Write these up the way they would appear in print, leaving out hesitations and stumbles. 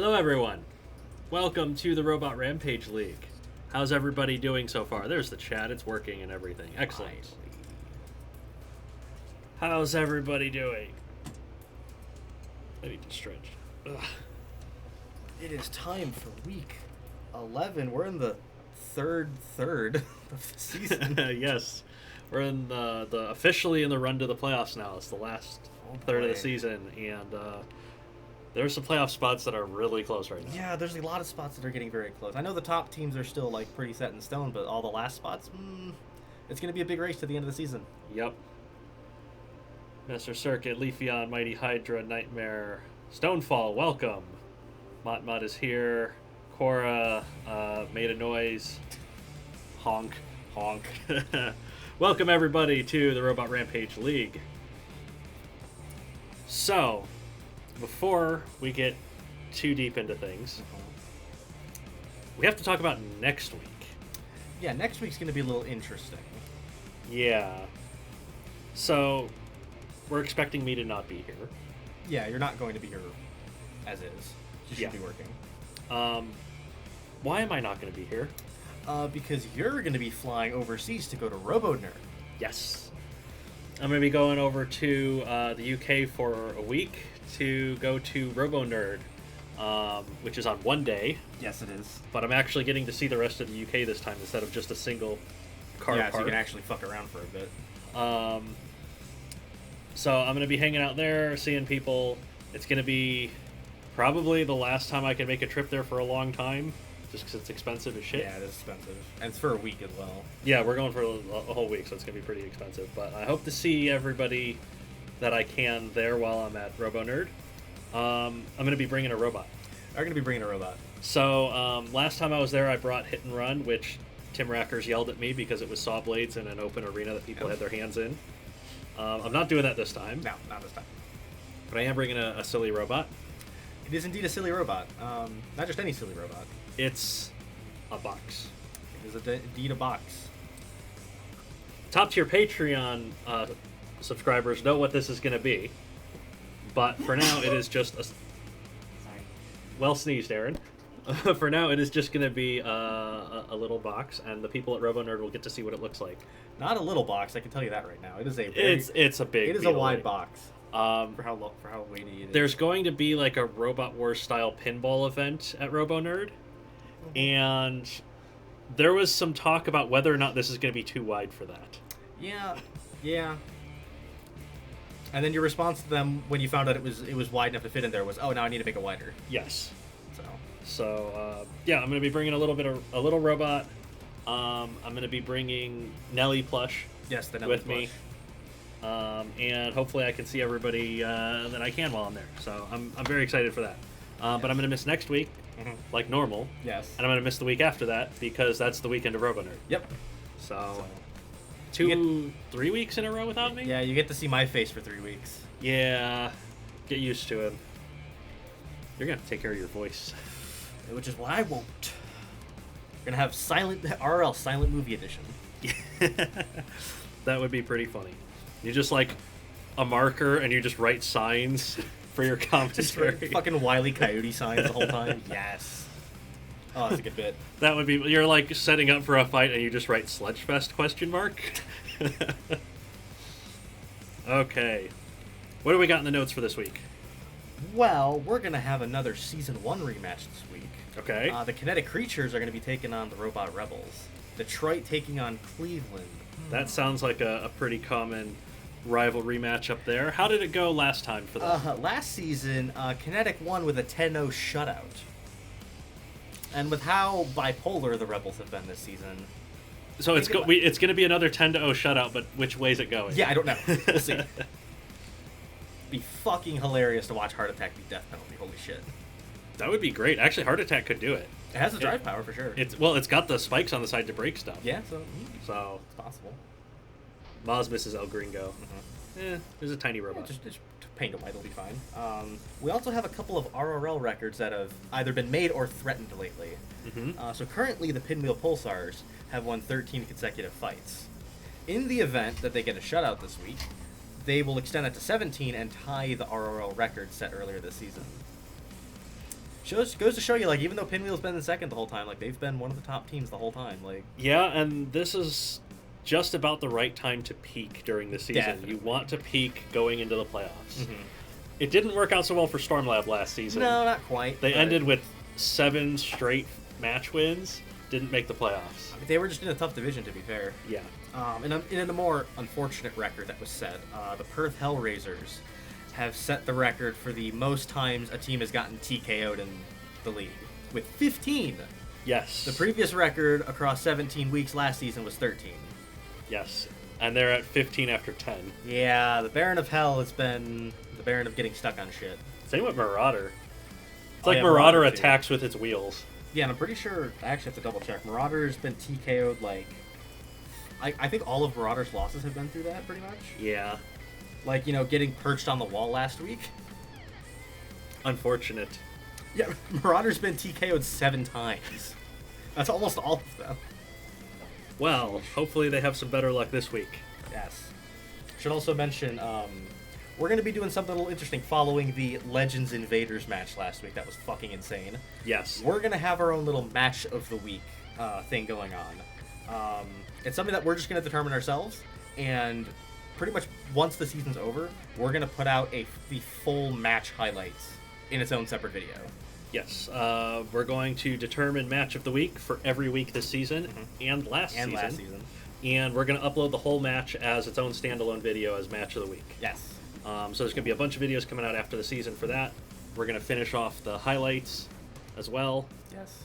Hello everyone, welcome to the Robot Rampage League. How's everybody doing so far? There's the chat, it's working and everything. Excellent. How's everybody doing? I need to stretch. Ugh. It is time for week 11. We're in the third of the season. Yes, we're in the officially in the run to the playoffs now. It's the last third of the season, and there's some playoff spots that are really close right now. Yeah, there's a lot of spots that are getting very close. I know the top teams are still like pretty set in stone, but all the last spots, it's going to be a big race to the end of the season. Yep. Mr. Circuit, Leafeon, Mighty Hydra, Nightmare, Stonefall, welcome. Mott is here. Cora made a noise. Honk, honk. Welcome everybody to the Robot Rampage League. So, before we get too deep into things, we have to talk about next week. Yeah, next week's going to be a little interesting. Yeah. So, we're expecting me to not be here. Yeah, you're not going to be here as is. You should be working. Why am I not going to be here? Because you're going to be flying overseas to go to RoboNerd. Yes. I'm going to be going over to the UK for a week to go to RoboNerd, which is on one day. Yes, it is. But I'm actually getting to see the rest of the UK this time instead of just a single car park. So you can actually fuck around for a bit. So I'm going to be hanging out there, seeing people. It's going to be probably the last time I can make a trip there for a long time, just because it's expensive as shit. Yeah, it is expensive. And it's for a week as well. Yeah, we're going for a whole week, so it's going to be pretty expensive. But I hope to see everybody that I can there while I'm at RoboNerd. I'm going to be bringing a robot. I'm going to be bringing a robot. So last time I was there, I brought Hit and Run, which Tim Rackers yelled at me because it was saw blades in an open arena that people had their hands in. I'm not doing that this time. No, not this time. But I am bringing a silly robot. It is indeed a silly robot. Not just any silly robot. It's a box. It is indeed a box. Top tier Patreon subscribers know what this is going to be. But for now, it is just a... Sorry. Well sneezed, Aaron. For now, it is just going to be a little box, and the people at RoboNerd will get to see what it looks like. Not a little box, I can tell you that right now. It is a it's a big. It is a wide box. For how weighty it is. There's going to be like a Robot Wars style pinball event at RoboNerd, and there was some talk about whether or not this is going to be too wide for that. Yeah. And then your response to them when you found out it was wide enough to fit in there was, "Oh, now I need to make it wider." Yes. So yeah, I'm going to be bringing a little robot. I'm going to be bringing Nelly plush. Yes, the Nelly with plush. Me. And hopefully I can see everybody that I can while I'm there. So I'm very excited for that. But I'm going to miss next week, like normal. Yes. And I'm going to miss the week after that because that's the weekend of RoboNerd. Yep. So 3 weeks in a row without me? Yeah, you get to see my face for 3 weeks. Yeah. Get used to it. You're going to have to take care of your voice. Which is what I won't. We're going to have RRL Silent Movie Edition. That would be pretty funny. You just like a marker and you just write signs for your commentary. Just fucking Wile E. Coyote signs the whole time. Yes. Oh, that's a good bit. That would be, you're like setting up for a fight and you just write Sledgefest ? Okay. What do we got in the notes for this week? Well, we're going to have another Season 1 rematch this week. Okay. The Kinetic Creatures are going to be taking on the Robot Rebels. Detroit taking on Cleveland. That sounds like a pretty common rivalry match up there. How did it go last time for them? Last season, Kinetic won with a 10-0 shutout. And with how bipolar the Rebels have been this season... So it's going to be another 10-0 shutout, but which way is it going? Yeah, I don't know. We'll see. Be fucking hilarious to watch Heart Attack be Death Penalty. Holy shit. That would be great. Actually, Heart Attack could do it. It has the drive power for sure. It's got the spikes on the side to break stuff. Yeah, so it's possible. Maz misses El Gringo. There's a tiny robot. Just paint it white, it'll be fine. We also have a couple of RRL records that have either been made or threatened lately. So currently, the Pinwheel Pulsars have won 13 consecutive fights. In the event that they get a shutout this week, they will extend it to 17 and tie the RRL record set earlier this season. Goes to show you, like, even though Pinwheel's been in second the whole time, like, they've been one of the top teams the whole time. Like, yeah, and this is just about the right time to peak during the season. Definitely. You want to peak going into the playoffs. mm-hmm. It didn't work out so well for Stormlab last season. No, not quite. They but ended with 7 straight match wins, didn't make the playoffs. They were just in a tough division, to be fair. Yeah. And in a more unfortunate record that was set, the Perth Hellrazers have set the record for the most times a team has gotten TKO'd in the league, with 15. Yes. The previous record across 17 weeks last season was 13. Yes. And they're at 15 after 10. Yeah, the Baron of Hell has been the Baron of getting stuck on shit. Same with Marauder. It's Oh, like yeah, Marauder Marauder, too. attacks with its wheels. Yeah, and I'm pretty sure, I actually have to double check, Marauder's been TKO'd, like, I think all of Marauder's losses have been through that, pretty much. Yeah. Like, you know, getting perched on the wall last week. Unfortunate. Yeah, Marauder's been TKO'd 7 times. That's almost all of them. Well, hopefully they have some better luck this week. Yes. Should also mention, we're going to be doing something a little interesting following the Legends Invaders match last week. That was fucking insane. Yes. We're going to have our own little match of the week thing going on. It's something that we're just going to determine ourselves, and pretty much once the season's over, we're going to put out the full match highlights in its own separate video. Yes. We're going to determine match of the week for every week this season and last season. And we're going to upload the whole match as its own standalone video as match of the week. Yes. So there's going to be a bunch of videos coming out after the season for that. We're going to finish off the highlights as well. Yes.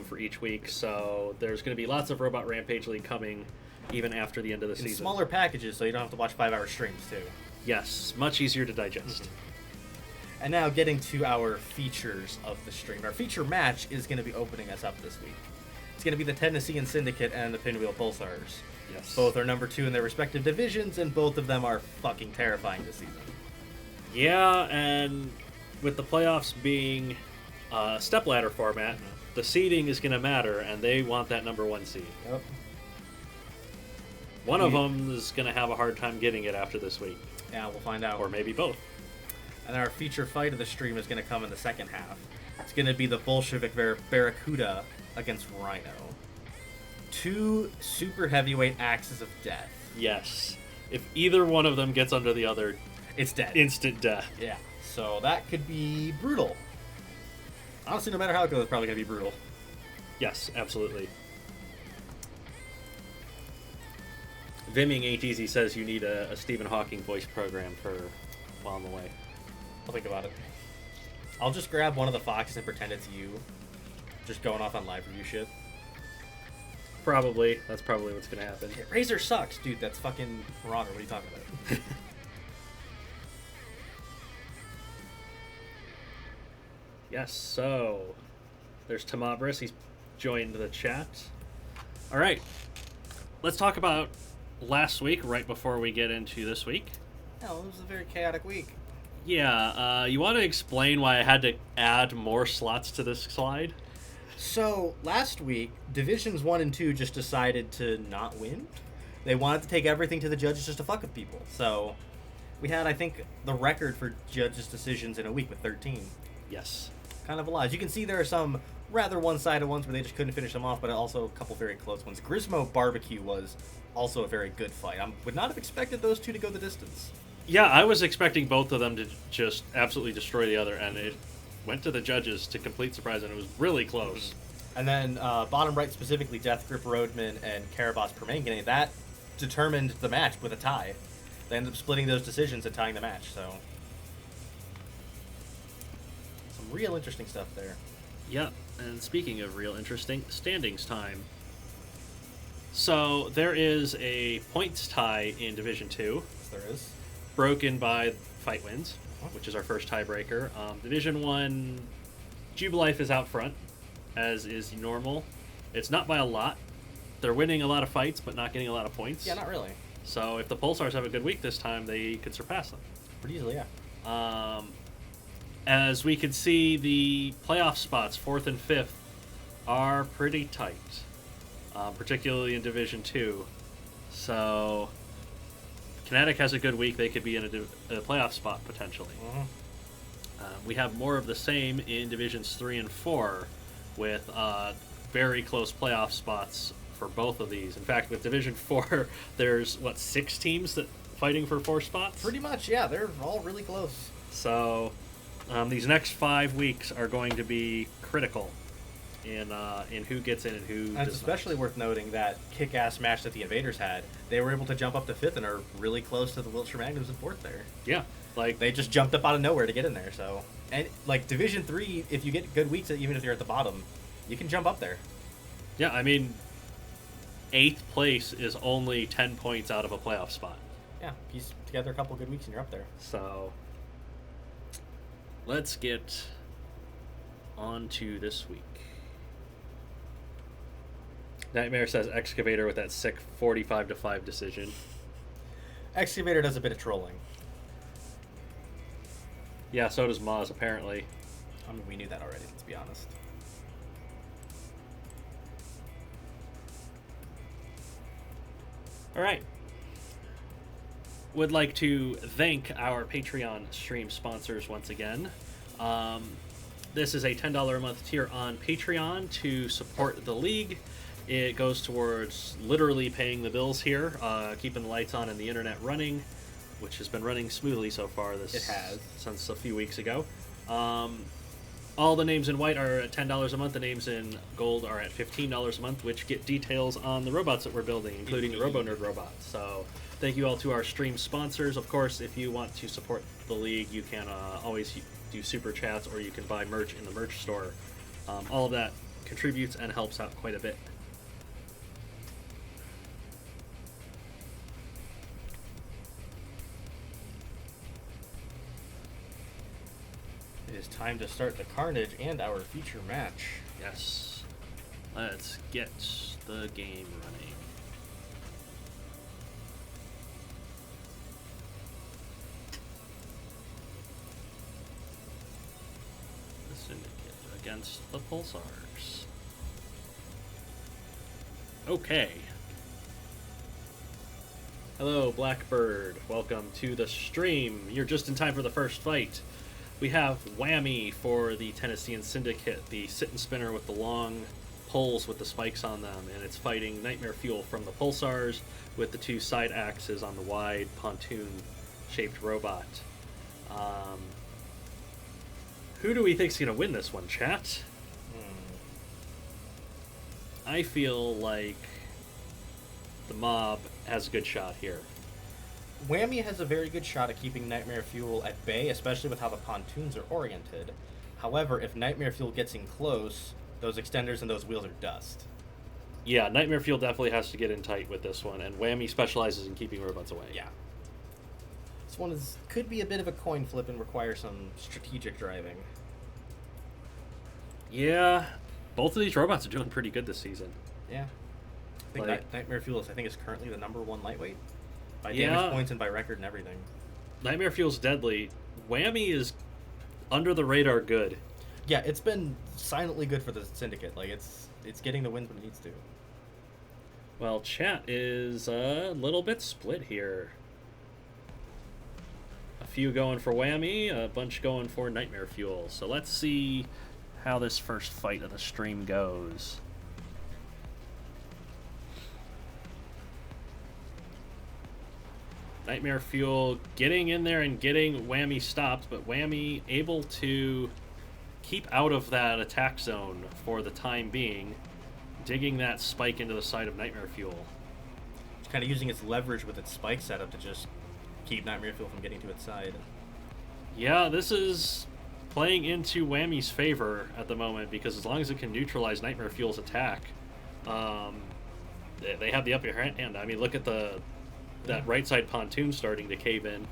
For each week. So there's going to be lots of Robot Rampage League coming even after the end of the season. Smaller packages, so you don't have to watch 5-hour streams, too. Yes. Much easier to digest. And now getting to our features of the stream. Our feature match is going to be opening us up this week. It's going to be the Tennessee and Syndicate and the Pinwheel Pulsars. Yes. Both are number 2 in their respective divisions, and both of them are fucking terrifying this season. Yeah, and with the playoffs being stepladder format, the seeding is going to matter, and they want that number 1 seed. Yep. One of them is going to have a hard time getting it after this week. Yeah, we'll find out. Or maybe both. And our feature fight of the stream is going to come in the second half. It's going to be the Bolshevik Barracuda against Rhino. 2 super heavyweight axes of death. Yes. If either one of them gets under the other, It's dead. instant death. Yeah. So that could be brutal. Honestly, no matter how it goes, it's probably going to be brutal. Yes, absolutely. Vimming Ain't Easy says you need a Stephen Hawking voice program for while on the way. I'll think about it. I'll just grab one of the foxes and pretend it's you. Just going off on live review shit. Probably. That's probably what's going to happen. Yeah, Razor sucks. Dude, that's fucking Marauder. What are you talking about? Yes, so there's Tamabris. He's joined the chat. All right. Let's talk about last week right before we get into this week. No, it was a very chaotic week. Yeah, you want to explain why I had to add more slots to this slide? So, last week, Divisions 1 and 2 just decided to not win. They wanted to take everything to the judges just to fuck with people. So, we had, I think, the record for judges' decisions in a week with 13. Yes. Kind of a lot. As you can see, there are some rather one-sided ones where they just couldn't finish them off, but also a couple very close ones. Grismo Barbecue was also a very good fight. I would not have expected those two to go the distance. Yeah, I was expecting both of them to just absolutely destroy the other, and it went to the judges to complete surprise, and it was really close. And then bottom right specifically, Death Grip Roadman and Karabas Permanganate, that determined the match with a tie. They ended up splitting those decisions and tying the match, so some real interesting stuff there. Yep, and speaking of real interesting, standings time. So there is a points tie in Division 2. Yes, there is. Broken by fight wins, which is our first tiebreaker. Division 1, Jubilife is out front, as is normal. It's not by a lot. They're winning a lot of fights, but not getting a lot of points. Yeah, not really. So if the Pulsars have a good week this time, they could surpass them. Pretty easily, yeah. As we can see, the playoff spots, 4th and 5th, are pretty tight, particularly in Division 2. So Kinetic has a good week. They could be in a playoff spot, potentially. We have more of the same in Divisions 3 and 4, with very close playoff spots for both of these. In fact, with Division 4, there's, 6 teams that fighting for 4 spots? Pretty much, yeah. They're all really close. So these next 5 weeks are going to be critical in who gets in and who does It's especially not. worth noting that kick-ass match that the Invaders had. They were able to jump up to 5th and are really close to the Wiltshire Magnums in 4th there. Yeah, like They just jumped up out of nowhere to get in there. So, and like Division 3, if you get good weeks, even if you're at the bottom, you can jump up there. yeah. I mean, 8th place is only 10 points out of a playoff spot. Yeah, piece together a couple good weeks and you're up there. So let's get on to this week. Nightmare says Excavator with that sick 45-5 decision. Excavator does a bit of trolling. Yeah, so does Maz, apparently. I mean, we knew that already, let's be honest. All right. Would like to thank our Patreon stream sponsors once again. This is a $10 a month tier on Patreon to support the league. It goes towards literally paying the bills here, keeping the lights on and the internet running, which has been running smoothly so far. It has. Since a few weeks ago. All the names in white are at $10 a month. The names in gold are at $15 a month, which get details on the robots that we're building, including the Robo Nerd robot. So thank you all to our stream sponsors. Of course, if you want to support the league, you can always do super chats, or you can buy merch in the merch store. All of that contributes and helps out quite a bit. It is time to start the carnage and our feature match. Yes. Let's get the game running. The Syndicate against the Pulsars. Okay. Hello, Blackbird. Welcome to the stream. You're just in time for the first fight. We have Whammy for the Tennessean Syndicate, the sit-and spinner with the long poles with the spikes on them, and it's fighting Nightmare Fuel from the Pulsars with the 2 side axes on the wide pontoon-shaped robot. Who do we think's going to win this one, chat? I feel like the mob has a good shot here. Whammy has a very good shot at keeping Nightmare Fuel at bay, especially with how the pontoons are oriented. However, if Nightmare Fuel gets in close, those extenders and those wheels are dust. Yeah, Nightmare Fuel definitely has to get in tight with this one, and Whammy specializes in keeping robots away. Yeah. This one could be a bit of a coin flip and require some strategic driving. Yeah, both of these robots are doing pretty good this season. Yeah. I think Like- Nightmare Fuel is currently the #1 lightweight. By Yeah. damage points and by record and everything. Nightmare Fuel's deadly. Whammy is under the radar good. Yeah, it's been silently good for the Syndicate. Like, it's getting the wins when it needs to. Well, chat is a little bit split here. A few going for Whammy, a bunch going for Nightmare Fuel. So let's see how this first fight of the stream goes. Nightmare Fuel getting in there and getting Whammy stopped, but Whammy able to keep out of that attack zone for the time being, digging that spike into the side of Nightmare Fuel. It's kind of using its leverage with its spike setup to just keep Nightmare Fuel from getting to its side. Yeah, this is playing into Whammy's favor at the moment, because as long as it can neutralize Nightmare Fuel's attack, they have the upper hand. I mean, look at that right side pontoon starting to cave in.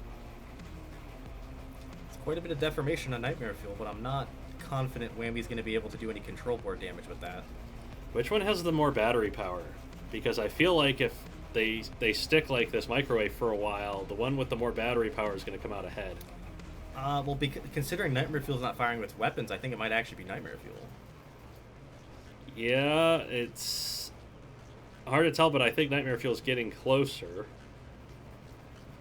It's quite a bit of deformation on Nightmare Fuel, but I'm not confident Whammy's going to be able to do any control board damage with that. Which one has the more battery power? Because I feel like if they stick like this microwave for a while, the one with the more battery power is going to come out ahead. Well, considering Nightmare Fuel's not firing with weapons, I think it might actually be Nightmare Fuel. Yeah, it's hard to tell, but I think Nightmare Fuel's getting closer.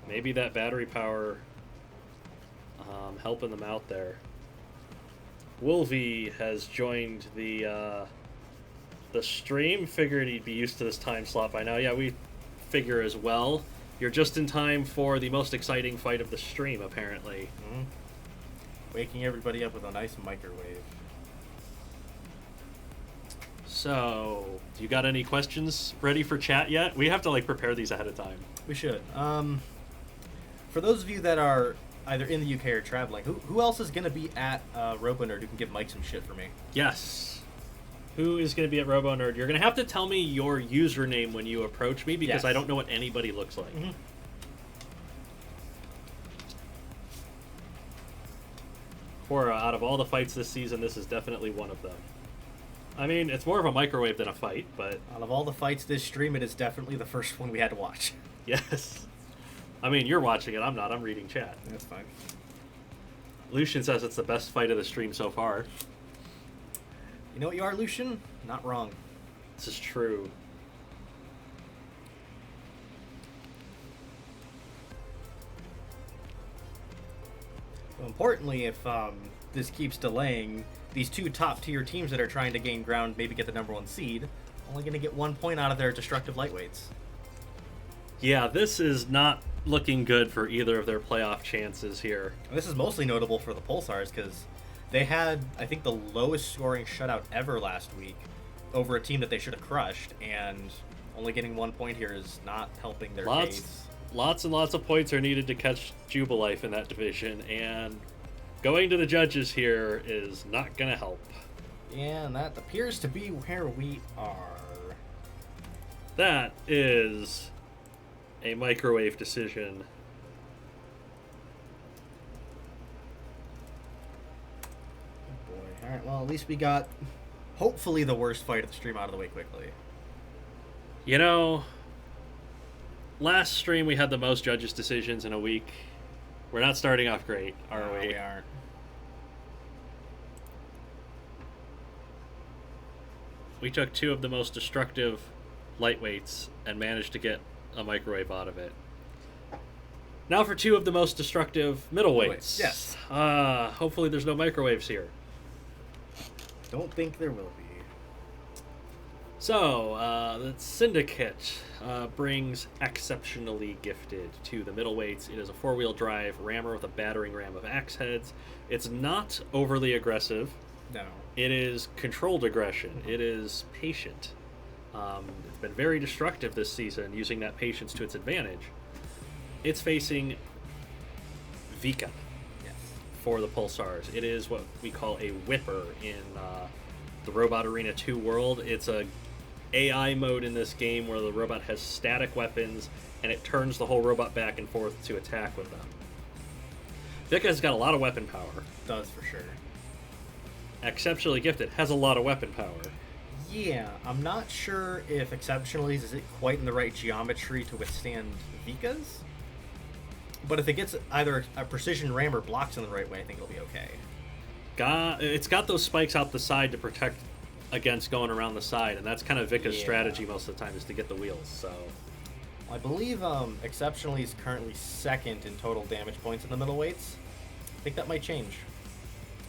Maybe that battery power helping them out there. Wolvie has joined the stream. Figured he'd be used to this time slot by now. Yeah, we figure as well. You're just in time for the most exciting fight of the stream, apparently. Mm-hmm. Waking everybody up with a nice microwave. So, you got any questions ready for chat yet? We have to like prepare these ahead of time. We should. For those of you that are either in the UK or traveling, who else is going to be at RoboNerd who can give Mike some shit for me? Yes. Who is going to be at RoboNerd? You're going to have to tell me your username when you approach me because Yes. I don't know what anybody looks like. Mm-hmm. Cora, out of all the fights this season, this is definitely one of them. I mean, it's more of a microwave than a fight, but... Out of all the fights this stream, it is definitely the first one we had to watch. Yes. I mean, you're watching it, I'm not. I'm reading chat. That's fine. Lucian says it's the best fight of the stream so far. You know what you are, Lucian? Not wrong. This is true. Well, importantly, if this keeps delaying, these two top-tier teams that are trying to gain ground, maybe get the #1 seed, only going to get 1 point out of their destructive lightweights. Yeah, this is not looking good for either of their playoff chances here. And this is mostly notable for the Pulsars because they had, I think, the lowest scoring shutout ever last week over a team that they should have crushed, and only getting 1 point here is not helping their case. Lots and lots of points are needed to catch Jubilife in that division, and going to the judges here is not going to help. Yeah, and that appears to be where we are. That is a microwave decision. Oh boy. Alright, well, at least we got, hopefully, the worst fight of the stream out of the way quickly. You know, last stream we had the most judges' decisions in a week. We're not starting off great, are we? We aren't. We took two of the most destructive lightweights and managed to get a microwave out of it. Now for two of the most destructive middleweights. Yes. Hopefully there's no microwaves here. Don't think there will be. So, the Syndicate brings Exceptionally Gifted to the middleweights. It is a four-wheel drive rammer with a battering ram of axe heads. It's not overly aggressive. No. It is controlled aggression. It is patient. It's been very destructive this season, using that patience to its advantage. It's facing Vika for the Pulsars. It is what we call a whipper in the Robot Arena 2 world. It's a AI mode in this game where the robot has static weapons and it turns the whole robot back and forth to attack with them. Vika's got a lot of weapon power. Does for sure. Exceptionally Gifted has a lot of weapon power. Yeah, I'm not sure if Exceptionally is it quite in the right geometry to withstand Vika's. But if it gets either a precision ram or blocks in the right way, I think it'll be okay. It's got those spikes out the side to protect against going around the side, and that's kind of Vika's strategy most of the time, is to get the wheels. So I believe Exceptionally is currently second in total damage points in the middleweights. I think that might change.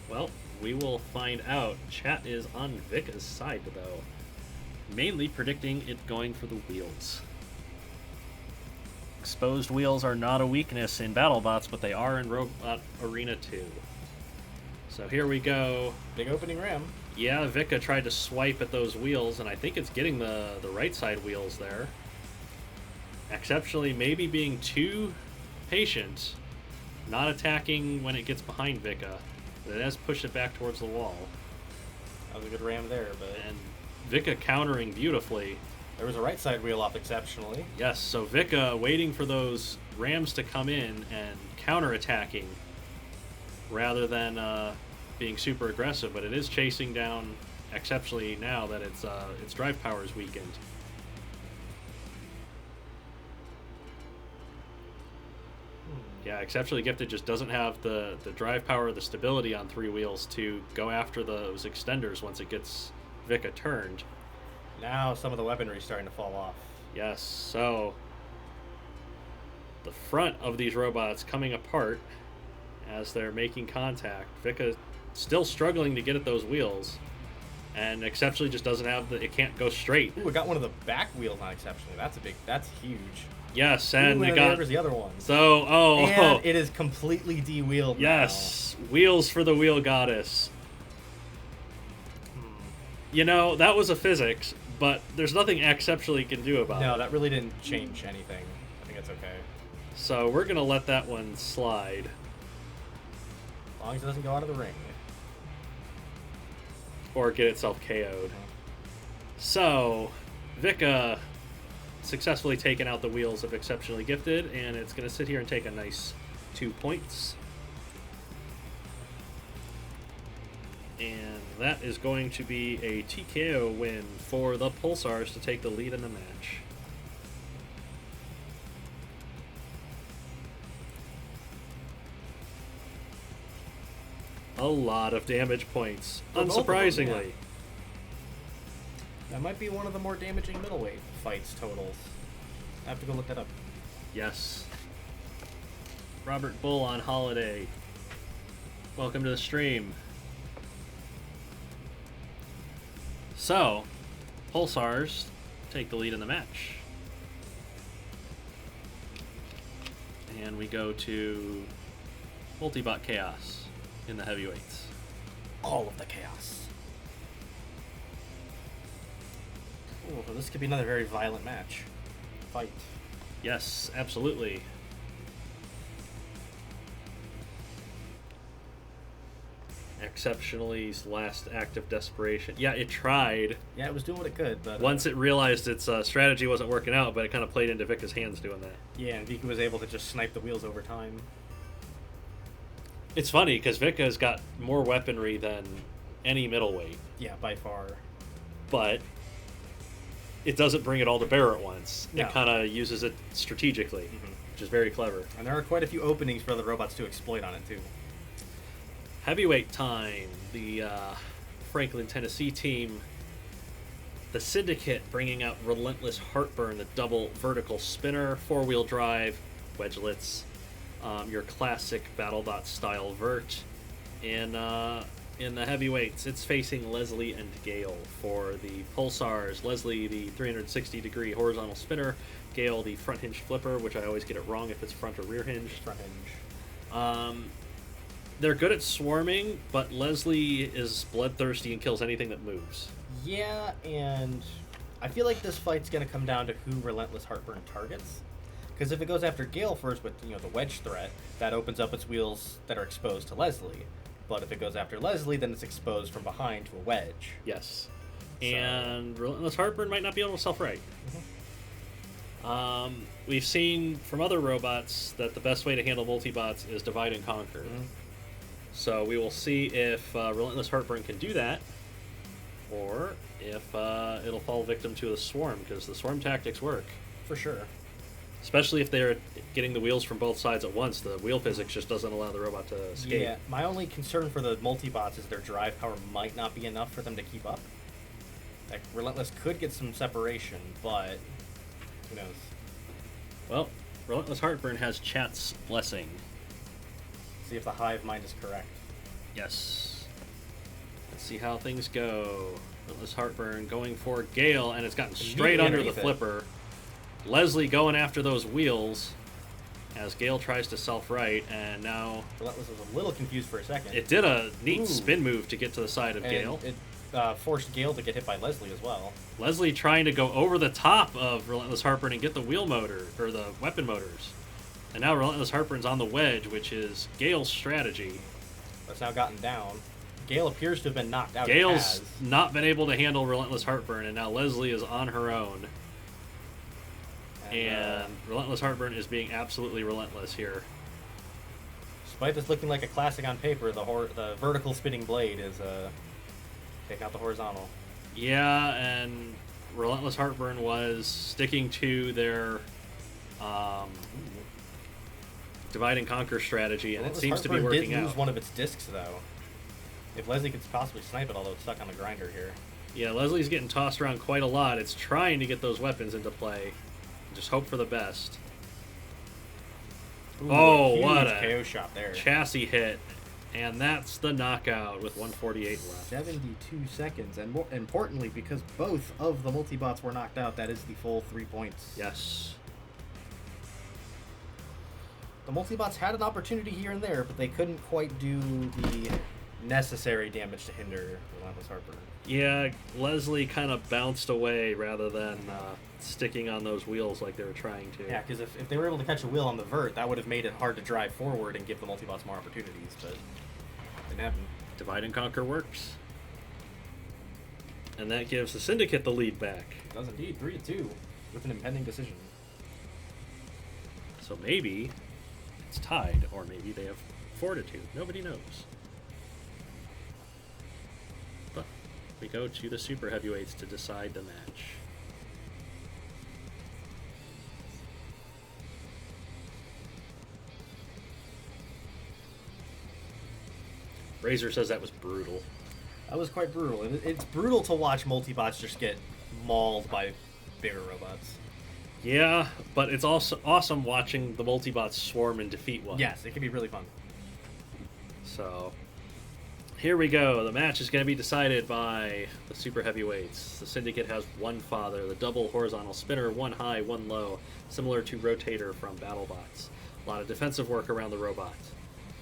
Well, we will find out. Chat is on Vika's side, though. Mainly predicting it going for the wheels. Exposed wheels are not a weakness in BattleBots, but they are in Robot Arena 2. So here we go. Big opening ram. Yeah, Vika tried to swipe at those wheels, and I think it's getting the right side wheels there. Exceptionally, maybe being too patient, not attacking when it gets behind Vika. But it has pushed it back towards the wall. That was a good ram there, but... And Vika countering beautifully. There was a right side wheel off Exceptionally. Yes, so Vika waiting for those rams to come in and counter-attacking rather than being super aggressive, but it is chasing down Exceptionally now that its drive power is weakened. Yeah, Exceptionally Gifted just doesn't have the drive power or the stability on three wheels to go after those extenders once it gets Vika turned. Now some of the weaponry is starting to fall off. Yes, so the front of these robots coming apart as they're making contact. Vika still struggling to get at those wheels. And exceptionally just doesn't have it can't go straight. Ooh, it got one of the back wheels on exceptionally. That's huge. Yes, and Ooh, it got there's the other one. So and it is completely de-wheeled. Yes, wheels for the wheel goddess. You know, that was a physics, but there's nothing exceptionally can do about it. No, that really didn't change anything. I think that's okay. So we're gonna let that one slide. As long as it doesn't go out of the ring. Or get itself KO'd. So, Vika successfully taken out the wheels of Exceptionally Gifted, and it's going to sit here and take a nice 2 points. And that is going to be a TKO win for the Pulsars to take the lead in the match. A lot of damage points, unsurprisingly. That might be one of the more damaging middleweight fights totals. I have to go look that up. Yes. Robert Bull on holiday. Welcome to the stream. So, Pulsars take the lead in the match. And we go to Multibot Chaos in the heavyweights. All of the chaos. Ooh, well, this could be another very violent match. Fight. Yes, absolutely. Exceptionally's last act of desperation. Yeah, it tried. Yeah, it was doing what it could, but once it realized its strategy wasn't working out, but it kind of played into Vika's hands doing that. Yeah, and Vika was able to just snipe the wheels over time. It's funny because Vika's got more weaponry than any middleweight. Yeah, by far. But it doesn't bring it all to bear at once. No. It kind of uses it strategically, which is very clever. And there are quite a few openings for other robots to exploit on it, too. Heavyweight time. The Franklin, Tennessee team. The Syndicate bringing out Relentless Heartburn, the double vertical spinner, four-wheel drive, wedgelets. Your classic BattleBot style vert. In the heavyweights, it's facing Leslie and Gale for the Pulsars. Leslie, the 360-degree horizontal spinner. Gale, the front hinge flipper, which I always get it wrong if it's front or rear hinge. Front hinge. They're good at swarming, but Leslie is bloodthirsty and kills anything that moves. Yeah, and I feel like this fight's going to come down to who Relentless Heartburn targets. Because if it goes after Gale first with the wedge threat, that opens up its wheels that are exposed to Leslie. But if it goes after Leslie, then it's exposed from behind to a wedge. Yes. And Relentless Heartburn might not be able to self-right. We've seen from other robots that the best way to handle multibots is divide and conquer. So we will see if Relentless Heartburn can do that, or if it'll fall victim to a swarm, because the swarm tactics work. For sure. Especially if they're getting the wheels from both sides at once. The wheel physics just doesn't allow the robot to escape. Yeah, my only concern for the multibots is their drive power might not be enough for them to keep up. Like, Relentless could get some separation, but who knows? Well, Relentless Heartburn has chat's blessing. See if the hive mind is correct. Yes. Let's see how things go. Relentless Heartburn going for Gale, and it's gotten straight under the flipper. Leslie going after those wheels as Gale tries to self-right, and now Relentless was a little confused for a second. It did a neat spin move to get to the side of and Gale. It forced Gale to get hit by Leslie as well. Leslie trying to go over the top of Relentless Heartburn and get the wheel motor, or the weapon motors. And now Relentless Heartburn's on the wedge, which is Gale's strategy. That's now gotten down. Gale appears to have been knocked out. Gale's not been able to handle Relentless Heartburn, and now Leslie is on her own. And Relentless Heartburn is being absolutely relentless here. Despite this looking like a classic on paper, the vertical spinning blade is taking out the horizontal. Yeah, and Relentless Heartburn was sticking to their divide and conquer strategy, and it seems to be working out. Did lose one of its discs, though. If Leslie could possibly snipe it, although it's stuck on the grinder here. Yeah, Leslie's getting tossed around quite a lot. It's trying to get those weapons into play. Just hope for the best. Ooh, oh, what a KO shot there. Chassis hit. And that's the knockout with 148 left. 72 seconds. And more importantly, because both of the multibots were knocked out, that is the full 3 points. Yes. The multibots had an opportunity here and there, but they couldn't quite do the necessary damage to hinder Relentless Harper. Yeah, Leslie kind of bounced away rather than sticking on those wheels like they were trying to. Yeah, because if they were able to catch a wheel on the vert, that would have made it hard to drive forward and give the multibots more opportunities, but it didn't happen. Divide and conquer works. And that gives the Syndicate the lead back. It does indeed, 3-2, with an impending decision. So maybe it's tied, or maybe they have fortitude. Nobody knows. But we go to the super heavyweights to decide the match. Razor says that was brutal. That was quite brutal. It's brutal to watch multibots just get mauled by bigger robots. Yeah, but it's also awesome watching the multibots swarm and defeat one. Yes, it can be really fun. So, here we go. The match is going to be decided by the super heavyweights. The Syndicate has one father, the double horizontal spinner, one high, one low, similar to Rotator from BattleBots. A lot of defensive work around the robot.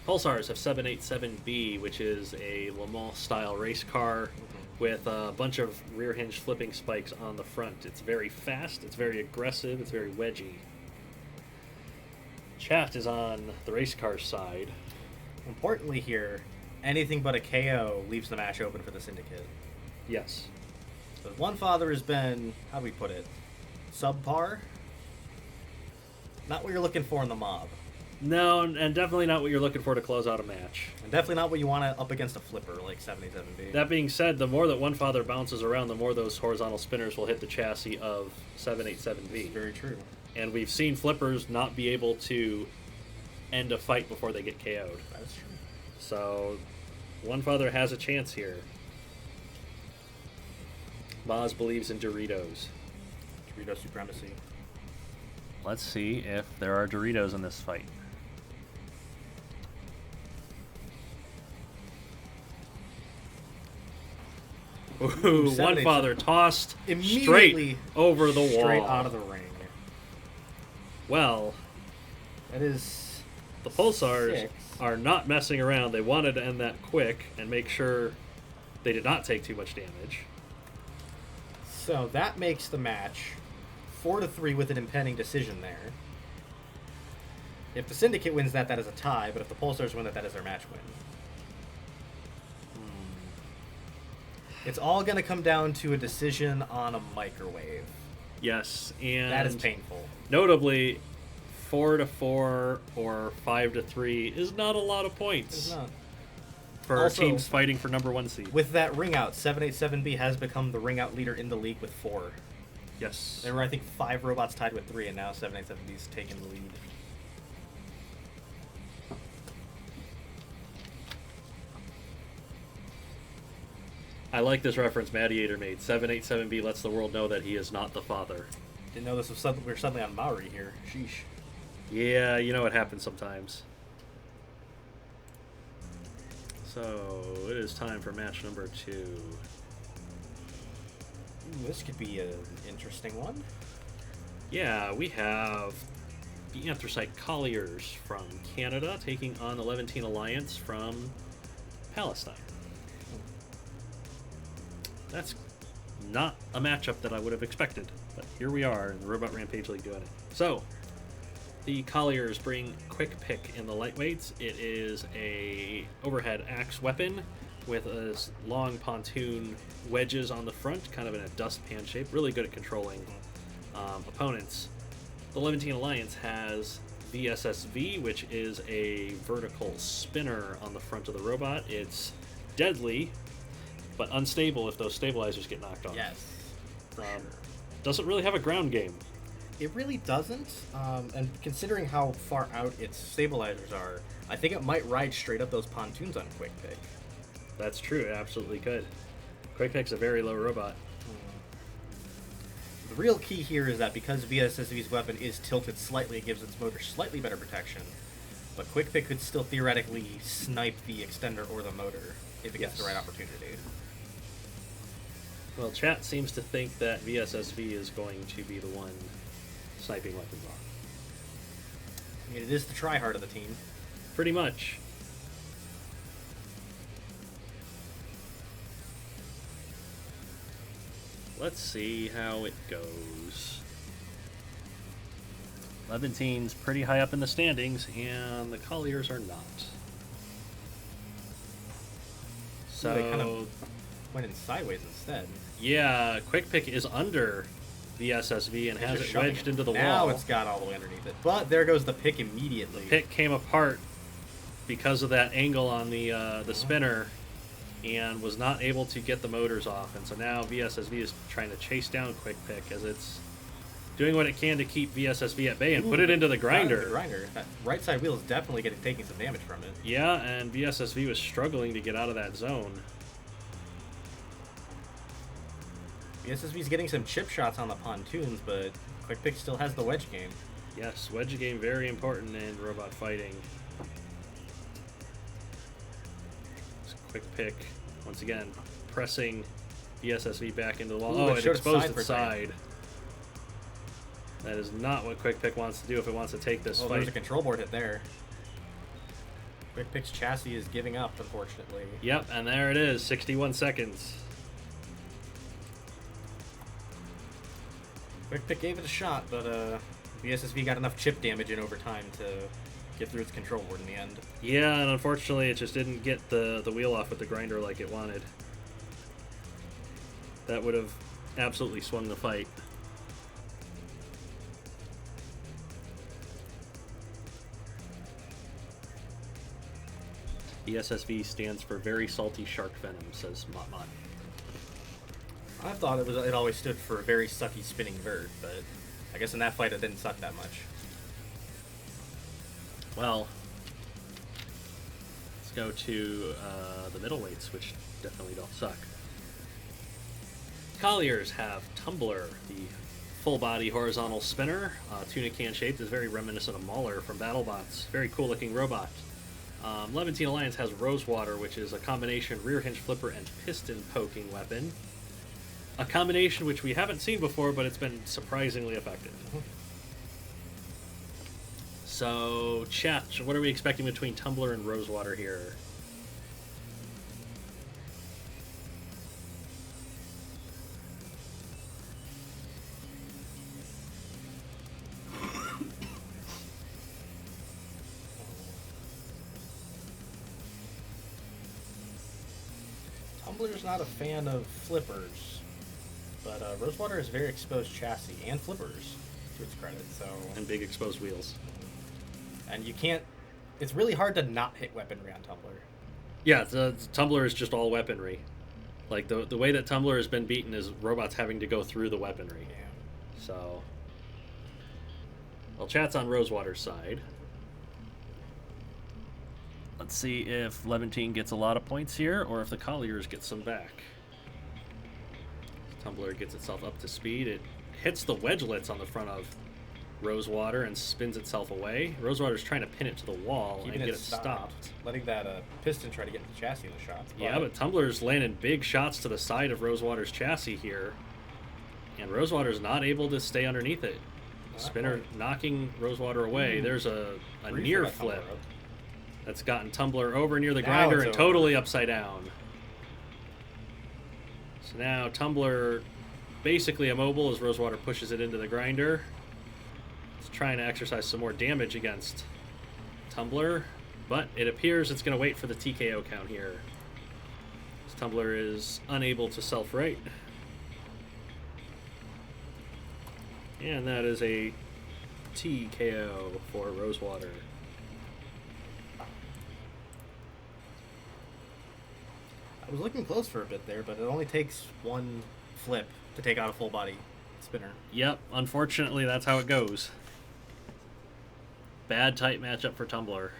Pulsars have 787B, which is a Le Mans-style race car with a bunch of rear hinge flipping spikes on the front. It's very fast, it's very aggressive, it's very wedgy. Chat is on the race car side. Importantly here, anything but a KO leaves the match open for the Syndicate. Yes. But one father has been, how do we put it, subpar? Not what you're looking for in the mob. No, and definitely not what you're looking for to close out a match. And definitely not what you want up against a flipper like 787B. That being said, the more that one father bounces around, the more those horizontal spinners will hit the chassis of 787B. Very true. And we've seen flippers not be able to end a fight before they get KO'd. That is true. So, one father has a chance here. Maz believes in Doritos. Dorito supremacy. Let's see if there are Doritos in this fight. Ooh, one father tossed straight over the wall. Straight out of the ring. Well, that is the Pulsars are not messing around. They wanted to end that quick and make sure they did not take too much damage. So that makes the match 4-3 with an impending decision there. If the Syndicate wins that, that is a tie, but if the Pulsars win that, that is their match win. It's all going to come down to a decision on a microwave. Yes, and that is painful. Notably, 4-4 or 5-3 is not a lot of points. It's not. For also, teams fighting for number 1 seed. With that ring out, 787B has become the ring out leader in the league with 4. Yes. There were, I think, 5 robots tied with 3, and now 787B's taken the lead. I like this reference Mediator made. 787B lets the world know that he is not the father. Didn't know this was we're suddenly on Maori here. Sheesh. Yeah, you know what happens sometimes. So, it is time for match number 2. Ooh, this could be an interesting one. Yeah, we have the Anthracite Colliers from Canada taking on the Levantine Alliance from Palestine. That's not a matchup that I would have expected, but here we are in the Robot Rampage League doing it. So, the Colliers bring Quick Pick in the lightweights. It is a overhead axe weapon with a long pontoon wedges on the front, kind of in a dustpan shape. Really good at controlling opponents. The Levantine Alliance has VSSV, which is a vertical spinner on the front of the robot. It's deadly, but unstable if those stabilizers get knocked off. Yes, for sure. Doesn't really have a ground game. It really doesn't, and considering how far out its stabilizers are, I think it might ride straight up those pontoons on Quick Pick. That's true, it absolutely could. Quick Pick's a very low robot. The real key here is that because VSSV's weapon is tilted slightly, it gives its motor slightly better protection. But Quick Pick could still theoretically snipe the extender or the motor if it gets the right opportunity. Well, chat seems to think that VSSV is going to be the one sniping weapons off. I mean, it is the tryhard of the team. Pretty much. Let's see how it goes. Levantine's pretty high up in the standings, and the Colliers are not. So they kind of went in sideways instead. Yeah, Quick Pick is under the SSV and has it wedged into the wall. Now it's got all the way underneath it. But there goes the pick immediately. The pick came apart because of that angle on the spinner and was not able to get the motors off. And so now VSSV is trying to chase down Quick Pick as it's doing what it can to keep VSSV at bay and put it into the grinder. That right side wheel is definitely taking some damage from it. Yeah, and VSSV was struggling to get out of that zone. VSSV's getting some chip shots on the pontoons, but Quick Pick still has the wedge game. Yes, wedge game very important in robot fighting. Quick Pick, once again, pressing VSSV back into the wall. Ooh, it exposed the side. That is not what Quick Pick wants to do if it wants to take this fight. There's a control board hit there. Quick Pick's chassis is giving up, unfortunately. Yep, and there it is, 61 seconds. Quick Pick gave it a shot, but VSSV got enough chip damage in over time to get through its control board in the end. Yeah, and unfortunately it just didn't get the wheel off with the grinder like it wanted. That would have absolutely swung the fight. ESSV stands for Very Salty Shark Venom, says Mott. I thought it always stood for a very sucky spinning vert, but I guess in that fight it didn't suck that much. Well, let's go to the middleweights, which definitely don't suck. Colliers have Tumbler, the full-body horizontal spinner. Tuna can shaped is very reminiscent of Mauler from BattleBots. Very cool-looking robot. Levantine Alliance has Rosewater, which is a combination rear hinge flipper and piston poking weapon. A combination which we haven't seen before, but it's been surprisingly effective. So, chat, what are we expecting between Tumbler and Rosewater here? Tumbler's not a fan of flippers, but Rosewater has very exposed chassis and flippers, to its credit. So And big exposed wheels. And you can't. It's really hard to not hit weaponry on Tumbler. Yeah, the Tumbler is just all weaponry. Like, the way that Tumbler has been beaten is robots having to go through the weaponry. Yeah. So, well, chat's on Rosewater's side. Let's see if Levantine gets a lot of points here, or if the Colliers get some back. Tumbler gets itself up to speed. It hits the wedgelets on the front of Rosewater and spins itself away. Rosewater's trying to pin it to the wall and get it stopped. Letting that piston try to get the chassis in the shots. Yeah, but Tumbler's landing big shots to the side of Rosewater's chassis here. And Rosewater's not able to stay underneath it. Spinner knocking Rosewater away. There's a near flip that's gotten Tumbler over near the grinder and totally upside down. So now Tumbler basically immobile as Rosewater pushes it into the grinder. It's trying to exercise some more damage against Tumbler, but it appears it's going to wait for the TKO count here. This Tumbler is unable to self-right. And that is a TKO for Rosewater. I was looking close for a bit there, but it only takes one flip to take out a full body spinner. Yep, unfortunately that's how it goes. Bad tight matchup for Tumbler.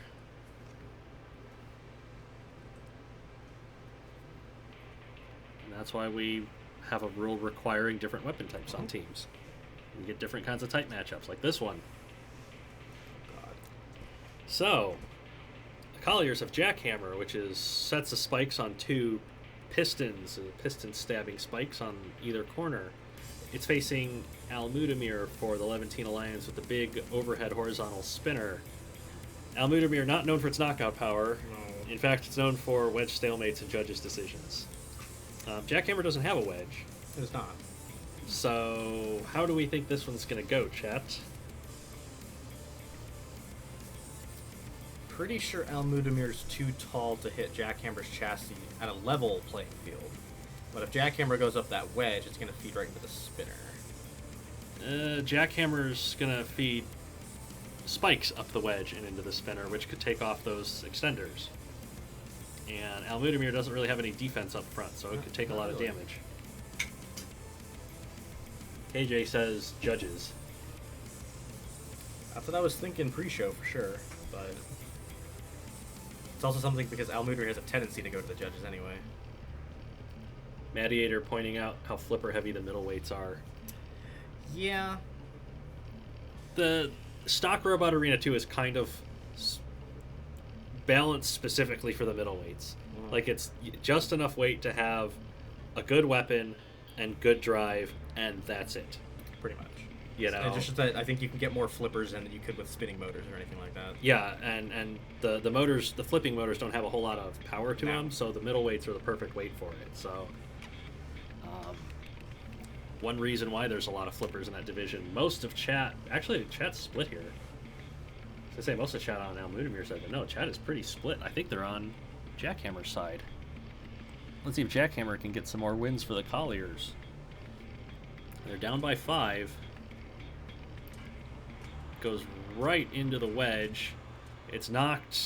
And that's why we have a rule requiring different weapon types on teams. You get different kinds of tight matchups, like this one. God. So, Colliers have Jackhammer, which is sets of spikes on 2 pistons, piston stabbing spikes on either corner. It's facing Almudamir for the Levantine Alliance with the big overhead horizontal spinner. Almudamir, not known for its knockout power. No. In fact, it's known for wedge stalemates and judges' decisions. Jackhammer doesn't have a wedge. It is not. So, how do we think this one's going to go, chat? Pretty sure Almudamir's too tall to hit Jackhammer's chassis at a level playing field. But if Jackhammer goes up that wedge, it's going to feed right into the spinner. Jackhammer's going to feed spikes up the wedge and into the spinner, which could take off those extenders. And Almudamir doesn't really have any defense up front, so it could take a lot of damage. KJ says judges. That's what I was thinking pre-show for sure, but it's also something because Almudamir has a tendency to go to the judges anyway. Mediator pointing out how flipper heavy the middleweights are. Yeah. The stock Robot Arena 2 is kind of balanced specifically for the middleweights. Like, it's just enough weight to have a good weapon and good drive, and that's it. Pretty much. You know? It's just that I think you can get more flippers than you could with spinning motors or anything like that. Yeah, and the motors, the flipping motors don't have a whole lot of power to them, so the middleweights are the perfect weight for it. So, one reason why there's a lot of flippers in that division. Most of chat, actually, chat's split here. I say most of chat on Almudamir's side, but no, chat is pretty split. I think they're on Jackhammer's side. Let's see if Jackhammer can get some more wins for the Colliers. They're down by 5. Goes right into the wedge. It's knocked...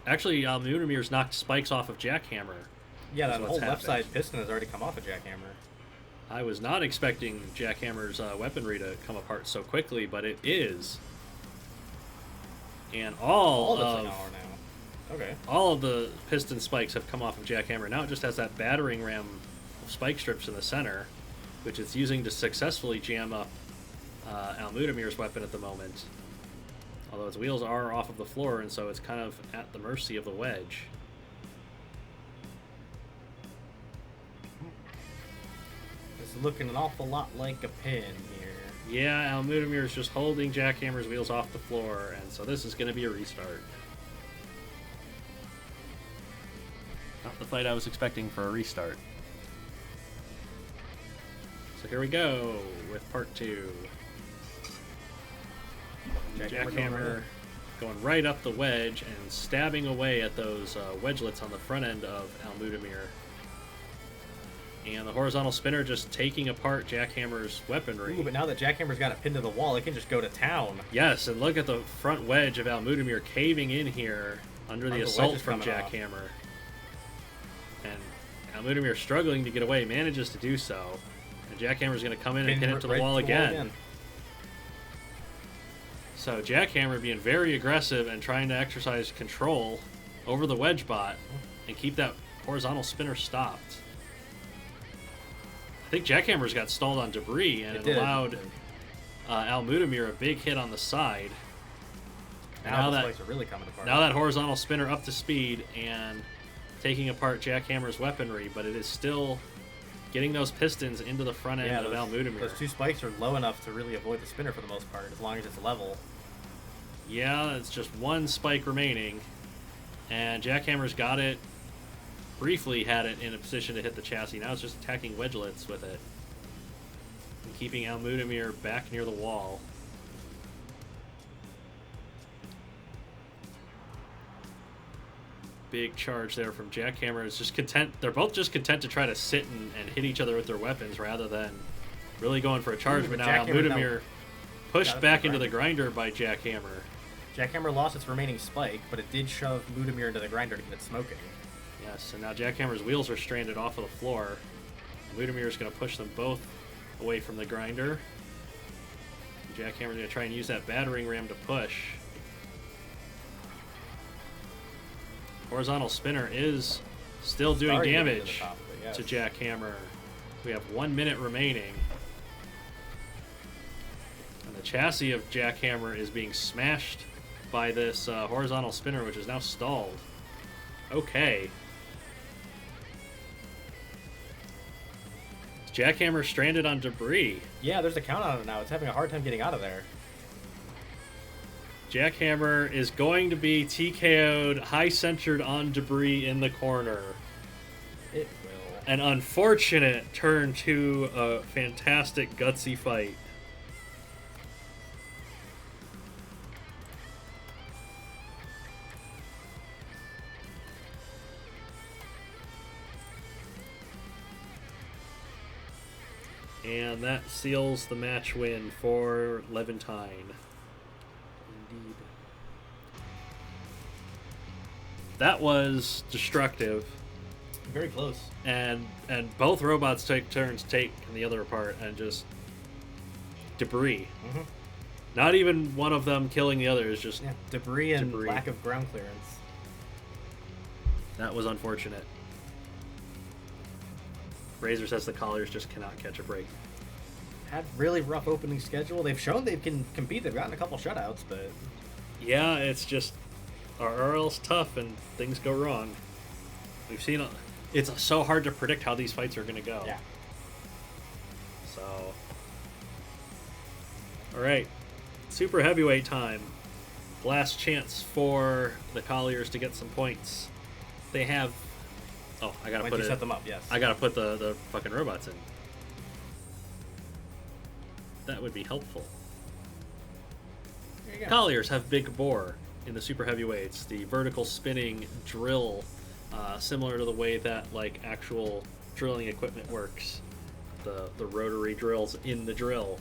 Actually, Almudamir's knocked spikes off of Jackhammer. Yeah, that whole left side piston has already come off of Jackhammer. I was not expecting Jackhammer's weaponry to come apart so quickly, but it is. And all of the piston spikes have come off of Jackhammer. Now it just has that battering ram of spike strips in the center, which it's using to successfully jam up Almudamir's weapon at the moment. Although its wheels are off of the floor, and so it's kind of at the mercy of the wedge. It's looking an awful lot like a pin here. Yeah, Almudamir is just holding Jackhammer's wheels off the floor, and so this is going to be a restart. Not the fight I was expecting for a restart. So here we go with part 2. Jackhammer going right up the wedge and stabbing away at those wedgelets on the front end of Almudamir. And the horizontal spinner just taking apart Jackhammer's weaponry. Ooh, but now that Jackhammer's got it pinned to the wall, it can just go to town. Yes, and look at the front wedge of Almudamir caving in here under the assault from Jackhammer. And Almudamir struggling to get away, manages to do so. And Jackhammer's going to come in and pin it to the wall again. So Jackhammer being very aggressive and trying to exercise control over the wedge bot and keep that horizontal spinner stopped. I think Jackhammer's got stalled on debris, and it allowed Almudamir a big hit on the side. Now the spikes are really coming apart. Now that horizontal spinner up to speed and taking apart Jackhammer's weaponry, but it is still getting those pistons into the front end of Almudamir. Those 2 spikes are low enough to really avoid the spinner for the most part, as long as it's level. Yeah, it's just 1 spike remaining, and Jackhammer's got it. Briefly had it in a position to hit the chassis. Now it's just attacking wedgelets with it and keeping Almudamir back near the wall. Big charge there from Jackhammer. Is just content. They're both just content to try to sit and hit each other with their weapons rather than really going for a charge. But now Almudamir pushed back into the grinder by Jackhammer. Jackhammer lost its remaining spike, but it did shove Mudamir into the grinder to get it smoking. Yes, and now Jackhammer's wheels are stranded off of the floor. Mudamir is going to push them both away from the grinder. Jackhammer's going to try and use that battering ram to push. Horizontal spinner is still doing damage to Jackhammer. We have 1 minute remaining. And the chassis of Jackhammer is being smashed by this horizontal spinner, which is now stalled. Okay. Jackhammer stranded on debris. Yeah, there's a count on it now. It's having a hard time getting out of there. Jackhammer is going to be TKO'd high-centered on debris in the corner. It will. An unfortunate turn to a fantastic, gutsy fight. And that seals the match win for Levantine. Indeed. That was destructive. Very close. And both robots take turns taking the other apart and just debris. Mm-hmm. Not even one of them killing the other, is just debris and lack of ground clearance. That was unfortunate. Razor says the Colliers just cannot catch a break. Had really rough opening schedule. They've shown they can compete. They've gotten a couple shutouts, but yeah, it's just RRL's tough and things go wrong. We've seen it's so hard to predict how these fights are going to go. Yeah. So, all right, super heavyweight time. Last chance for the Colliers to get some points. They have. Oh, I gotta set them up. Yes. I gotta put the fucking robots in. That would be helpful. There you go. Colliers have Big Bore in the super heavyweights. The vertical spinning drill, similar to the way that like actual drilling equipment works. The rotary drills in the drill.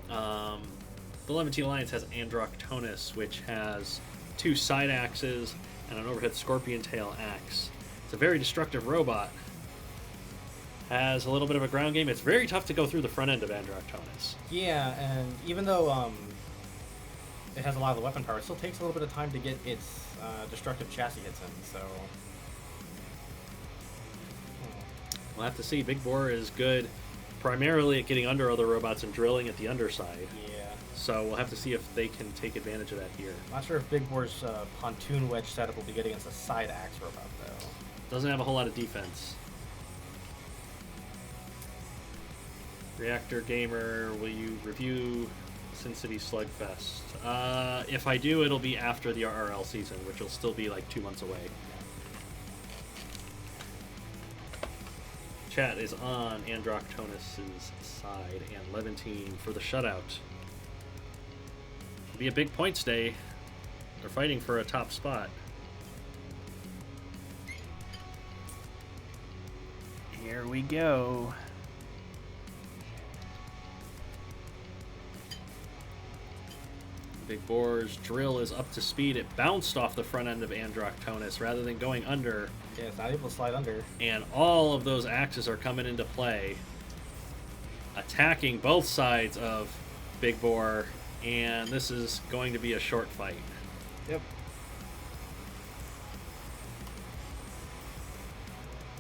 The Levantine Alliance has Androctonus, which has 2 side axes and an overhead scorpion tail axe. It's a very destructive robot. Has a little bit of a ground game. It's very tough to go through the front end of Androctonus. Yeah, and even though it has a lot of the weapon power, it still takes a little bit of time to get its destructive chassis hits in, so... We'll have to see. Big Bore is good primarily at getting under other robots and drilling at the underside. Yeah. So we'll have to see if they can take advantage of that here. Not sure if Big Bore's pontoon wedge setup will be good against a side axe robot, though. Doesn't have a whole lot of defense. Reactor Gamer, will you review Sin City Slugfest? If I do, it'll be after the RRL season, which will still be like 2 months away. Chat is on Androctonus' side and Levantine for the shutout. It'll be a big points day. They're fighting for a top spot. Here we go. Big Bore's drill is up to speed. It bounced off the front end of Androctonus rather than going under. Yeah, it's not able to slide under. And all of those axes are coming into play, attacking both sides of Big Bore, and this is going to be a short fight. Yep.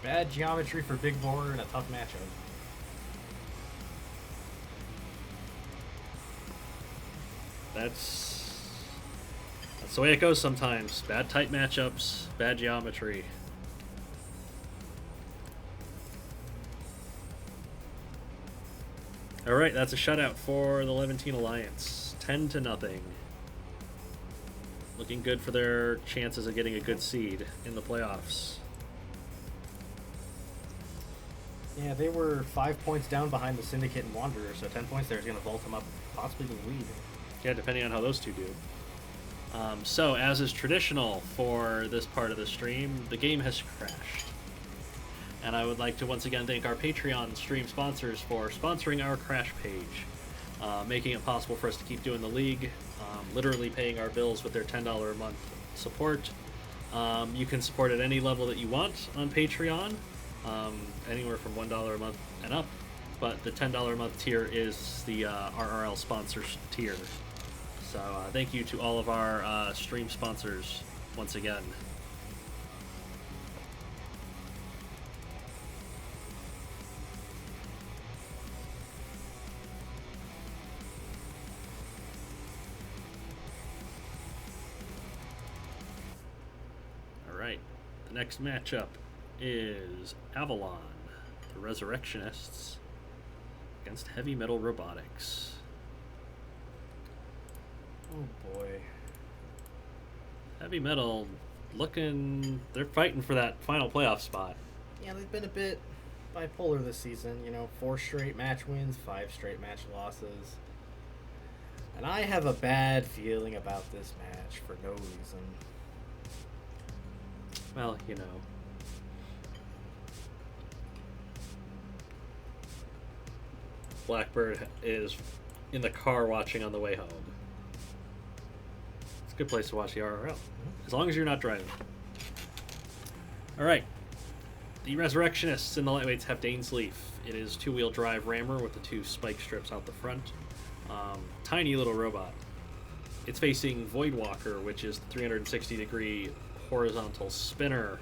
Bad geometry for Big Bore and a tough matchup. That's the way it goes sometimes. Bad tight matchups, bad geometry. All right, that's a shutout for the Levantine Alliance. 10-0. Looking good for their chances of getting a good seed in the playoffs. Yeah, they were 5 points down behind the Syndicate and Wanderers, so 10 points there is going to vault them up, possibly to the lead. Yeah, depending on how those two do. So, as is traditional for this part of the stream, the game has crashed. And I would like to once again thank our Patreon stream sponsors for sponsoring our crash page, making it possible for us to keep doing the league, literally paying our bills with their $10 a month support. You can support at any level that you want on Patreon, anywhere from $1 a month and up, but the $10 a month tier is the RRL sponsors tier. So thank you to all of our stream sponsors once again. next matchup is Avalon, the Resurrectionists, against Heavy Metal Robotics. Oh boy. Heavy Metal they're fighting for that final playoff spot. Yeah, they've been a bit bipolar this season. 4 straight match wins, 5 straight match losses. And I have a bad feeling about this match for no reason. Well, Blackbird is in the car watching on the way home. It's a good place to watch the RRL, as long as you're not driving. All right. The Resurrectionists in the lightweights have Dane's Leaf. It is 2-wheel drive rammer with the 2 spike strips out the front. Tiny little robot. It's facing Voidwalker, which is the 360-degree horizontal spinner.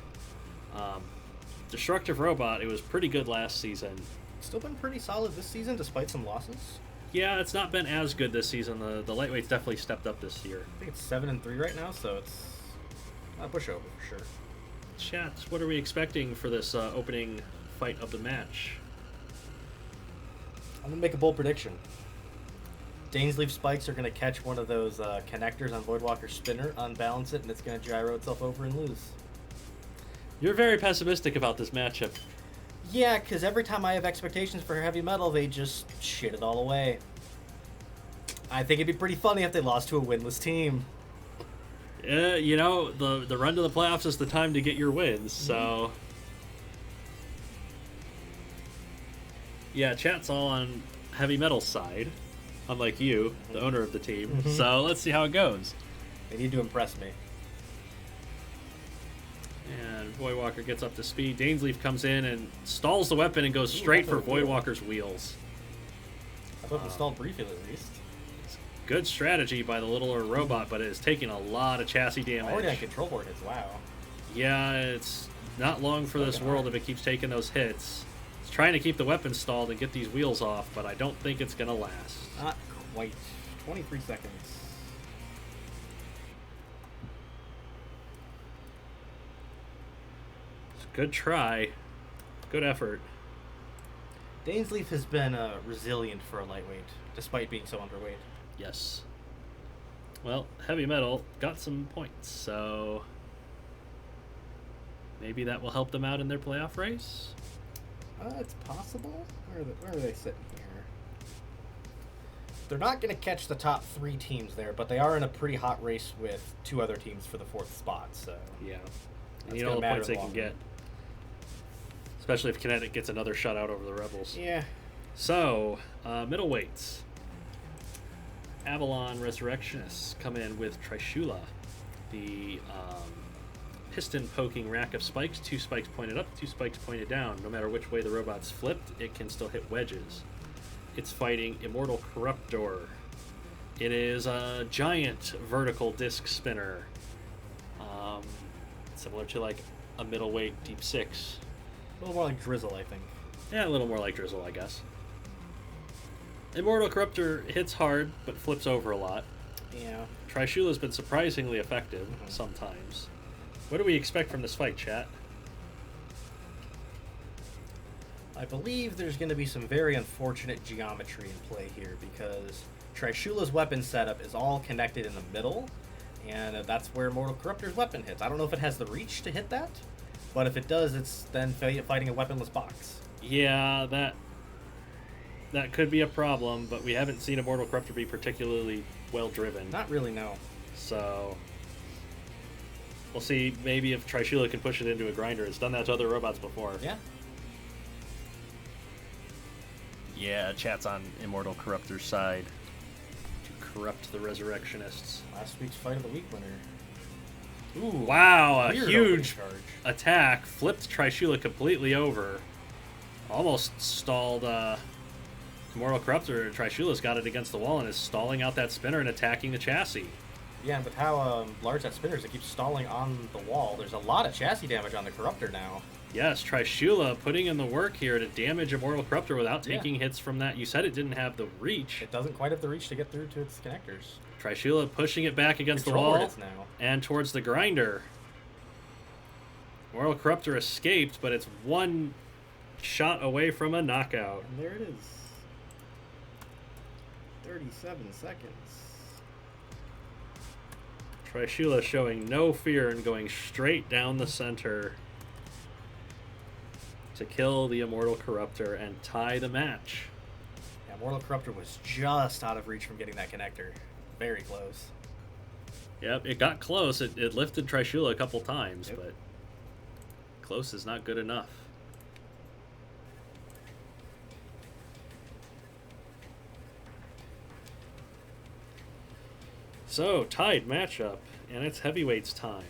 Destructive robot. It was pretty good last season. Still been pretty solid this season, despite some losses. Yeah, it's not been as good this season. The lightweight's definitely stepped up this year. I think it's 7-3 right now, so it's a pushover for sure. Chat, what are we expecting for this opening fight of the match? I'm going to make a bold prediction. Dane's Leaf spikes are going to catch one of those connectors on Voidwalker's spinner, unbalance it, and it's going to gyro itself over and lose. You're very pessimistic about this matchup. Yeah, because every time I have expectations for Heavy Metal, they just shit it all away. I think it'd be pretty funny if they lost to a winless team. The run to the playoffs is the time to get your wins, so... Yeah, chat's all on Heavy Metal's side, unlike you, the owner of the team. So let's see how it goes. They need to impress me. And Voidwalker gets up to speed. Dainsleaf comes in and stalls the weapon and goes straight for Voidwalker's wheels. I thought it stalled briefly at least. Good strategy by the littler robot, but it is taking a lot of chassis damage. Already on control board hits, wow. Yeah, it's not long for this world if it keeps taking those hits. It's trying to keep the weapon stalled and get these wheels off, but I don't think it's going to last. Not quite. 23 seconds. Good try. Good effort. Dainsleaf has been resilient for a lightweight, despite being so underweight. Yes. Well, Heavy Metal got some points, so maybe that will help them out in their playoff race? It's possible. Where are they sitting here? They're not going to catch the top 3 teams there, but they are in a pretty hot race with 2 other teams for the 4th spot, so... Yeah. And you know the points they can get. Especially if Kinetic gets another shutout over the Rebels. Yeah. So, middleweights. Avalon Resurrectionists come in with Trishula, the piston-poking rack of spikes. 2 spikes pointed up, 2 spikes pointed down. No matter which way the robot's flipped, it can still hit wedges. It's fighting Immortal Corruptor. It is a giant vertical disc spinner, similar to like a middleweight Deep 6. A little more like Drizzle, I think. Yeah, a little more like Drizzle, I guess. Immortal Corruptor hits hard, but flips over a lot. Yeah. Trishula's been surprisingly effective sometimes. What do we expect from this fight, chat? I believe there's going to be some very unfortunate geometry in play here, because Trishula's weapon setup is all connected in the middle, and that's where Immortal Corruptor's weapon hits. I don't know if it has the reach to hit that, but if it does, it's then fighting a weaponless box. Yeah, that could be a problem, but we haven't seen Immortal Corruptor be particularly well driven. Not really, no. So we'll see maybe if Trishula can push it into a grinder. It's done that to other robots before. Yeah. Yeah, chat's on Immortal Corruptor's side to corrupt the Resurrectionists. Last week's Fight of the Week winner. Ooh, wow, a Weird huge attack. Flipped Trishula completely over. Almost stalled Immortal Corruptor. Trishula's got it against the wall and is stalling out that spinner and attacking the chassis. Yeah, and with how large that spinner is, it keeps stalling on the wall. There's a lot of chassis damage on the Corruptor now. Yes, Trishula putting in the work here to damage Immortal Corruptor without taking hits from that. You said it didn't have the reach. It doesn't quite have the reach to get through to its connectors. Trishula pushing it back against the wall and towards the grinder. Immortal Corruptor escaped, but it's one shot away from a knockout. And there it is. 37 seconds. Trishula showing no fear and going straight down the center to kill the Immortal Corruptor and tie the match. Yeah, Immortal Corruptor was just out of reach from getting that connector. Very close. Yep, it got close. It lifted Trishula a couple times, Yep. but close is not good enough. So, tied matchup, and it's heavyweights time.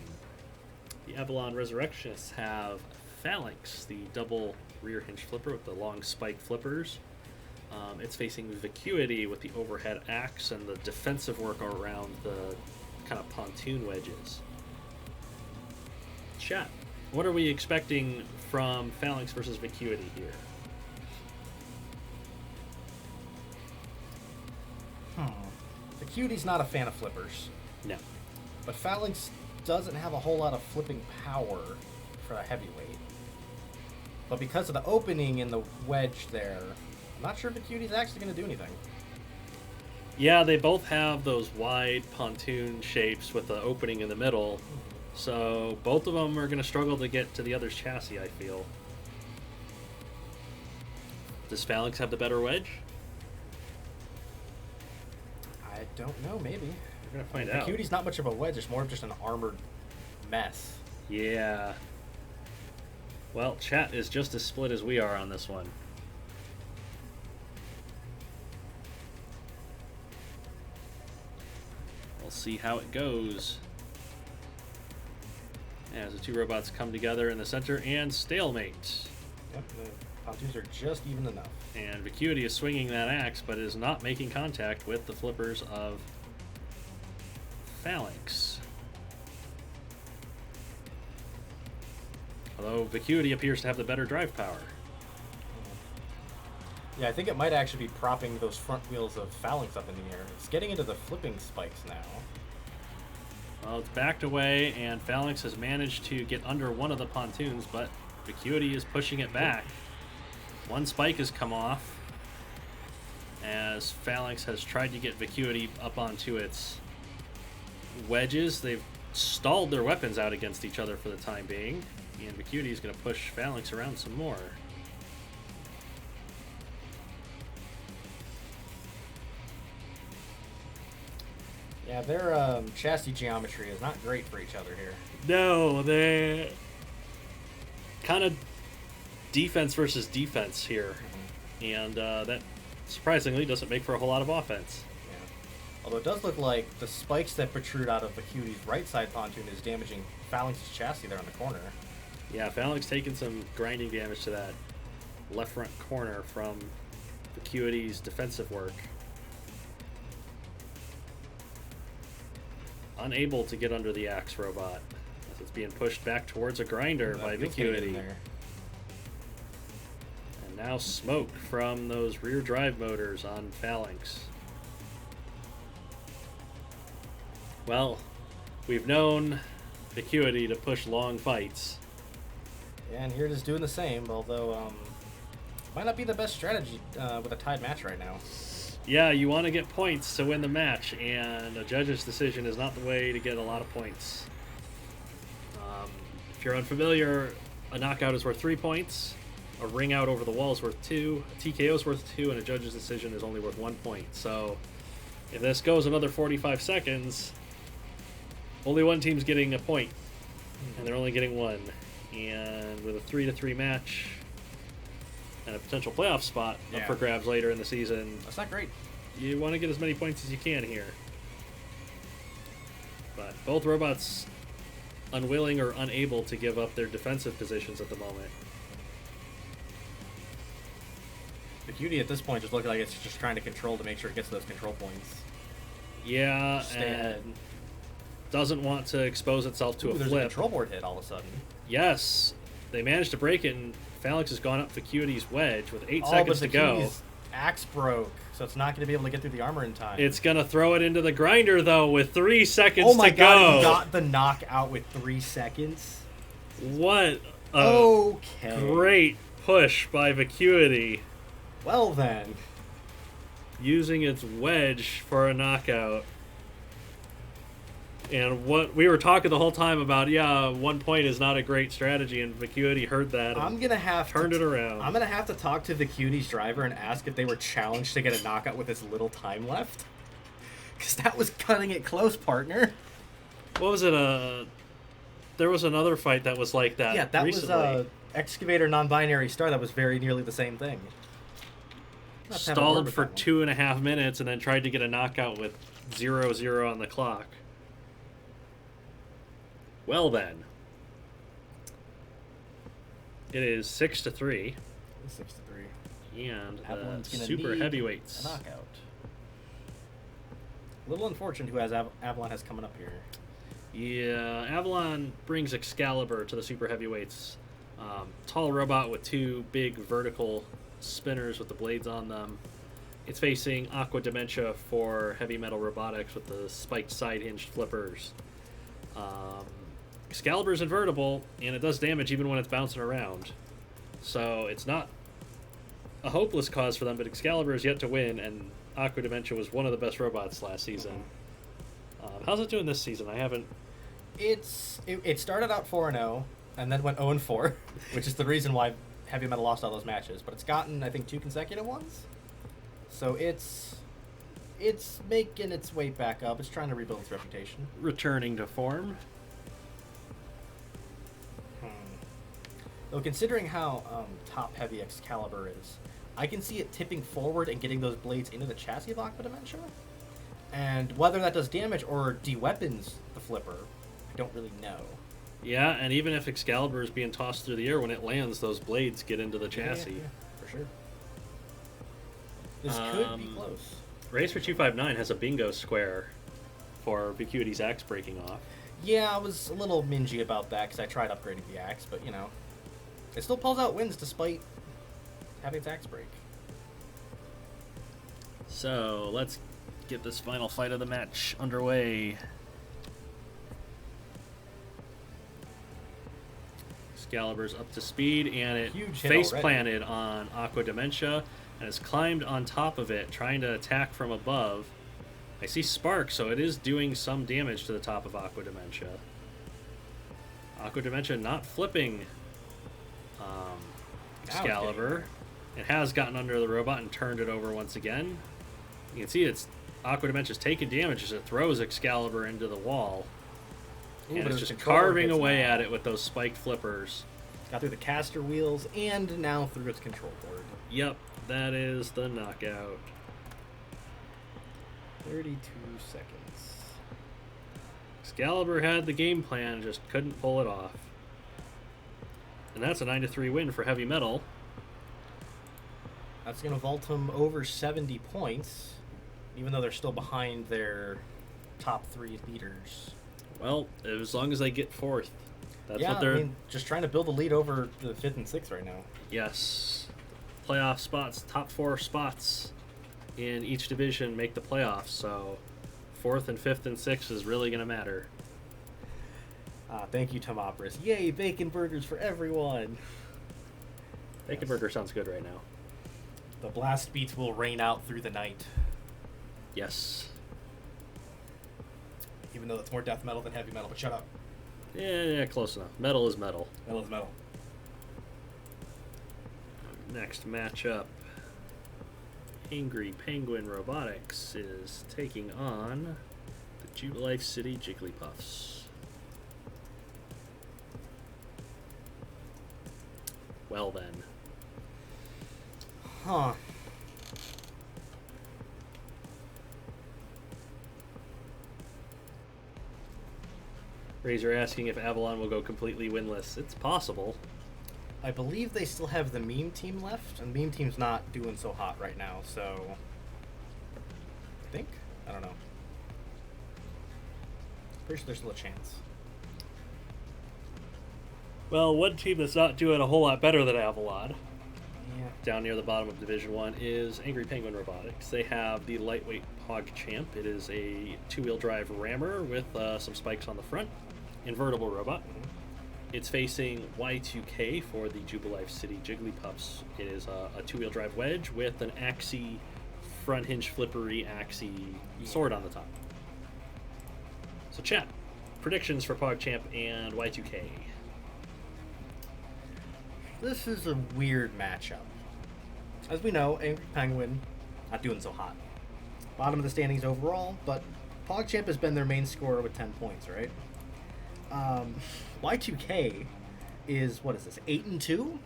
The Avalon Resurrectionists have Phalanx, the double rear hinge flipper with the long spike flippers. It's facing Vacuity with the overhead axe and the defensive work around the kind of pontoon wedges. Chat, what are we expecting from Phalanx versus Vacuity here? Vacuity's not a fan of flippers. No. But Phalanx doesn't have a whole lot of flipping power for a heavyweight. But because of the opening in the wedge there, I'm not sure Vacuity's actually going to do anything. Yeah, they both have those wide pontoon shapes with the opening in the middle. So both of them are going to struggle to get to the other's chassis, I feel. Does Phalanx have the better wedge? I don't know, maybe. We're going to find out. Vacuity's not much of a wedge, it's more of just an armored mess. Yeah. Well, chat is just as split as we are on this one. We'll see how it goes as the two robots come together in the center and stalemate. Yep, the pontoons are just even enough. And Vacuity is swinging that axe, but is not making contact with the flippers of Phalanx. Although Vacuity appears to have the better drive power. Yeah, I think it might actually be propping those front wheels of Phalanx up in the air. It's getting into the flipping spikes now. Well, it's backed away, and Phalanx has managed to get under one of the pontoons, but Vacuity is pushing it back. One spike has come off, as Phalanx has tried to get Vacuity up onto its wedges. They've stalled their weapons out against each other for the time being, and Vacuity is going to push Phalanx around some more. Yeah, their chassis geometry is not great for each other here. No, they're kind of defense versus defense here. And that surprisingly doesn't make for a whole lot of offense. Yeah. Although it does look like the spikes that protrude out of Vacuity's right side pontoon is damaging Phalanx's chassis there on the corner. Yeah, Phalanx taking some grinding damage to that left front corner from Vacuity's defensive work. Unable to get under the axe robot as it's being pushed back towards a grinder by Vacuity. And now smoke from those rear drive motors on Phalanx. Well, we've known Vacuity to push long fights. Yeah, and here it is doing the same, although might not be the best strategy with a tied match right now. Yeah, you want to get points to win the match, and a judge's decision is not the way to get a lot of points. If you're unfamiliar, a knockout is worth 3 points, a ring out over the wall is worth 2, a TKO is worth 2, and a judge's decision is only worth 1 point. So if this goes another 45 seconds, only one team's getting a point, and they're only getting one. And with a 3-3 match and a potential playoff spot up for grabs later in the season, That's not great. you want to get as many points as you can here. But both robots unwilling or unable to give up their defensive positions at the moment. Vacuity at this point just looks like it's just trying to control to make sure it gets those control points. Yeah, Stay ahead. and doesn't want to expose itself to a There's flip. a control board hit all of a sudden. Yes, they managed to break it, and Phalanx has gone up Vacuity's wedge with 8 seconds to go. Vacuity's axe broke, so it's not going to be able to get through the armor in time. It's going to throw it into the grinder, though, with 3 seconds oh my to god, go. he got the knockout with 3 seconds. What a Okay. great push by Vacuity, Well then. using its wedge for a knockout. And what we were talking the whole time about, 1 point is not a great strategy, and Vacuity heard that and I'm gonna have turned it around. I'm gonna have to talk to Vacuity's driver and ask if they were challenged to get a knockout with as little time left. Because that was cutting it close, partner. What was it? There was another fight that was like that. Yeah, that recently. was Excavator non-binary star. That was very nearly the same thing. Let's have a word Stalled with for that one. 2.5 minutes and then tried to get a knockout with 0-0 on the clock. Well then, it is 6-3, 6-3. and Avalon's the gonna super need heavyweights. A knockout. A little unfortunate who has Avalon has coming up here. Yeah, Avalon brings Excalibur to the super heavyweights. Tall robot with 2 big vertical spinners with the blades on them. It's facing Aqua Dementia for heavy metal robotics with the spiked side hinged flippers. Excalibur's invertible, and it does damage even when it's bouncing around. So it's not a hopeless cause for them, but Excalibur is yet to win, and Aqua Dementia was one of the best robots last season. How's it doing this season? I haven't... It started out 4-0 and then went 0-4, which is the reason why Heavy Metal lost all those matches. But it's gotten, I think, 2 consecutive ones. So it's making its way back up. It's trying to rebuild its reputation. returning to form. Though considering how top-heavy Excalibur is, I can see it tipping forward and getting those blades into the chassis of Aqua Dementia. And whether that does damage or de-weapons the flipper, I don't really know. Yeah, and even if Excalibur is being tossed through the air, when it lands, those blades get into the chassis. Yeah, for sure. This could be close. Racer 259 has a bingo square for Vacuity's axe breaking off. Yeah, I was a little mingy about that because I tried upgrading the axe, but you know, it still pulls out wins despite having its axe break. So let's get this final fight of the match underway. Excalibur's up to speed, and it Huge hit face already. planted on Aqua Dementia and has climbed on top of it, trying to attack from above. I see spark, so it is doing some damage to the top of Aqua Dementia. Aqua Dementia not flipping Excalibur. It has gotten under the robot and turned it over once again. You can see it's Aqua Dementia's taking damage as it throws Excalibur into the wall. Ooh, And but it's those just controller carving hits away now. at it with those spiked flippers. Got through the caster wheels and now through its control board. Yep, that is the knockout. 32 seconds. Excalibur had the game plan, just couldn't pull it off. And that's a 9-3 win for Heavy Metal. That's going to vault them over 70 points, even though they're still behind their top 3 leaders. Well, as long as they get 4th. That's yeah, what they're... I mean, just trying to build a lead over the 5th and 6th right now. Yes. Playoff spots, top 4 spots in each division make the playoffs, so 4th and 5th and 6th is really going to matter. Thank you, Teme. Yay, bacon burgers for everyone. Bacon Burger sounds good right now. The blast beats will rain out through the night, Yes. even though it's more death metal than heavy metal, but shut up. Yeah, close enough. Metal is metal. Metal is metal. Next matchup. Angry Penguin Robotics is taking on the Jubilife City Jigglypuffs. Well then. Huh. Razor asking if Avalon will go completely winless. It's possible. I believe they still have the meme team left, and the meme team's not doing so hot right now, so... I think? I don't know. Pretty sure there's still a chance. Well, one team that's not doing a whole lot better than Avalon, Yeah. down near the bottom of Division 1, is Angry Penguin Robotics. They have the lightweight PogChamp. It is a 2-wheel drive rammer with some spikes on the front. Invertible robot. It's facing Y2K for the Jubilife City Jigglypuffs. It is a two-wheel drive wedge with an Axe front hinge flippery Axe sword on the top. So chat, predictions for PogChamp and Y2K. This is a weird matchup. As we know, Angry Penguin not doing so hot. Bottom of the standings overall, but PogChamp has been their main scorer with 10 points, right? Y2K is, what is this, 8-2?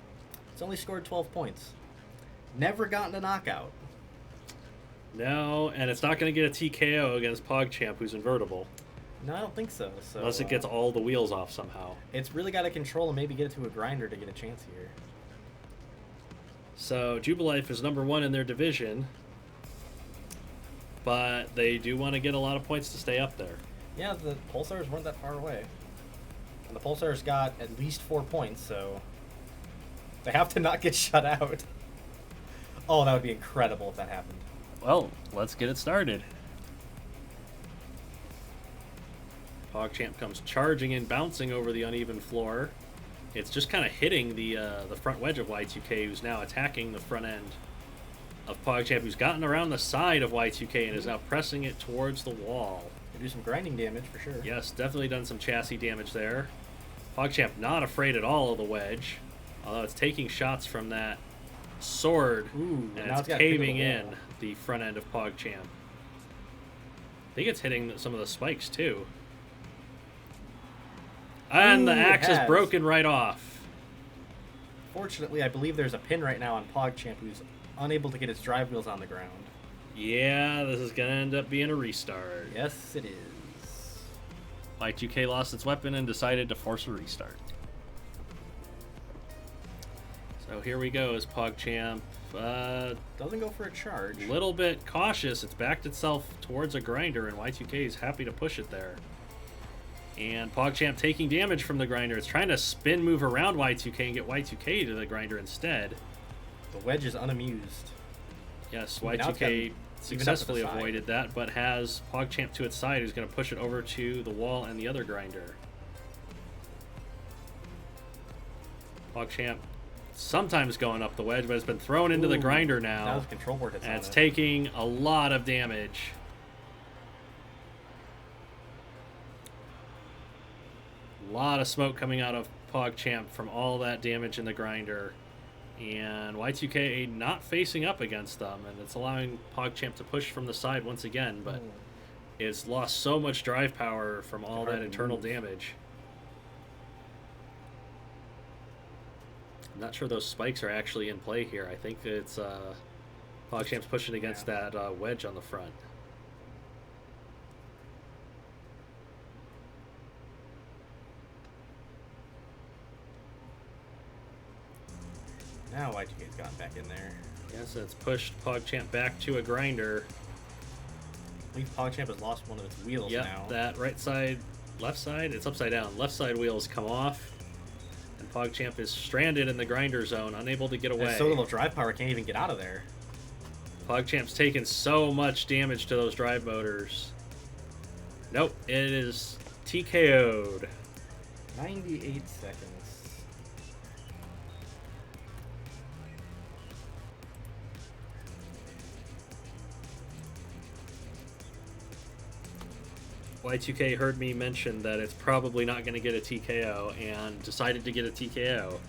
It's only scored 12 points. Never gotten a knockout. No, and it's not going to get a TKO against PogChamp, who's invertible. No, I don't think so. Unless it gets all the wheels off somehow. It's really got to control and maybe get it to a grinder to get a chance here. So Jubilife is number 1 in their division, but they do want to get a lot of points to stay up there. Yeah, the Pulsars weren't that far away. And the Pulsars got at least 4 points, so they have to not get shut out. Oh, that would be incredible if that happened. Well, let's get it started. PogChamp comes charging in, bouncing over the uneven floor. It's just kind of hitting the front wedge of Y2K, who's now attacking the front end of PogChamp, who's gotten around the side of Y2K and is now pressing it towards the wall. They do some grinding damage for sure. Yes, definitely done some chassis damage there. PogChamp not afraid at all of the wedge, although it's taking shots from that sword, Ooh, and now it's got caving through the in wall. the front end of PogChamp. I think it's hitting some of the spikes too. And the Ooh, it axe is has. broken right off. Fortunately, I believe there's a pin right now on PogChamp who's unable to get its drive wheels on the ground. Yeah, this is going to end up being a restart. Yes, it is. Y2K lost its weapon and decided to force a restart. So here we go as PogChamp. Doesn't go for a charge. A little bit cautious. It's backed itself towards a grinder, and Y2K is happy to push it there. And PogChamp taking damage from the grinder. It's trying to spin move around Y2K and get Y2K to the grinder instead. The wedge is unamused. Yes, Now it's Y2K gotten successfully even up to the side. avoided that, but has PogChamp to its side, who's going to push it over to the wall and the other grinder. PogChamp sometimes going up the wedge, but it's been thrown into the Ooh, grinder now. Now the control board hits And on it's it. taking a lot of damage. A lot of smoke coming out of PogChamp from all that damage in the grinder. And Y2K not facing up against them, and it's allowing PogChamp to push from the side once again, but it's lost so much drive power from all Hard that to internal move. damage. I'm not sure those spikes are actually in play here. I think it's PogChamp's pushing against that wedge on the front. Now Y2K's gotten back in there. Yes, it's pushed PogChamp back to a grinder. I believe PogChamp has lost one of its wheels Yep, now. that right side, left side, it's upside down. Left side wheels come off, and PogChamp is stranded in the grinder zone, unable to get away. And so little drive power can't even get out of there. PogChamp's taken so much damage to those drive motors. Nope, it is TKO'd. 98 seconds. Y2K heard me mention that it's probably not going to get a TKO and decided to get a TKO.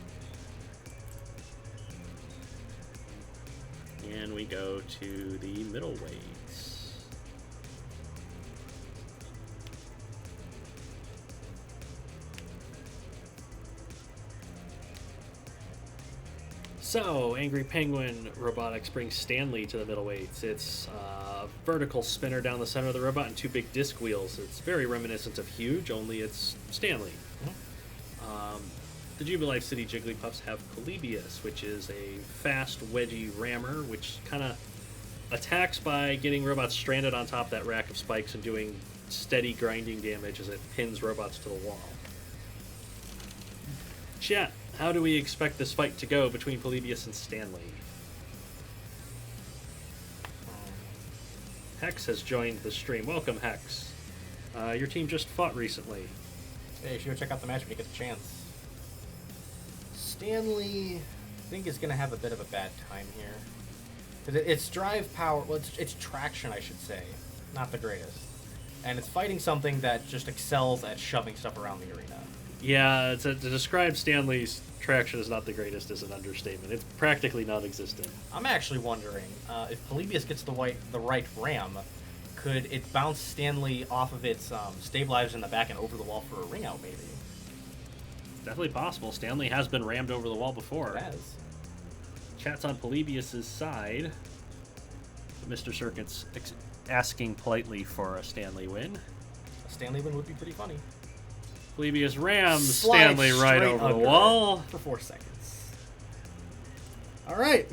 And we go to the middleweights. So, Angry Penguin Robotics brings Stanley to the middleweights. It's a vertical spinner down the center of the robot and two big disc wheels. It's very reminiscent of Huge, only it's Stanley. The Jubilife City Jigglypuffs have Colliers, which is a fast, wedgy rammer, which kind of attacks by getting robots stranded on top of that rack of spikes and doing steady grinding damage as it pins robots to the wall. Chat, how do we expect this fight to go between Polybius and Stanley? Hex has joined the stream. Welcome, Hex. Your team just fought recently. Hey, you should go check out the match when you get the chance. Stanley, I think, is going to have a bit of a bad time here. 'Cause its drive power, well, its traction, I should say, not the greatest. And it's fighting something that just excels at shoving stuff around the arena. Yeah, to describe Stanley's traction as not the greatest is an understatement. It's practically non-existent. I'm actually wondering if Polybius gets the right ram, could it bounce Stanley off of its stabilizers in the back and over the wall for a ring out, maybe? It's definitely possible. Stanley has been rammed over the wall before. It has. Chat's on Polybius' side. But Mr. Circuit's asking politely for a Stanley win. A Stanley win would be pretty funny. Polybius rams Slide Stanley right straight over the under wall. for 4 seconds. All right.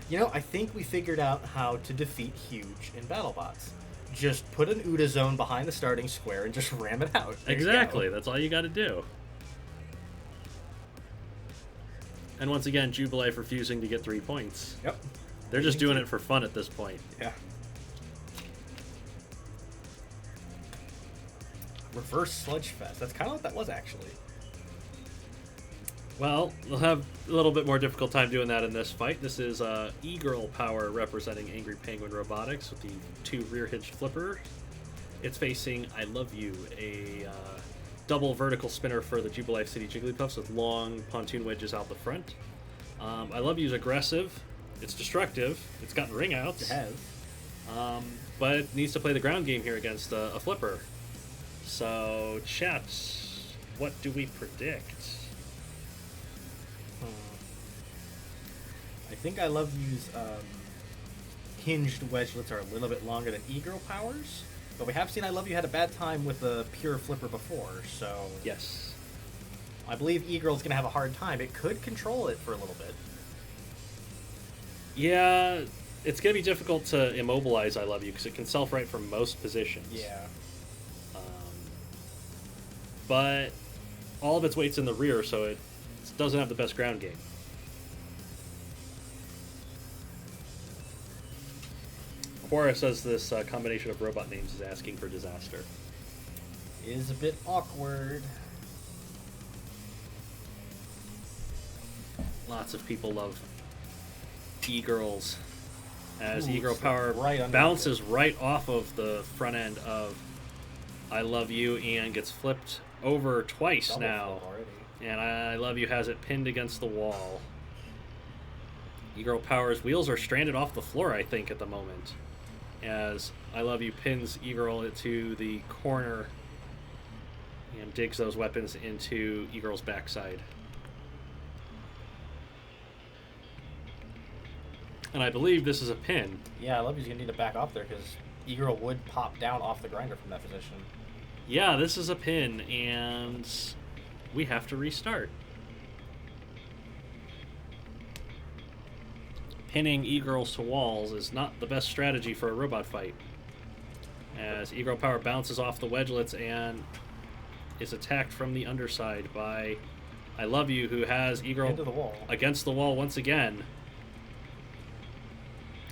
You know, I think we figured out how to defeat Huge in BattleBots. Just put an Uda zone behind the starting square and just ram it out. There Exactly. you go. That's all you got to do. And once again, Jubilife refusing to get 3 points. Yep. They're just doing it for fun at this point. Yeah. Reverse Sludge Fest. That's kind of what that was, actually. Well, they'll have a little bit more difficult time doing that in this fight. This is E-Girl Power representing Angry Penguin Robotics with the 2 rear hinge flippers. It's facing I Love You, a double vertical spinner for the Jubilife City Jigglypuffs with long pontoon wedges out the front. I Love You is aggressive. It's destructive. It's gotten ring outs. It has. But it needs to play the ground game here against a flipper. So, chat, what do we predict? I think I Love You's hinged wedgelets are a little bit longer than E-Girl Powers, but we have seen I Love You had a bad time with a pure flipper before, so... Yes. I believe E-Girl's going to have a hard time. It could control it for a little bit. Yeah, it's going to be difficult to immobilize I Love You because it can self-right from most positions. Yeah. But all of its weight's in the rear, so it doesn't have the best ground game. Quora says this combination of robot names is asking for disaster. Is a bit awkward. Lots of people love E-Girls, as Ooh, E-Girl Power right bounces right off of the front end of I Love You and gets flipped over twice Double now. flip already. And I Love You has it pinned against the wall. E-Girl Power's wheels are stranded off the floor, I think, at the moment, as I Love You pins E-Girl into the corner and digs those weapons into E-Girl's backside. And I believe this is a pin. Yeah, I Love You's going to need to back off there because E-Girl would pop down off the grinder from that position. Yeah, this is a pin, and we have to restart. Pinning E-Girls to walls is not the best strategy for a robot fight, as E-Girl Power bounces off the wedgelets and is attacked from the underside by I Love You, who has E-Girl Into the wall. against the wall once again.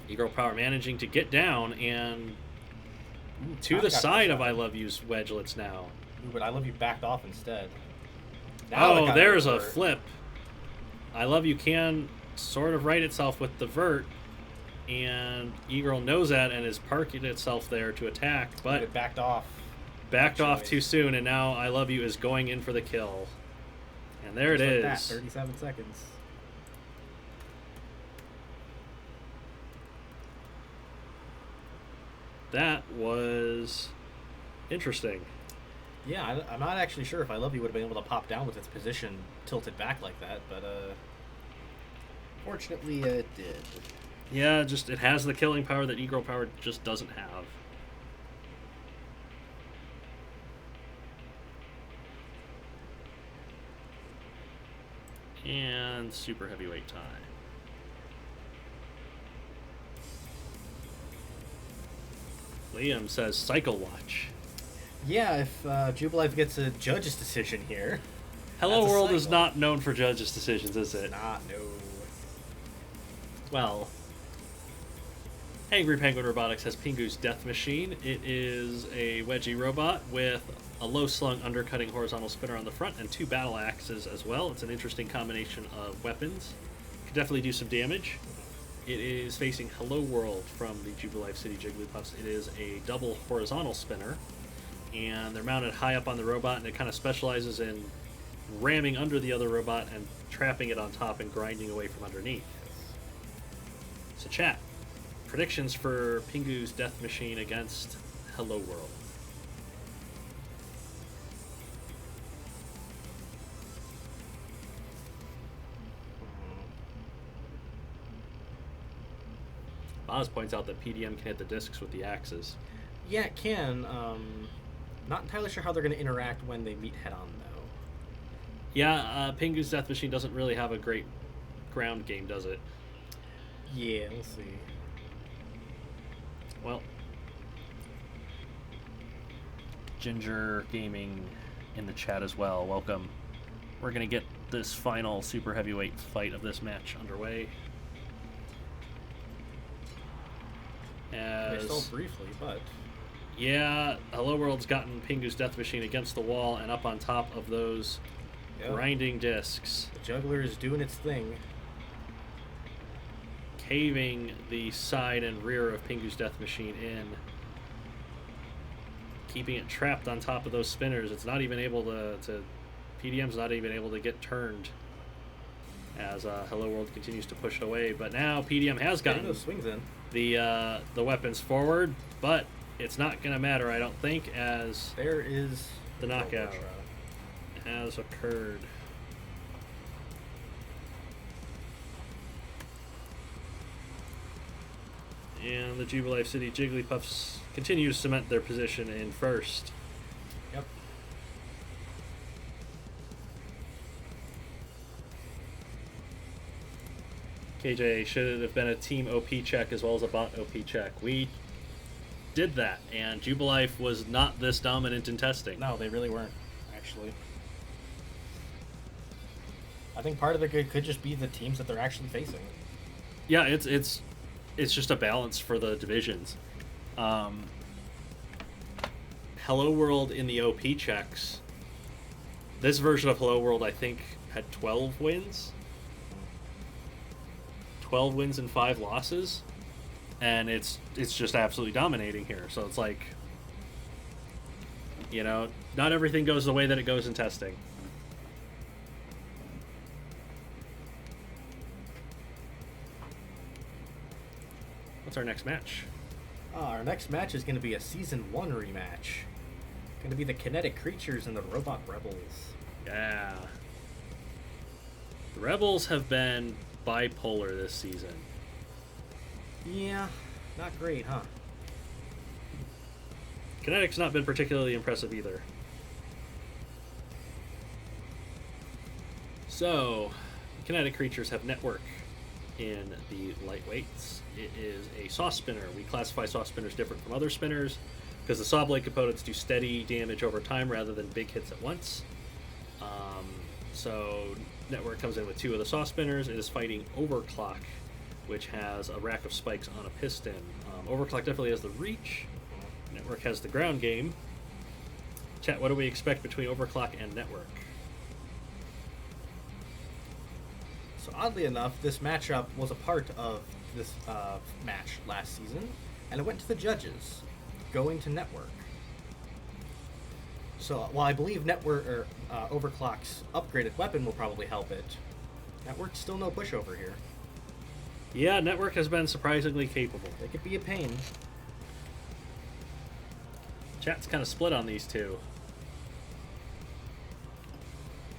E-Girl Power managing to get down and to the side of I Love You's wedgelets now. Ooh, but I Love You backed off instead. Now it Oh, got there's a over. flip. I Love You can sort of right itself with the vert, and E-Girl knows that and is parking itself there to attack, but It backed off. backed off Actually. too soon, and now I Love You is going in for the kill. And there it Just like is. that, 37 seconds. That was interesting. Yeah, I'm not actually sure if I Love You would have been able to pop down with its position tilted back like that, but fortunately it did. Yeah, just it has the killing power that E-Girl Power just doesn't have. And super heavyweight time. Liam says Cycle Watch. Yeah, if Jubilife gets a judge's decision here. Hello That's a World is cycle. not known for judges' decisions, is it? No. Well, Angry Penguin Robotics has Pingu's Death Machine. It is a wedgie robot with a low-slung undercutting horizontal spinner on the front, and 2 battle axes as well. It's an interesting combination of weapons. Could definitely do some damage. It is facing Hello World from the Jubilife City Jigglypuffs. It is a double horizontal spinner, and they're mounted high up on the robot, and it kind of specializes in ramming under the other robot and trapping it on top and grinding away from underneath. So chat, predictions for Pingu's Death Machine against Hello World. Oz points out that PDM can hit the discs with the axes. Yeah, it can. Not entirely sure how they're going to interact when they meet head-on, though. Yeah, Pingu's Death Machine doesn't really have a great ground game, does it? Yeah, we'll see. Well, Ginger Gaming in the chat as well. Welcome. We're going to get this final super heavyweight fight of this match underway. They stalled briefly, but... Yeah, Hello World's gotten Pingu's Death Machine against the wall and up on top of those grinding discs. The juggler is doing its thing. Caving the side and rear of Pingu's Death Machine in. Keeping it trapped on top of those spinners. It's not even able to PDM's not even able to get turned as Hello World continues to push away. But now PDM has gotten those swings in. The weapons forward, but it's not going to matter, I don't think, as there is the knockout has occurred. And the Jubilife City Jigglypuffs continue to cement their position in first. Yep. KJ, should it have been a team OP check as well as a bot OP check? We did that, and Jubilife was not this dominant in testing. No, they really weren't, actually. I think part of it could just be the teams that they're actually facing. Yeah, it's just a balance for the divisions. Hello World in the OP checks. This version of Hello World, I think, had 12 wins. 12 wins and 5 losses. And it's just absolutely dominating here. So it's like, you know, not everything goes the way that it goes in testing. What's our next match? Our next match is going to be a Season 1 rematch. Going to be the Kinetic Creatures and the Robot Rebels. Yeah. The Rebels have been bipolar this season. Yeah, not great, huh? Kinetic's not been particularly impressive either. So, Kinetic Creatures have network in the lightweights. It is a saw spinner. We classify saw spinners different from other spinners because the saw blade components do steady damage over time rather than big hits at once. So network comes in with 2 of the saw spinners. It is fighting Overclock, which has a rack of spikes on a piston. Overclock definitely has the reach. Network has the ground game. Chat, what do we expect between Overclock and Network? So oddly enough, this matchup was a part of this match last season, and it went to the judges, going to Network. So while I believe Overclock's upgraded weapon will probably help it, Network's still no pushover here. Yeah, Network has been surprisingly capable. They could be a pain. Chat's kind of split on these two.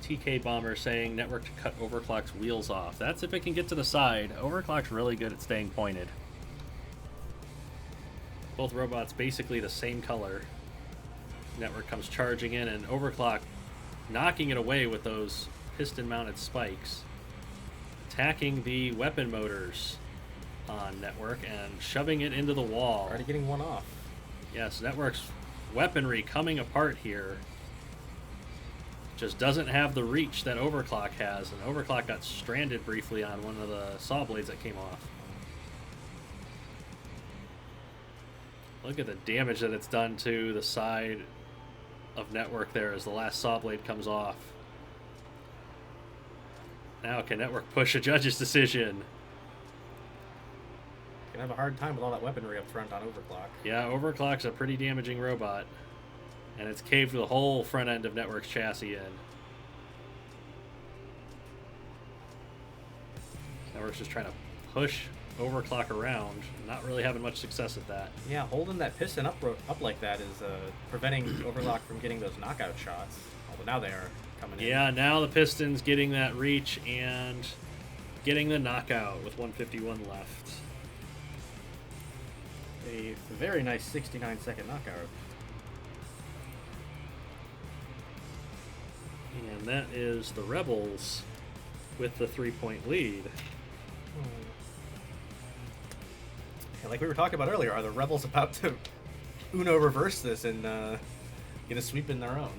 TK Bomber saying Network to cut Overclock's wheels off. That's if it can get to the side. Overclock's really good at staying pointed. Both robots basically the same color. Network comes charging in, and Overclock knocking it away with those piston-mounted spikes. Attacking the weapon motors on Network and shoving it into the wall. Already getting one off. Yes, Network's weaponry coming apart here. Just doesn't have the reach that Overclock has, and Overclock got stranded briefly on one of the saw blades that came off. Look at the damage that it's done to the side of network there as the last saw blade comes off. Now can network push a judge's decision? Gonna have a hard time with all that weaponry up front on overclock. Yeah, overclock's a pretty damaging robot. And it's caved the whole front end of network's chassis in. Network's just trying to push overclock around, not really having much success at that. Yeah, holding that piston up like that is preventing overclock from getting those knockout shots. Although now they are coming in. Yeah, now the piston's getting that reach and getting the knockout with 151 left. A very nice 69-second knockout. And that is the Rebels with the 3-point lead. And like we were talking about earlier, are the Rebels about to Uno reverse this and get a sweep in their own?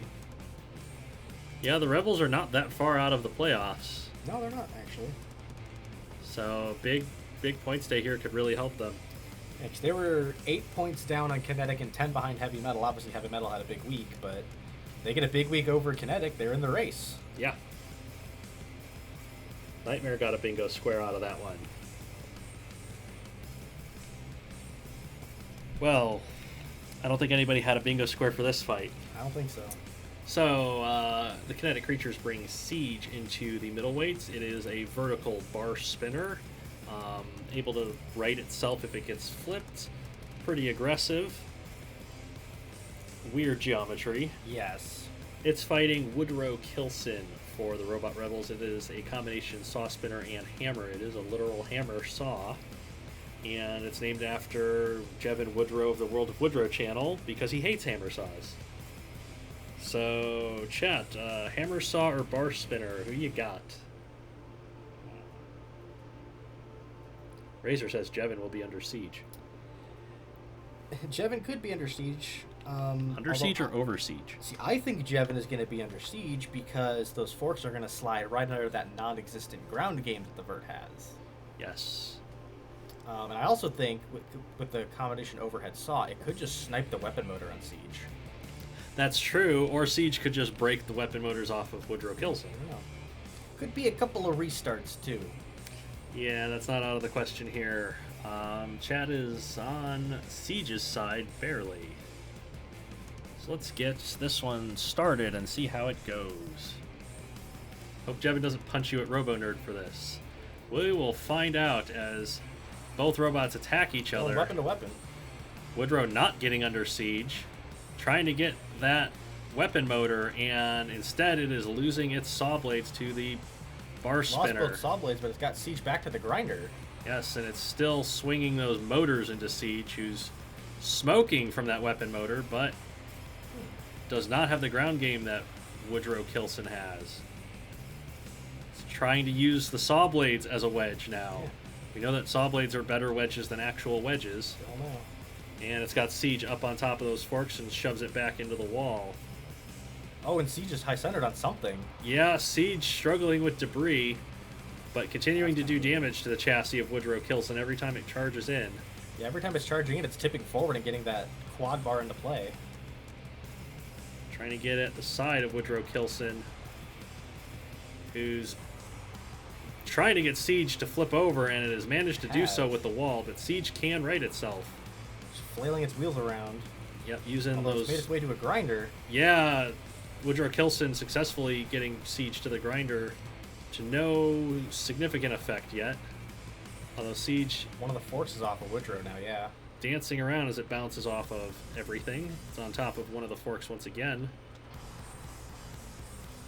Yeah, the Rebels are not that far out of the playoffs. No, they're not, actually. So big point stay here could really help them. Yeah, 'cause they were 8 points down on Kinetic and 10 behind Heavy Metal. Obviously, Heavy Metal had a big week, but they get a big week over Kinetic. They're in the race. Yeah. Nightmare got a bingo square out of that one. Well, I don't think anybody had a bingo square for this fight. I don't think so. So, the Kinetic creatures bring Siege into the middleweights. It is a vertical bar spinner, able to right itself if it gets flipped. Pretty aggressive. Weird geometry. Yes. It's fighting Woodrow Kilson for the Robot Rebels. It is a combination saw spinner and hammer. It is a literal hammer saw. And it's named after Jevin Woodrow of the World of Woodrow channel because he hates hammer saws. So, chat, hammer saw or bar spinner, who you got? Razor says Jevin will be under siege. Jevin could be under siege. Under siege or over siege? See, I think Jevin is going to be under siege because those forks are going to slide right under that non-existent ground game that the Vert has. Yes. And I also think with the combination overhead saw, it could just snipe the weapon motor on siege. That's true, or siege could just break the weapon motors off of Woodrow Kilson. Could be a couple of restarts too. Yeah, that's not out of the question here. Chat is on Siege's side, barely. So let's get this one started and see how it goes. Hope Jevin doesn't punch you at RoboNerd for this. We will find out as both robots attack each other. Weapon to weapon. Woodrow not getting under siege, trying to get that weapon motor, and instead it is losing its saw blades to the bar spinner. Lost both saw blades, but it's got siege back to the grinder. Yes, and it's still swinging those motors into siege, who's smoking from that weapon motor, but does not have the ground game that Woodrow Kilson has. It's trying to use the saw blades as a wedge now. Yeah. We know that saw blades are better wedges than actual wedges. I don't know. And it's got siege up on top of those forks and shoves it back into the wall. Oh, and siege is high-centered on something. Yeah, siege struggling with debris, but continuing to do damage to the chassis of Woodrow Kilson every time it charges in. Yeah, every time it's charging in, it's tipping forward and getting that quad bar into play. Trying to get at the side of Woodrow Kilson, who's trying to get siege to flip over, and it has managed to do so with the wall, but siege can right itself. Just flailing its wheels around. Yep, using Although those... It's made its way to a grinder. Yeah, Woodrow Kilson successfully getting siege to the grinder to no significant effect yet. Although siege... One of the forks is off of Woodrow now, yeah. Dancing around as it bounces off of everything. It's on top of one of the forks once again.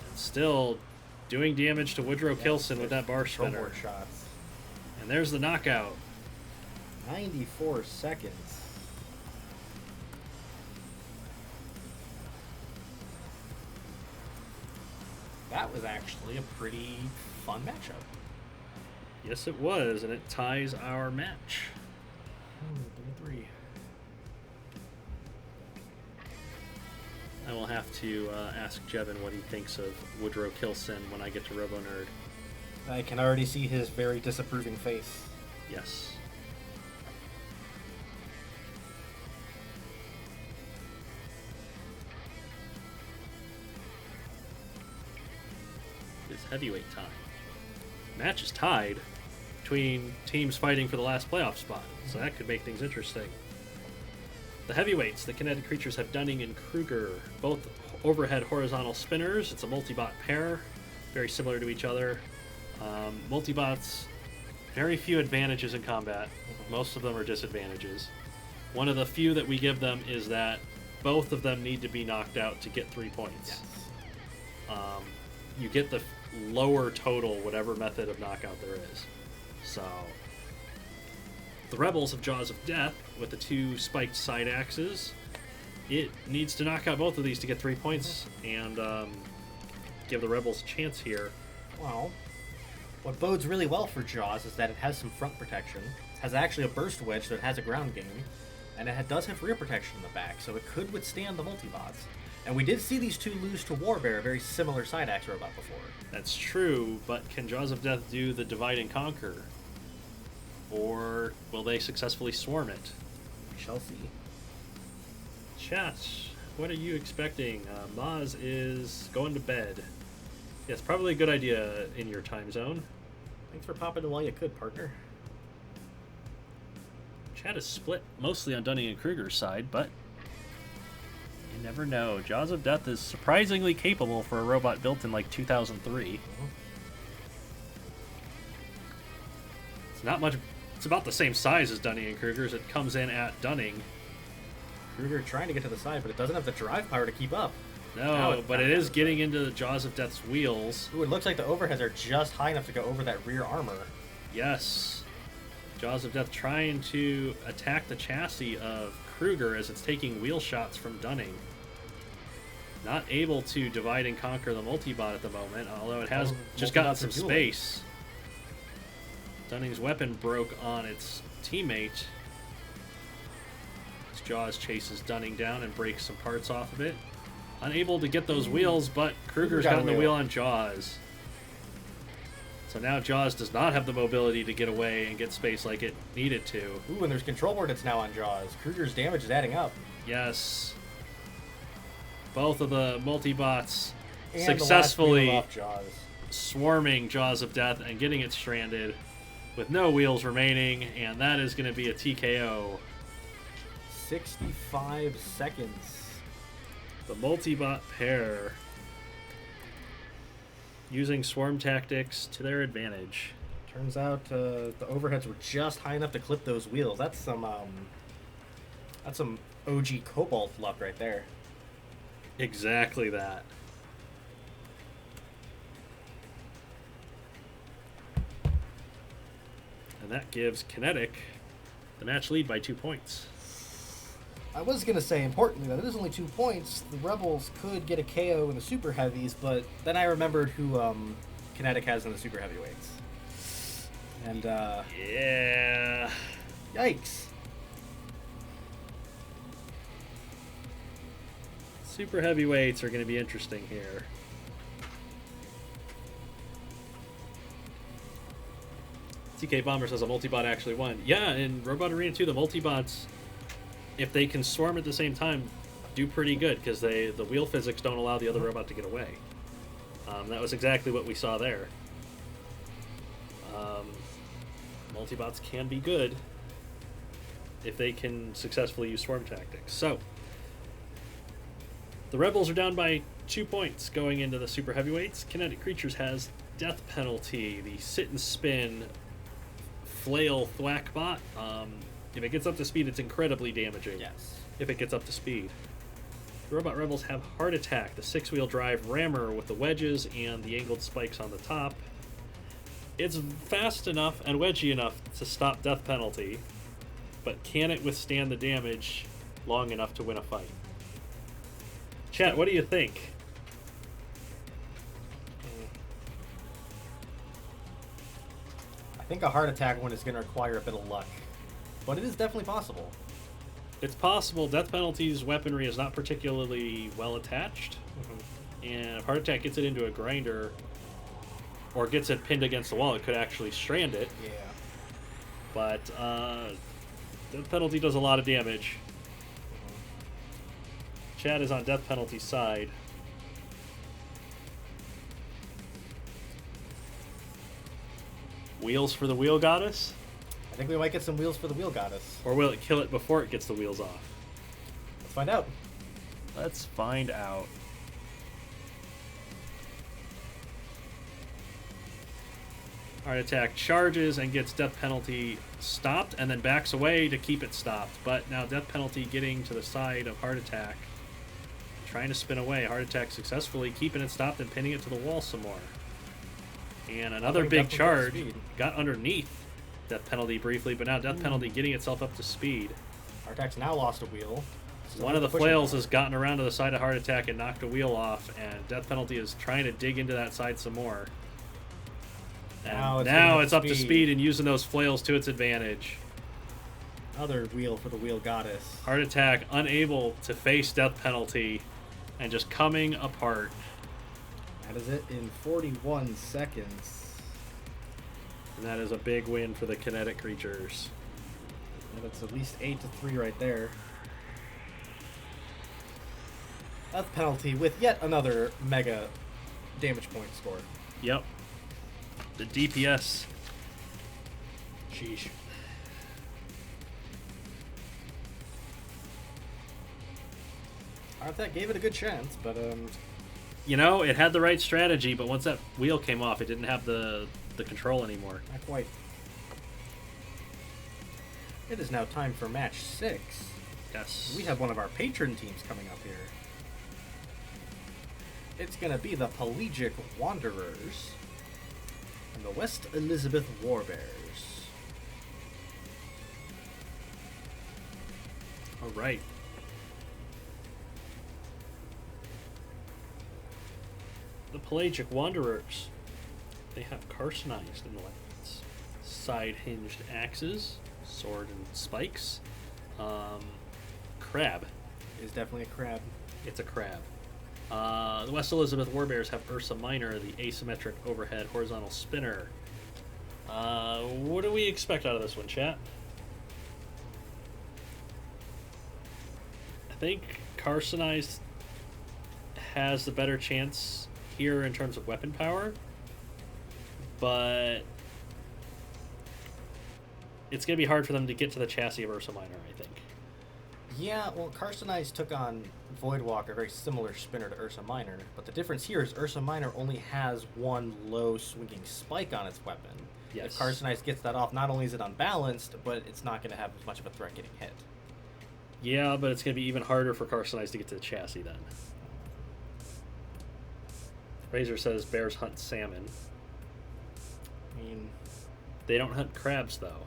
And still doing damage to Woodrow Kilson with that bar spinner. Shots. And there's the knockout. 94 seconds. That was actually a pretty fun matchup. Yes, it was, and it ties our match. 3-3. I will have to ask Jevin what he thinks of Woodrow Kilson when I get to RoboNerd. I can already see his very disapproving face. Yes. heavyweight time. Match is tied between teams fighting for the last playoff spot, so that could make things interesting. The heavyweights, the kinetic creatures have Dunning and Kruger, both overhead horizontal spinners. It's a multi-bot pair, very similar to each other. Multi-bots, very few advantages in combat. Most of them are disadvantages. One of the few that we give them is that both of them need to be knocked out to get 3 points. Yes. You get the lower total, whatever method of knockout there is. So, the Rebels have Jaws of Death with the 2 spiked side axes. It needs to knock out both of these to get 3 points and give the Rebels a chance here. Well, what bodes really well for Jaws is that it has some front protection, has actually a burst wedge, so it has a ground game, and it does have rear protection in the back, so it could withstand the multi-bots. And we did see these 2 lose to Warbear, a very similar side axe robot before. That's true, but can Jaws of Death do the divide and conquer? Or will they successfully swarm it? We shall see. Chat, what are you expecting? Maz is going to bed. Yes, probably a good idea in your time zone. Thanks for popping in while you could, partner. Chat is split mostly on Dunning and Kruger's side, but you never know. Jaws of Death is surprisingly capable for a robot built in like 2003. It's not much. It's about the same size as Dunning and Kruger's. It comes in at Dunning. Kruger trying to get to the side, but it doesn't have the drive power to keep up. No, but it is getting into the Jaws of Death's wheels. Ooh, it looks like the overheads are just high enough to go over that rear armor. Yes. Jaws of Death trying to attack the chassis of Kruger as it's taking wheel shots from Dunning. Not able to divide and conquer the multi-bot at the moment, although it has just gotten some space. Dunning's weapon broke on its teammate. As Jaws chases Dunning down and breaks some parts off of it. Unable to get those wheels, but Kruger's gotten the wheel on Jaws. So now Jaws does not have the mobility to get away and get space like it needed to. Ooh, and there's control board that's now on Jaws. Kruger's damage is adding up. Yes. Both of the multi-bots And successfully the last wheel off Jaws. swarming Jaws of Death and getting it stranded with no wheels remaining, and that is going to be a TKO. 65 seconds. The multi-bot pair using swarm tactics to their advantage. Turns out the overheads were just high enough to clip those wheels. That's some OG Cobalt luck right there. Exactly that. And that gives Kinetic the match lead by 2 points. I was going to say, importantly, that it is only 2 points. The Rebels could get a KO in the Super Heavies, but then I remembered who Kinetic has in the Super Heavyweights. And, yeah. Yikes. Super Heavyweights are going to be interesting here. TK Bomber says a multi-bot actually won. Yeah, in Robot Arena 2, the multi-bots, if they can swarm at the same time, do pretty good because the wheel physics don't allow the other robot to get away. That was exactly what we saw there. Multi-bots can be good if they can successfully use swarm tactics. So, the Rebels are down by 2 points going into the Super Heavyweights. Kinetic Creatures has Death Penalty, the sit and spin flail thwack bot. If it gets up to speed, it's incredibly damaging. Yes. If it gets up to speed. The Robot Rebels have Heart Attack, the 6-wheel drive rammer with the wedges and the angled spikes on the top. It's fast enough and wedgy enough to stop Death Penalty, but can it withstand the damage long enough to win a fight? Chat, what do you think? I think a Heart Attack one is going to require a bit of luck, but it is definitely possible. It's possible. Death Penalty's weaponry is not particularly well attached, and if Heart Attack gets it into a grinder or gets it pinned against the wall, it could actually strand it. Yeah. But Death Penalty does a lot of damage. Chad is on Death Penalty's side. Wheels for the Wheel Goddess? I think we might get some wheels for the Wheel Goddess. Or will it kill it before it gets the wheels off? Let's find out. Let's find out. Heart Attack charges and gets Death Penalty stopped and then backs away to keep it stopped. But now Death Penalty getting to the side of Heart Attack. Trying to spin away. Heart Attack successfully keeping it stopped and pinning it to the wall some more. And another big charge. Got underneath Death Penalty briefly, but now Death Penalty getting itself up to speed. Heart Attack's now lost a wheel. One of the flails has gotten around to the side of Heart Attack and knocked a wheel off, and Death Penalty is trying to dig into that side some more. And now it's up to speed and using those flails to its advantage. Another wheel for the Wheel Goddess. Heart Attack unable to face Death Penalty and just coming apart. That is it in 41 seconds. And that is a big win for the Kinetic creatures. And it's at least 8-3 right there. Death Penalty with yet another mega damage point score. Yep. The DPS. Sheesh. That gave it a good chance, but you know, it had the right strategy, but once that wheel came off, it didn't have the control anymore. Not quite. It is now time for match 6. Yes. We have one of our patron teams coming up here. It's going to be the Pelagic Wanderers and the West Elizabeth Warbears. All right. The Pelagic Wanderers. They have Carcinized in the weapons. Side-hinged axes, sword and spikes. Crab. Is definitely a crab. It's a crab. The West Elizabeth Warbears have Ursa Minor, the asymmetric overhead horizontal spinner. What do we expect out of this one, chat? I think Carcinized has the better chance here in terms of weapon power, but it's going to be hard for them to get to the chassis of Ursa Minor, I think. Yeah, well, Carcinized took on Voidwalker, a very similar spinner to Ursa Minor, but the difference here is Ursa Minor only has one low swinging spike on its weapon. Yes. If Carcinized gets that off, not only is it unbalanced, but it's not going to have as much of a threat getting hit. Yeah, but it's going to be even harder for Carcinized to get to the chassis then. Razor says bears hunt salmon. I mean, they don't hunt crabs, though.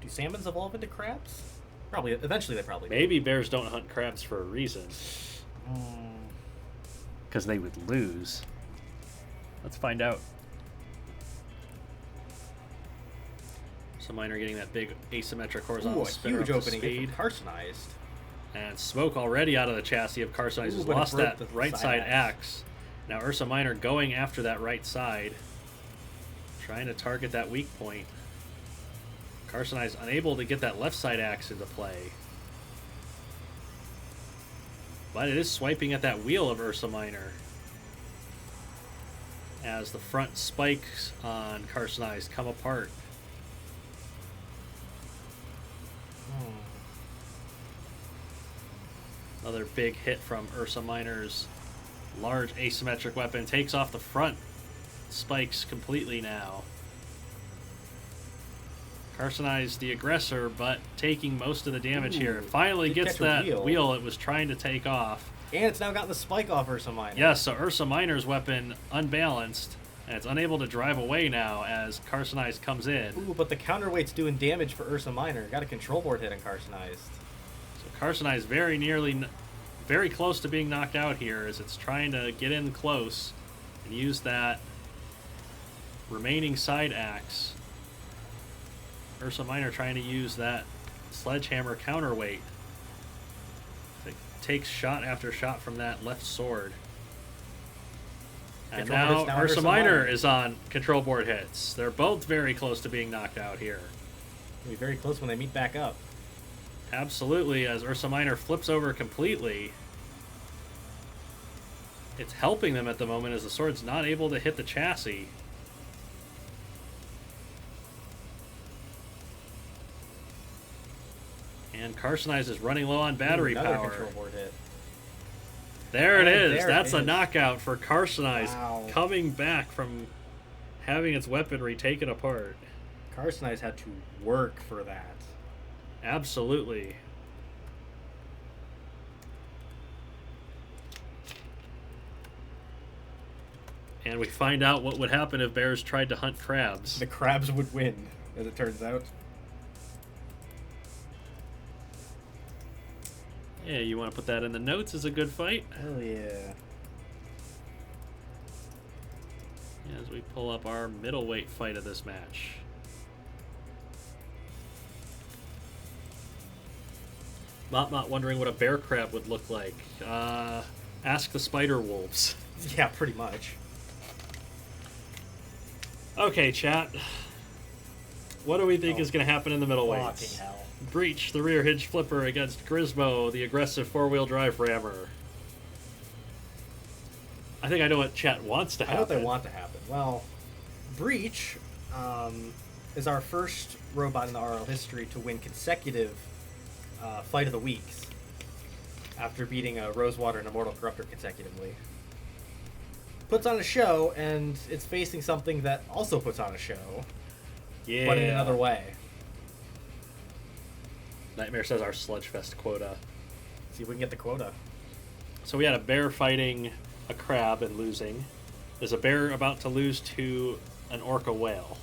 Do salmons evolve into crabs? Probably. Eventually, they probably do. Maybe bears don't hunt crabs for a reason. Because they would lose. Let's find out. So Minor getting that big asymmetric horizontal spinner huge up to opening speed. from Carcinized. And smoke already out of the chassis of Carcinized has lost that right side axe. Now Ursa Minor going after that right side. Trying to target that weak point. Carcinized unable to get that left side axe into play. But it is swiping at that wheel of Ursa Minor. As the front spikes on Carcinized come apart. Another big hit from Ursa Minor's large asymmetric weapon. Takes off the front spikes completely now. Carcinized the aggressor, but taking most of the damage here. Finally gets that wheel it was trying to take off. And it's now gotten the spike off Ursa Minor. Yes, so Ursa Minor's weapon unbalanced, and it's unable to drive away now as Carcinized comes in. Ooh, but the counterweight's doing damage for Ursa Minor. Got a control board hit on Carcinized. So Carcinized very close to being knocked out here as it's trying to get in close and use that remaining side axe. Ursa Minor trying to use that sledgehammer counterweight. It takes shot after shot from that left sword. And now Ursa Minor is on control board hits. They're both very close to being knocked out here. It'll be very close when they meet back up. Absolutely, as Ursa Minor flips over completely. It's helping them at the moment as the sword's not able to hit the chassis. And Carcinize is running low on battery another power. control board hit. There it is. There That's it a is. knockout for Carcinize, Wow. coming back from having its weaponry taken apart. Carcinize had to work for that. Absolutely. And we find out what would happen if bears tried to hunt crabs. The crabs would win, as it turns out. Yeah, you want to put that in the notes as a good fight? Hell yeah. As we pull up our middleweight fight of this match. Not wondering what a bear crab would look like. Ask the Spiderwolves. Yeah, pretty much. Okay, chat. What do we think Oh, is going to happen in the middleweights? Fucking hell. Breach, the rear hinge flipper against Grismo, the aggressive four-wheel drive rammer. I think I know what chat wants to I happen. know what they want to happen. Well, Breach is our first robot in the RL history to win consecutive Fight of the Weeks after beating Rosewater and Immortal Corruptor consecutively. Puts on a show, and it's facing something that also puts on a show, Yeah. but in another way. Nightmare says our Sludgefest quota. See if we can get the quota. So we had a bear fighting a crab and losing. There's a bear about to lose to an orca whale.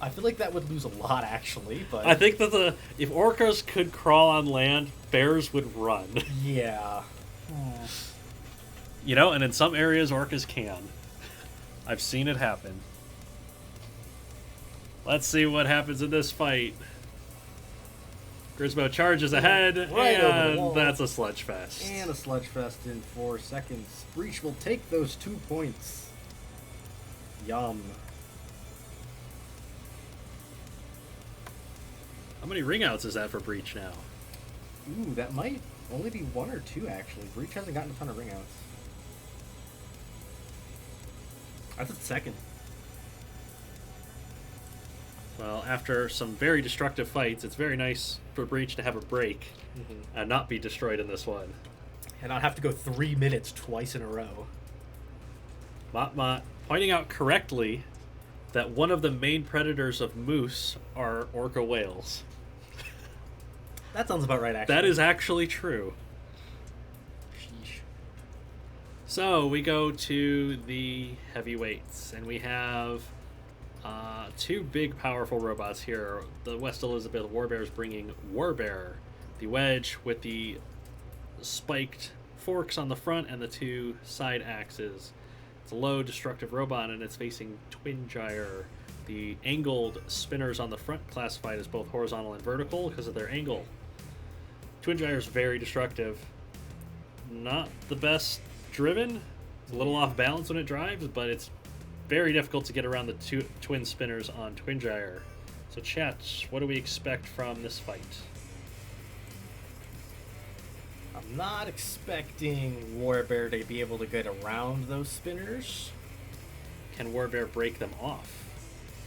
I feel like that would lose a lot, actually, but... I think that if orcas could crawl on land, bears would run. Yeah. You know, and in some areas orcas can. I've seen it happen. Let's see what happens in this fight. Grismo charges ahead, Right over the wall. and that's a sludgefest. And a Sludgefest in 4 seconds. Breach will take those 2 points. Yum. How many ring outs is that for Breach now? Ooh, that might only be 1 or 2, actually. Breach hasn't gotten a ton of ring outs. That's its second. Well, after some very destructive fights, it's very nice for Breach to have a break and not be destroyed in this one. And not have to go 3 minutes twice in a row. Mott pointing out correctly that one of the main predators of moose are orca whales. That sounds about right, actually. That is actually true. Sheesh. So we go to the heavyweights, and we have 2 big, powerful robots here. The West Elizabeth Warbears bringing Warbear, the wedge with the spiked forks on the front and the 2 side axes. It's a low, destructive robot, and it's facing Twin Gyre. The angled spinners on the front classified as both horizontal and vertical because of their angle. Twin Gyre is very destructive. Not the best driven. It's a little off balance when it drives, but it's very difficult to get around the 2 twin spinners on Twin Gyre. So chat, what do we expect from this fight? I'm not expecting Warbear to be able to get around those spinners. Can Warbear break them off?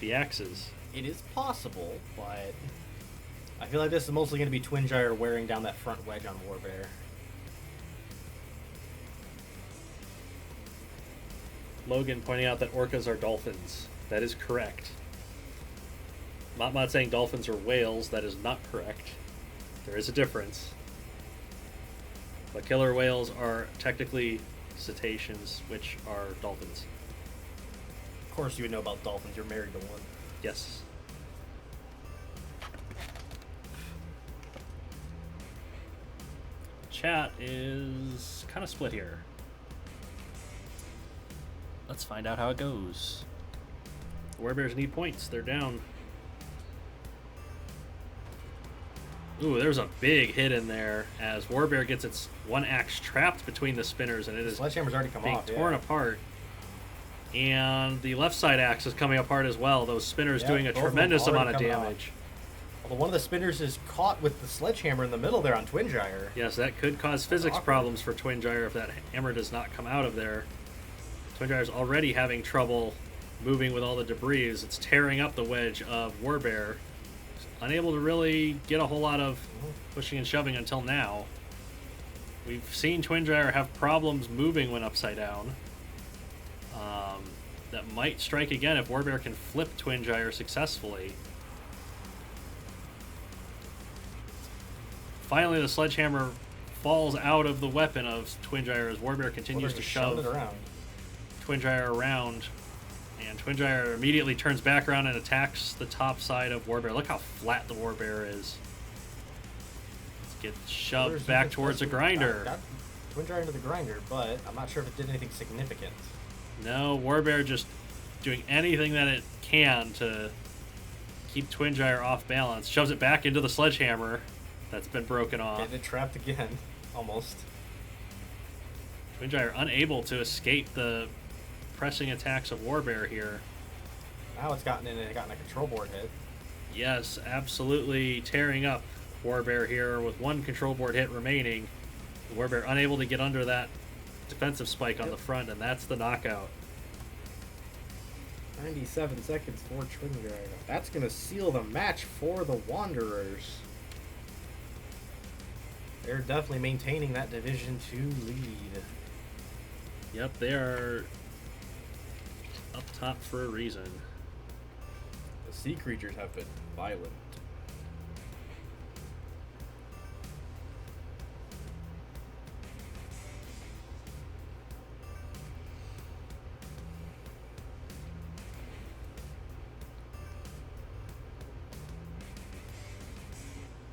The axes. It is possible, but I feel like this is mostly going to be Twin Gyre wearing down that front wedge on Warbear. Logan pointing out that orcas are dolphins. That is correct. Mott saying dolphins are whales. That is not correct. There is a difference. But killer whales are technically cetaceans, which are dolphins. Of course you would know about dolphins, you're married to one. Yes. Chat is kind of split here. Let's find out how it goes. Warbears need points. They're down. Ooh, there's a big hit in there as Warbear gets its one axe trapped between the spinners, and it is Sledgehammer's already come being off. torn Yeah. apart. And the left side axe is coming apart as well. Those spinners Yeah, doing a both of them tremendous amount already of coming damage. Although one of the spinners is caught with the sledgehammer in the middle there on Twin Gyre. Yes, that could cause physics awkward. problems for Twin Gyre if that hammer does not come out of there. Twin Gyre is already having trouble moving with all the debris as it's tearing up the wedge of Warbear. unable to really get a whole lot of pushing and shoving until now. We've seen Twin Gyre have problems moving when upside down. That might strike again if Warbear can flip Twin Gyre successfully. Finally, the sledgehammer falls out of the weapon of Twin Gyre as Warbear continues to shove it around. Twin Gyre around. And Twin Gyre immediately turns back around and attacks the top side of Warbear. Look how flat the Warbear is. Let's get shoved back towards the grinder. Got Twin Gyre into the grinder, but I'm not sure if it did anything significant. No, Warbear just doing anything that it can to keep Twin Gyre off balance. Shoves it back into the sledgehammer that's been broken off. Getting it trapped again, almost. Twin Gyre unable to escape the pressing attacks of Warbear here. Now it's gotten a control board hit. Yes, absolutely tearing up Warbear here with one control board hit remaining. Warbear unable to get under that defensive spike on the front, and that's the knockout. 97 seconds for Twin Gyre. That's going to seal the match for the Wanderers. They're definitely maintaining that Division 2 lead. Yep, they are up top for a reason. The sea creatures have been violent.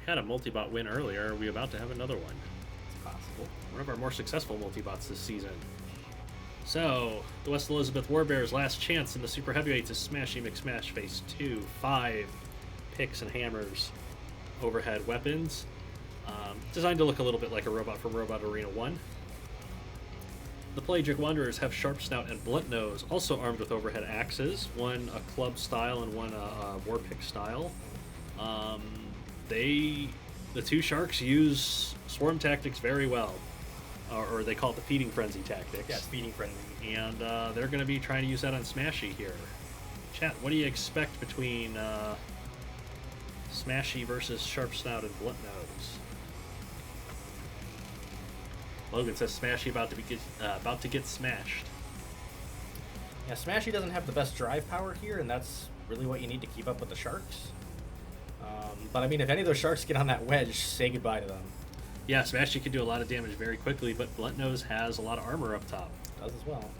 Had a multi-bot win earlier. Are we about to have another one? It's possible. One of our more successful multi-bots this season. So, the West Elizabeth Warbears' last chance in the Super Heavyweights is Smashy McSmash Phase 2. 5 picks and hammers overhead weapons. Designed to look a little bit like a robot from Robot Arena 1. The Pelagic Wanderers have Sharp Snout and Blunt Nose, also armed with overhead axes. One a club style and one a war pick style. The two sharks use swarm tactics very well, or they call it the feeding frenzy tactics. Yeah, it's feeding frenzy. And they're going to be trying to use that on Smashy here. Chat, what do you expect between Smashy versus Sharp Snout and Blunt Nose? Logan says Smashy about to get smashed. Yeah, Smashy doesn't have the best drive power here, and that's really what you need to keep up with the sharks. But I mean, if any of those sharks get on that wedge, say goodbye to them. Yeah, Smashy can do a lot of damage very quickly, but Blunt Nose has a lot of armor up top. Does as well.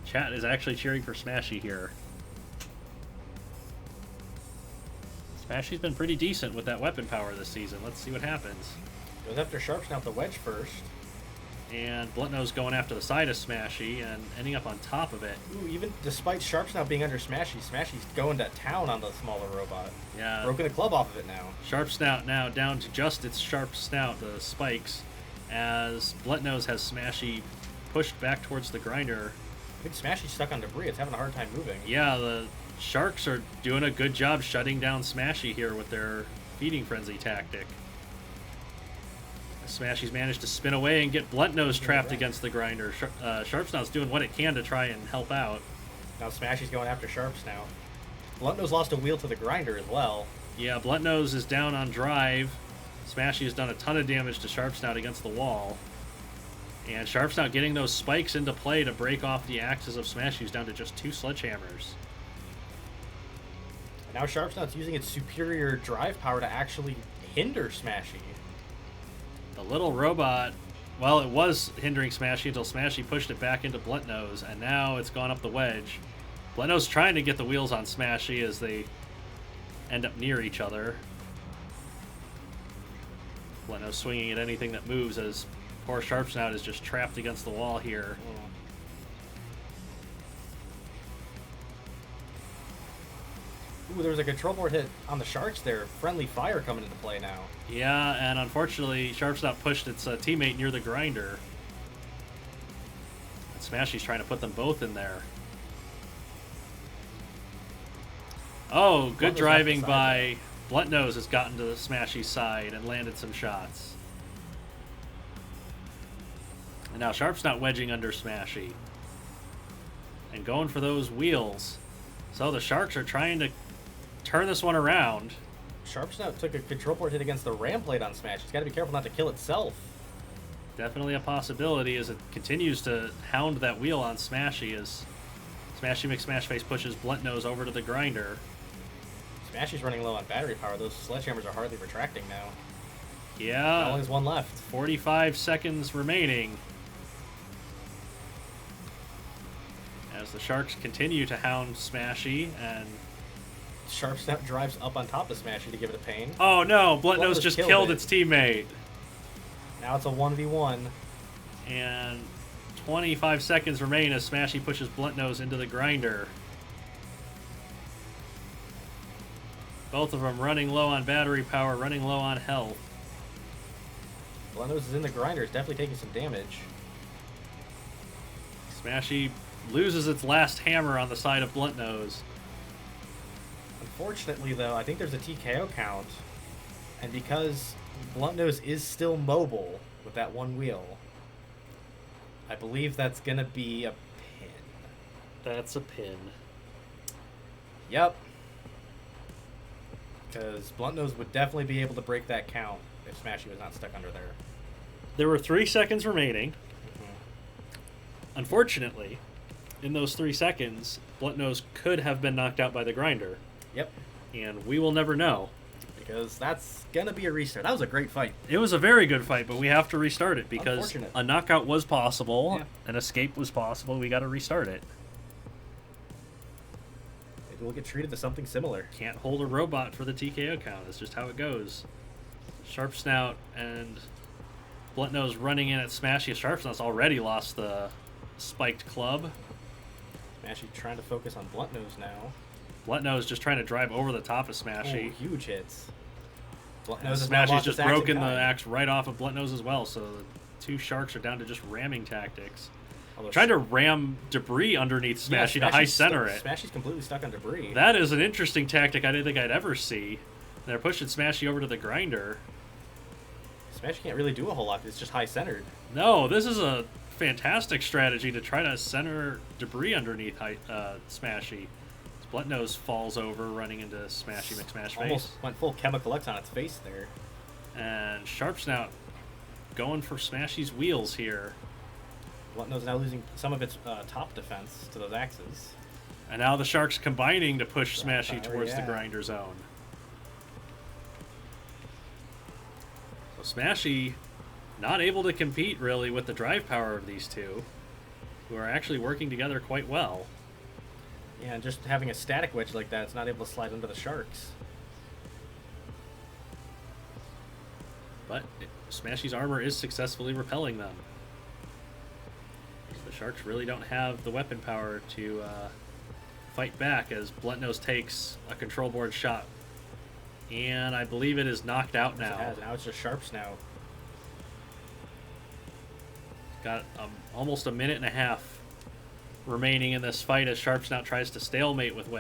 Chat is actually cheering for Smashy here. Smashy's been pretty decent with that weapon power this season. Let's see what happens. Goes after Sharp Snout the wedge first. And Blunt Nose going after the side of Smashy and ending up on top of it. Ooh, even despite Sharp Snout being under Smashy, Smashy's going to town on the smaller robot. Yeah. Broken the club off of it now. Sharp Snout now down to just its Sharp Snout, the spikes, as Blunt Nose has Smashy pushed back towards the grinder. I think Smashy's stuck on debris. It's having a hard time moving. Yeah, the Sharks are doing a good job shutting down Smashy here with their feeding frenzy tactic. Smashy's managed to spin away and get Blunt Nose trapped against the grinder. Sharp Snout's doing what it can to try and help out. Now Smashy's going after Sharp Snout. Blunt Nose lost a wheel to the grinder as well. Yeah, Blunt Nose is down on drive. Smashy has done a ton of damage to Sharp Snout against the wall. And Sharp Snout getting those spikes into play to break off the axes of Smashy, who's down to just 2 sledgehammers. Now Sharp Snout's using its superior drive power to actually hinder Smashy. The little robot, well, it was hindering Smashy until Smashy pushed it back into Blunt Nose, and now it's gone up the wedge. Blunt Nose trying to get the wheels on Smashy as they end up near each other. Blunt Nose swinging at anything that moves as poor Sharp Snout is just trapped against the wall here. Ooh, there was a control board hit on the Sharks there. Friendly fire coming into play now. Yeah, and unfortunately, Sharp Snout pushed its teammate near the grinder. And Smashy's trying to put them both in there. Oh, good driving by Blunt Nose has gotten to the Smashy's side and landed some shots. And now Sharp Snout wedging under Smashy. And going for those wheels. So the Sharks are trying to turn this one around. Sharpsnout took a control port hit against the ram blade on Smash. He's got to be careful not to kill itself. Definitely a possibility as it continues to hound that wheel on Smashy as Smashy McSmashface pushes Blunt Nose over to the grinder. Smashy's running low on battery power. Those sledgehammers are hardly retracting now. Yeah. Only has one left. 45 seconds remaining. As the Sharks continue to hound Smashy, and Sharpsnout drives up on top of Smashy to give it a pain. oh no, Blunt Nose just killed its teammate. Now it's a 1v1. And 25 seconds remain as Smashy pushes Blunt Nose into the grinder. Both of them running low on battery power, running low on health. Blunt Nose is in the grinder. It's definitely taking some damage. Smashy loses its last hammer on the side of Blunt Nose. Unfortunately, though, I think there's a TKO count. And because Blunt Nose is still mobile with that one wheel, I believe that's going to be a pin. That's a pin. Yep. Because Blunt Nose would definitely be able to break that count if Smashy was not stuck under there. There were 3 seconds remaining. Unfortunately, in those 3 seconds, Blunt Nose could have been knocked out by the grinder. Yep. And we will never know. Because that's going to be a restart. That was a great fight. It was a very good fight, but we have to restart it because a knockout was possible, an escape was possible. We got to restart it. Maybe we'll get treated to something similar. Can't hold a robot for the TKO count. That's just how it goes. Sharp Snout and Blunt Nose running in at Smashy. Sharp Snout's already lost the spiked club. Smashy trying to focus on Blunt Nose now. Blunt Nose just trying to drive over the top of Smashy. Oh, huge hits. Smashy's just broken the axe right off of Blunt Nose as well, so the two Sharks are down to just ramming tactics. Trying to ram debris underneath Smashy to high center it. Smashy's completely stuck on debris. That is an interesting tactic I didn't think I'd ever see. They're pushing Smashy over to the grinder. Smashy can't really do a whole lot. It's just high centered. No, this is a fantastic strategy to try to center debris underneath Smashy. Blunt Nose falls over, running into Smashy McSmashface. Almost went full Chemical X on its face there. And Sharp Snout going for Smashy's wheels here. Blunt Nose now losing some of its top defense to those axes. And now the Sharks combining to push Smashy towards the grinder zone. So Smashy not able to compete really with the drive power of these two, who are actually working together quite well. Yeah, and just having a static wedge like that, it's not able to slide under the Sharks. But Smashy's armor is successfully repelling them. The Sharks really don't have the weapon power to fight back as Blunt Nose takes a control board shot. And I believe it is knocked out now. It has. Now it's just Sharp Snout. Got almost a minute and a half remaining in this fight as Sharp Snout tries to stalemate with the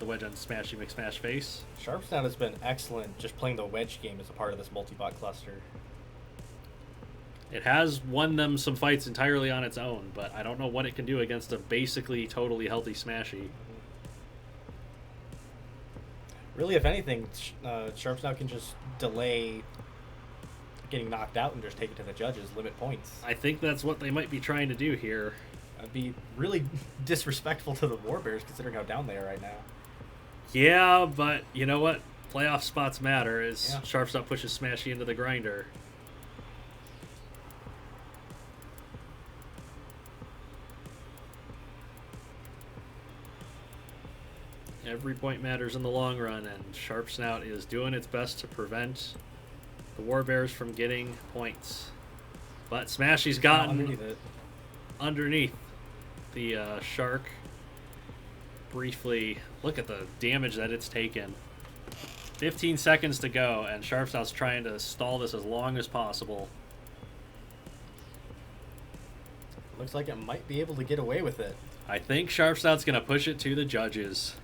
wedge on Smashy McSmashface. Sharp Snout has been excellent just playing the wedge game as a part of this multi-bot cluster. It has won them some fights entirely on its own, but I don't know what it can do against a basically totally healthy Smashy. Really, if anything, Sharp Snout can just delay getting knocked out and just take it to the judges, limit points. I think that's what they might be trying to do here. That'd be really disrespectful to the Warbears considering how down they are right now. Yeah, but you know what? Playoff spots matter as Sharp Snout pushes Smashy into the grinder. Every point matters in the long run, and Sharp Snout is doing its best to prevent the Warbears from getting points. But Smashy's gotten underneath the Shark briefly. Look at the damage that it's taken. 15 seconds to go, and Sharp Snout's trying to stall this as long as possible. Looks like it might be able to get away with it. I think Sharp Snout's going to push it to the judges.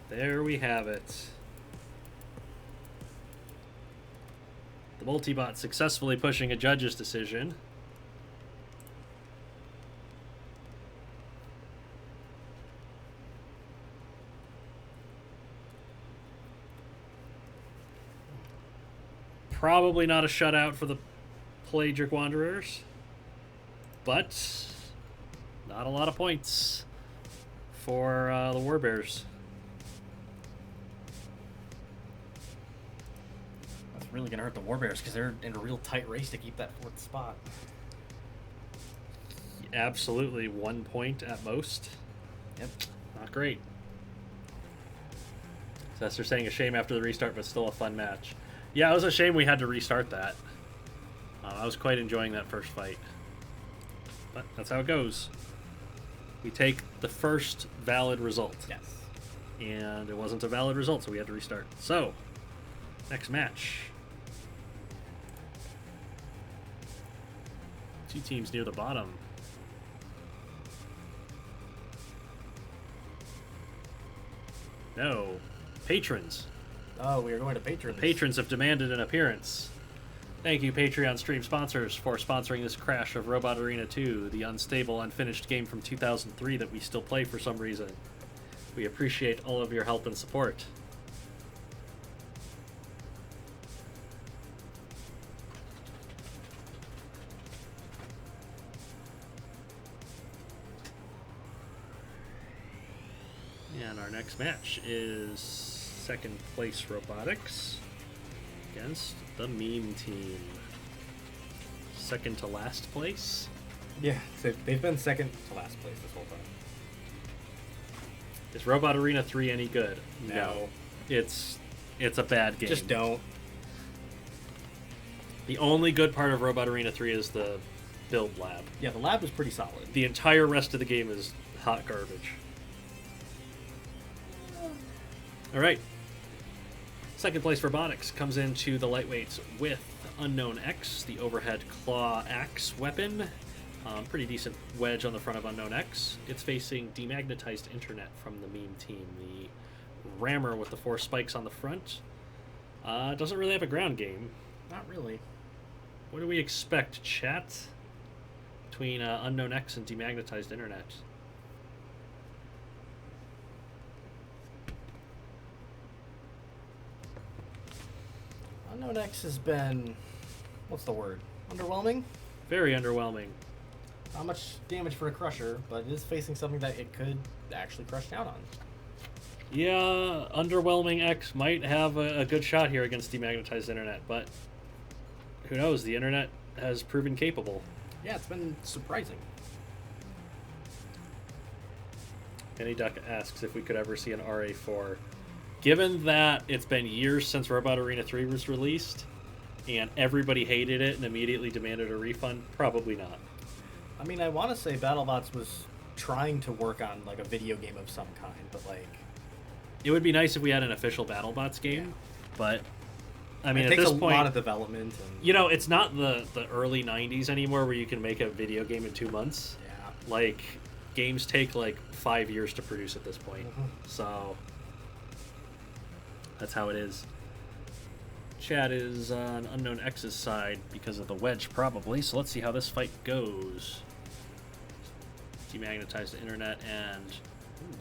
There we have it. The multibot successfully pushing a judge's decision. Probably not a shutout for the Pelagic Wanderers, but not a lot of points for the Warbears. That's really going to hurt the Warbears because they're in a real tight race to keep that 4th spot. Absolutely 1 point at most. Yep. Not great. So they're saying a shame after the restart, but still a fun match. Yeah, it was a shame we had to restart that. I was quite enjoying that first fight. But that's how it goes. We take the first valid result. Yes. And it wasn't a valid result, so we had to restart. So, next match. 2 teams near the bottom. No. Patrons. Oh, we are going to patrons. Patrons have demanded an appearance. Thank you, Patreon stream sponsors, for sponsoring this crash of Robot Arena 2, the unstable, unfinished game from 2003 that we still play for some reason. We appreciate all of your help and support. And our next match is second place Robotics against the Meme Team. Second to last place. Yeah, so they've been second to last place this whole time. Is Robot Arena 3 any good? No. It's a bad game. Just don't. The only good part of Robot Arena 3 is the build lab. Yeah, the lab was pretty solid. The entire rest of the game is hot garbage. All right. Second place Robotics comes into the lightweights with Unknown X, the overhead claw axe weapon. Pretty decent wedge on the front of Unknown X. It's facing Demagnetized Internet from the Meme Team, the rammer with the 4 spikes on the front. Doesn't really have a ground game. Not really. What do we expect, chat, between Unknown X and Demagnetized Internet? Unknown X has been, what's the word? Underwhelming? Very underwhelming. Not much damage for a crusher, but it is facing something that it could actually crush down on. Yeah, Underwhelming X might have a good shot here against Demagnetized Internet, but who knows? The Internet has proven capable. Yeah, it's been surprising. Penny Duck asks if we could ever see an RA4. Given that it's been years since Robot Arena 3 was released, and everybody hated it and immediately demanded a refund, probably not. I mean, I want to say BattleBots was trying to work on like a video game of some kind, but like... It would be nice if we had an official BattleBots game, but... I mean, it at takes this point, a lot of development. And... You know, it's not the early 90s anymore where you can make a video game in 2 months. Yeah. Like, games take like 5 years to produce at this point. So, that's how it is. Chad is on Unknown X's side because of the wedge, probably. So let's see how this fight goes. Demagnetized Internet and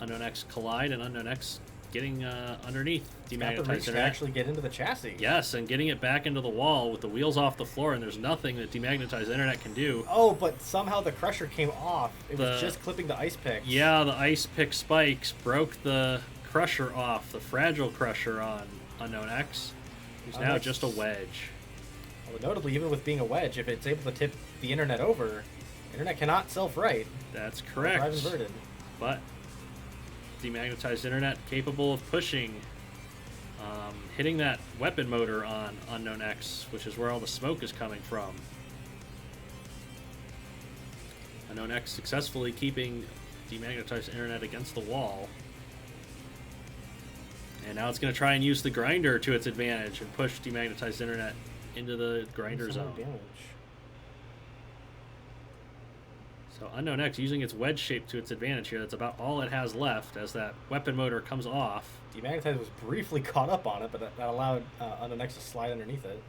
Unknown X collide, and Unknown X getting underneath Demagnetized Internet. Actually get into the chassis. Yes, and getting it back into the wall with the wheels off the floor, and there's nothing that Demagnetized Internet can do. Oh, but somehow the crusher came off. It was just clipping the ice picks. Yeah, the ice pick spikes broke the crusher off, the fragile crusher on Unknown X. Who's now just a wedge. Well, notably, even with being a wedge, if it's able to tip the Internet over, Internet cannot self-right. That's correct. Drive inverted. But Demagnetized Internet capable of pushing, hitting that weapon motor on Unknown X, which is where all the smoke is coming from. Unknown X successfully keeping Demagnetized Internet against the wall. And now it's going to try and use the grinder to its advantage and push Demagnetized Internet into the grinder zone. Damage. So Unknown X using its wedge shape to its advantage here. That's about all it has left as that weapon motor comes off. Demagnetized was briefly caught up on it, but that allowed Unknown X to slide underneath it.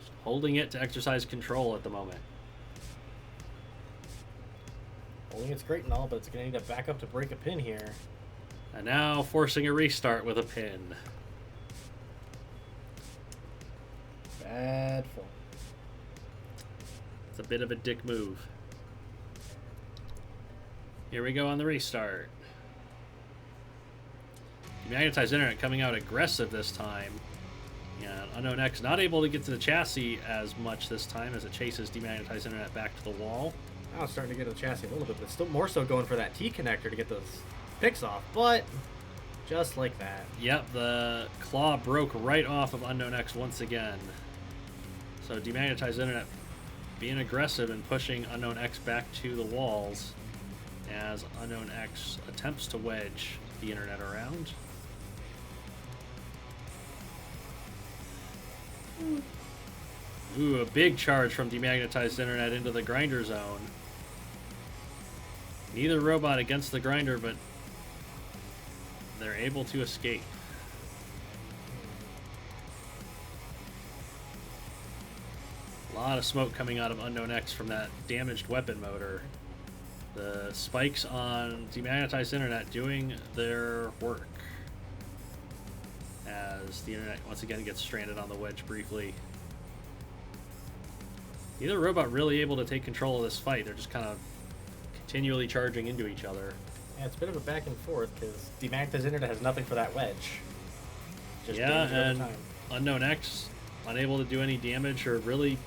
Just holding it to exercise control at the moment. Holding it's great and all, but it's going to need to back up to break a pin here. And now forcing a restart with a pin. Bad form. It's a bit of a dick move. Here we go on the restart. Demagnetized Internet coming out aggressive this time. And Unknown X not able to get to the chassis as much this time as it chases Demagnetized Internet back to the wall. Now it's starting to get to the chassis a little bit, but still more so going for that T connector to get those picks off. But just like that. Yep, the claw broke right off of Unknown X once again. So Demagnetized Internet being aggressive and pushing Unknown X back to the walls as Unknown X attempts to wedge the Internet around. Ooh, a big charge from Demagnetized Internet into the grinder zone. Neither robot against the grinder, but they're able to escape. A lot of smoke coming out of Unknown X from that damaged weapon motor. The spikes on Demagnetized Internet doing their work as the Internet once again gets stranded on the wedge briefly. Neither robot really able to take control of this fight. They're just kind of continually charging into each other. Yeah, it's a bit of a back and forth because Demagnetized Internet has nothing for that wedge. Just yeah, damage over and time. Unknown X unable to do any damage or really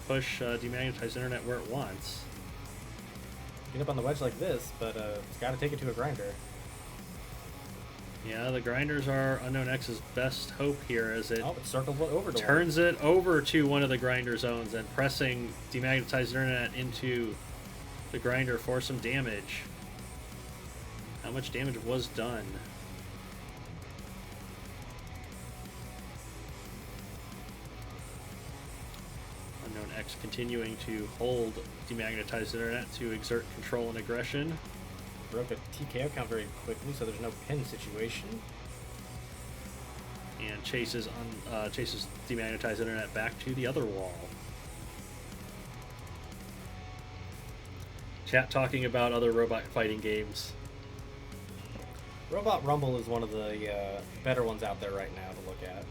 push Demagnetized Internet where it wants. Get up on the wedge like this, but it's got to take it to a grinder. Yeah, the grinders are Unknown X's best hope here as it Oh, it circles over to turns it over to one of the grinder zones and pressing Demagnetized Internet into the grinder for some damage. How much damage was done? Unknown X continuing to hold Demagnetized Internet to exert control and aggression. Broke a TKO count very quickly, so there's no pin situation. And chases Demagnetized Internet back to the other wall. Chat talking about other robot fighting games. Robot Rumble is one of the better ones out there right now to look at.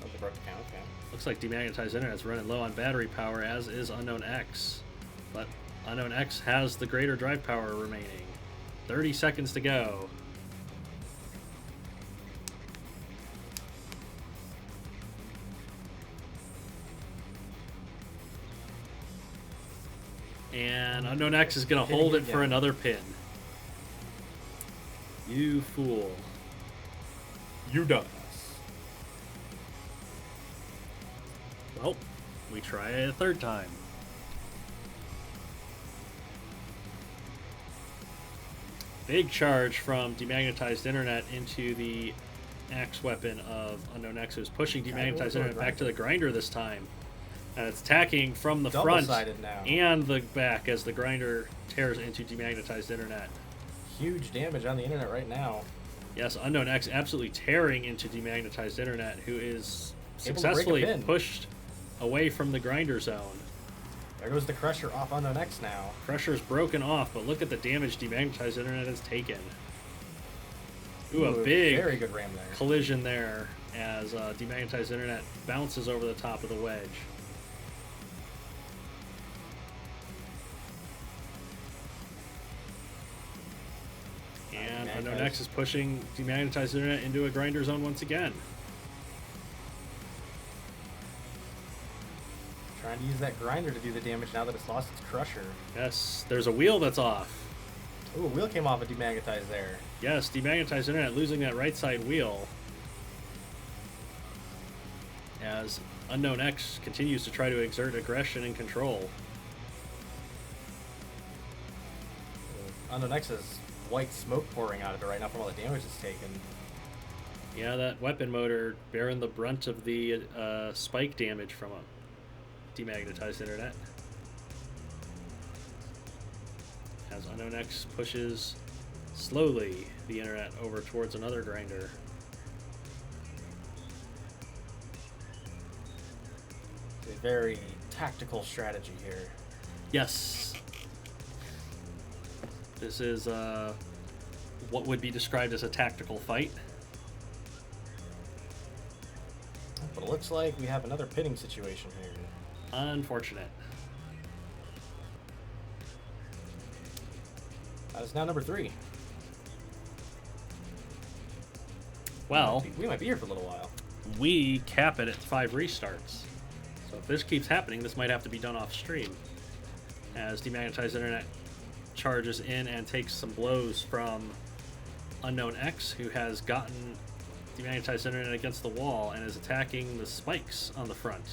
Of the broke count, okay. Looks like Demagnetized Internet's running low on battery power, as is Unknown X. But Unknown X has the greater drive power remaining. 30 seconds to go. And Unknown X is going to hold it for another pin. You fool. You done. Well, we try it a third time. Big charge from Demagnetized Internet into the axe weapon of Unknown X, who's pushing Demagnetized Internet back to the grinder this time. And it's attacking from the front now. and the back as the grinder tears into Demagnetized Internet. Huge damage on the Internet right now. Yes, Unknown X absolutely tearing into Demagnetized Internet, who is successfully pushed away from the grinder zone. There goes the Crusher off Unknown X now. Crusher's broken off, but look at the damage Demagnetized Internet has taken. Ooh, a big very good ram there. Collision there as Demagnetized Internet bounces over the top of the wedge. And Unknown X is pushing Demagnetized Internet into a grinder zone once again. Trying to use that grinder to do the damage now that it's lost its Crusher. Yes, there's a wheel that's off. Ooh, a wheel came off of Demagnetized there. Yes, Demagnetized Internet losing that right side wheel. As Unknown X continues to try to exert aggression and control. Unknown X has white smoke pouring out of it right now from all the damage it's taken. Yeah, that weapon motor bearing the brunt of the spike damage from a Demagnetized Internet. As Unknown X pushes slowly the Internet over towards another grinder. It's a very tactical strategy here. Yes. This is what would be described as a tactical fight. But it looks like we have another pitting situation here. Unfortunate. That is now number 3. Well, we might be here for a little while. We cap it at 5 restarts. So if this keeps happening, this might have to be done off stream. As Demagnetized Internet charges in and takes some blows from Unknown X, who has gotten Demagnetized Internet against the wall and is attacking the spikes on the front.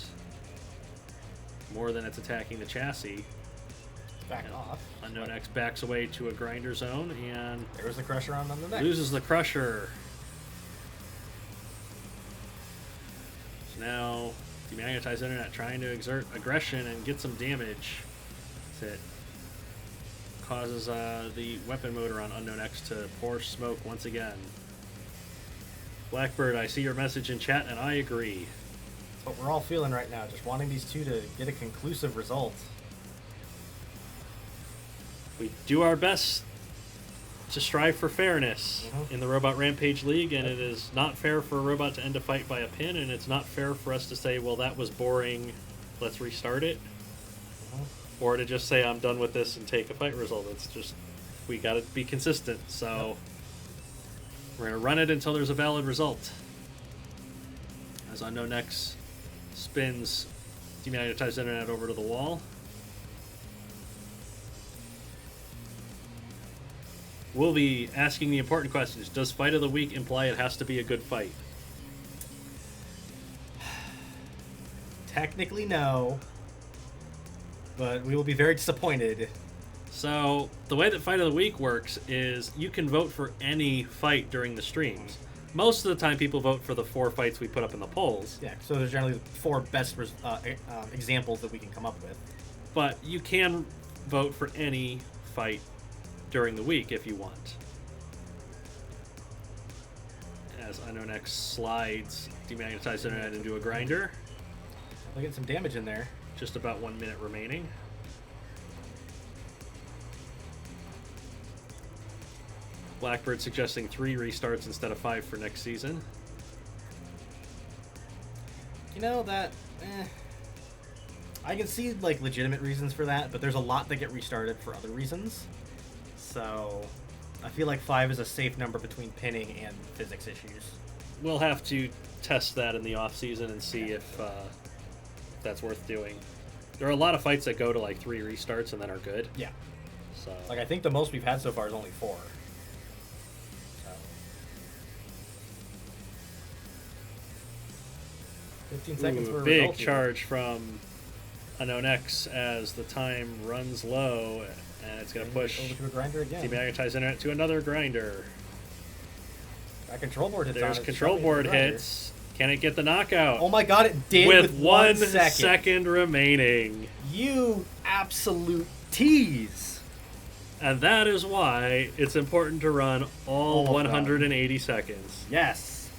More than it's attacking the chassis. Back off. Unknown X backs away to a grinder zone and there's the crusher on the neck. loses the crusher. So now Demagnetized Internet trying to exert aggression and get some damage. It causes the weapon motor on Unknown X to pour smoke once again. Blackbird, I see your message in chat and I agree. That's what we're all feeling right now, just wanting these two to get a conclusive result. We do our best to strive for fairness in the Robot Rampage League, and it is not fair for a robot to end a fight by a pin, and it's not fair for us to say, well, that was boring, let's restart it. Or to just say, I'm done with this and take a fight result. It's just, we gotta be consistent, so we're gonna run it until there's a valid result. As Unknown X spins Demagnetized Internet over to the wall. We'll be asking the important questions. Does Fight of the Week imply it has to be a good fight? Technically, no. But we will be very disappointed. So, the way that Fight of the Week works is you can vote for any fight during the streams. Most of the time, people vote for the 4 fights we put up in the polls. Yeah, so there's generally 4 best examples that we can come up with. But you can vote for any fight during the week if you want. As Unknown X slides Demagnetized Internet into a grinder. We'll get some damage in there. Just about 1 minute remaining. Blackbird suggesting 3 restarts instead of 5 for next season. You know, that... I can see, like, legitimate reasons for that, but there's a lot that get restarted for other reasons. So, I feel like 5 is a safe number between pinning and physics issues. We'll have to test that in the off-season and see if that's worth doing. There are a lot of fights that go to, like, 3 restarts and then are good. Yeah. So, like, I think the most we've had so far is only 4. So. 15 seconds for a big result charge here. from Unknown X as the time runs low, and it's going to push over to a grinder again. Demagnetized Internet to another grinder. That control board hits. There's on it, control board hits. Can it get the knockout? Oh my god, it did with with 1 second remaining. You absolute tease. And that is why it's important to run all 180 seconds. Yes.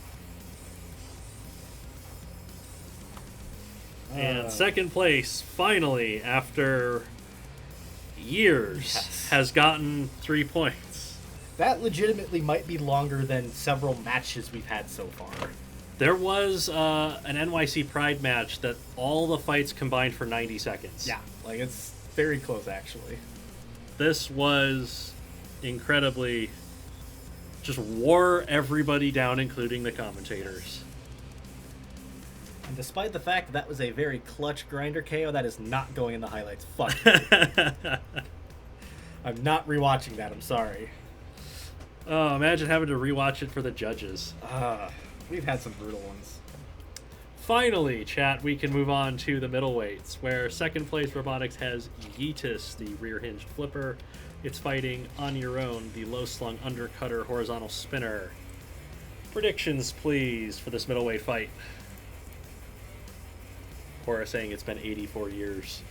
And second place, finally, after years, has gotten 3 points. That legitimately might be longer than several matches we've had so far. There was an NYC Pride match that all the fights combined for 90 seconds. Yeah, like it's very close actually. This was incredibly, just wore everybody down, including the commentators. And despite the fact that was a very clutch grinder KO, that is not going in the highlights. Fuck. I'm not rewatching that, I'm sorry. Oh, imagine having to rewatch it for the judges. We've had some brutal ones. Finally, chat, we can move on to the middleweights, where second place Robotics has Yeetus, the rear-hinged flipper. It's fighting On Your Own, the low-slung undercutter horizontal spinner. Predictions, please, for this middleweight fight. Cora saying it's been 84 years.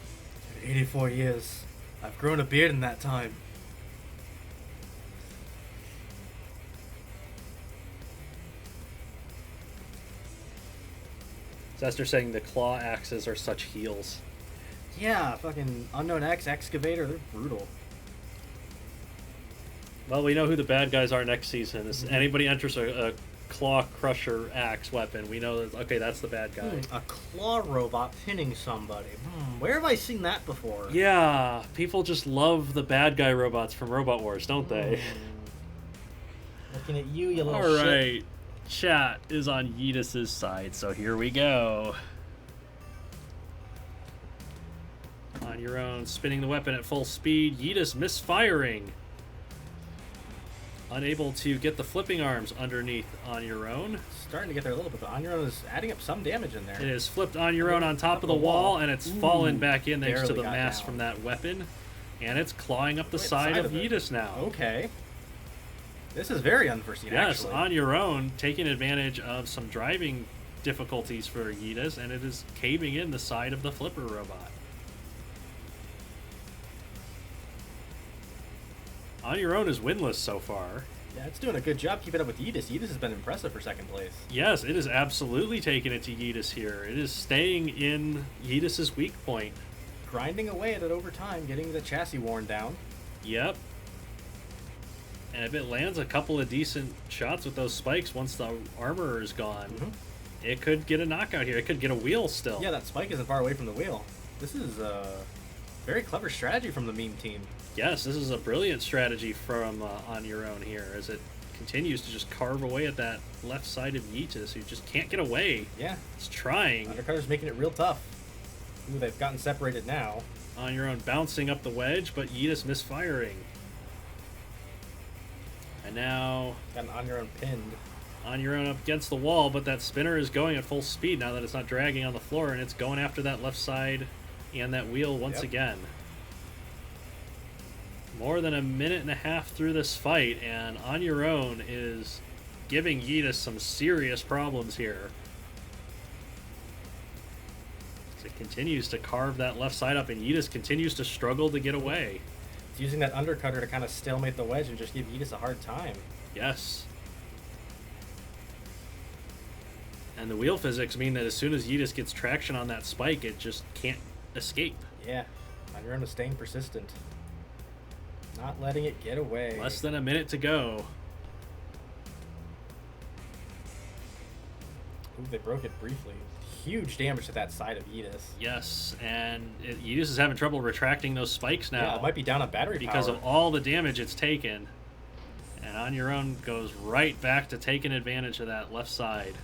84 years. I've grown a beard in that time. Zester saying the claw axes are such heels. Yeah, fucking Unknown X, Excavator, they're brutal. Well, we know who the bad guys are next season. If anybody enters a claw crusher axe weapon, we know that, okay, that's the bad guy. A claw robot pinning somebody. Where have I seen that before? Yeah, people just love the bad guy robots from Robot Wars, don't they? Looking at you, you little All shit. right, chat is on Yeetus's side, so here we go. On your own, spinning the weapon at full speed. Yeetus misfiring. Unable to get the flipping arms underneath on your own. Starting to get there a little bit, but on your own is adding up some damage in there. It is flipped on your own on top of the wall, and it's fallen back in thanks to barely the got mass down. from that weapon. And it's clawing up the side of it. Yeetus now. Okay. This is very unforeseen, Yes, actually. on your own, taking advantage of some driving difficulties for Yeetus, and it is caving in the side of the flipper robot. On your own is winless so far. Yeah, it's doing a good job keeping up with Yeetus. Yeetus has been impressive for second place. Yes, it is absolutely taking it to Yeetus here. It is staying in Yeetus's weak point. Grinding away at it over time, getting the chassis worn down. Yep. And if it lands a couple of decent shots with those spikes once the armor is gone, it could get a knockout here. It could get a wheel still. Yeah, that spike isn't far away from the wheel. This is a very clever strategy from the meme team. Yes, this is a brilliant strategy from On Your Own here, as it continues to just carve away at that left side of Yeetus, who just can't get away. Yeah. It's trying. Undercutter's making it real tough. Ooh, they've gotten separated now. On Your Own bouncing up the wedge, but Yeetus misfiring. And now Got an on your own pinned. On Your Own up against the wall, but that spinner is going at full speed now that it's not dragging on the floor, and it's going after that left side and that wheel once again. More than a minute and a half through this fight, and On Your Own is giving Yeetus some serious problems here. As it continues to carve that left side up, and Yeetus continues to struggle to get away. It's using that undercutter to kind of stalemate the wedge and just give Yeetus a hard time. Yes. And the wheel physics mean that as soon as Yeetus gets traction on that spike, it just can't escape. Yeah, on your own is staying persistent. Not letting it get away. Less than a minute to go. Ooh, they broke it briefly. Huge damage to that side of Yeetus. Yes, and Yeetus is having trouble retracting those spikes now. Yeah, it might be down on battery because power. of all the damage it's taken. And On Your Own goes right back to taking advantage of that left side.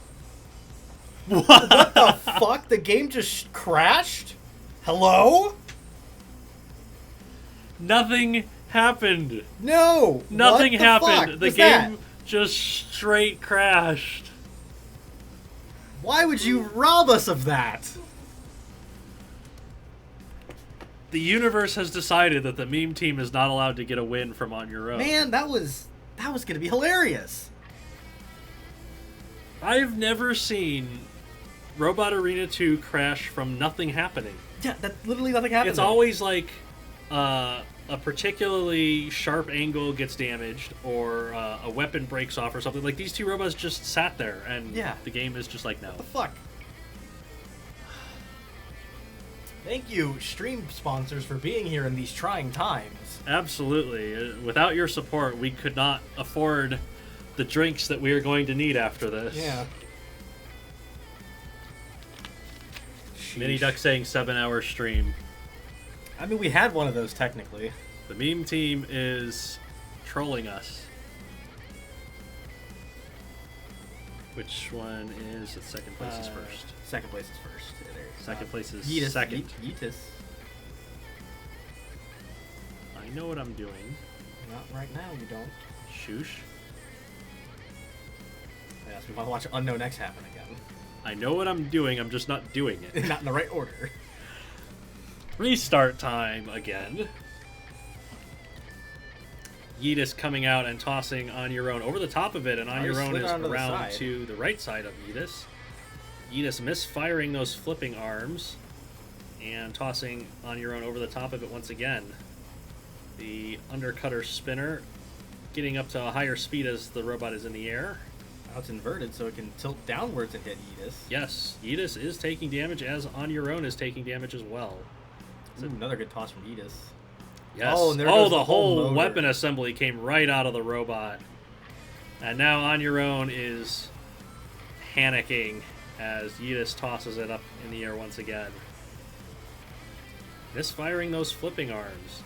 What the fuck? The game just crashed? Hello? Nothing happened. No! Nothing What the happened. fuck The was game that? just straight crashed. Why would you rob us of that? The universe has decided that the meme team is not allowed to get a win from On Your Own. Man, that was gonna be hilarious. I've never seen Robot Arena 2 crash from nothing happening. Yeah, that literally nothing happened. It's always like a particularly sharp angle gets damaged, or a weapon breaks off or something. Like, these two robots just sat there, and the game is just like, no. What the fuck? Thank you, stream sponsors, for being here in these trying times. Absolutely. Without your support, we could not afford the drinks that we are going to need after this. Yeah. Mini Duck saying 7-hour stream. I mean, we had one of those technically. The meme team is trolling us. Which one is it? Second place is first. Second place is first. Second place is Yeetus, second. Yeetus. I know what I'm doing. Not right now, you don't. Shoosh. Yes, we want to watch Unknown X happen again. I know what I'm doing, I'm just not doing it. Not in the right order. Restart time again. Yeetus coming out and tossing On Your Own over the top of it, and On Your Own is around to the right side of Yeetus. Yeetus misfiring those flipping arms and tossing On Your Own over the top of it once again. The undercutter spinner getting up to a higher speed as the robot is in the air. Now it's inverted so it can tilt downwards and hit Yeetus. Yes, Yeetus is taking damage as On Your Own is taking damage as well. Ooh, another good toss from Yeetus. Yes. Oh, and there Oh, goes the the whole whole motor. weapon assembly came right out of the robot. And now On Your Own is panicking as Yidis tosses it up in the air once again. Misfiring those flipping arms.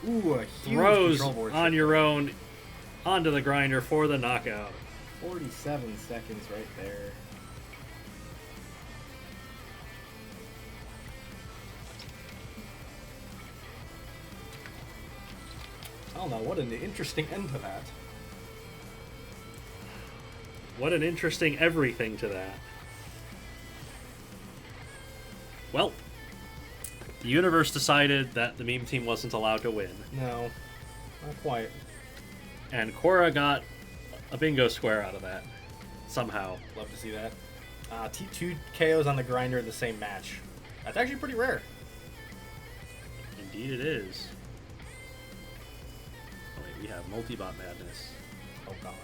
Ooh, a huge Throws control board On shift. Your Own onto the grinder for the knockout. 47 seconds right there. I don't know, what an interesting end to that. What an interesting everything to that. Well, the universe decided that the meme team wasn't allowed to win. No, not quite. And Korra got a bingo square out of that. Somehow. Love to see that. T2 KOs on the grinder in the same match. That's actually pretty rare. Indeed it is. Oh wait, we have multi-bot madness. Oh god.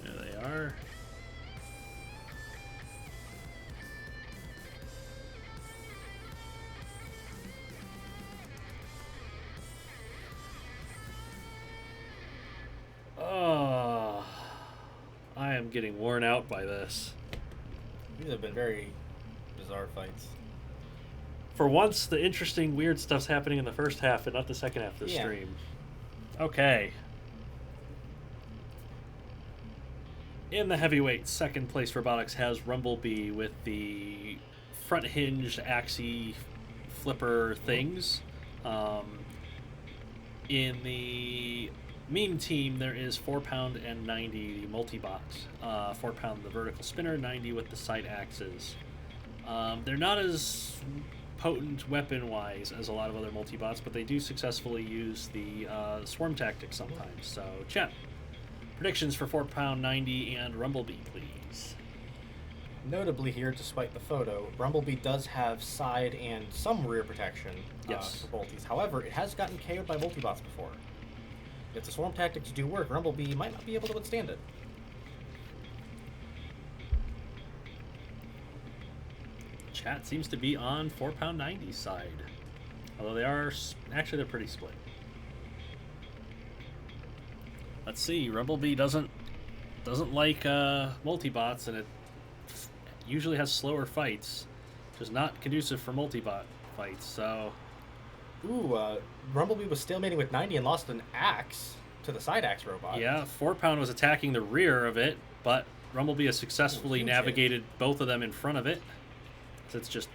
There they are. Oh, I am getting worn out by this. These have been very bizarre fights. For once, the interesting, weird stuff's happening in the first half and not the second half of the stream. Okay. In the heavyweight, second place robotics has Rumblebee with the front hinged axie flipper things. In the meme team, there is 4-pound and 90 the multi-bot. 4-pound the vertical spinner, 90 with the side axes. They're not as potent weapon-wise as a lot of other multi-bots, but they do successfully use the swarm tactic sometimes. So, chat. Predictions for 4-pound 90 and Rumblebee, please. Notably here, despite the photo, Rumblebee does have side and some rear protection Yes. for multis. However, it has gotten KO'd by multibots before. If the swarm tactics do work, Rumblebee might not be able to withstand it. Chat seems to be on 4-pound 90 side. Although they are, actually they're pretty split. Let's see, Rumblebee doesn't like multi-bots, and it usually has slower fights. Which is not conducive for multi-bot fights, so... Ooh, Rumblebee was stalemating with 90 and lost an axe to the side axe robot. Yeah, 4-pound was attacking the rear of it, but Rumblebee has successfully huge navigated both of them in front of it. So it's just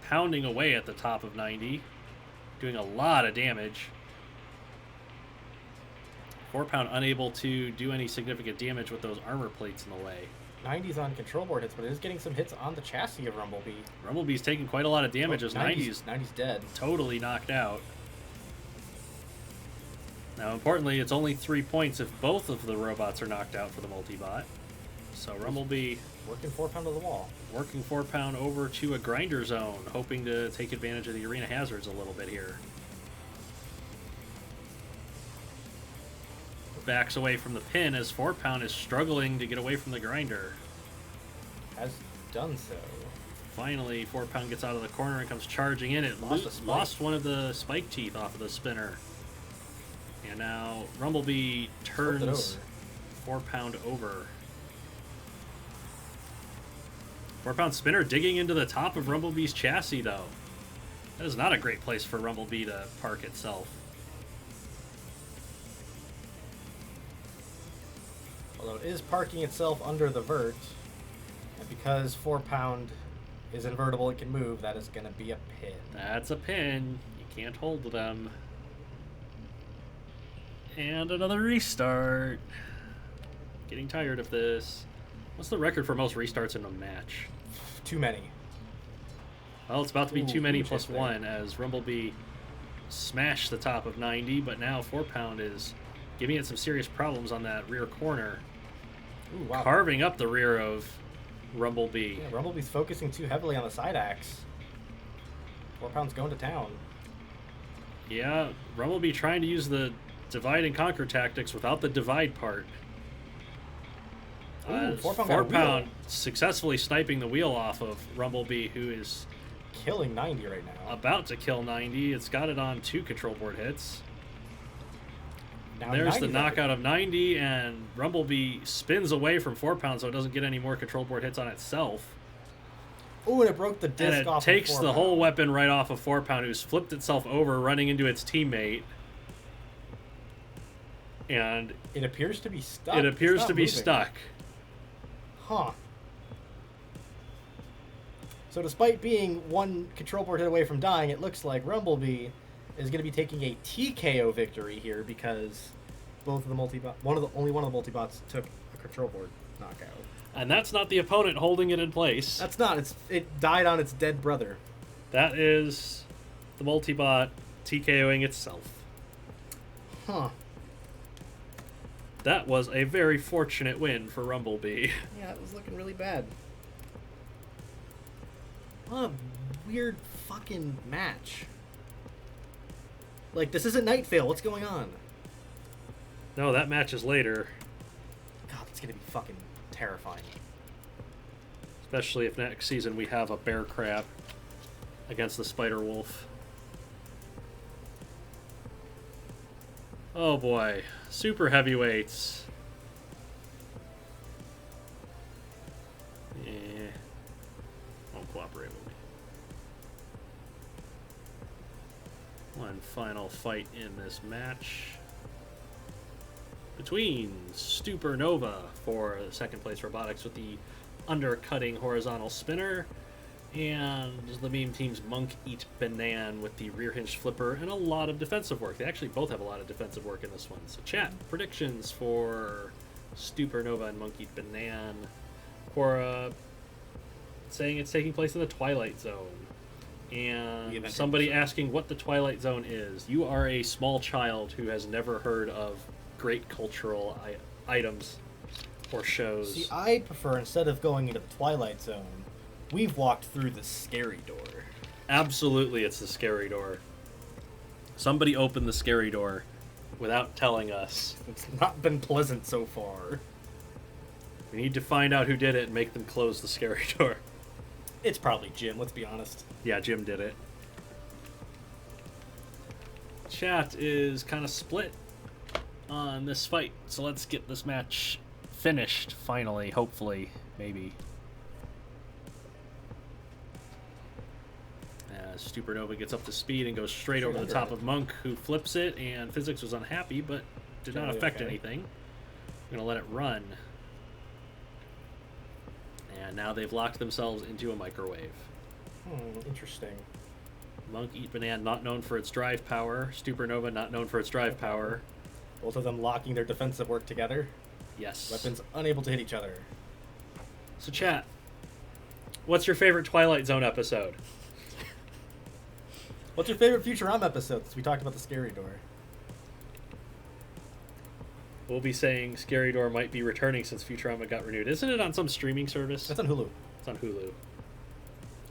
pounding away at the top of 90, doing a lot of damage. 4-pound unable to do any significant damage with those armor plates in the way. 90's on control board hits, but it is getting some hits on the chassis of Rumblebee. Rumblebee's taking quite a lot of damage as 90's 90's dead. totally knocked out. Now, importantly, it's only 3 points if both of the robots are knocked out for the multi-bot. So Rumblebee Working 4-pound to the wall. working 4-pound over to a grinder zone, hoping to take advantage of the arena hazards a little bit here. Backs away from the pin as 4-pound is struggling to get away from the grinder. Has done so. Finally, 4-pound gets out of the corner and comes charging in. It Lost a spike. lost one of the spike teeth off of the spinner. And now Rumblebee turns 4-pound over. 4-pound spinner digging into the top of Rumblebee's chassis, though. That is not a great place for Rumblebee to park itself. Although it is parking itself under the vert, and because 4-pound is invertible, it can move, that is going to be a pin. That's a pin. You can't hold them. And another restart. Getting tired of this. What's the record for most restarts in a match? Too many. Well, it's about to be Ooh, too many huge plus hit there. one as Rumblebee smashed the top of 90, but now 4-pound is giving it some serious problems on that rear corner. Ooh, wow. Carving up the rear of Rumblebee. Yeah, Rumblebee's focusing too heavily on the side axe. 4-pound's going to town. Yeah, Rumblebee trying to use the divide and conquer tactics without the divide part. Ooh, 4-pound got a 4-pound wheel. successfully sniping the wheel off of Rumblebee, who is Killing 90 right now. about to kill 90. It's got it on 2 control board hits. Now There's the 90's knockout of 90, and Rumblebee spins away from 4-pound so it doesn't get any more control board hits on itself. Ooh, and it broke the disc And it off takes of the 4-pound. whole weapon right off of 4-pound, who's flipped itself over, running into its teammate. And It appears to be stuck. it It's appears not to be moving. stuck. Huh. So despite being 1 control board hit away from dying, it looks like Rumblebee is going to be taking a TKO victory here because both of the multi-bot, only one of the multi-bots took a control board knockout. And that's not the opponent holding it in place. That's not. It died on its dead brother. That is the multi-bot TKOing itself. Huh. That was a very fortunate win for Rumblebee. Yeah, it was looking really bad. What a weird fucking match. Like, this isn't Night Vale. What's going on? No, that match is later. God, it's gonna be fucking terrifying. Especially if next season we have a bear crab against the Spiderwolf. Oh boy. Super heavyweights. Yeah. Won't cooperate with me. One final fight in this match between Supernova for the second place robotics with the undercutting horizontal spinner, and the meme team's Monk Eat Banan with the rear hinge flipper and a lot of defensive work. They actually both have a lot of defensive work in this one. So chat, predictions for Supernova and Monk Eat Banan. Cora saying it's taking place in the Twilight Zone. And somebody asking what the Twilight Zone is. You are a small child who has never heard of great cultural items or shows. See, I'd prefer, instead of going into the Twilight Zone, we've walked through the scary door. Absolutely, it's the scary door. Somebody opened the scary door without telling us. It's not been pleasant so far. We need to find out who did it and make them close the scary door. It's probably Jim, let's be honest. Yeah, Jim did it. Chat is kind of split on this fight, so let's get this match finished finally, hopefully, maybe. As Supernova gets up to speed and goes straight over the top of Monk, who flips it, and Physics was unhappy, but did not affect anything. I'm gonna let it run. And now they've locked themselves into a microwave. Interesting. Monk Eat Banan, not known for its drive power. Supernova, not known for its drive power. Both of them locking their defensive work together. Yes. Weapons unable to hit each other. So chat, what's your favorite Twilight Zone episode? What's your favorite Futurama episode, since we talked about the scary door? We'll be saying Scary Door might be returning since Futurama got renewed. Isn't it on some streaming service? That's on Hulu. It's on Hulu.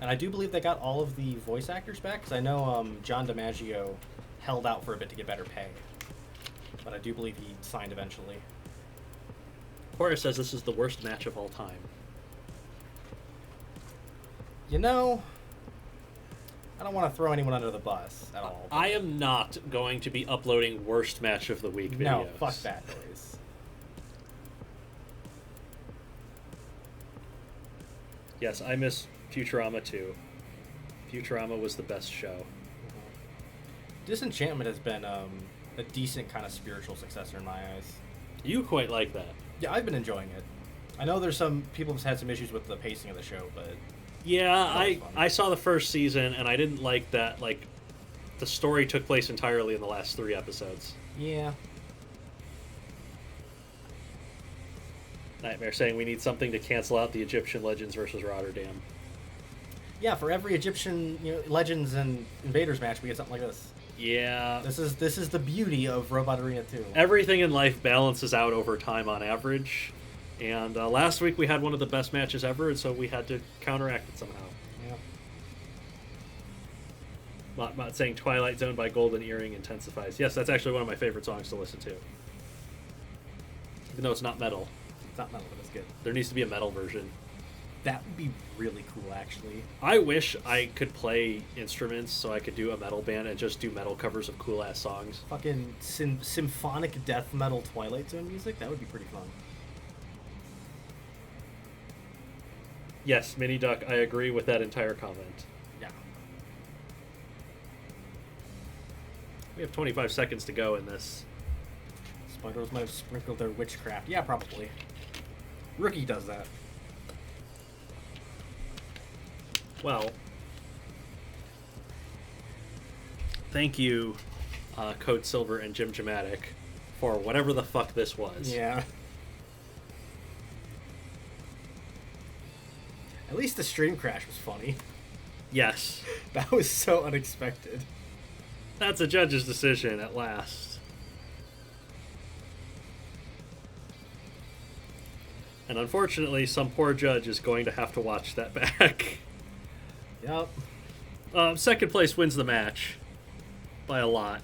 And I do believe they got all of the voice actors back, because I know John DiMaggio held out for a bit to get better pay. But I do believe he signed eventually. Cora says this is the worst match of all time. You know, I don't want to throw anyone under the bus at all. I am not going to be uploading worst match of the week videos. No, fuck that noise. Yes, I miss Futurama too. Futurama was the best show. Disenchantment has been a decent kind of spiritual successor in my eyes. You quite like that. Yeah, I've been enjoying it. I know there's some people have had some issues with the pacing of the show, but Yeah, was fun. I saw the first season and I didn't like that. Like, the story took place entirely in the last 3 episodes. yeah. Nightmare saying we need something to cancel out the Egyptian Legends versus Rotterdam. Yeah, for every Egyptian Legends and Invaders match, we get something like this. Yeah. This is the beauty of Robot Arena 2. Everything in life balances out over time on average. And last week we had one of the best matches ever, and so we had to counteract it somehow. Yeah. Not saying Twilight Zone by Golden Earring intensifies. Yes, that's actually one of my favorite songs to listen to. Even though it's not metal. It's not metal, but it's good. There needs to be a metal version. That would be really cool, actually. I wish I could play instruments so I could do a metal band and just do metal covers of cool-ass songs. Fucking symphonic death metal Twilight Zone music? That would be pretty fun. Yes, Mini Duck, I agree with that entire comment. Yeah. We have 25 seconds to go in this. Spiderwolves might have sprinkled their witchcraft. Yeah, probably. Rookie does that. Well, thank you, Code Silver and Jim Jamatic, for whatever the fuck this was. Yeah. At least the stream crash was funny. Yes. That was so unexpected. That's a judge's decision at last. And unfortunately, some poor judge is going to have to watch that back. Yep. Second place wins the match by a lot.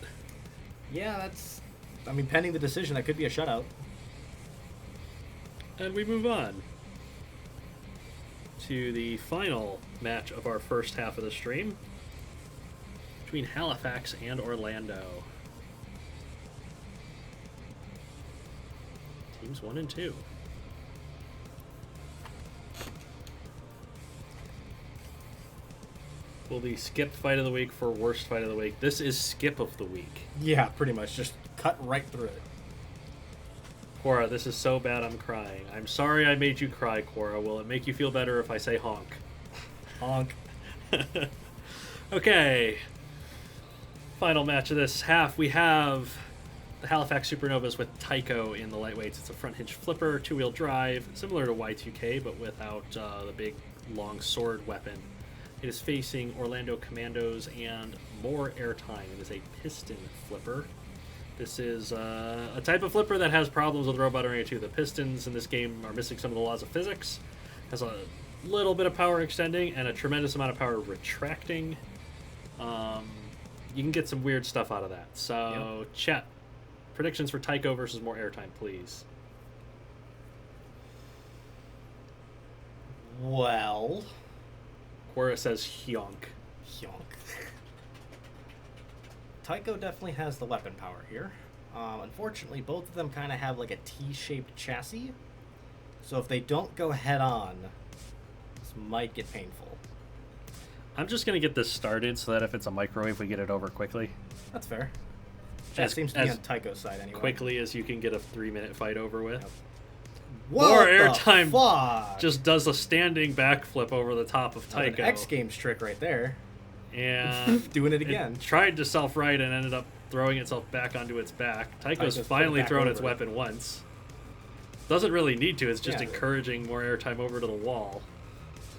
Yeah, that's... I mean, pending the decision, that could be a shutout. And we move on to the final match of our first half of the stream between Halifax and Orlando. Teams 1 and 2. Will be skipped fight of the week for worst fight of the week. This is skip of the week. Yeah, pretty much. Just cut right through it. Cora, this is so bad I'm crying. I'm sorry I made you cry, Cora. Will it make you feel better if I say honk? Honk. Okay. Final match of this half. We have the Halifax Supernovas with Tycho in the lightweights. It's a front hinge flipper, two-wheel drive, similar to Y2K, but without the big long sword weapon. It is facing Orlando Commandos and more airtime. It is a piston flipper. This is a type of flipper that has problems with Robot Rampage 2. The pistons in this game are missing some of the laws of physics. Has a little bit of power extending and a tremendous amount of power retracting. You can get some weird stuff out of that. So, yep. Chat. Predictions for Tycho versus more airtime, please. Well... Quora says hyonk. Hyonk. Tycho definitely has the weapon power here. Unfortunately, both of them kind of have like a T-shaped chassis. So if they don't go head-on, this might get painful. I'm just going to get this started so that if it's a microwave, we get it over quickly. That's fair. That seems to be on Tycho's side anyway. Quickly as you can get a 3-minute fight over with. Yep. More airtime just does a standing backflip over the top of Tycho. An X Games trick right there. And doing it again. It tried to self-right and ended up throwing itself back onto its back. Tycho's finally thrown its weapon once. Doesn't really need to. It's just encouraging more airtime over to the wall.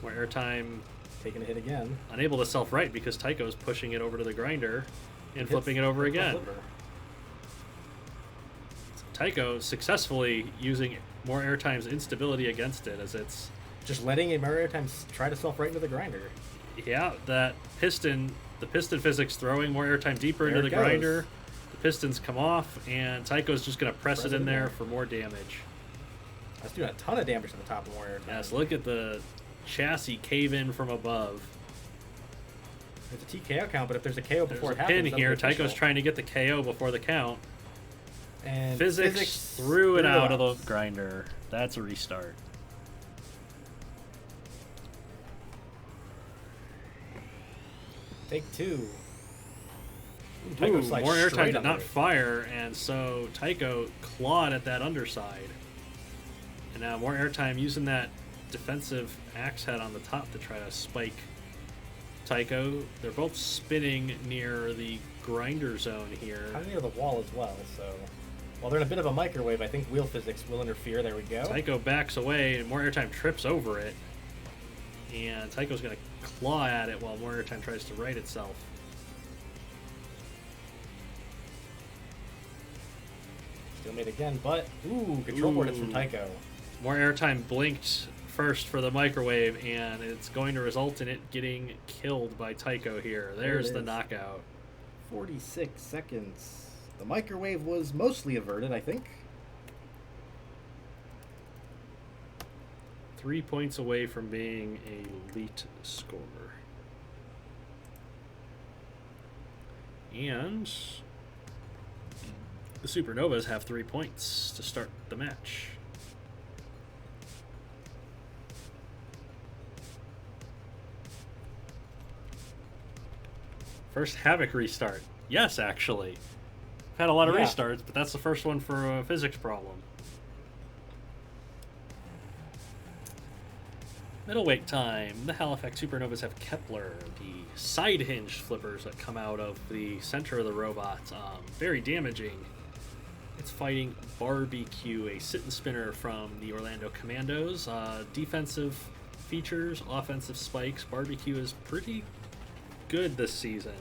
More airtime. Taking a hit again. Unable to self-right because Tycho's pushing it over to the grinder and flipping it over again. So Tycho successfully using more airtime's instability against it as it's... Just letting a more airtime try to self-right into the grinder. Yeah, the piston physics throwing more airtime deeper into the grinder. The pistons come off, and Tycho's just going to press it in there for more damage. That's doing a ton of damage to the top of more airtime. Yes, look at the chassis cave in from above. There's a TKO count, but if there's a KO before it happens, pin here. Tycho's trying to get the KO before the count. And Physics threw it out of the grinder. That's a restart. Take two. Ooh, more airtime did not fire, and so Tycho clawed at that underside. And now more airtime using that defensive axe head on the top to try to spike Tycho. They're both spinning near the grinder zone here. Kind of near the wall as well, so... While they're in a bit of a microwave, I think wheel physics will interfere. There we go. Tycho backs away, and more airtime trips over it. And Tycho's going to claw at it while more airtime tries to right itself. Still made again, but... Ooh, control board from Tycho. More airtime blinked first for the microwave, and it's going to result in it getting killed by Tycho here. There's the knockout. 46 seconds. The microwave was mostly averted, I think. 3 points away from being a elite scorer. And the Supernovas have 3 points to start the match. First Havoc restart. Yes, actually. I've had a lot of restarts, but that's the first one for a physics problem. Middleweight time. The Halifax Supernovas have Kepler, the side hinge flippers that come out of the center of the robot. Very damaging. It's fighting Barbecue, a sit-and spinner from the Orlando Commandos. Defensive features, offensive spikes. Barbecue is pretty good this season.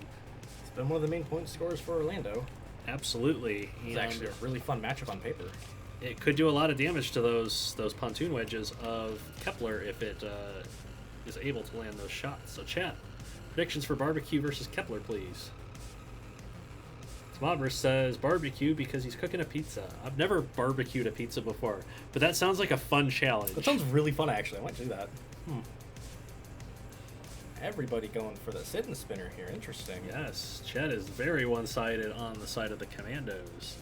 It's been one of the main point scorers for Orlando. Absolutely. It's actually a really fun matchup on paper. It could do a lot of damage to those pontoon wedges of Kepler if it is able to land those shots. So chat, predictions for Barbecue versus Kepler, please. Smodverse says Barbecue because he's cooking a pizza. I've never barbecued a pizza before, but that sounds like a fun challenge. That sounds really fun, actually. I might do that. Everybody going for the sit and spinner here. Interesting. Yes, Chet is very one-sided on the side of the Commandos.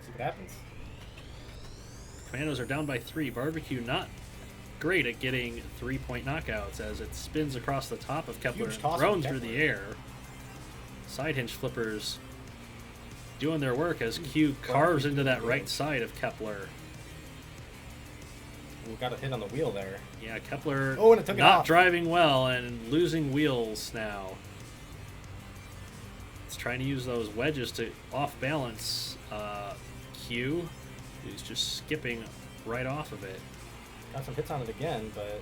See what happens. Commandos are down by 3. Barbecue not great at getting 3-point knockouts as it spins across the top of Kepler and thrown through the air. Side hinge flippers doing their work as Q carves into that right side of Kepler. We got a hit on the wheel there. Yeah, Kepler and it took not driving well and losing wheels now. It's trying to use those wedges to off-balance Q, who's just skipping right off of it. Got some hits on it again, but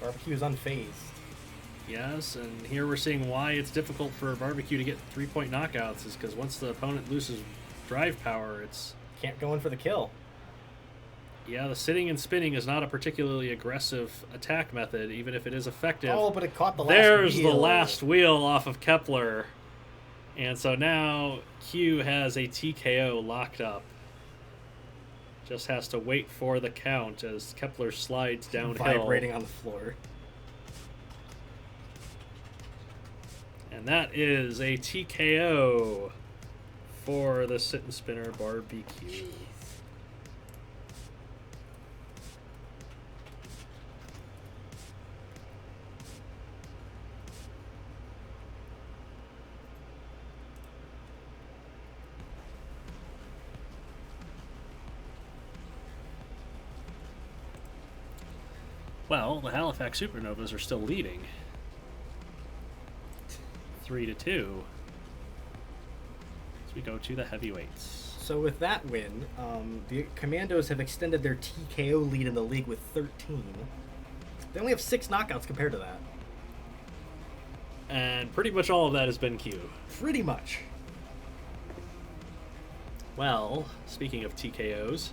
Barbecue is unfazed. Yes, and here we're seeing why it's difficult for Barbecue to get 3-point knockouts is because once the opponent loses drive power, it's... Can't go in for the kill. Yeah, the sitting and spinning is not a particularly aggressive attack method, even if it is effective. Oh, but it caught the last There's wheel. the last wheel off of Kepler. And so now Q has a TKO locked up. Just has to wait for the count as Kepler slides downhill. Vibrating on the floor. And that is a TKO for the sit and spinner Barbecue. Well, the Halifax Supernovas are still leading. 3-2. As we go to the heavyweights. So with that win, the Commandos have extended their TKO lead in the league with 13. They only have 6 knockouts compared to that. And pretty much all of that has been Q. Pretty much. Well, speaking of TKOs,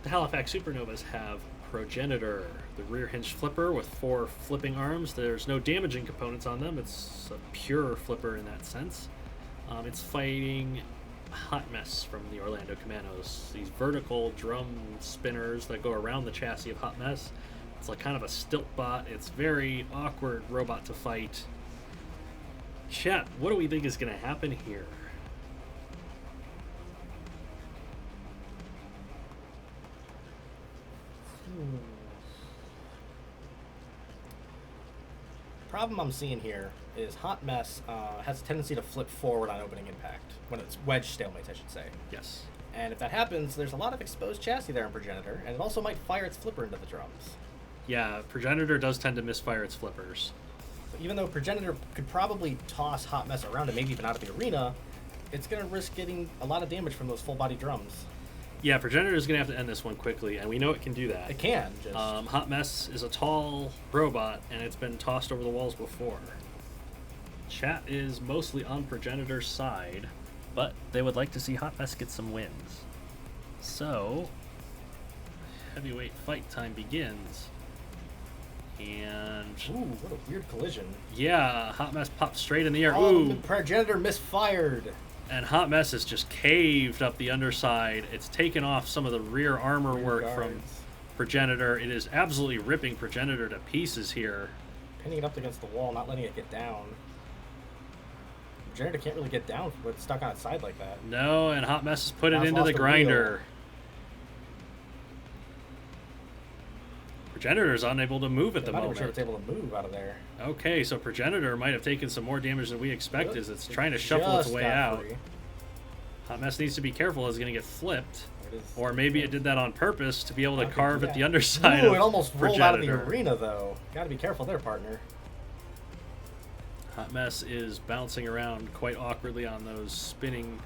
the Halifax Supernovas have Progenitor, the rear hinge flipper with 4 flipping arms. There's no damaging components on them. It's a pure flipper in that sense. It's fighting Hot Mess from the Orlando Commandos. These vertical drum spinners that go around the chassis of Hot Mess. It's like kind of a stilt bot. It's very awkward robot to fight. Chat, what do we think is going to happen here? Problem I'm seeing here is Hot Mess has a tendency to flip forward on opening impact, when it's wedge stalemates, I should say. Yes. And if that happens, there's a lot of exposed chassis there in Progenitor, and it also might fire its flipper into the drums. Yeah, Progenitor does tend to misfire its flippers. So even though Progenitor could probably toss Hot Mess around and maybe even out of the arena, it's going to risk getting a lot of damage from those full-body drums. Yeah, Progenitor is going to have to end this one quickly, and we know it can do that. It can. Just... Hot Mess is a tall robot, and it's been tossed over the walls before. Chat is mostly on Progenitor's side, but they would like to see Hot Mess get some wins. So, heavyweight fight time begins. And... Ooh, what a weird collision. Yeah, Hot Mess popped straight in the air. Oh, Ooh. the Progenitor misfired. And Hot Mess has just caved up the underside. It's taken off some of the rear armor work from Progenitor. It is absolutely ripping Progenitor to pieces here. Pinning it up against the wall, not letting it get down. Progenitor can't really get down when it's stuck on its side like that. No, and Hot Mess has put it into the grinder. Progenitor's unable to move at the moment. I'm not sure it's able to move out of there. Okay, so Progenitor might have taken some more damage than we expect as it's trying to shuffle its way out. Free. Hot Mess needs to be careful. It's going to get flipped. Or maybe it did that on purpose to be able to carve at the underside of it almost rolled Progenitor. Out of the arena, though. Gotta be careful there, partner. Hot Mess is bouncing around quite awkwardly on those spinning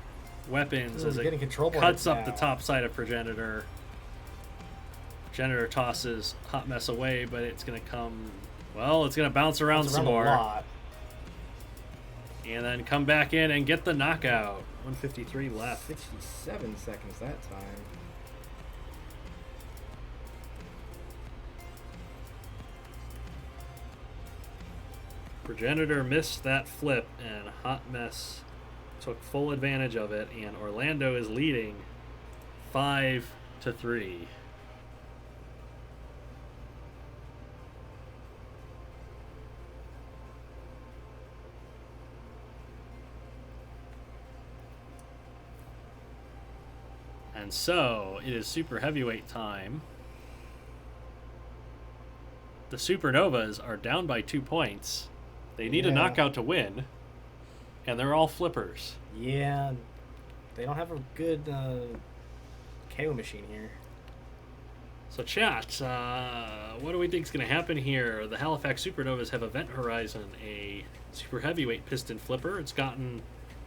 weapons as it cuts up the top side of Progenitor. Progenitor tosses Hot Mess away, but it's going to come... Well, it's going to bounce around some more. And then come back in and get the knockout. 153 left. 67 seconds that time. Progenitor missed that flip, and Hot Mess took full advantage of it, and Orlando is leading 5-3. And so, it is super heavyweight time. The Supernovas are down by 2 points. They need a knockout to win, and they're all flippers. Yeah, they don't have a good KO machine here. So chat, what do we think is going to happen here? The Halifax Supernovas have Event Horizon, a super heavyweight piston flipper. It's gotten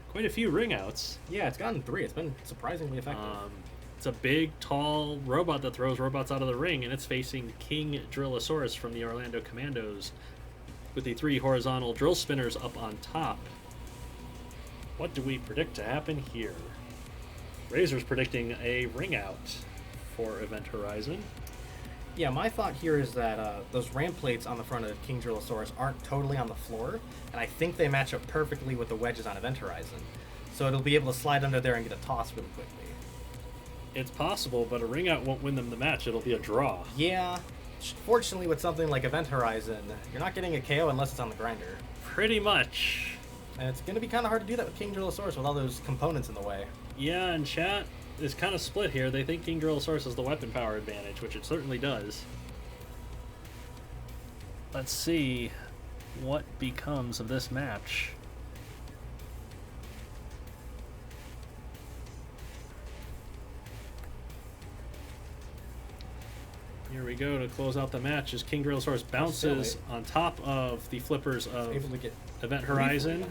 quite a few ring outs. Yeah, it's gotten 3. It's been surprisingly effective. It's a big, tall robot that throws robots out of the ring, and it's facing King Drillosaurus from the Orlando Commandos with the 3 horizontal drill spinners up on top. What do we predict to happen here? Razor's predicting a ring out for Event Horizon. Yeah, my thought here is that those ram plates on the front of King Drillosaurus aren't totally on the floor, and I think they match up perfectly with the wedges on Event Horizon. So it'll be able to slide under there and get a toss really quickly. It's possible, but a ring out won't win them the match. It'll be a draw. Yeah. Fortunately, with something like Event Horizon, you're not getting a KO unless it's on the grinder. Pretty much. And it's going to be kind of hard to do that with King Drillosaurus with all those components in the way. Yeah, and chat is kind of split here. They think King Drillosaurus has the weapon power advantage, which it certainly does. Let's see what becomes of this match. Here we go to close out the match as King Drillosaurus bounces on top of the flippers of Event Horizon,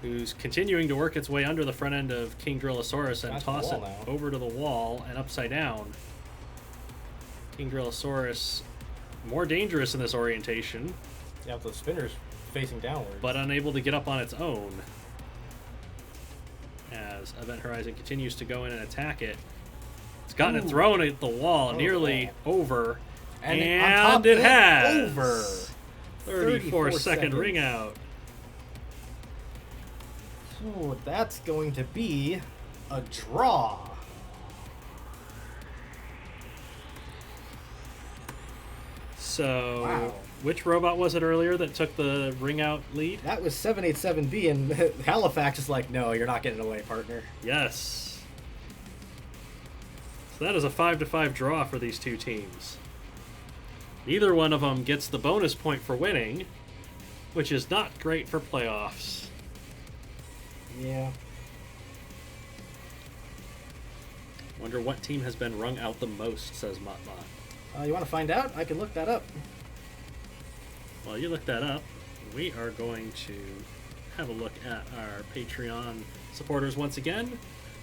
who's continuing to work its way under the front end of King Drillosaurus and toss it over to the wall and upside down. King Drillosaurus more dangerous in this orientation. Yeah, with the spinners facing downwards. But unable to get up on its own. As Event Horizon continues to go in and attack it. It's gotten it thrown at the wall, nearly over, and it has over. 34-second ring out. Oh, that's going to be a draw. So, which robot was it earlier that took the ring out lead? That was 787B, and Halifax is like, no, you're not getting away, partner. Yes. So that is a 5-5 draw for these two teams. Neither one of them gets the bonus point for winning, which is not great for playoffs. Yeah. Wonder what team has been wrung out the most, says MottBot. You want to find out? I can look that up. While you look that up, we are going to have a look at our Patreon supporters once again.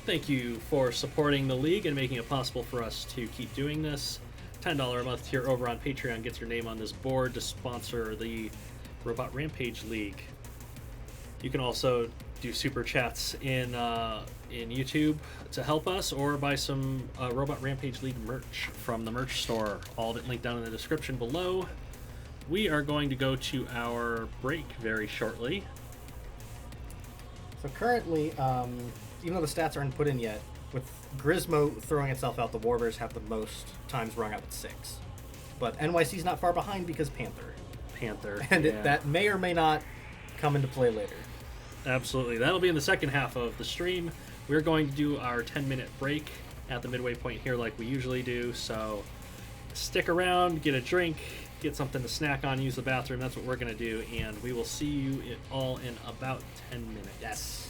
Thank you for supporting the league and making it possible for us to keep doing this. $10 a month tier over on Patreon gets your name on this board to sponsor the Robot Rampage League. You can also do super chats in YouTube to help us, or buy some Robot Rampage League merch from the merch store. All of it linked down in the description below. We are going to go to our break very shortly. So currently, even though the stats aren't put in yet, with Grismo throwing itself out, the Warbears have the most times rung out with 6. But NYC's not far behind because Panther. And yeah. that may or may not come into play later. Absolutely. That'll be in the second half of the stream. We're going to do our 10-minute break at the midway point here like we usually do. So stick around, get a drink, get something to snack on, use the bathroom. That's what we're going to do. And we will see you all in about 10 minutes. Yes.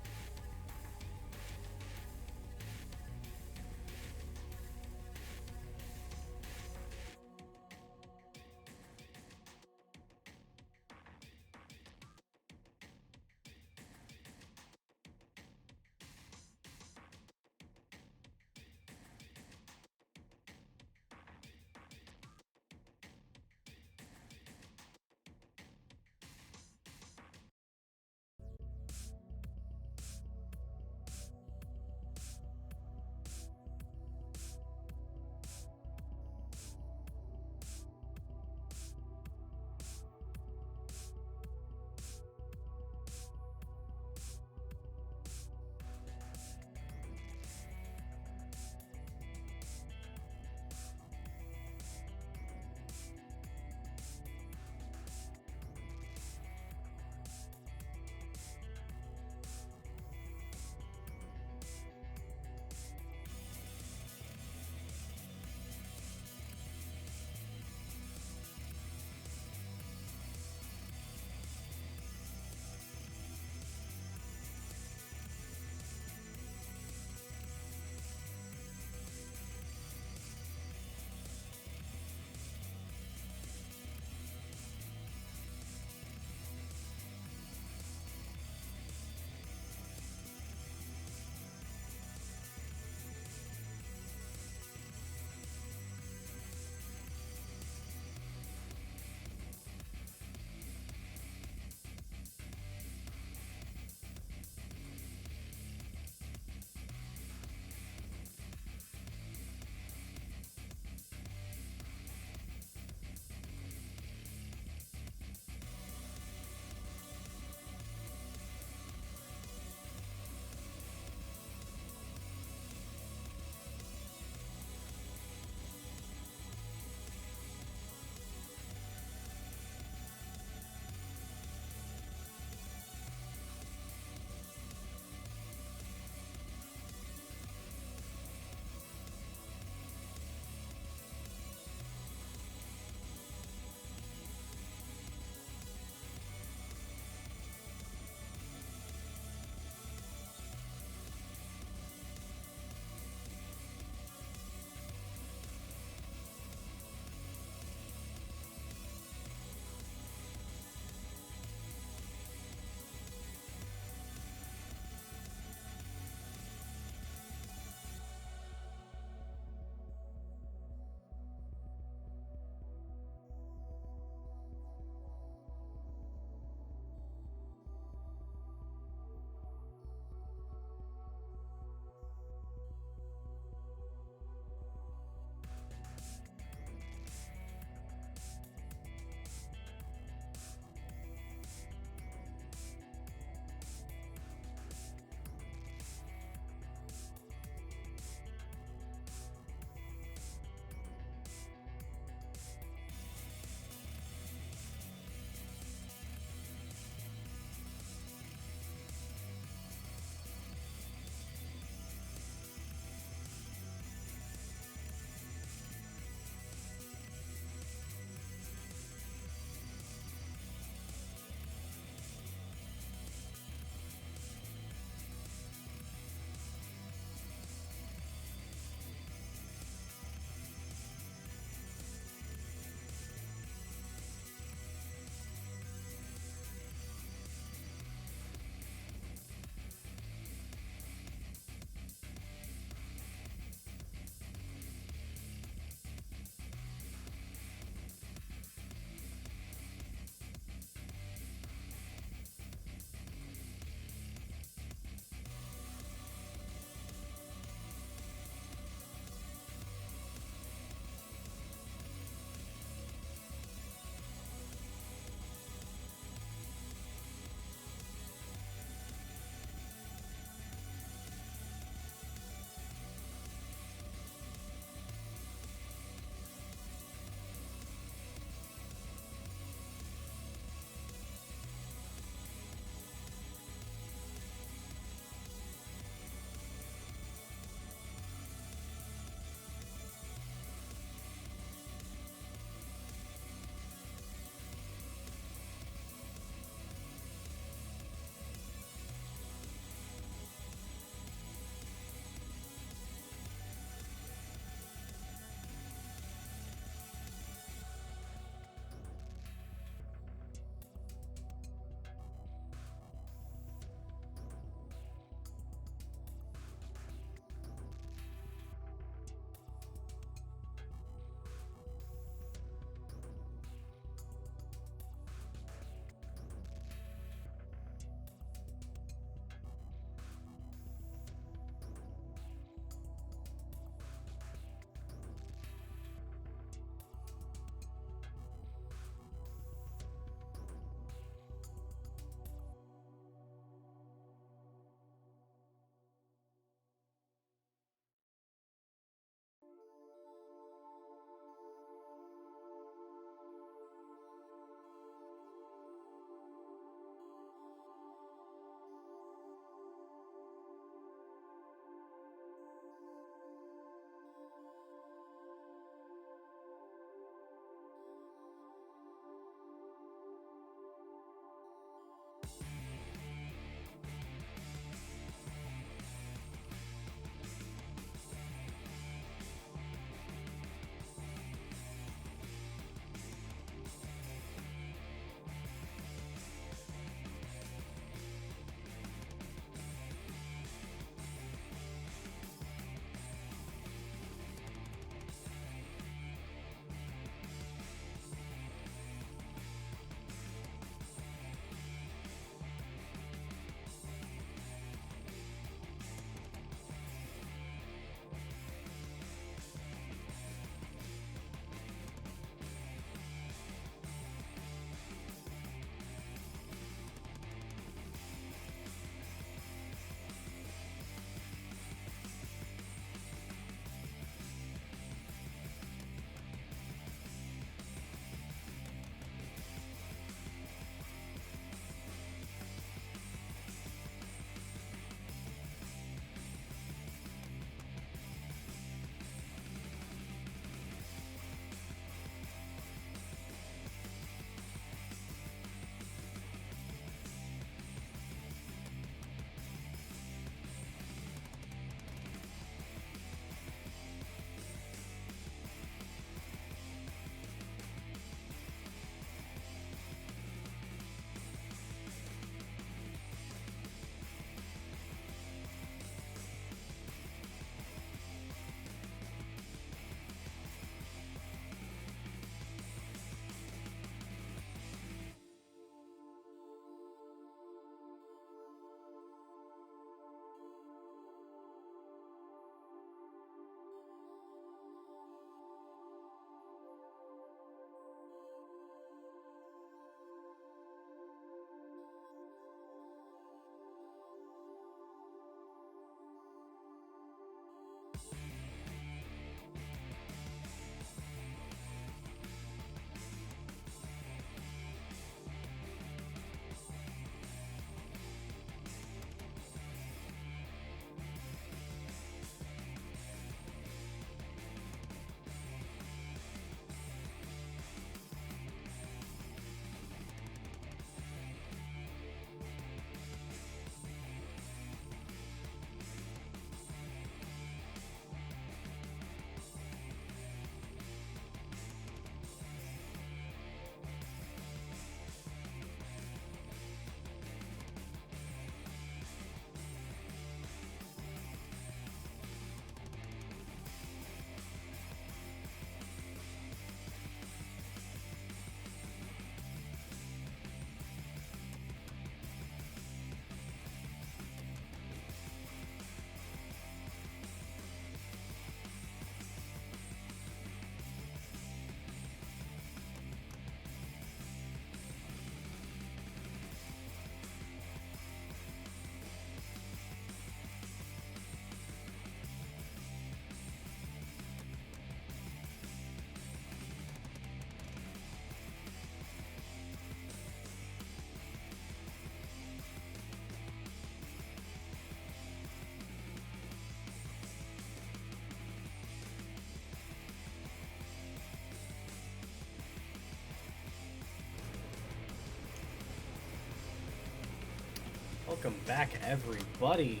Welcome back, everybody.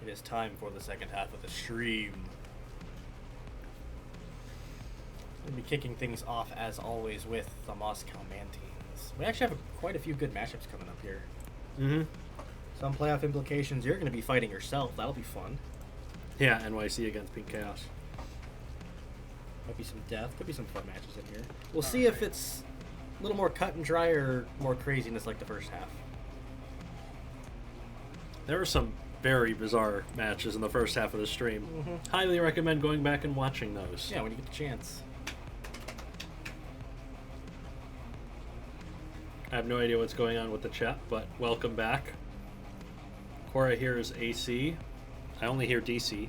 It is time for the second half of the stream. We'll be kicking things off, as always, with the Moscow Mantines. We actually have quite a few good matchups coming up here. Mm-hmm. Some playoff implications. You're going to be fighting yourself. That'll be fun. Yeah, NYC against Pink Chaos. Might be some death. Could be some fun matches in here. We'll see if it's a little more cut and dry or more craziness like the first half. There were some very bizarre matches in the first half of the stream. Mm-hmm. Highly recommend going back and watching those. Yeah, when you get the chance. I have no idea what's going on with the chat, but welcome back. Cora hears AC. I only hear DC.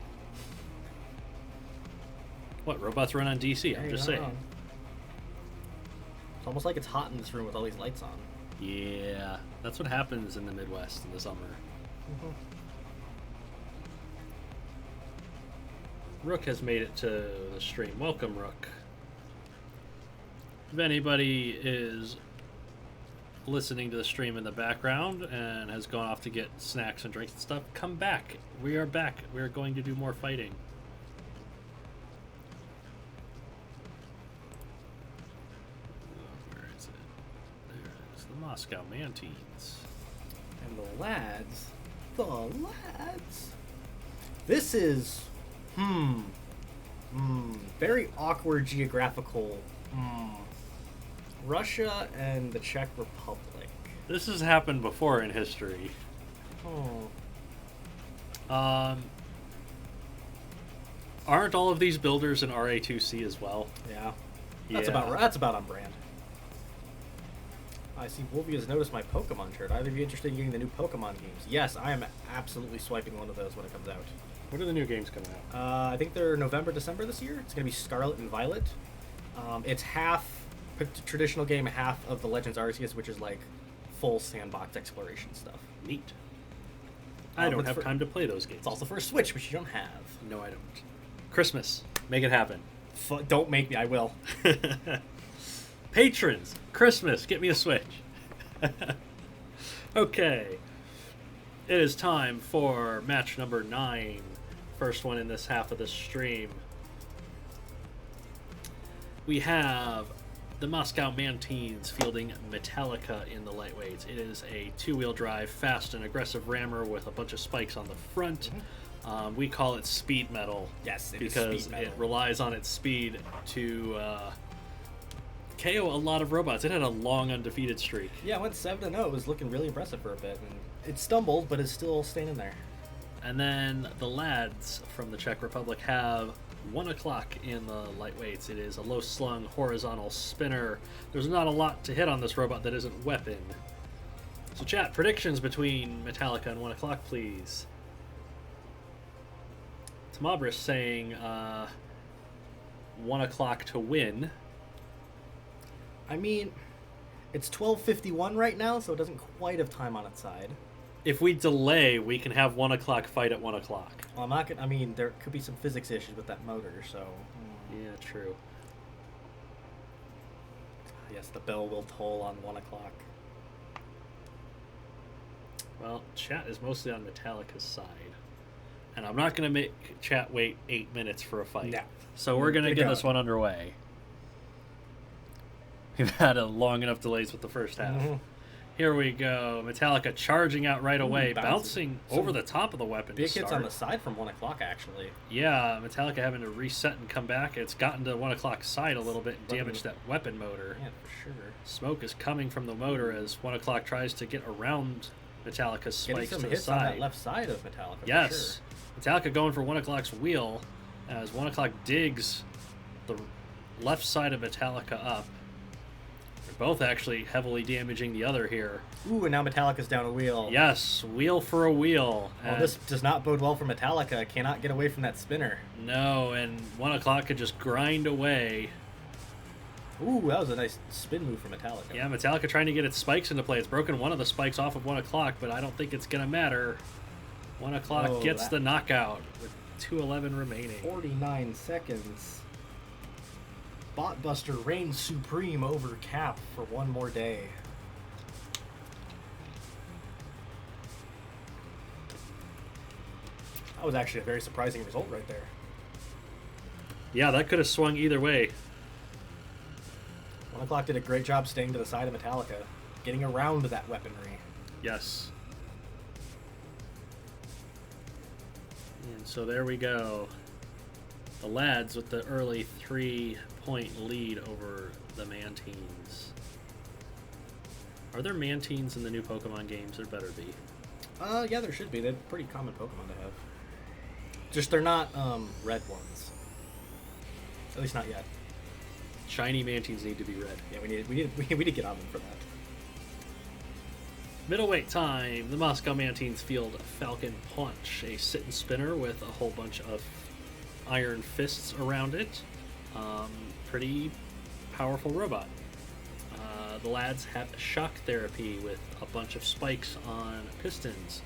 What, robots run on DC? I'm just saying. Wrong. It's almost like it's hot in this room with all these lights on. Yeah, that's what happens in the Midwest in the summer. Mm-hmm. Rook has made it to the stream. Welcome, Rook. If anybody is listening to the stream in the background and has gone off to get snacks and drinks and stuff, come back. We are back. We are going to do more fighting. Where is it? There it is. The Moscow Mantines. And the lads. This is, very awkward geographical. Russia and the Czech Republic. This has happened before in history. Aren't all of these builders in RA2C as well? Yeah. That's about on brand. I see Wolvie has noticed my Pokemon shirt. Are either of you interested in getting the new Pokemon games? Yes, I am absolutely swiping one of those when it comes out. What are the new games coming out? I think they're November, December this year. It's going to be Scarlet and Violet. It's half traditional game, half of the Legends Arceus, which is like full sandbox exploration stuff. Neat. I don't have time to play those games. It's also for a Switch, which you don't have. No, I don't. Christmas. Make it happen. Don't make me. I will. Patrons, Christmas, get me a Switch. Okay. It is time for match number 9. First one in this half of the stream. We have the Moscow Mantines fielding Metallica in the lightweights. It is a 2-wheel drive, fast and aggressive rammer with a bunch of spikes on the front. We call it speed metal. Yes, it because is speed metal. It relies on its speed to KO a lot of robots. It had a long undefeated streak. Yeah, it went 7-0. It was looking really impressive for a bit. And it stumbled, but is still staying in there. And then the lads from the Czech Republic have 1 o'clock in the lightweights. It is a low-slung horizontal spinner. There's not a lot to hit on this robot that isn't weapon. So chat, predictions between Metallica and 1 o'clock, please. Tamabris saying 1 o'clock to win. I mean, it's 12:51 right now, so it doesn't quite have time on its side. If we delay, we can have 1 o'clock fight at 1 o'clock. Well, I'm not gonna. I mean, there could be some physics issues with that motor, so. Yeah, true. Yes, the bell will toll on 1 o'clock. Well, chat is mostly on Metallica's side. And I'm not going to make chat wait 8 minutes for a fight. No. So we're going to get this one underway. We've had a long enough delays with the first half. Mm-hmm. Here we go. Metallica charging out right away, bouncing over the top of the weapon. Big hits on the side from 1 o'clock, actually. Yeah, Metallica having to reset and come back. It's gotten to 1 o'clock's side a little bit and damaged that weapon motor. Yeah, for sure. Smoke is coming from the motor as 1 o'clock tries to get around Metallica's spikes to the hits side. On that left side of Metallica. Yes. For sure. Metallica going for 1 o'clock's wheel as 1 o'clock digs the left side of Metallica up. They're both actually heavily damaging the other here. Ooh, and now Metallica's down a wheel. Yes, wheel for a wheel. Well, this does not bode well for Metallica. Cannot get away from that spinner. No, and 1 o'clock could just grind away. Ooh, that was a nice spin move for Metallica. Yeah, Metallica trying to get its spikes into play. It's broken one of the spikes off of 1 o'clock, but I don't think it's going to matter. 1 o'clock gets the knockout with 2:11 remaining. 49 seconds. Botbuster reigns supreme over Cap for one more day. was actually a very surprising result right there. Yeah, that could have swung either way. 1 o'clock did a great job staying to the side of Metallica, getting around that weaponry. Yes. And so there we go. The lads with the early 3-point lead over the Mantines. Are there Mantines in the new Pokemon games? There better be. Yeah, there should be. They're pretty common Pokemon to have. Just they're not red ones. At least not yet. Shiny Mantines need to be red. Yeah, we need to get on them for that. Middleweight time. The Moscow Mantines field Falcon Punch, a sit-and spinner with a whole bunch of iron fists around it. Pretty powerful robot. The lads have shock therapy with a bunch of spikes on pistons.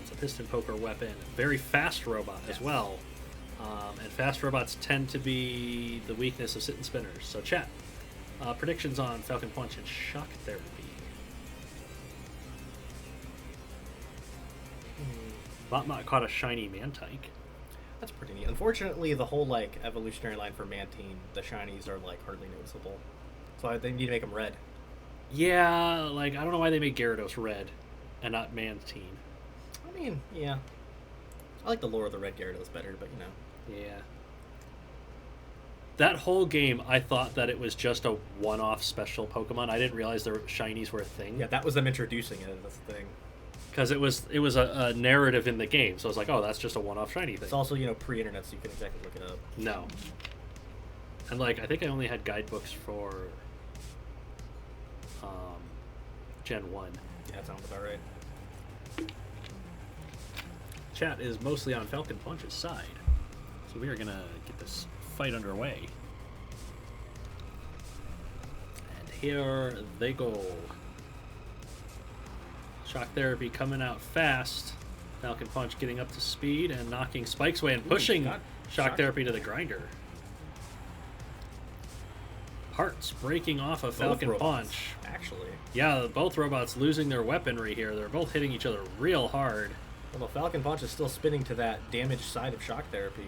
It's a piston poker weapon. Very fast robot as well. And fast robots tend to be the weakness of sit-and spinners. So chat, predictions on Falcon Punch and shock therapy. Mott caught a shiny Mantike. That's pretty neat. Unfortunately, the whole like evolutionary line for Mantine, the shinies are like hardly noticeable. So they need to make them red. Yeah, like I don't know why they make Gyarados red and not Mantine. I mean, yeah. I like the lore of the red Gyarados better, but you know. Yeah. That whole game, I thought that it was just a one-off special Pokemon. I didn't realize the shinies were a thing. Yeah, that was them introducing it. That's the thing. Because it was a narrative in the game, so I was like, oh, that's just a one-off shiny thing. It's also, you know, pre-internet, so you can exactly look it up. No. And like, I think I only had guidebooks for Gen 1. Yeah, that sounds about right. Chat is mostly on Falcon Punch's side. So we are going to get this fight underway. And here they go. Shock therapy coming out fast. Falcon Punch getting up to speed and knocking spikes away and pushing shock therapy to the grinder. Hearts breaking off of Falcon Punch. Actually. Yeah, both robots losing their weaponry here. They're both hitting each other real hard. Well, the Falcon Punch is still spinning to that damaged side of shock therapy.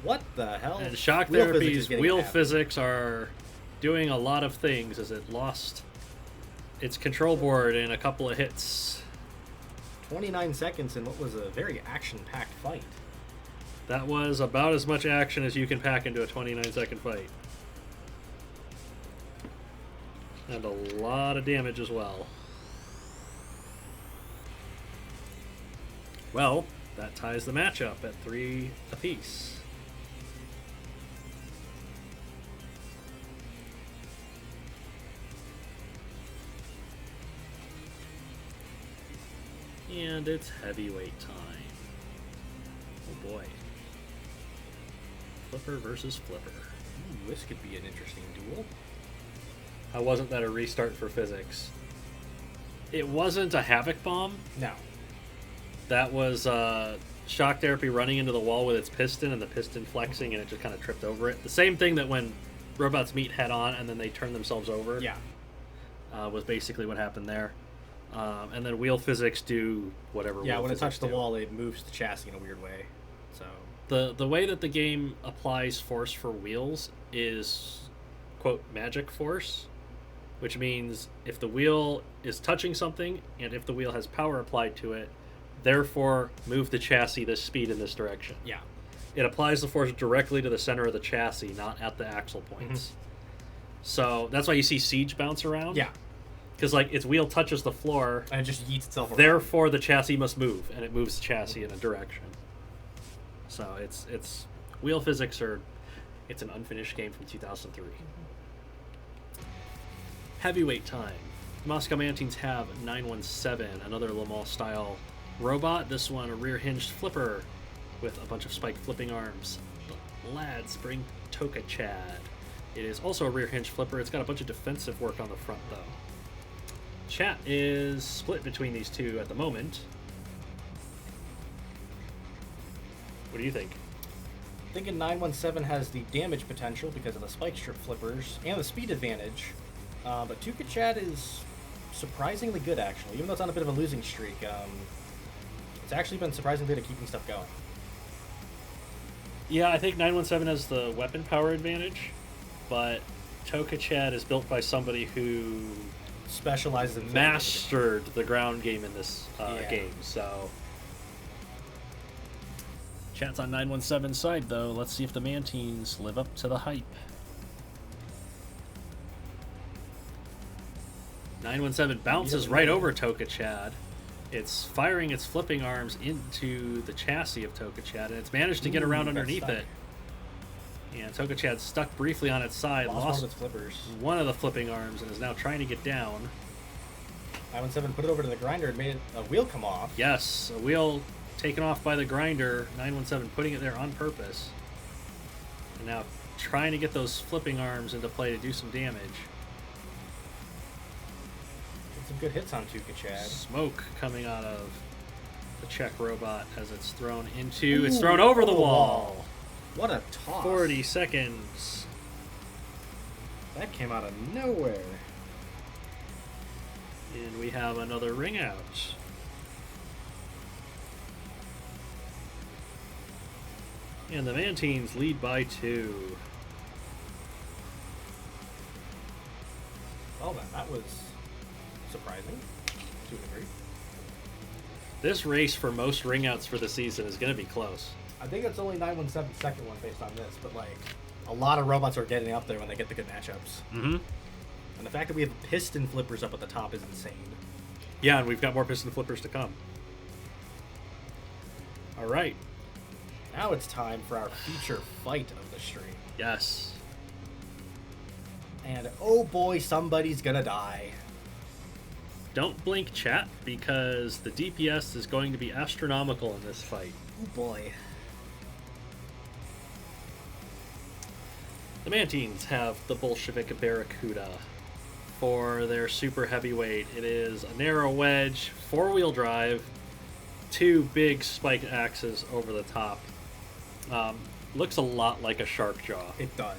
What the hell? And shock therapy's wheel physics are doing a lot of things as it lost its control board in a couple of hits. 29 seconds in what was a very action-packed fight. That was about as much action as you can pack into a 29-second fight. And a lot of damage as well. Well, that ties the matchup at 3 apiece. And it's heavyweight time. Oh boy. Flipper versus Flipper. Ooh, this could be an interesting duel. How wasn't that a restart for physics? It wasn't a Havoc Bomb. No. That was shock therapy running into the wall with its piston and the piston flexing and it just kind of tripped over it. The same thing that when robots meet head on and then they turn themselves over. Yeah. Was basically what happened there. And then wheel physics do whatever. Yeah, when it touched the wall, it moves the chassis in a weird way. So the way that the game applies force for wheels is, quote, magic force, which means if the wheel is touching something and if the wheel has power applied to it, therefore move the chassis this speed in this direction. Yeah. It applies the force directly to the center of the chassis, not at the axle points. Mm-hmm. So that's why you see Siege bounce around. Yeah. Because like its wheel touches the floor and it just yeets itself around. Therefore the chassis must move, and it moves the chassis in a direction. So it's wheel physics are it's an unfinished game from 2003. Heavyweight time. Moscow Mantines have 917, another Le Mans style robot. This one a rear hinged flipper with a bunch of spiked flipping arms. The lads bring TekonoAxe. It is also a rear hinged flipper. It's got a bunch of defensive work on the front though. Chat is split between these two at the moment. What do you think? I'm thinking 917 has the damage potential because of the spike strip flippers and the speed advantage. But TekonoAxe is surprisingly good, actually. Even though it's on a bit of a losing streak, it's actually been surprisingly good at keeping stuff going. Yeah, I think 917 has the weapon power advantage, but TekonoAxe is built by somebody who Specializes in mastered the ground game in this Yeah. game, so... Chat's on 917's side, though. Let's see if the Mantines live up to the hype. 917 bounces right over TekonoAxe. It's firing its flipping arms into the chassis of TekonoAxe, and it's managed to get around underneath it. And TekonoAxe stuck briefly on its side, lost one of its flippers. One of the flipping arms, and is now trying to get down. 917 put it over to the grinder and made a wheel come off. Yes, a wheel taken off by the grinder. 917 putting it there on purpose. And now trying to get those flipping arms into play to do some damage. Get some good hits on TekonoAxe. Smoke coming out of the Czech robot as it's thrown into... it's thrown over the wall. What a toss. 40 seconds. That came out of nowhere. And we have another ring out. And the Mantines lead by 2. Well then, that was surprising to a degree. This race for most ring outs for the season is going to be close. I think it's only 917's second one based on this, but like a lot of robots are getting up there when they get the good matchups. Mm-hmm. And the fact that we have piston flippers up at the top is insane. Yeah, and we've got more piston flippers to come. All right. Now it's time for our feature fight of the stream. Yes. And oh boy, somebody's gonna die. Don't blink, chat, because the DPS is going to be astronomical in this fight. Oh boy. The Mantines have the Bolshevik Barracuda for their super heavyweight. It is a narrow wedge, 4-wheel drive, 2 big spiked axes over the top. Looks a lot like a shark jaw. It does.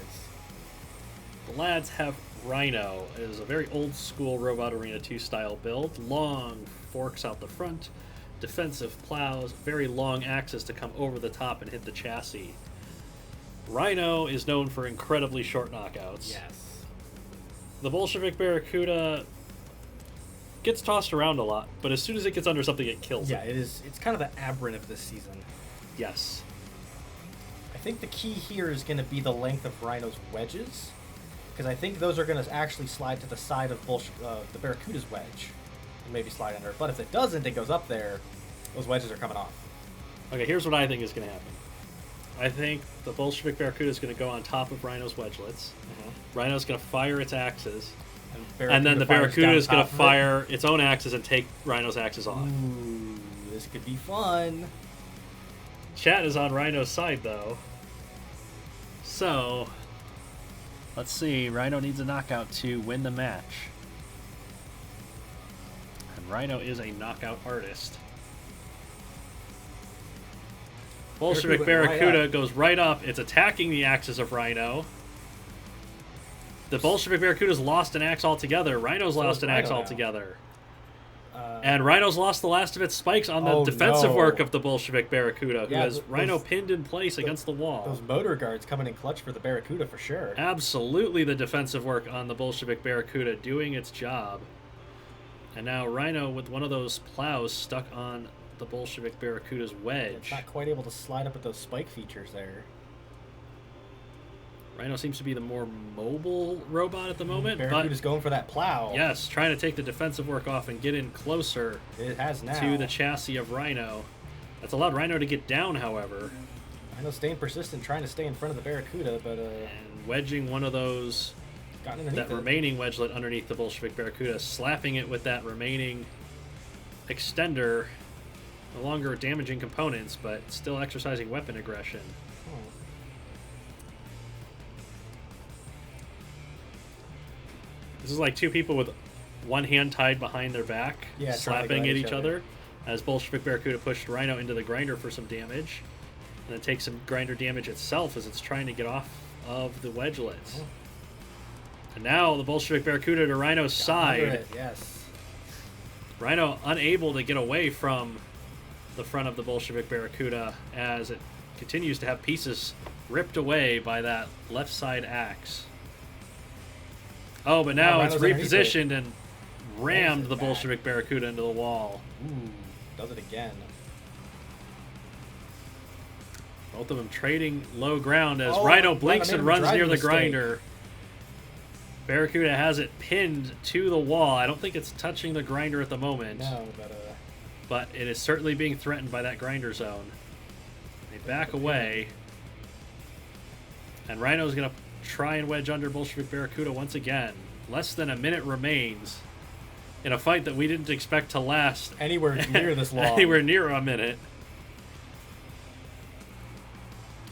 The lads have Rhino. It is a very old school Robot Arena 2 style build. Long forks out the front, defensive plows, very long axes to come over the top and hit the chassis. Rhino is known for incredibly short knockouts. Yes. The Bolshevik Barracuda gets tossed around a lot, but as soon as it gets under something, it kills it. Yeah, it is. It's kind of the aberrant of this season. Yes. I think the key here is going to be the length of Rhino's wedges, because I think those are going to actually slide to the side of the Barracuda's wedge, and maybe slide under. But if it doesn't, it goes up there. Those wedges are coming off. Okay, here's what I think is going to happen. I think the Bolshevik Barracuda is going to go on top of Rhino's wedgelets. Mm-hmm. Rhino's going to fire its axes. And then the Barracuda is going to fire its own axes and take Rhino's axes off. Ooh, this could be fun. Chat is on Rhino's side, though. So, let's see. Rhino needs a knockout to win the match. And Rhino is a knockout artist. Bolshevik Barracuda goes right up. It's attacking the axes of Rhino. The Bolshevik Barracuda's lost an axe altogether. Rhino's lost an axe altogether. And Rhino's lost the last of its spikes on the defensive work of the Bolshevik Barracuda, who has Rhino pinned in place against the wall. Those motor guards coming in clutch for the Barracuda for sure. Absolutely the defensive work on the Bolshevik Barracuda doing its job. And now Rhino with one of those plows stuck on the Bolshevik Barracuda's wedge. It's not quite able to slide up with those spike features there. Rhino seems to be the more mobile robot at the moment. Barracuda's going for that plow. Yes, trying to take the defensive work off and get in closer It has now. to the chassis of Rhino. That's allowed Rhino to get down, however. Rhino's staying persistent, trying to stay in front of the Barracuda, but and wedging one of those, that remaining wedgelet underneath the Bolshevik Barracuda, slapping it with that remaining extender. No longer damaging components, but still exercising weapon aggression. This is like two people with one hand tied behind their back, slapping at each other, as Bolshevik Barracuda pushed Rhino into the grinder for some damage, and then takes some grinder damage itself as it's trying to get off of the wedgelets. And now the Bolshevik Barracuda to Rhino's side. Yes. Rhino unable to get away from the front of the Bolshevik Barracuda as it continues to have pieces ripped away by that left side axe. Oh, but now it's repositioned and rammed the Bolshevik Barracuda into the wall. Ooh, does it again. Both of them trading low ground as Rhino blinks and runs near the grinder. Barracuda has it pinned to the wall. I don't think it's touching the grinder at the moment. No, but it is certainly being threatened by that grinder zone. They back away. And Rhino's going to try and wedge under Bolshevik Barracuda once again. Less than a minute remains in a fight that we didn't expect to last anywhere near this long. Anywhere near a minute.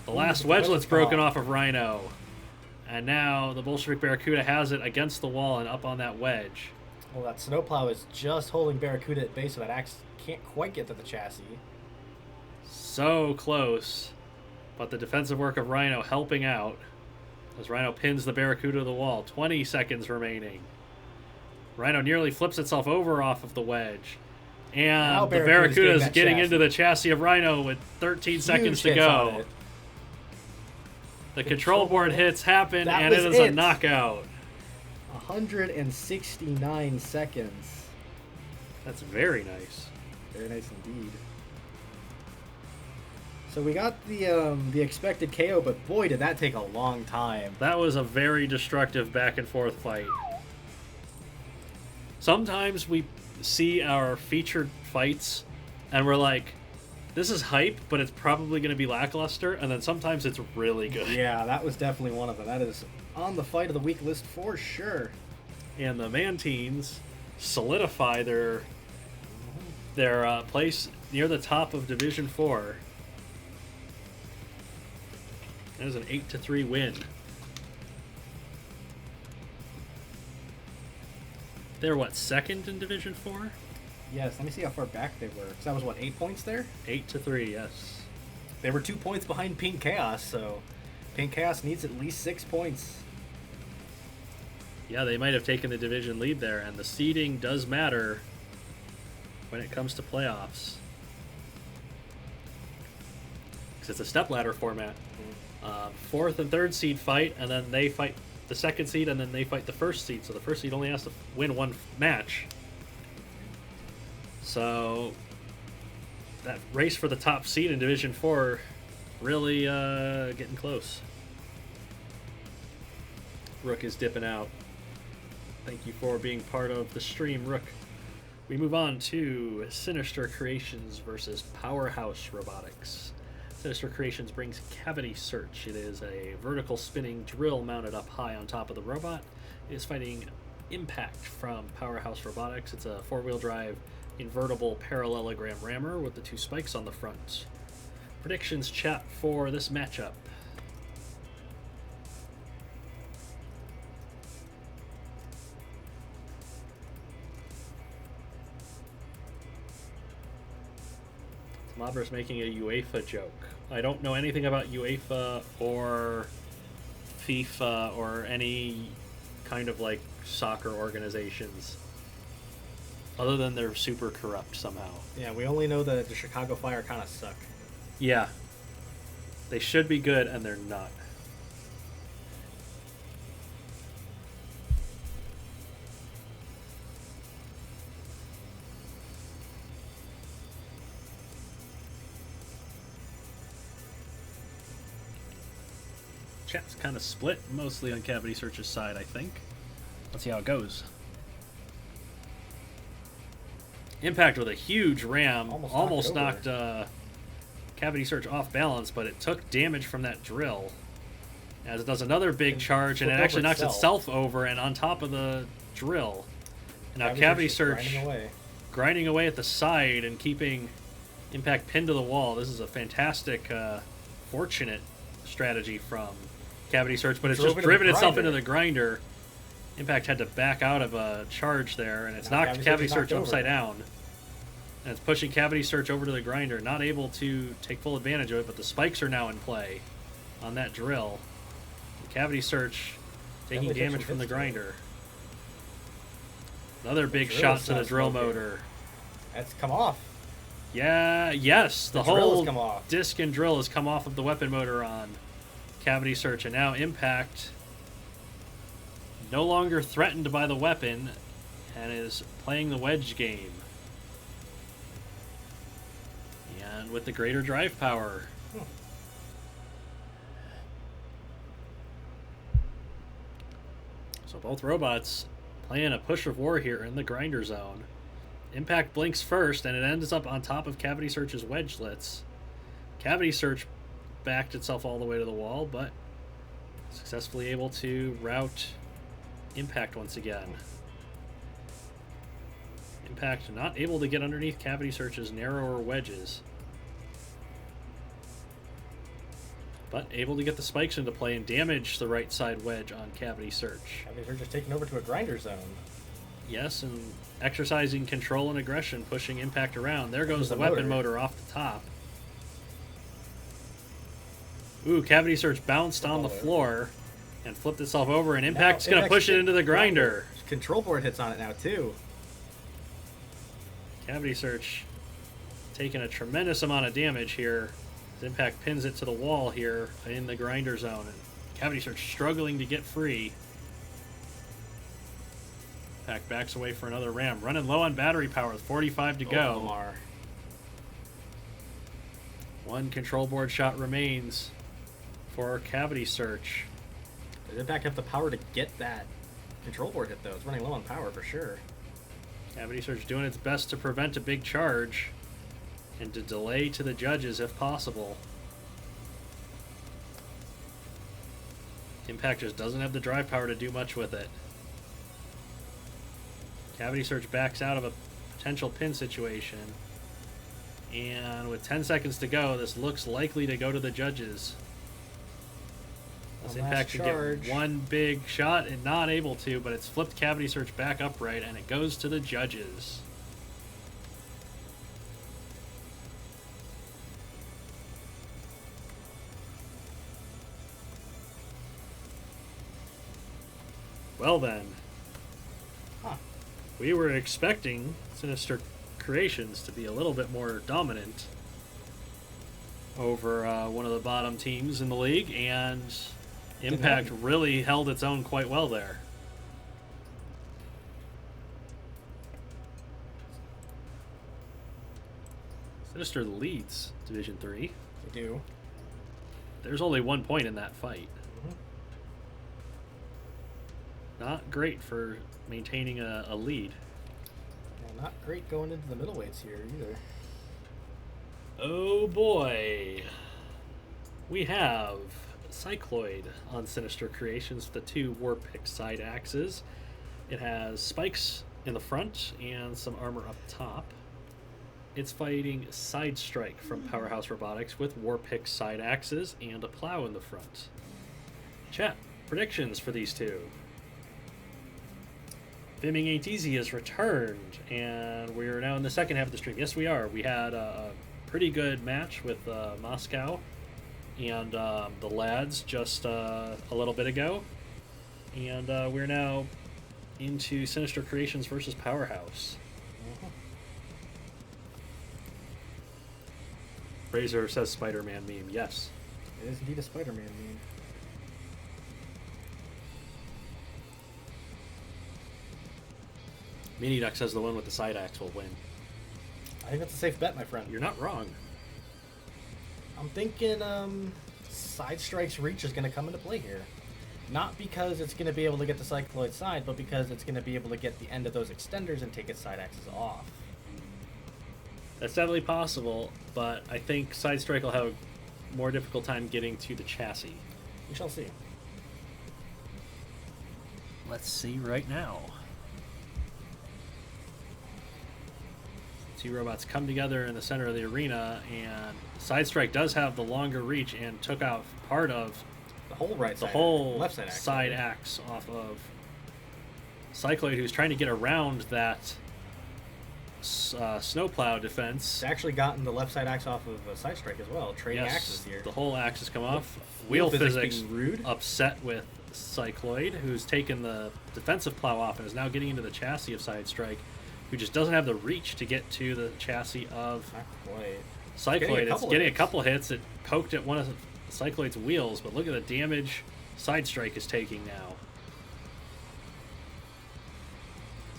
The last wedgelet's broken off of Rhino. And now the Bolshevik Barracuda has it against the wall and up on that wedge. Well, that snowplow is just holding Barracuda at base, so that axe can't quite get to the chassis. So close. But the defensive work of Rhino helping out as Rhino pins the Barracuda to the wall. 20 seconds remaining. Rhino nearly flips itself over off of the wedge. And the Barracuda is getting into the chassis of Rhino with 13 seconds to go. The control board hits happen, and it is a knockout. 169 seconds. That's very nice. Very nice indeed. So we got the expected KO, but boy, did that take a long time. That was a very destructive back and forth fight. Sometimes we see our featured fights, and we're like, this is hype, but it's probably going to be lackluster, and then sometimes it's really good. Yeah, that was definitely one of them. That is on the Fight of the Week list for sure. And the Mantines solidify their place near the top of Division 4. That is an 8-3 win. They're what, second in Division 4? Yes, let me see how far back they were. So that was what, 8 points there? 8-3, yes. They were 2 points behind Pink Chaos, so Pink Chaos needs at least 6 points. Yeah, they might have taken the division lead there, and the seeding does matter when it comes to playoffs. Because it's a stepladder format. 4th and 3rd seed fight, and then they fight the 2nd seed, and then they fight the 1st seed. So the 1st seed only has to win 1 match. So that race for the top seed in Division 4 really getting close. Rook is dipping out. Thank you for being part of the stream, Rook. We move on to Sinister Creations versus Powerhouse Robotics. Sinister Creations brings Cavity Search. It is a vertical spinning drill mounted up high on top of the robot. It is fighting Impact from Powerhouse Robotics. It's a 4-wheel drive invertible parallelogram rammer with the 2 spikes on the front. Predictions chat for this matchup. Mobber's making a UEFA joke. I don't know anything about UEFA or FIFA or any kind of like soccer organizations. Other than they're super corrupt somehow. Yeah, we only know that the Chicago Fire kind of suck. Yeah. They should be good, and they're not. Chat's kind of split, mostly on Cavity Search's side, I think. Let's see how it goes. Impact with a huge ram almost knocked Cavity Search off balance, but it took damage from that drill as it does another big charge, and it actually knocks itself over and on top of the drill. And now Cavity Search grinding away at the side and keeping Impact pinned to the wall. This is a fantastic, fortunate strategy from Cavity Search, but it's just driven itself into the grinder. Impact had to back out of a charge there, and it's knocked Cavity Search upside down. And it's pushing Cavity Search over to the grinder, not able to take full advantage of it, but the spikes are now in play on that drill. And Cavity Search taking damage from the grinder. Another big shot to the drill motor. That's come off. Yeah, yes, the drill has whole come off. disc and drill has come off of the weapon motor on Cavity Search, and now Impact no longer threatened by the weapon and is playing the wedge game. And with the greater drive power. So both robots playing a push of war here in the grinder zone. Impact blinks first, and it ends up on top of Cavity Search's wedge slits. Cavity Search backed itself all the way to the wall, but successfully able to route Impact once again. Impact not able to get underneath Cavity Search's narrower wedges, but able to get the spikes into play and damage the right side wedge on Cavity Search. Cavity Search is taken over to a grinder zone. Yes, and exercising control and aggression, pushing Impact around. There goes the weapon motor off the top. Ooh, Cavity Search bounced on the floor and flipped itself over, and Impact's going to push it into the grinder. Control board hits on it now, too. Cavity Search taking a tremendous amount of damage here. Impact pins it to the wall here in the grinder zone, and Cavity Search struggling to get free. Impact backs away for another ram, running low on battery power with 45 to go. Lamar. One control board shot remains for Cavity Search. Does Impact have the power to get that control board hit, though? It's running low on power for sure. Cavity Search doing its best to prevent a big charge and to delay to the judges if possible. Impact just doesn't have the drive power to do much with it. Cavity Search backs out of a potential pin situation. And with 10 seconds to go, this looks likely to go to the judges. This Impact should get one big shot and not able to, but it's flipped Cavity Search back upright, and it goes to the judges. Well then, we were expecting Sinister Creations to be a little bit more dominant over one of the bottom teams in the league, and Impact really held its own quite well there. Sinister leads Division 3. They do. There's only 1 point in that fight. Not great for maintaining a lead. Yeah, not great going into the middleweights here either. Oh boy. We have Cycloid on Sinister Creations, the 2 Warpick side axes. It has spikes in the front and some armor up top. It's fighting Side Strike from Powerhouse Robotics with Warpick side axes and a plow in the front. Chat, predictions for these two. Bimming Ain't Easy has returned, and we're now in the second half of the stream. Yes, we are. We had a pretty good match with Moscow and the lads just a little bit ago. And we're now into Sinister Creations versus Powerhouse. Razor says Spider-Man meme. Yes. It is indeed a Spider-Man meme. Mini Duck says the one with the side axe will win. I think that's a safe bet, my friend. You're not wrong. I'm thinking Side Strike's reach is going to come into play here. Not because it's going to be able to get the Cycloid side, but because it's going to be able to get the end of those extenders and take its side axes off. That's definitely possible, but I think Side Strike will have a more difficult time getting to the chassis. We shall see. Let's see right now. Two robots come together in the center of the arena, and Side Strike does have the longer reach and took out part of the whole left side axe off of Cycloid, who's trying to get around that snowplow defense. It's actually gotten the left side axe off of Side Strike as well. Trading axes here. The whole axe has come off. Wheel physics rude. Upset with Cycloid, who's taken the defensive plow off and is now getting into the chassis of Side Strike. who just doesn't have the reach to get to the chassis of Not quite. Cycloid. It's getting a couple hits. It poked at one of Cycloid's wheels, but look at the damage Side Strike is taking now.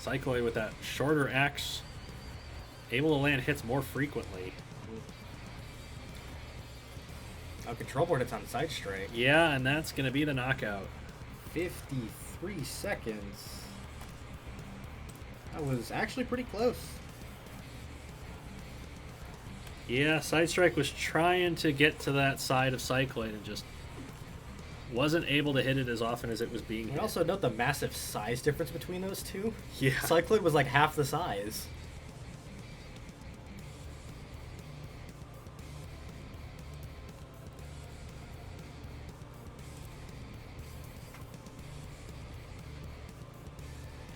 Cycloid with that shorter axe, able to land hits more frequently. Now control board hits on Side Strike. Yeah, and that's going to be the knockout. 53 seconds. That was actually pretty close. Yeah, Side Strike was trying to get to that side of Cycloid and just wasn't able to hit it as often as it was being hit. And also note the massive size difference between those two. Yeah. Cycloid was like half the size.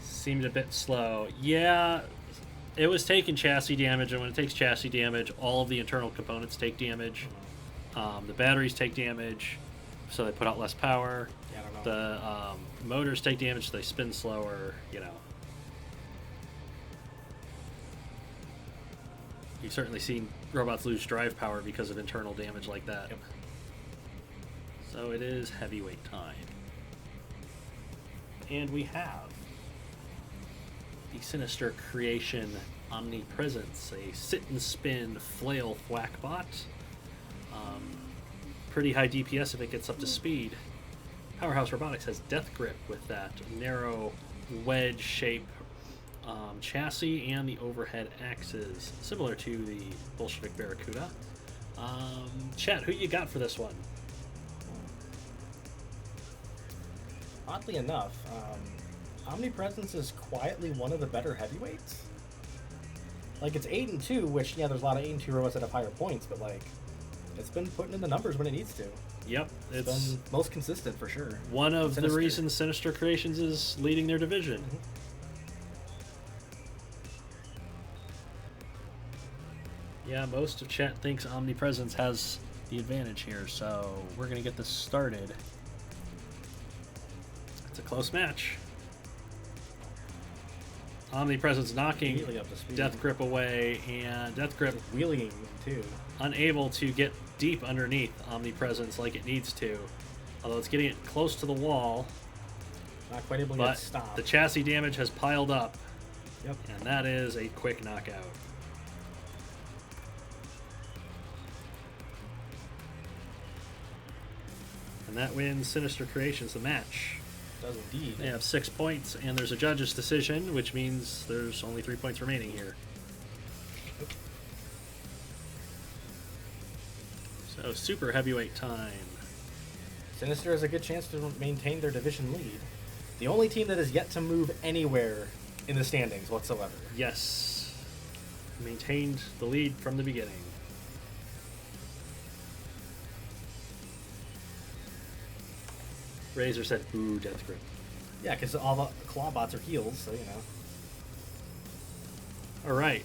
Seemed a bit slow. Yeah, it was taking chassis damage, and when it takes chassis damage, all of the internal components take damage. The batteries take damage, so they put out less power. Yeah, I don't know. The motors take damage, so they spin slower, you know. You've certainly seen robots lose drive power because of internal damage like that. Yep. So it is heavyweight time. And we have the Sinister creation Omnipresence, a sit-and-spin flail thwackbot. Pretty high DPS if it gets up to speed. Powerhouse Robotics has Death Grip with that narrow wedge shape chassis and the overhead axes, similar to the Bolshevik Barracuda. Chat, who you got for this one? Oddly enough, Omnipresence is quietly one of the better heavyweights. Like, it's 8-2, which, yeah, there's a lot of 8-2 robots that have higher points, but, like, it's been putting in the numbers when it needs to. Yep. It's been most consistent, for sure. One of the reasons Sinister Creations is leading their division. Mm-hmm. Yeah, most of chat thinks Omnipresence has the advantage here, so we're going to get this started. It's a close match. Omnipresence knocking up to speed. Death Grip away, and Death Grip Wheeling too. unable to get deep underneath Omnipresence like it needs to. Although it's getting it close to the wall, Not quite able to but get stopped. the chassis damage has piled up, Yep. and that is a quick knockout. And that wins Sinister Creations the match. Does indeed. They have 6 points, and there's a judge's decision, which means there's only 3 points remaining here. So, super heavyweight time. Sinister has a good chance to maintain their division lead. The only team that has yet to move anywhere in the standings whatsoever. Yes. Maintained the lead from the beginning. Razor said, "Ooh, Death Grip." Yeah, because all the claw bots are heals, so you know. All right.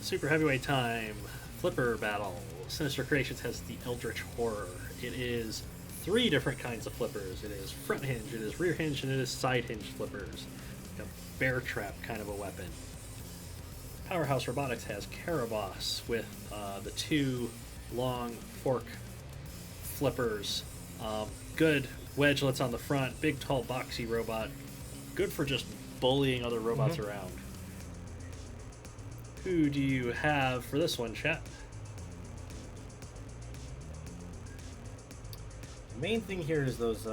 Super heavyweight time. Flipper battle. Sinister Creations has the Eldritch Horror. It is 3 different kinds of flippers. It is front hinge, it is rear hinge, and it is side hinge flippers. A bear trap kind of a weapon. Powerhouse Robotics has Caraboss with the 2 long fork flippers. Good wedgelets on the front. Big, tall, boxy robot. Good for just bullying other robots around. Who do you have for this one, chat? The main thing here is those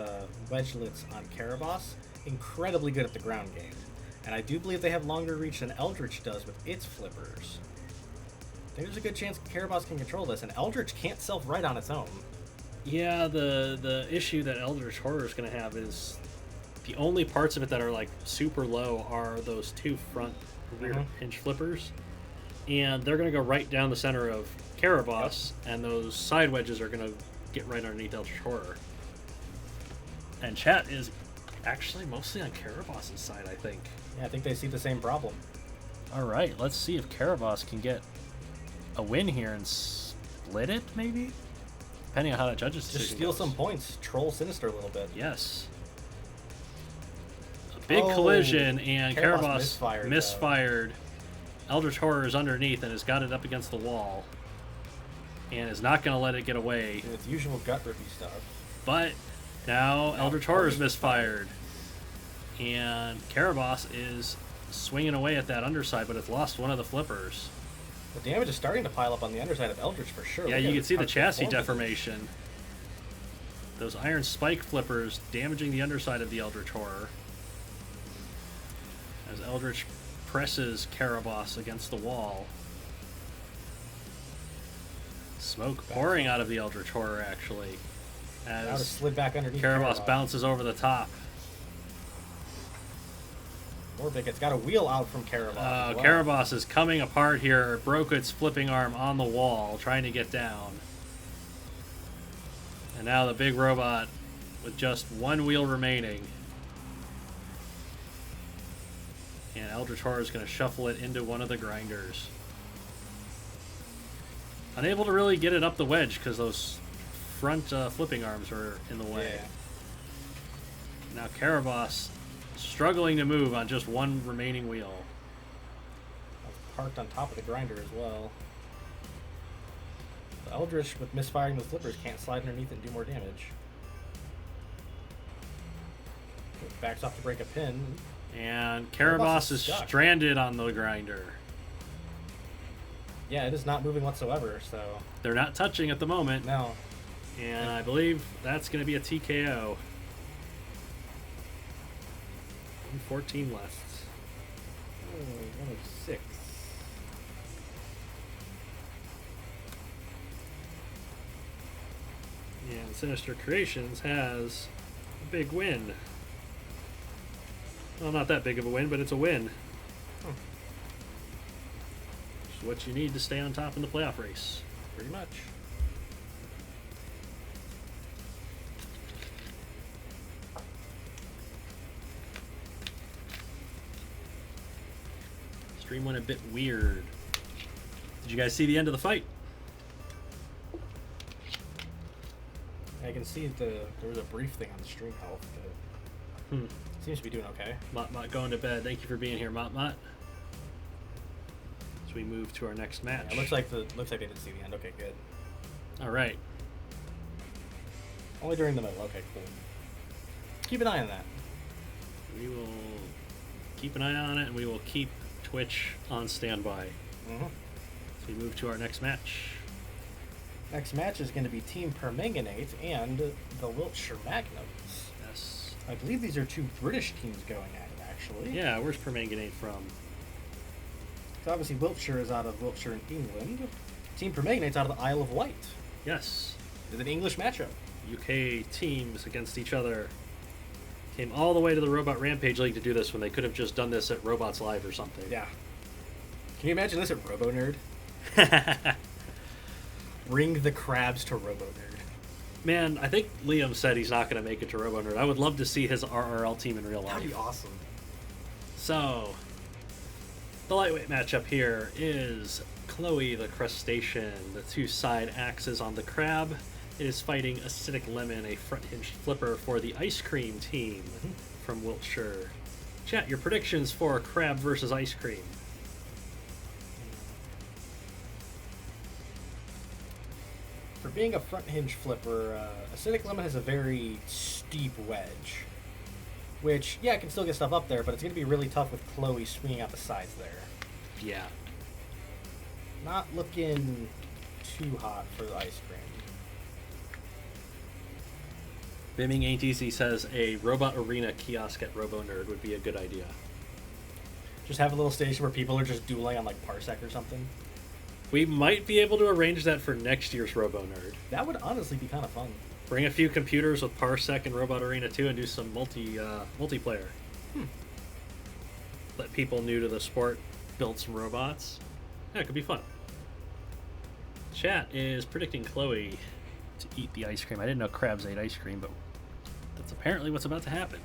wedgelets on Caraboss. Incredibly good at the ground game. And I do believe they have longer reach than Eldritch does with its flippers. I think there's a good chance Caraboss can control this, and Eldritch can't self-right on its own. Yeah, the issue that Eldritch Horror is going to have is the only parts of it that are like super low are those 2 front rear hinge flippers, and they're going to go right down the center of Caraboss, and those side wedges are going to get right underneath Eldritch Horror. And chat is actually mostly on Caraboss's side, I think. Yeah, I think they see the same problem. All right, let's see if Caraboss can get a win here and split it, maybe? Depending on how that judge's decision Just steal goes. some points, troll Sinister a little bit. Yes. Big collision, and Karabas misfired. Eldritch Horror is underneath and has got it up against the wall. And is not going to let it get away. And it's usual gut-rippy stuff. But now Eldritch Horror is misfired. And Karabas is swinging away at that underside, but it's lost one of the flippers. The damage is starting to pile up on the underside of Eldritch for sure. Yeah, you can see the chassis deformation. Those iron spike flippers damaging the underside of the Eldritch Horror. As Eldritch presses Karabas against the wall. Smoke pouring out of the Eldritch Horror, actually. As now just slid back underneath Karabas bounces over the top. It's got a wheel out from Karabas. Well. Karabas is coming apart here. Broke its flipping arm on the wall, trying to get down. And now the big robot with just one wheel remaining. And Eldritch Horror is going to shuffle it into one of the grinders. Unable to really get it up the wedge because those front flipping arms are in the way. Yeah. Now Karabas struggling to move on just one remaining wheel. Parked on top of the grinder as well. The Eldritch, with misfiring the flippers, can't slide underneath and do more damage. It backs off to break a pin. And Karabas is stranded on the grinder. Yeah, it is not moving whatsoever, so... They're not touching at the moment. No. And I believe that's going to be a TKO. 14 left. Oh, 106. And Sinister Creations has a big win. Well, not that big of a win, but it's a win. Which is what you need to stay on top in the playoff race. Pretty much. Stream went a bit weird. Did you guys see the end of the fight? I can see there was a brief thing on the stream health, but seems to be doing okay. Mott going to bed. Thank you for being here, Mott. As we move to our next match. Yeah, looks like they didn't see the end. Okay, good. All right. Only during the middle. Okay, cool. Keep an eye on that. We will keep an eye on it, and we will keep Twitch on standby. So we move to our next match. Next match is going to be Team Permanganate and the Wiltshire Magnums. Yes. I believe these are two British teams going at it, actually. Yeah, where's Permanganate from? So obviously Wiltshire is out of Wiltshire in England. Team Permanganate's out of the Isle of Wight. Yes. It's an English matchup. UK teams against each other. Came all the way to the Robot Rampage League to do this when they could have just done this at Robots Live or something. Yeah. Can you imagine this at Robo Nerd? Bring the crabs to Robo Nerd. Man, I think Liam said he's not going to make it to Robo Nerd. I would love to see his RRL team in real life. That'd be awesome. So, the lightweight matchup here is Chloe the Crustacean, the two side axes on the crab. It is fighting Acidic Lemon, a front hinged flipper for the ice cream team from Wiltshire. Chat, your predictions for crab versus ice cream. For being a front hinge flipper, Acidic Lemon has a very steep wedge. Which, yeah, it can still get stuff up there, but it's going to be really tough with Chloe swinging out the sides there. Yeah. Not looking too hot for the ice cream. Bimming Ain't Easy says a Robot Arena kiosk at Robo Nerd would be a good idea. Just have a little station where people are just dueling on, like, Parsec or something. We might be able to arrange that for next year's Robo Nerd. That would honestly be kind of fun. Bring a few computers with Parsec and Robot Arena 2 and do some multiplayer. Let people new to the sport build some robots. Yeah, it could be fun. Chat is predicting Chloe to eat the ice cream. I didn't know crabs ate ice cream, but that's apparently what's about to happen.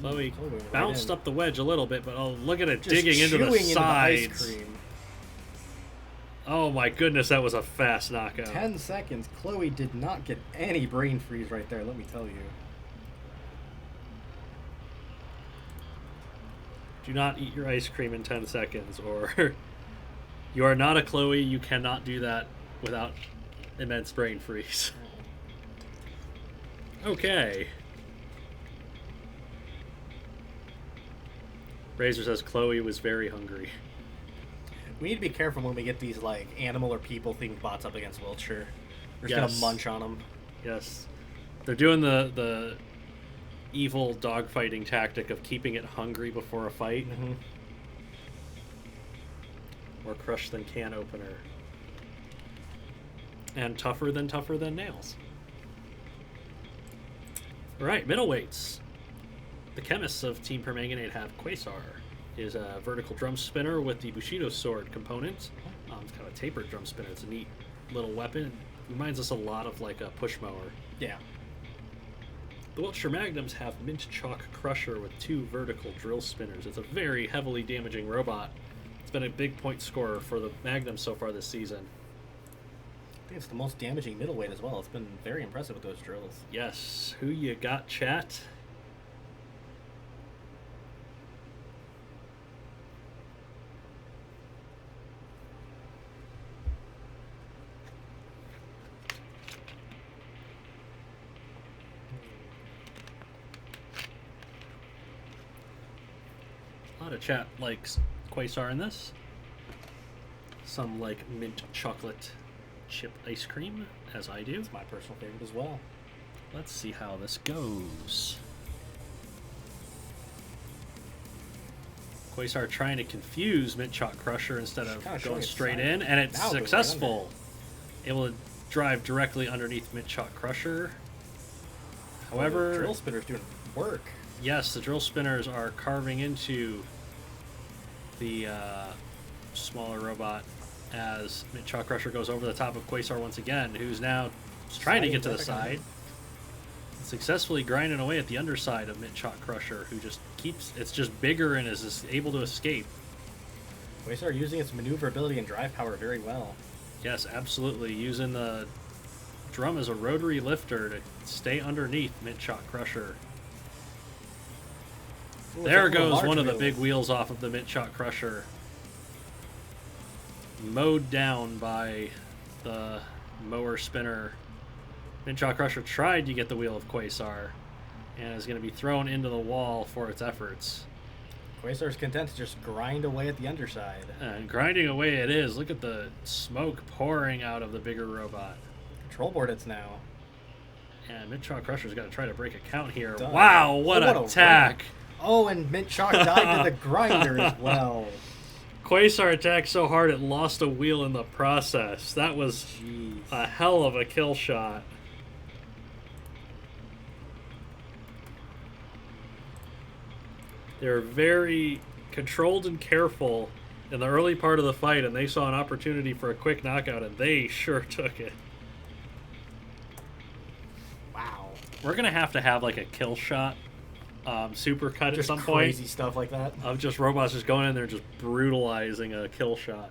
Chloe bounced up the wedge a little bit, but oh, look at it just digging into the side. Ice cream. Oh my goodness, that was a fast knockout. 10 seconds. Chloe did not get any brain freeze right there, let me tell you. Do not eat your ice cream in 10 seconds, or you are not a Chloe. You cannot do that without immense brain freeze. Okay. Razor says Chloe was very hungry. We need to be careful when we get these like animal or people themed bots up against Wiltshire. We're just Yes. gonna munch on them. Yes. They're doing the evil dogfighting tactic of keeping it hungry before a fight. Mm-hmm. More crushed than can opener. And tougher than nails. Alright, middleweights. The chemists of Team Permanganate have Quasar. Is a vertical drum spinner with the Bushido sword component. It's kind of a tapered drum spinner. It's a neat little weapon. It reminds us a lot of like a push mower. Yeah. The Wiltshire Magnums have Mint Chalk Crusher with 2 vertical drill spinners. It's a very heavily damaging robot. It's been a big point scorer for the Magnums so far this season. I think it's the most damaging middleweight as well. It's been very impressive with those drills. Yes. Who you got, chat? A lot of chat likes Quasar in this. Some like mint chocolate chip ice cream, as I do. It's my personal favorite as well. Let's see how this goes. Quasar trying to confuse Mint Chalk Crusher instead of going straight in, and it's successful. Able to drive directly underneath Mint Chalk Crusher. However, the drill spinner's doing work. Yes, the drill spinners are carving into the smaller robot as Mint Chalk Crusher goes over the top of Quasar once again, who's now trying to get to the side. Successfully grinding away at the underside of Mint Chalk Crusher, who just keeps... It's just bigger and is able to escape. Quasar using its maneuverability and drive power very well. Yes, absolutely. Using the drum as a rotary lifter to stay underneath Mint Chalk Crusher. Ooh, there goes one of the big wheels off of the Mint Chalk Crusher. Mowed down by the mower spinner. Mint Chalk Crusher tried to get the wheel of Quasar and is going to be thrown into the wall for its efforts. Quasar's content to just grind away at the underside. And grinding away it is. Look at the smoke pouring out of the bigger robot. Control board it's now. And Mint Chalk Crusher's got to try to break a count here. Done. Wow, what an attack! Oh, and Mint Chalk died to the grinder as well. Quasar attacked so hard it lost a wheel in the process. That was a hell of a kill shot. They were very controlled and careful in the early part of the fight, and they saw an opportunity for a quick knockout, and they sure took it. Wow. We're going to have like a kill shot super cut just at some point. Crazy stuff like that. Of just robots just going in there just brutalizing a kill shot.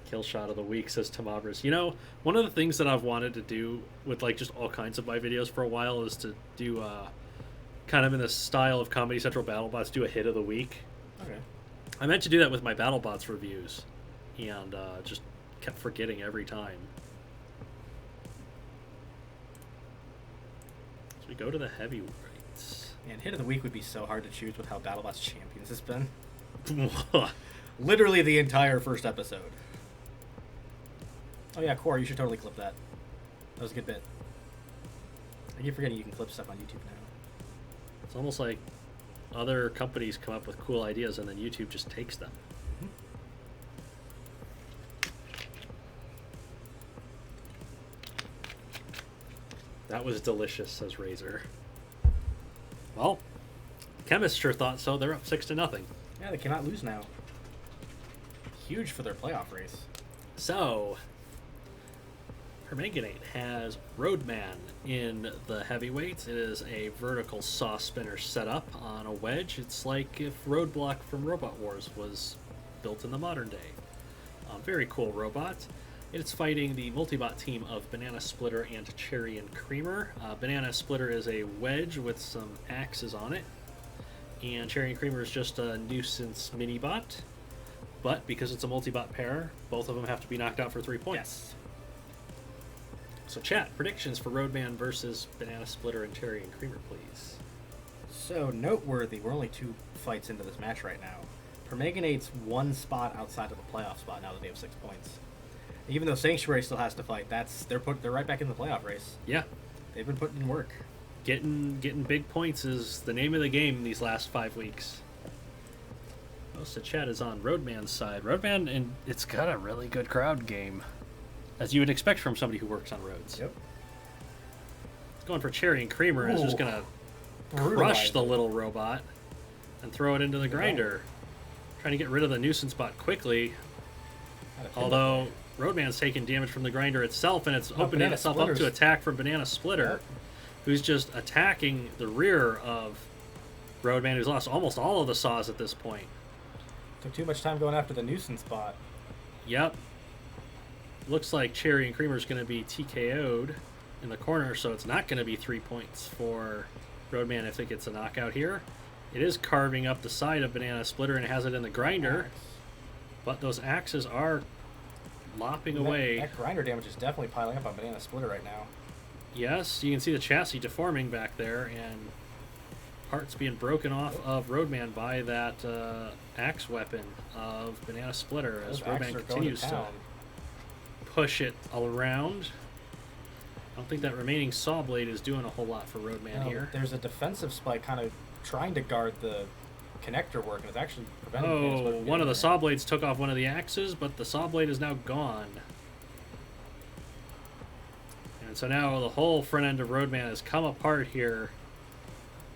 Kill shot of the week, says Tamabras. You know, one of the things that I've wanted to do with like just all kinds of my videos for a while is to do kind of in the style of Comedy Central BattleBots, do a hit of the week. Okay. I meant to do that with my BattleBots reviews, and just kept forgetting every time. So we go to the heavyweights. And hit of the week would be so hard to choose with how BattleBots Champions has been. Literally the entire first episode. Oh yeah, Core, you should totally clip that. That was a good bit. I keep forgetting you can clip stuff on YouTube now. It's almost like other companies come up with cool ideas and then YouTube just takes them. That was delicious, says Razor. Well, Chemist sure thought so. They're up 6-0. Yeah, they cannot lose now. Huge for their playoff race. So, Permanganate has Roadman in the heavyweights. It is a vertical saw spinner setup on a wedge. It's like if Roadblock from Robot Wars was built in the modern day. Very cool robot. It's fighting the multibot team of Banana Splitter and Cherry and Creamer. Banana Splitter is a wedge with some axes on it, and Cherry and Creamer is just a nuisance mini-bot. But because it's a multi-bot pair, both of them have to be knocked out for 3 points. Yes. So chat, predictions for Roadman versus Banana Splitter and Cherry and Creamer, please. So noteworthy, we're only 2 fights into this match right now. Permanganate's 1 spot outside of the playoff spot now that they have 6 points. Even though Sanctuary still has to fight, they're right back in the playoff race. Yeah. They've been putting in work. Getting big points is the name of the game these last 5 weeks. Most of the chat is on Roadman's side. Roadman, and it's got a really good crowd game, as you would expect from somebody who works on roads. Yep. It's going for Cherry and Creamer, and is just going to crush the little robot and throw it into the grinder. Trying to get rid of the nuisance bot quickly. Although Roadman's taking damage from the grinder itself, and it's opening itself up to attack from Banana Splitter, who's just attacking the rear of Roadman, who's lost almost all of the saws at this point. Took too much time going after the nuisance bot. Yep. Looks like Cherry and Creamer's going to be TKO'd in the corner, so it's not going to be 3 points for Roadman if it gets a knockout here. It is carving up the side of Banana Splitter and has it in the grinder, but those axes are lopping away. That grinder damage is definitely piling up on Banana Splitter right now. Yes, you can see the chassis deforming back there, and parts being broken off of Roadman by that axe weapon of Banana Splitter as Roadman continues to push it all around. I don't think that remaining saw blade is doing a whole lot for Roadman here. There's a defensive spike kind of trying to guard the connector work, and it's actually preventing one of the saw blades took off one of the axes, but the saw blade is now gone. And so now the whole front end of Roadman has come apart here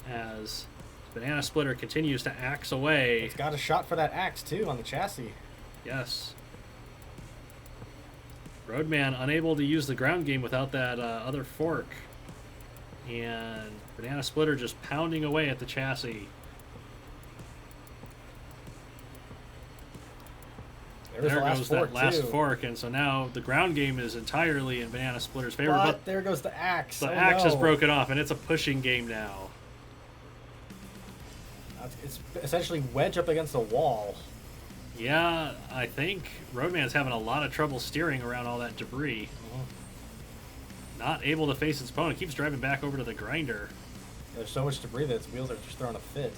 as Banana Splitter continues to axe away. It's got a shot for that axe too on the chassis. Yes. Roadman unable to use the ground game without that other fork. And Banana Splitter just pounding away at the chassis. There goes that last fork, and so now the ground game is entirely in Banana Splitter's favor. But there goes the axe. The axe is broken off, and it's a pushing game now. It's essentially wedge up against a wall. Yeah, I think Roadman's having a lot of trouble steering around all that debris. Not able to face its opponent. Keeps driving back over to the grinder. There's so much debris that its wheels are just throwing a fit.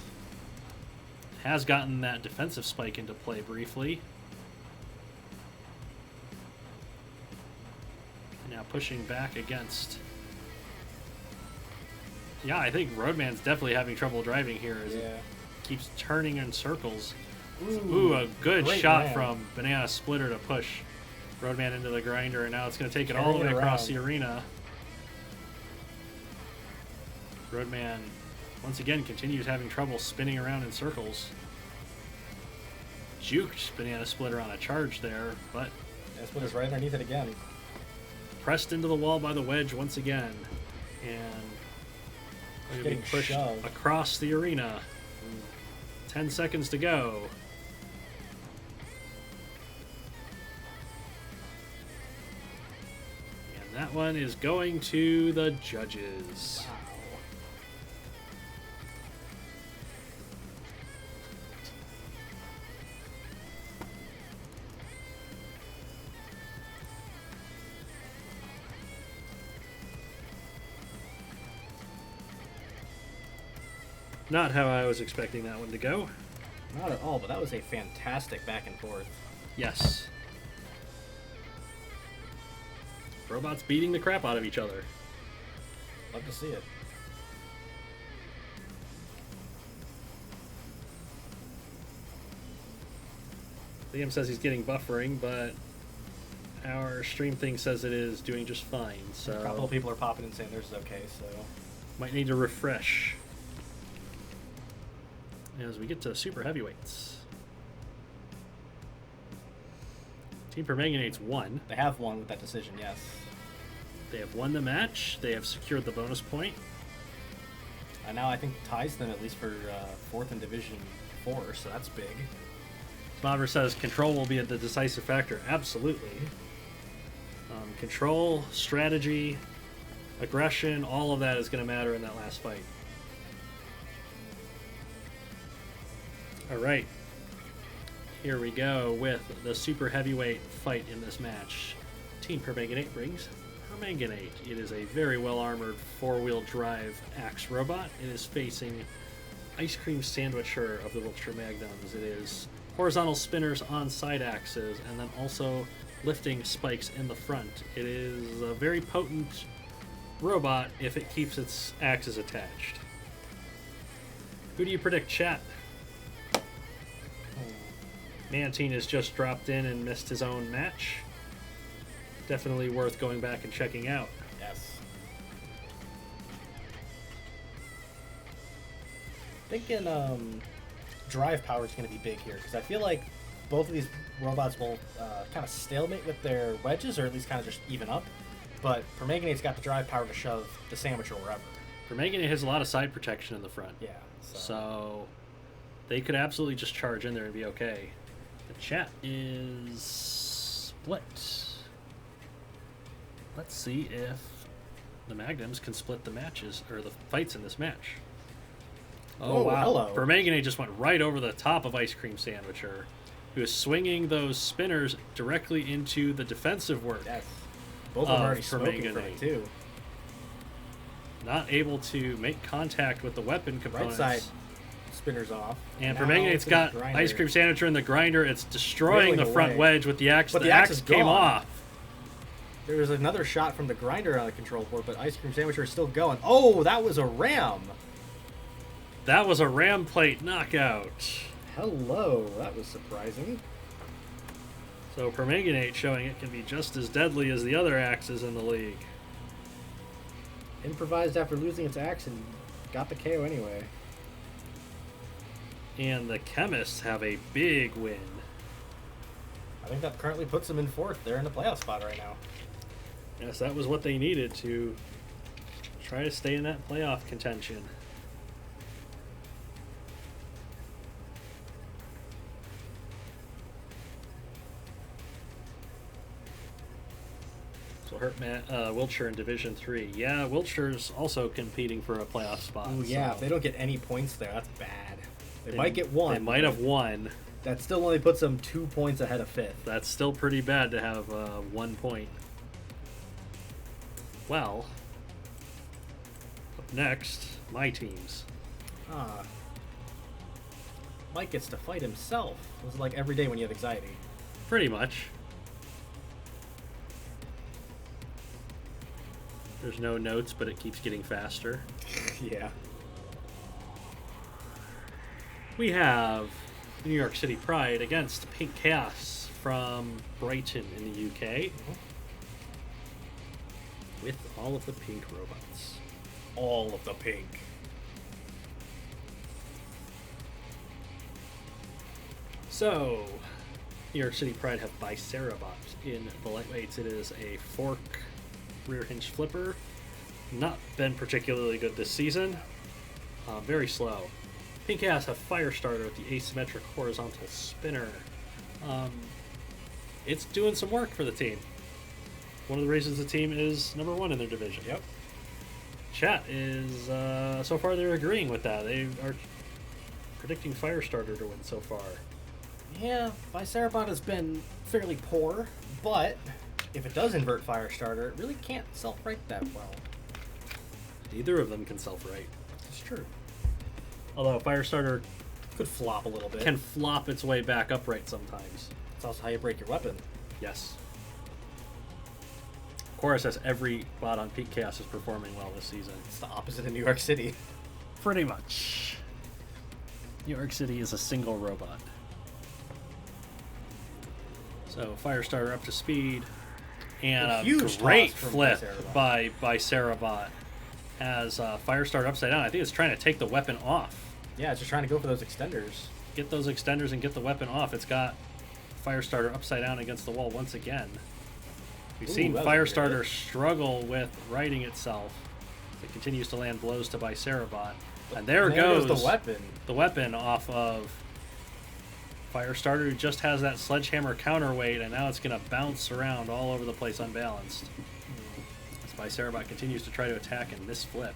Has gotten that defensive spike into play briefly. Now pushing back against... Yeah, I think Roadman's definitely having trouble driving here as it keeps turning in circles. Ooh, a good shot from Banana Splitter to push Roadman into the grinder, and now it's going to take it all the way across the arena. Roadman, once again, continues having trouble spinning around in circles. Juked Banana Splitter on a charge there, but... Banana Splitter's right underneath it again. Pressed into the wall by the wedge once again, and getting pushed across the arena. 10 seconds to go. And that one is going to the judges. Wow. Not how I was expecting that one to go. Not at all, but that was a fantastic back and forth. Yes. Robots beating the crap out of each other. Love to see it. Liam says he's getting buffering, but our stream thing says it is doing just fine. So a couple of people are popping and saying theirs is okay, so might need to refresh. As we get to super heavyweights. Team Permanganate's won. They have won with that decision, yes. They have won the match. They have secured the bonus point. And now I think ties them at least for 4th in Division 4, so that's big. Bobber says control will be the decisive factor. Absolutely. Control, strategy, aggression, all of that is going to matter in that last fight. All right. Here we go with the super heavyweight fight in this match. Team Permanganate brings Permanganate. It is a very well-armored four-wheel drive axe robot. It is facing Ice Cream Sandwicher of the Wiltshire Magnums. It is horizontal spinners on side axes, and then also lifting spikes in the front. It is a very potent robot if it keeps its axes attached. Who do you predict, chat? Mantine has just dropped in and missed his own match. Definitely worth going back and checking out. Yes. Thinking drive power is going to be big here, because I feel like both of these robots will kind of stalemate with their wedges, or at least kind of just even up. But Permanganate's got the drive power to shove the sandwich or wherever. Permanganate has a lot of side protection in the front. Yeah. So they could absolutely just charge in there and be okay. The chat is split. Let's see if the Magnums can split the matches, or the fights in this match. Oh, wow. Hello. Permanganate just went right over the top of Ice Cream Sandwicher, who is swinging those spinners directly into the defensive work. Yes. Both of them already smoking from it, too. Not able to make contact with the weapon components. Right side spinners off. And Permanganate's got Ice Cream Sandwicher in the grinder. It's destroying the front wedge with the axe. But the axe came off. There was another shot from the grinder on the control board, but Ice Cream Sandwicher is still going. Oh, that was a ram. That was a ram plate knockout. Hello, that was surprising. So Permanganate showing it can be just as deadly as the other axes in the league. Improvised after losing its axe and got the KO anyway. And the Chemists have a big win. I think that currently puts them in fourth. They're in the playoff spot right now. Yes, that was what they needed to try to stay in that playoff contention. So hurt Wiltshire in Division 3. Yeah, Wiltshire's also competing for a playoff spot. Ooh, yeah, so if they don't get any points there, that's bad. They might get one. They might have won. That still only puts them 2 points ahead of fifth. That's still pretty bad to have 1 point. Well, up next, my teams. Mike gets to fight himself. It was like every day when you have anxiety. Pretty much. There's no notes, but it keeps getting faster. Yeah. We have New York City Pride against Pink Chaos from Brighton in the UK. With all of the pink robots. All of the pink. So, New York City Pride have Bicerabot in the lightweights. It is a fork rear hinge flipper. Not been particularly good this season. Very slow. Pink Chaos have Firestarter with the asymmetric horizontal spinner. It's doing some work for the team. One of the reasons the team is number 1 in their division. Yep. Chat is, so far they're agreeing with that. They are predicting Firestarter to win so far. Yeah, Bicerabot has been fairly poor, but if it does invert Firestarter, it really can't self-right that well. Neither of them can self-right. It's true. Although Firestarter Could flop a little bit. can flop its way back upright sometimes. It's also how you break your weapon. Yes. Chorus says every bot on Pink Chaos is performing well this season. It's the opposite of New York City. Pretty much. New York City is a single robot. So Firestarter up to speed. And a huge great toss from flip Bicerabot. by Sarabot. Has Firestarter upside down. I think it's trying to take the weapon off. Yeah, it's just trying to go for those extenders. Get those extenders and get the weapon off. It's got Firestarter upside down against the wall once again. We've seen Firestarter struggle with righting itself. It continues to land blows to Bicerabot. And there goes the weapon. The weapon off of Firestarter just has that sledgehammer counterweight, and now it's going to bounce around all over the place unbalanced. As Bicerabot continues to try to attack and misflip.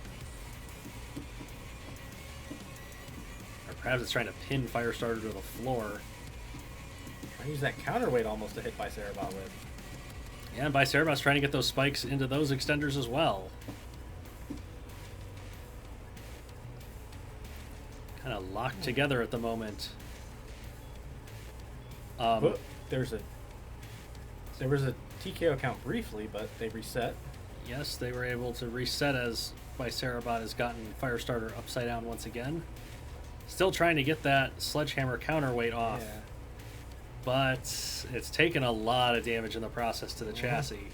Or perhaps it's trying to pin Firestarter to the floor. I use that counterweight almost to hit Bicerabot with. Yeah, and Bicerabot's trying to get those spikes into those extenders as well. Kind of locked together at the moment. There was a TKO count briefly, but they reset. Yes, they were able to reset as Bicerabot has gotten Firestarter upside down once again. Still trying to get that sledgehammer counterweight off. Yeah. But it's taken a lot of damage in the process to the chassis.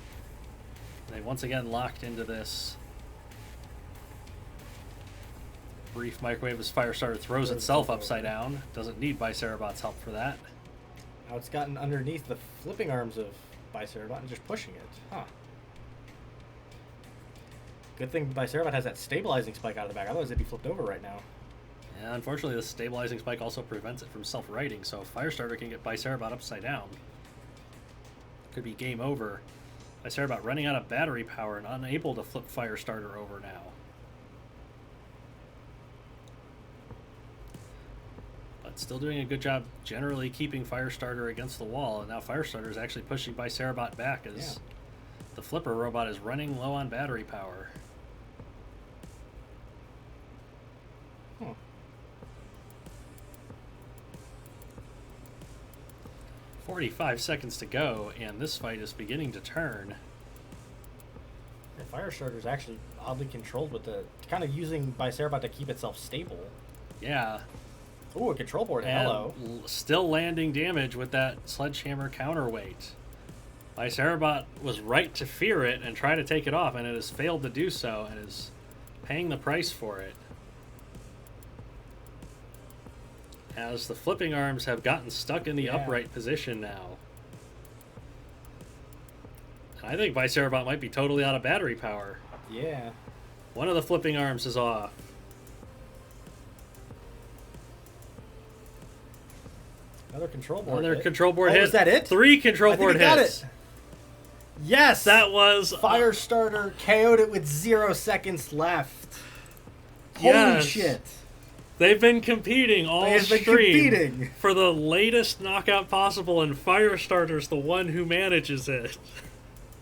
They once again locked into this. Brief microwave as Firestarter throws itself upside down. Doesn't need Bicerabot's help for that. Now it's gotten underneath the flipping arms of Bicerabot and just pushing it. Huh. Good thing Bicerabot has that stabilizing spike out of the back, otherwise it'd be flipped over right now. Yeah, unfortunately, the stabilizing spike also prevents it from self-righting, so if Firestarter can get Bicerabot upside down, could be game over. Bicerabot running out of battery power and unable to flip Firestarter over now. But still doing a good job generally keeping Firestarter against the wall, and now Firestarter is actually pushing Bicerabot back as the flipper robot is running low on battery power. 45 seconds to go, and this fight is beginning to turn. And Firestarter is actually oddly controlled with the kind of using Bicerabot to keep itself stable. Yeah. Ooh, a control board. And hello. Still landing damage with that sledgehammer counterweight. Bicerabot was right to fear it and try to take it off, and it has failed to do so and is paying the price for it. As the flipping arms have gotten stuck in the upright position now. I think Bicerabot might be totally out of battery power. Yeah. One of the flipping arms is off. Another control board Another hit. control board hit. Is that it? 3 control board got hits. it. Yes! That was... Firestarter KO'd it with 0 seconds left. Holy Yes. shit. They've been competing all They've been stream competing. for the latest knockout possible, and Firestarter's the one who manages it.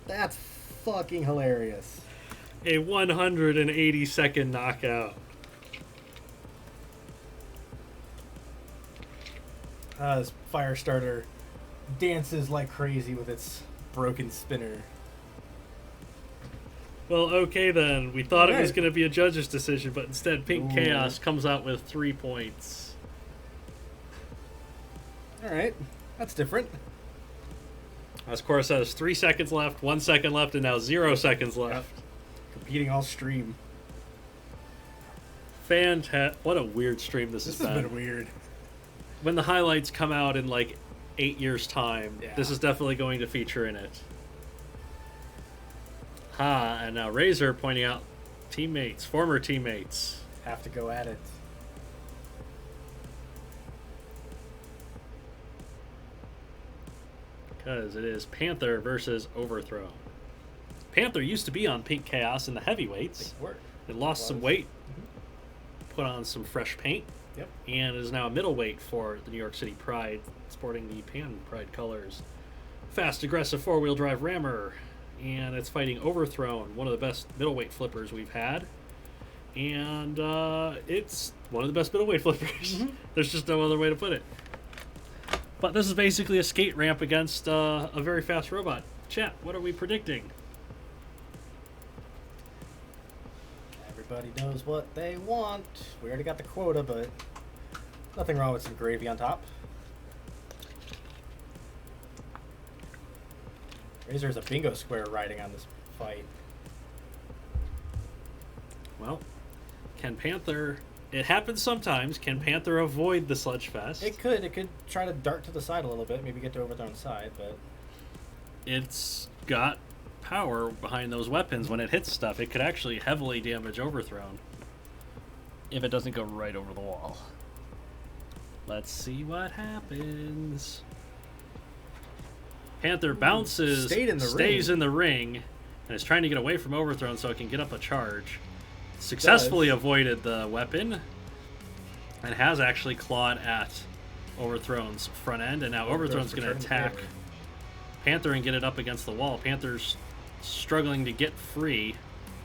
That's fucking hilarious. A 180-second knockout. This Firestarter dances like crazy with its broken spinner. Well, okay then. We thought it was Alright. going to be a judge's decision, but instead Pink Ooh. Chaos comes out with 3 points. Alright, that's different. As Cora says, 3 seconds left, 1 second left, and now 0 seconds left. Competing all stream. What a weird stream this This has has been. been weird. When the highlights come out in like 8 years' time, Yeah. this is definitely going to feature in it. And now Razor pointing out teammates, former teammates. Have to go at it. Because it is Panther versus Overthrow. Panther used to be on Pink Chaos in the heavyweights. Work. It lost some weight, put on some fresh paint, Yep. and is now a middleweight for the New York City Pride, sporting the Pan Pride colors. Fast, aggressive four-wheel drive rammer, and it's fighting Overthrown, one of the best middleweight flippers we've had. And it's one of the best middleweight flippers. There's just no other way to put it. But this is basically a skate ramp against a very fast robot. Chat, what are we predicting? Everybody knows what they want. We already got the quota, but nothing wrong with some gravy on top. Razor is a bingo square riding on this fight. Well, can Panther... It happens sometimes. Can Panther avoid the Sludgefest? It could try to dart to the side a little bit, maybe get to Overthrown's side, but It's got power behind those weapons. When it hits stuff, it could actually heavily damage Overthrown if it doesn't go right over the wall. Let's see what happens. Panther bounces, stays in the ring, and is trying to get away from Overthrown so it can get up a charge. Successfully avoided the weapon, and has actually clawed at Overthrown's front end, and now Overthrown's going to attack Panther and get it up against the wall. Panther's struggling to get free.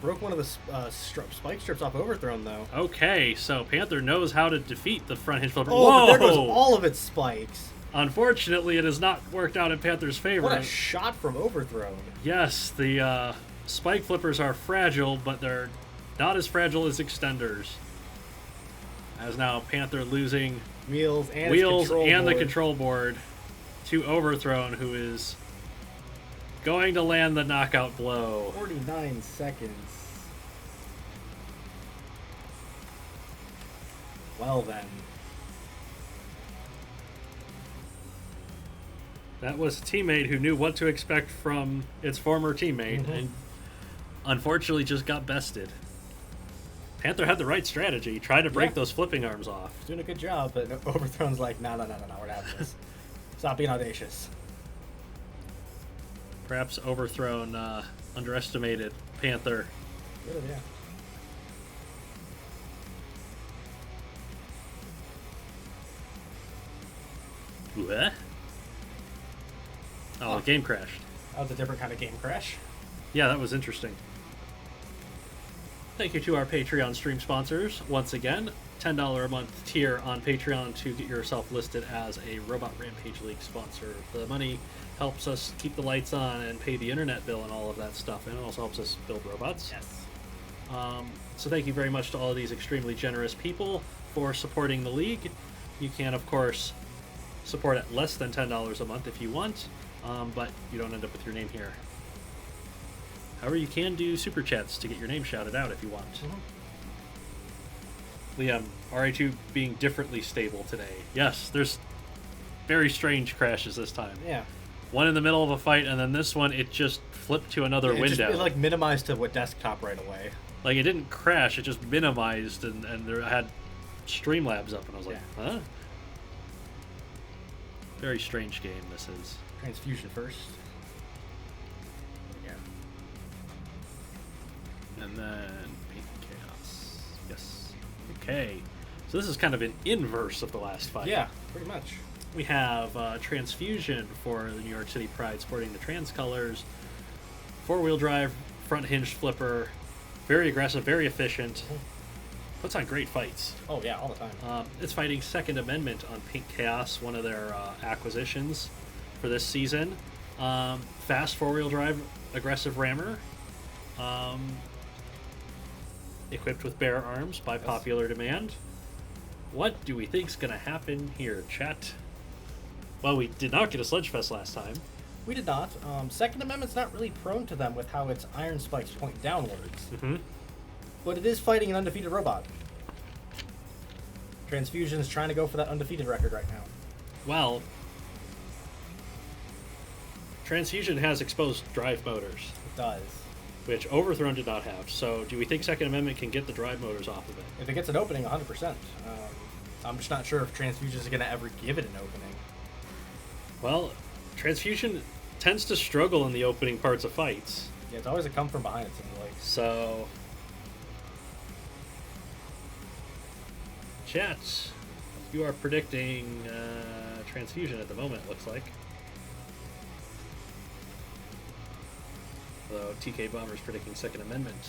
Broke one of the spike strips off Overthrown, though. Okay, so Panther knows how to defeat the front hinge flipper. Oh, Whoa! But there goes all of its spikes. Unfortunately, it has not worked out in Panther's favor. What a shot from Overthrown. Yes, the spike flippers are fragile, but they're not as fragile as extenders. As now Panther losing wheels and the control board to Overthrown, who is going to land the knockout blow. 49 seconds. Well then. That was a teammate who knew what to expect from its former teammate, and unfortunately just got bested. Panther had the right strategy. Tried to break those flipping arms off. Doing a good job, but Overthrown's like, no, we're not having this. Stop being audacious. Perhaps Overthrown underestimated Panther. Good, yeah. What? Oh, the game crashed. That was a different kind of game crash. Yeah, that was interesting. Thank you to our Patreon stream sponsors. Once again, $10 a month tier on Patreon to get yourself listed as a Robot Rampage League sponsor. The money helps us keep the lights on and pay the internet bill and all of that stuff, and it also helps us build robots. Yes. So thank you very much to all of these extremely generous people for supporting the league. You can, of course, support at less than $10 a month if you want, but you don't end up with your name here. However, you can do super chats to get your name shouted out if you want. Liam, RA2 being differently stable today. Yes, there's very strange crashes this time. Yeah. One in the middle of a fight, and then this one, it just flipped to another window. It like minimized to what desktop right away. Like, it didn't crash, it just minimized, and there had Streamlabs up, and I was like, huh? Very strange game this is. Transfusion first. And then Pink Chaos. Yes. Okay. So this is kind of an inverse of the last fight. Yeah, pretty much. We have Transfusion for the New York City Pride sporting the trans colors. 4-wheel drive, front hinged flipper. Very aggressive, very efficient. Puts on great fights. Oh, yeah, all the time. It's fighting Second Amendment on Pink Chaos, one of their acquisitions for this season. Fast 4-wheel drive, aggressive rammer. Equipped with bear arms by popular demand. What do we think's going to happen here, chat? Well, we did not get a Sledgefest last time. We did not. Second Amendment's not really prone to them with how its iron spikes point downwards. But it is fighting an undefeated robot. Transfusion's trying to go for that undefeated record right now. Well, Transfusion has exposed drive motors. It does. Which Overthrown did not have. So do we think Second Amendment can get the drive motors off of it? If it gets an opening, 100%. I'm just not sure if Transfusion is going to ever give it an opening. Well, Transfusion tends to struggle in the opening parts of fights. Yeah, it's always a come from behind, it seems like. So, chat, you are predicting Transfusion at the moment, looks like. Although TK Bomber's predicting Second Amendment.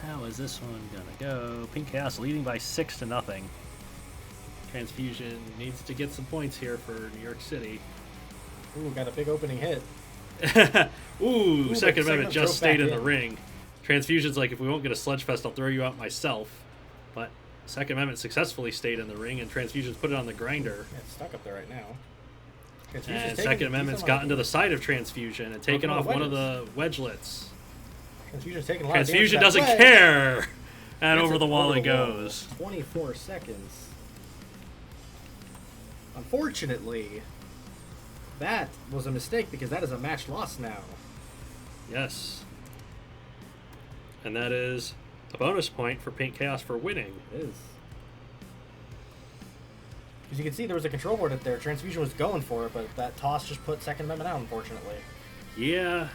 How is this one gonna go? Pink Chaos leading by 6-0. Transfusion needs to get some points here for New York City. Ooh, got a big opening hit. Ooh, Second Amendment just stayed in the ring. Transfusion's like, if we won't get a Sledgefest, I'll throw you out myself. But Second Amendment successfully stayed in the ring, and Transfusion's put it on the grinder. Yeah, it's stuck up there right now. And Second Amendment's gotten to the side of Transfusion and taken off one of the wedgelets. Transfusion's taking a lot Transfusion of damage doesn't care! And over the wall it goes. 24 seconds. Unfortunately, that was a mistake because that is a match loss now. Yes. And that is a bonus point for Pink Chaos for winning. It is. As you can see, there was a control board up there. Transfusion was going for it, but that toss just put Second Amendment out, unfortunately. Yeah.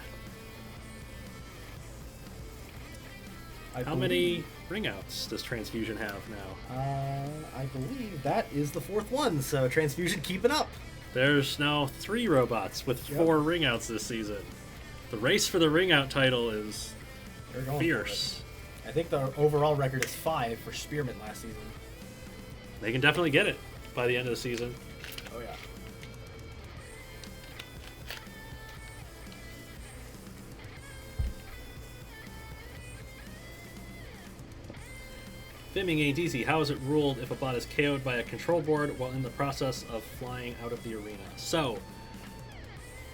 How many ring outs does Transfusion have now? I believe that is the 4th one, so Transfusion keeping up. There's now 3 robots with 4 ring outs this season. The race for the ring out title is fierce. I think the overall record is 5 for Spearman last season. They can definitely get it by the end of the season. Oh, yeah. Fimming ain't easy. How is it ruled if a bot is KO'd by a control board while in the process of flying out of the arena? So,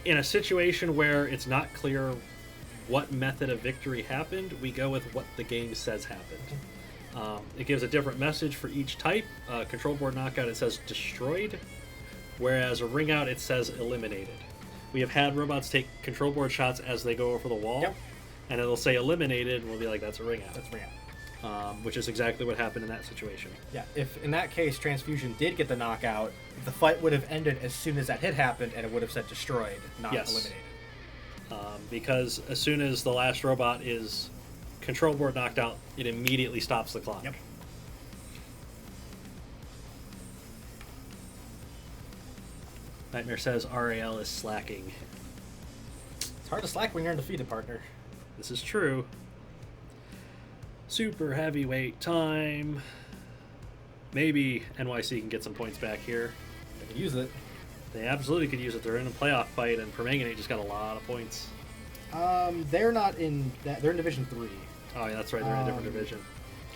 in a situation where it's not clear what method of victory happened, we go with what the game says happened. It gives a different message for each type. Control board knockout, it says destroyed, whereas a ring out, it says eliminated. We have had robots take control board shots as they go over the wall, and it'll say eliminated, and we'll be like, that's a ring out. That's a ring out. Which is exactly what happened in that situation. Yeah, if in that case Transfusion did get the knockout, the fight would have ended as soon as that hit happened, and it would have said destroyed, not eliminated. Because as soon as the last robot is control board knocked out, it immediately stops the clock. Yep. Nightmare says RRL is slacking. It's hard to slack when you're undefeated, partner. This is true. Super heavyweight time. Maybe NYC can get some points back here. They can use it. They absolutely could use it. They're in a playoff fight, and Permanganate just got a lot of points. They're not in that. They're in Division 3. Oh, yeah, that's right. They're in a different division.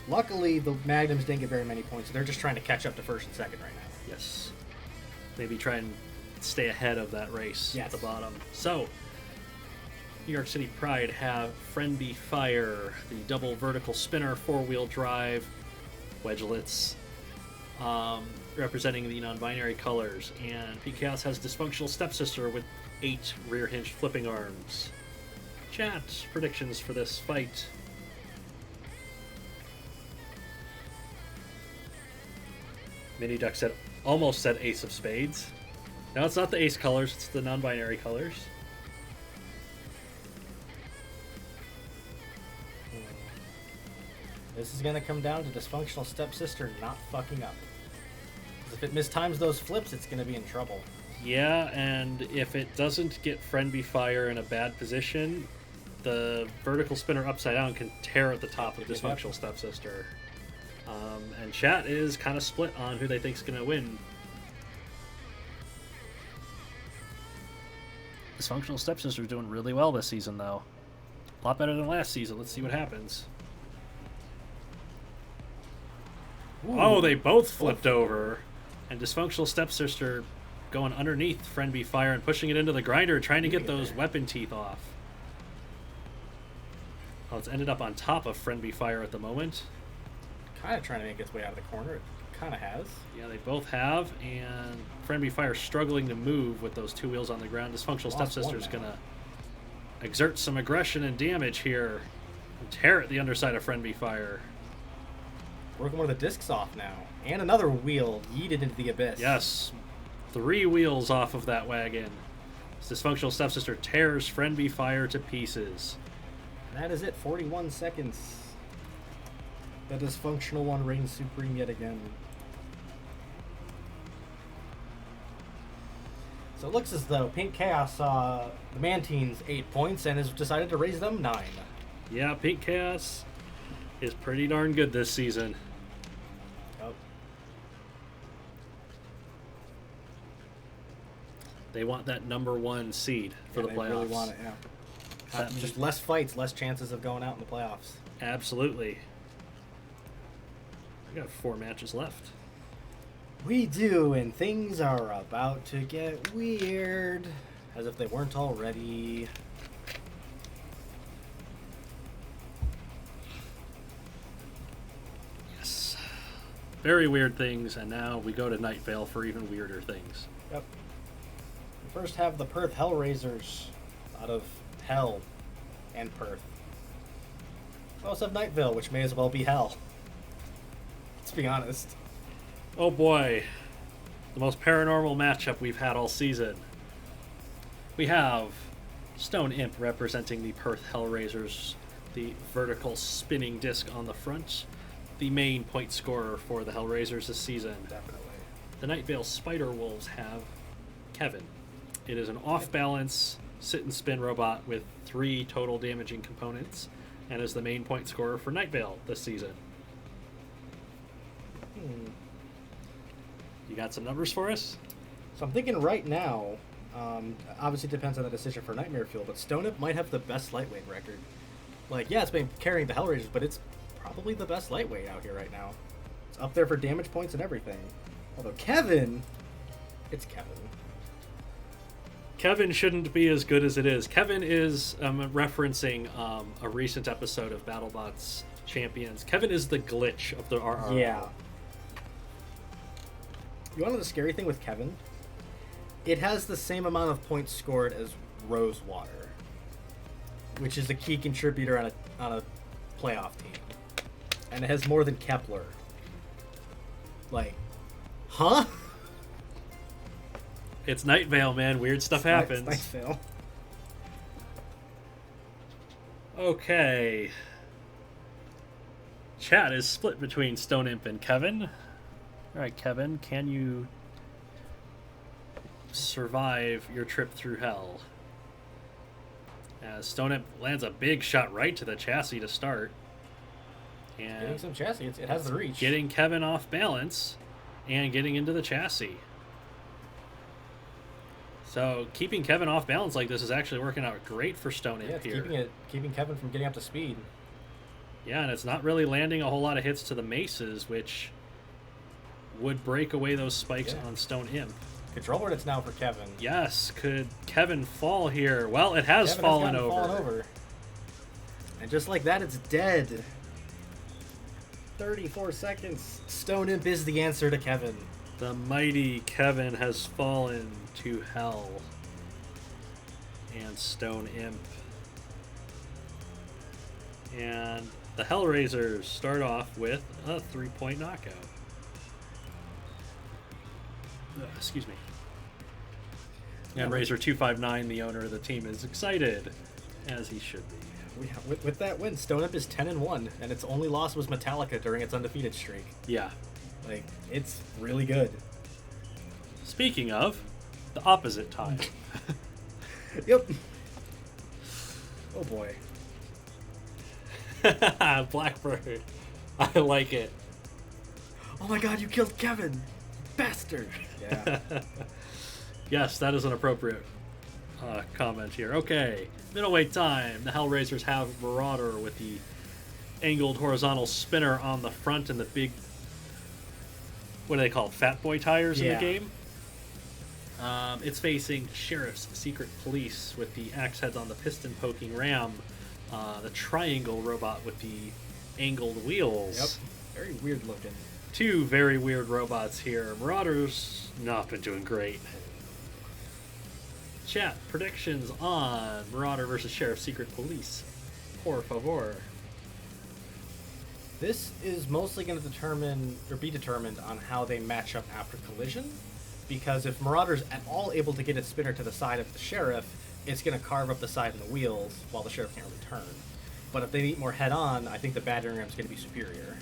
Luckily, the Magnums didn't get very many points, so they're just trying to catch up to 1st and 2nd right now. Yes. Maybe try and stay ahead of that race at the bottom. So, New York City Pride have Friendly Fire, the double vertical spinner, 4-wheel drive, wedgelets, representing the non-binary colors. And Pink Chaos has Dysfunctional Stepsister with 8 rear-hinged flipping arms. Chat predictions for this fight. Mini Duck said, almost said Ace of Spades. Now it's not the Ace colors, it's the non-binary colors. This is going to come down to Dysfunctional Stepsister not fucking up. If it mistimes those flips, it's going to be in trouble. Yeah, and if it doesn't get Friendly Fire in a bad position, the vertical spinner upside down can tear at the top of Dysfunctional Stepsister. And chat is kind of split on who they think is going to win. Dysfunctional Stepsister is doing really well this season, though. A lot better than last season. Let's see what happens. Ooh. Oh, they both flipped over. And Dysfunctional Stepsister going underneath Friendly Fire and pushing it into the grinder, trying to get those weapon teeth off. Oh, it's ended up on top of Friendly Fire at the moment. Kind of trying to make its way out of the corner. It kind of has. Yeah, they both have. And Friendly Fire struggling to move with those 2 wheels on the ground. Dysfunctional Stepsister is going to exert some aggression and damage here. And tear at the underside of Friendly Fire. Working one of the discs off now. And another wheel yeeted into the abyss. Yes. 3 wheels off of that wagon. Dysfunctional Stepsister tears Friendly Fire to pieces. And that is it. 41 seconds. The dysfunctional one reigns supreme yet again. So it looks as though Pink Chaos saw the Mantines 8 points and has decided to raise them 9. Yeah, Pink Chaos is pretty darn good this season. Yep. They want that #1 seed for the playoffs. They really want it, yeah. Just less fights, less chances of going out in the playoffs. Absolutely. We got 4 matches left. We do, and things are about to get weird. As if they weren't already. Yes. Very weird things, and now we go to Night Vale for even weirder things. Yep. We first have the Perth Hellrazers out of Hell and Perth. We also have Night Vale, which may as well be Hell. Let's be honest. Oh boy. the most paranormal matchup we've had all season. We have Stone Imp representing the Perth Hellrazers, the vertical spinning disc on the front, the main point scorer for the Hellrazers this season. Definitely. The Night Vale Spiderwolves have Kevin. It is an off-balance sit and spin robot with 3 total damaging components, and is the main point scorer for Night Vale this season. You got some numbers for us? So I'm thinking right now, obviously it depends on the decision for Nightmare Fuel, but Stone Imp might have the best lightweight record. Like, yeah, it's been carrying the Hellraisers, but it's probably the best lightweight out here right now. It's up there for damage points and everything. Although Kevin, it's Kevin. Kevin shouldn't be as good as it is. Kevin is referencing a recent episode of BattleBots Champions. Kevin is the glitch of the RRL. Yeah. You want to know the scary thing with Kevin? It has the same amount of points scored as Rosewater, which is a key contributor on a playoff team. And it has more than Kepler. Like, huh? It's Night Vale, man. Weird stuff happens. Night Vale. Okay. Chat is split between Stone Imp and Kevin. Alright, Kevin, can you survive your trip through hell? As Stone Imp lands a big shot right to the chassis to start. And Getting some chassis. It has the reach. getting Kevin off balance and getting into the chassis. So keeping Kevin off balance like this is actually working out great for Stone Imp Yeah, it's here. keeping Kevin from getting up to speed. Yeah, and it's not really landing a whole lot of hits to the maces, which would break away those spikes on Stone Imp. Control word it's now for Kevin. Yes, could Kevin fall here? Well, it has Kevin fallen has over. fallen over. And just like that, it's dead. 34 seconds. Stone Imp is the answer to Kevin. The mighty Kevin has fallen to hell. And Stone Imp. And the Hellrazers start off with a 3-point knockout. Excuse me. And Razor259, the owner of the team, is excited, as he should be. With that win, Stone Imp is 10-1, and its only loss was Metallica during its undefeated streak. Yeah. Like, it's really good. Speaking of, the opposite time. Yep. Oh boy. Blackbird. I like it. Oh my god, you killed Kevin! Bastard! Yeah. Yes, that is an appropriate comment here. Okay, middleweight time. The Hellrazers have Marauder with the angled horizontal spinner on the front and the big, what do they call it, Fat Boy tires in the game. It's facing Sheriff's Secret Police with the axe heads on the piston poking ram, the triangle robot with the angled wheels. Yep. Very weird looking. 2 very weird robots here. Marauder's not been doing great. Chat, predictions on Marauder versus Sheriff Secret Police. Por favor. This is mostly going to be determined on how they match up after collision, because if Marauder's at all able to get its spinner to the side of the Sheriff, it's going to carve up the side and the wheels while the Sheriff can't really turn. But if they meet more head-on, I think the battering ram is going to be superior.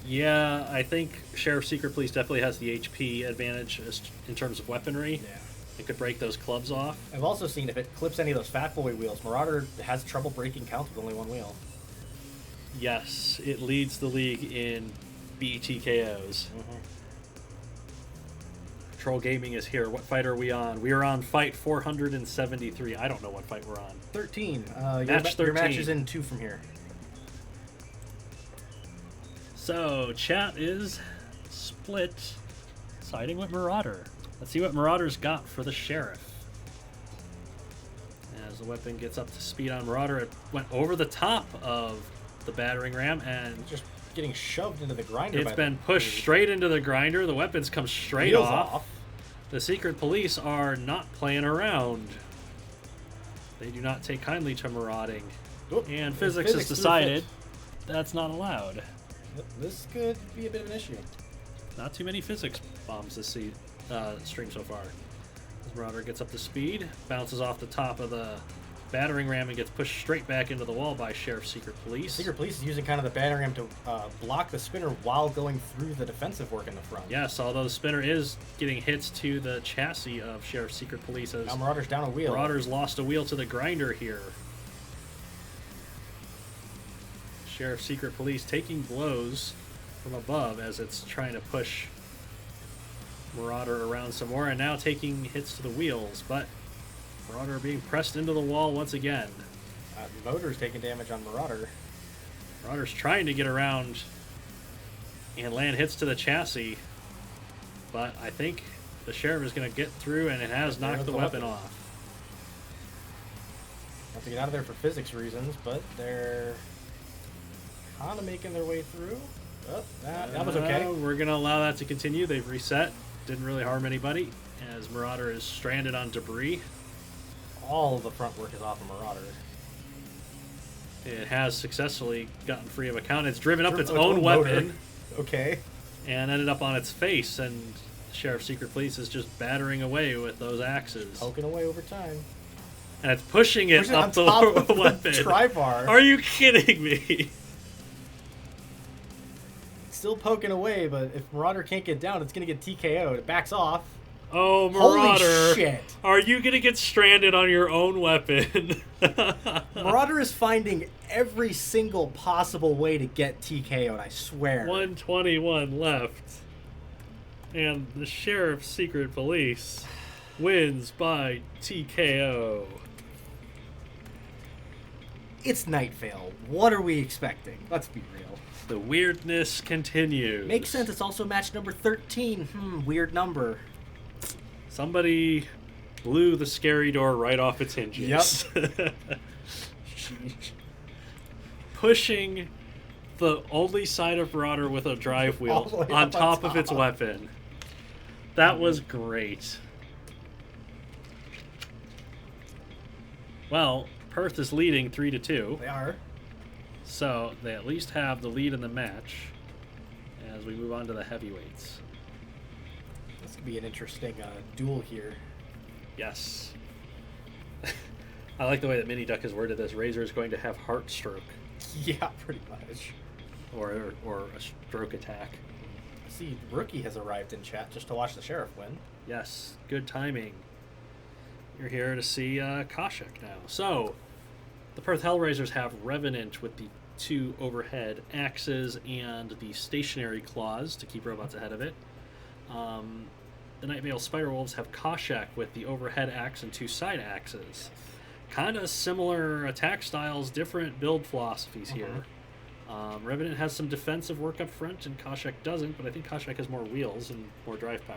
Yeah, I think Sheriff Secret Police definitely has the HP advantage in terms of weaponry. Yeah. It could break those clubs off. I've also seen if it clips any of those Fat Boy wheels, Marauder has trouble breaking counts with only one wheel. Yes, it leads the league in BTKOs. Troll Gaming is here. What fight are we on? We are on fight 473. I don't know what fight we're on. 13. Match 13. Your match is in 2 from here. So, chat is split, siding with Marauder. Let's see what Marauder's got for the Sheriff. As the weapon gets up to speed on Marauder, it went over the top of the battering ram, and Just getting shoved into the grinder. it's been pushed straight into the grinder. The weapons come straight Wheels off. The Secret Police are not playing around. They do not take kindly to marauding. Oop, And physics has decided that's not allowed. This could be a bit of an issue. Not too many physics bombs stream so far. As Marauder gets up to speed, bounces off the top of the battering ram and gets pushed straight back into the wall by Sheriff's Secret Police. Secret Police is using kind of the battering ram to block the spinner while going through the defensive work in the front. Yes, although the spinner is getting hits to the chassis of Sheriff's Secret Police. As now Marauder's down a wheel. Marauder's lost a wheel to the grinder here. Sheriff's Secret Police taking blows from above as it's trying to push Marauder around some more, and now taking hits to the wheels, but Marauder being pressed into the wall once again. Motor's taking damage on Marauder. Marauder's trying to get around and land hits to the chassis, but I think the Sheriff is going to get through, and it has knocked the weapon off. Have to get out of there for physics reasons, but they're kind of making their way through. Oh, that was okay. We're going to allow that to continue. They've reset. Didn't really harm anybody, as Marauder is stranded on debris. All of the front work is off of Marauder. It has successfully gotten free of a count. It's driven up its own weapon. Okay. And ended up on its face, and Sheriff's Secret Police is just battering away with those axes. Poking away over time. And it's pushing it up the weapon. Tri-bar. Are you kidding me? Still poking away, but if Marauder can't get down, it's going to get TKO'd. It backs off. Oh, Marauder. Holy shit. Are you going to get stranded on your own weapon? Marauder is finding every single possible way to get TKO'd, I swear. 121 left. And the Sheriff's Secret Police wins by TKO. It's Night Vale. What are we expecting? Let's be real. The weirdness continues. Makes sense. It's also match number 13. Weird number. Somebody blew the scary door right off its hinges. Yep. Pushing the only side of Marauder with a drive wheel on top of its weapon. That was great. Well, Perth is leading 3-2. They are. So they at least have the lead in the match as we move on to the heavyweights. This could be an interesting duel here. Yes. I like the way that Mini Duck has worded this. Razor is going to have heart stroke. Yeah, pretty much. Or a stroke attack. See, Rookie has arrived in chat just to watch the Sheriff win. Yes, good timing. You're here to see Koshek now. So, the Perth Hellrazers have Revenant with the 2 overhead axes and the stationary claws to keep robots ahead of it. The Night Vale Spiderwolves have Koshek with the overhead axe and 2 side axes. Kind of similar attack styles, different build philosophies here. Revenant has some defensive work up front, and Koshek doesn't, but I think Koshek has more wheels and more drive power.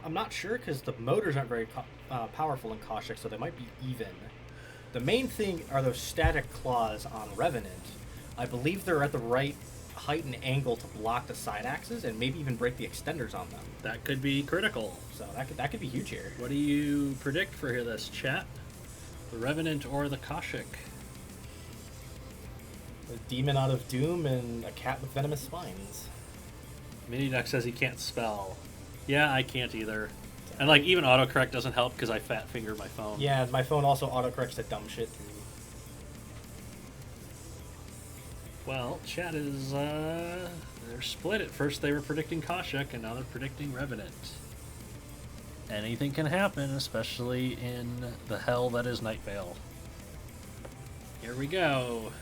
I'm not sure, because the motors aren't very powerful in Koshek, so they might be even. The main thing are those static claws on Revenant. I believe they're at the right height and angle to block the side axes and maybe even break the extenders on them. That could be critical. So that could be huge here. What do you predict for here, this chat? The Revenant or the Koshek? A demon out of doom and a cat with venomous spines. Mini Duck says he can't spell. Yeah, I can't either. And like even autocorrect doesn't help because I fat finger my phone. Yeah, my phone also autocorrects the dumb shit through. Well, chat is they're split. At first they were predicting Koshek and now they're predicting Revenant. Anything can happen, especially in the hell that is Night Vale. Here we go.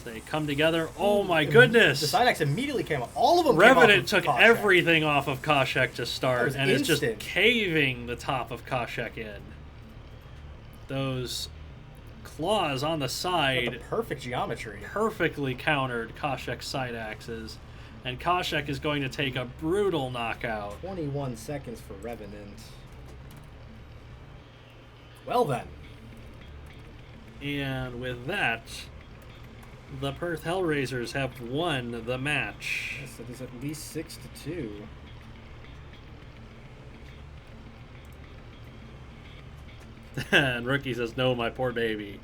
They come together. Oh my goodness! The side axe immediately came up. All of them Revenant came off of took Koshek. everything off of Koshek to start, and it's just instant. caving the top of Koshek in. Those claws on the side, the perfect geometry, perfectly countered Koshek's side axes, and Koshek is going to take a brutal knockout. 21 seconds for Revenant. Well then. And with that, the Perth Hellrazers have won the match. Yes, it is at least 6-2. And Rookie says, no, my poor baby.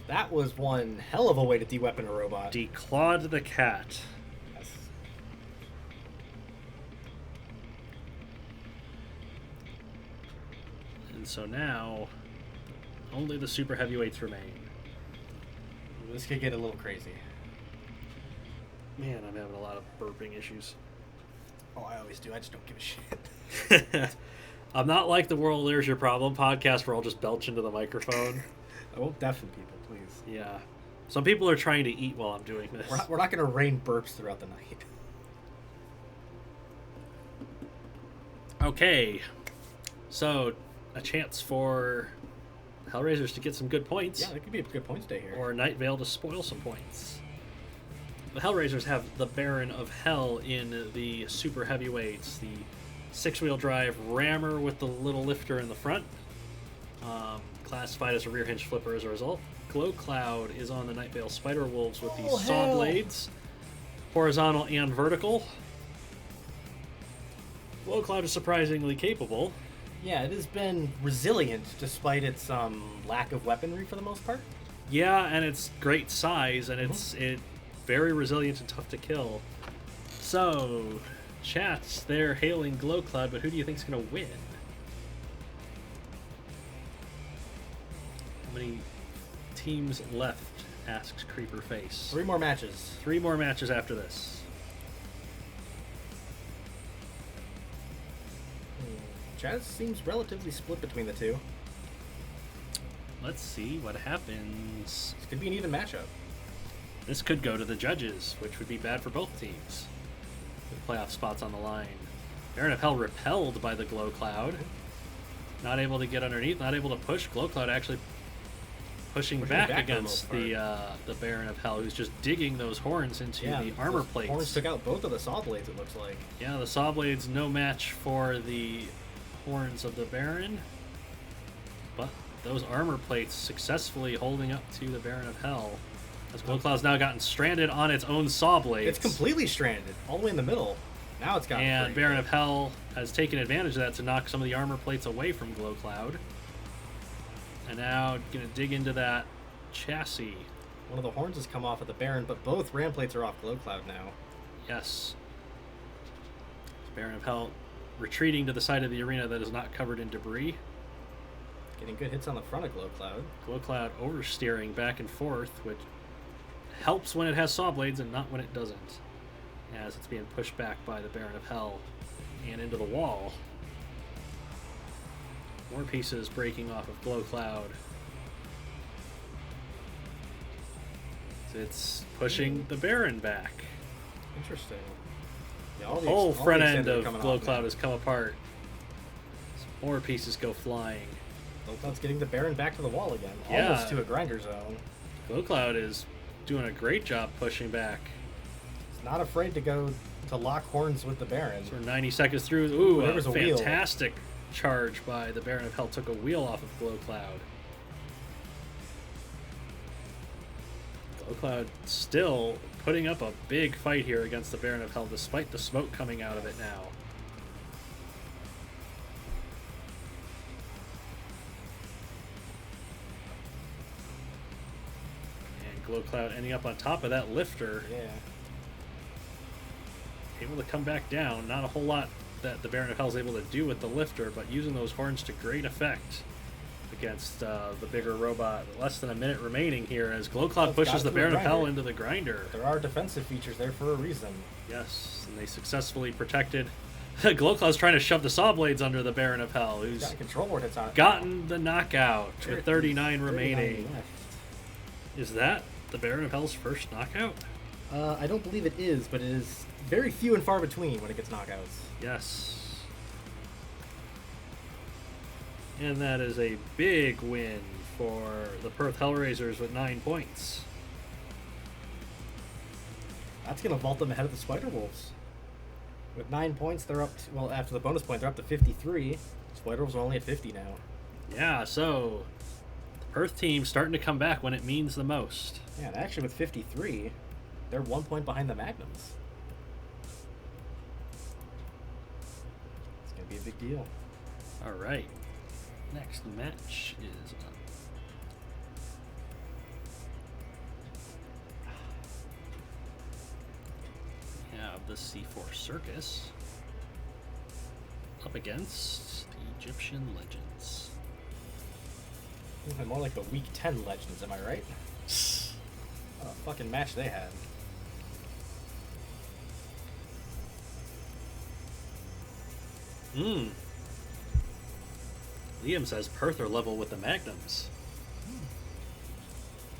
That was one hell of a way to de-weapon a robot. Declawed the cat. Yes. And so now, only the super heavyweights remain. This could get a little crazy. Man, I'm having a lot of burping issues. Oh, I always do. I just don't give a shit. I'm not like the World There's Your Problem podcast where I'll just belch into the microphone. I won't deafen people, please. Yeah. Some people are trying to eat while I'm doing this. We're not going to rain burps throughout the night. Okay. So, a chance for Hellrazers to get some good points. Yeah, that could be a good points day here. Or Night Vale to spoil some points. The Hellrazers have the Baron of Hell in the super heavyweights, the 6-wheel drive rammer with the little lifter in the front, classified as a rear hinge flipper as a result. Glow Cloud is on the Night Vale Spiderwolves with the saw blades, horizontal and vertical. Glow Cloud is surprisingly capable. Yeah, it has been resilient despite its lack of weaponry for the most part. Yeah, and it's great size, and it's very resilient and tough to kill. So, chats, they're hailing Glow Cloud, but who do you think's going to win? How many teams left, asks Creeper Face. 3 more matches. 3 more matches after this. Chaz seems relatively split between the two. Let's see what happens. This could be an even matchup. This could go to the judges, which would be bad for both teams. With playoff spots on the line. Baron of Hell repelled by the Glow Cloud. Not able to get underneath, not able to push. Glow Cloud actually pushing back against the Baron of Hell, who's just digging those horns into the armor plates. Horns took out both of the saw blades, it looks like. Yeah, the saw blades no match for the horns of the Baron. But those armor plates successfully holding up to the Baron of Hell. As Glow Cloud's now gotten stranded on its own saw blades. It's completely stranded, all the way in the middle. Now it's gotten And free. Baron of Hell has taken advantage of that to knock some of the armor plates away from Glow Cloud. And now gonna dig into that chassis. One of the horns has come off of the Baron, but both ram plates are off Glow Cloud now. Yes. Baron of Hell retreating to the side of the arena that is not covered in debris. Getting good hits on the front of Glow Cloud. Glow Cloud oversteering back and forth, which helps when it has saw blades and not when it doesn't, as it's being pushed back by the Baron of Hell and into the wall. More pieces breaking off of Glow Cloud. It's pushing the Baron back. Interesting. Yeah, The whole front end of Glow Cloud has come apart. Some more pieces go flying. Glow Cloud's getting the Baron back to the wall again. Yeah. Almost to a grinder zone. Glow Cloud is doing a great job pushing back. It's not afraid to go to lock horns with the Baron. So we're 90 seconds through. Ooh, There a was a wheel. fantastic charge by the Baron of Hell. Took a wheel off of Glow Cloud. Glow Cloud still putting up a big fight here against the Baron of Hell, despite the smoke coming out of it now. And Glow Cloud ending up on top of that lifter. Yeah. Able to come back down. Not a whole lot that the Baron of Hell is able to do with the lifter, but using those horns to great effect against the bigger robot. Less than a minute remaining here as Glow Cloud pushes the Baron of Hell into the grinder. There are defensive features there for a reason. Yes, and they successfully protected. Glow Cloud's trying to shove the saw blades under the Baron of Hell, who's Got a control board hits on it. gotten the knockout with 39 remaining. left. Is that the Baron of Hell's first knockout? I don't believe it is, but it is very few and far between when it gets knockouts. Yes. And that is a big win for the Perth Hellrazers with 9 points. That's going to vault them ahead of the Spiderwolves. With 9 points, they're up to, well, after the bonus point, they're up to 53. Spiderwolves are only at 50 now. Yeah, so the Perth team starting to come back when it means the most. Yeah, and actually with 53, they're 1 point behind the Magnums. It's going to be a big deal. All right. Next match is we have the C4 Circus up against the Egyptian Legends. More like the Week 10 Legends, am I right? What a fucking match they had. Liam says Perth are level with the Magnums.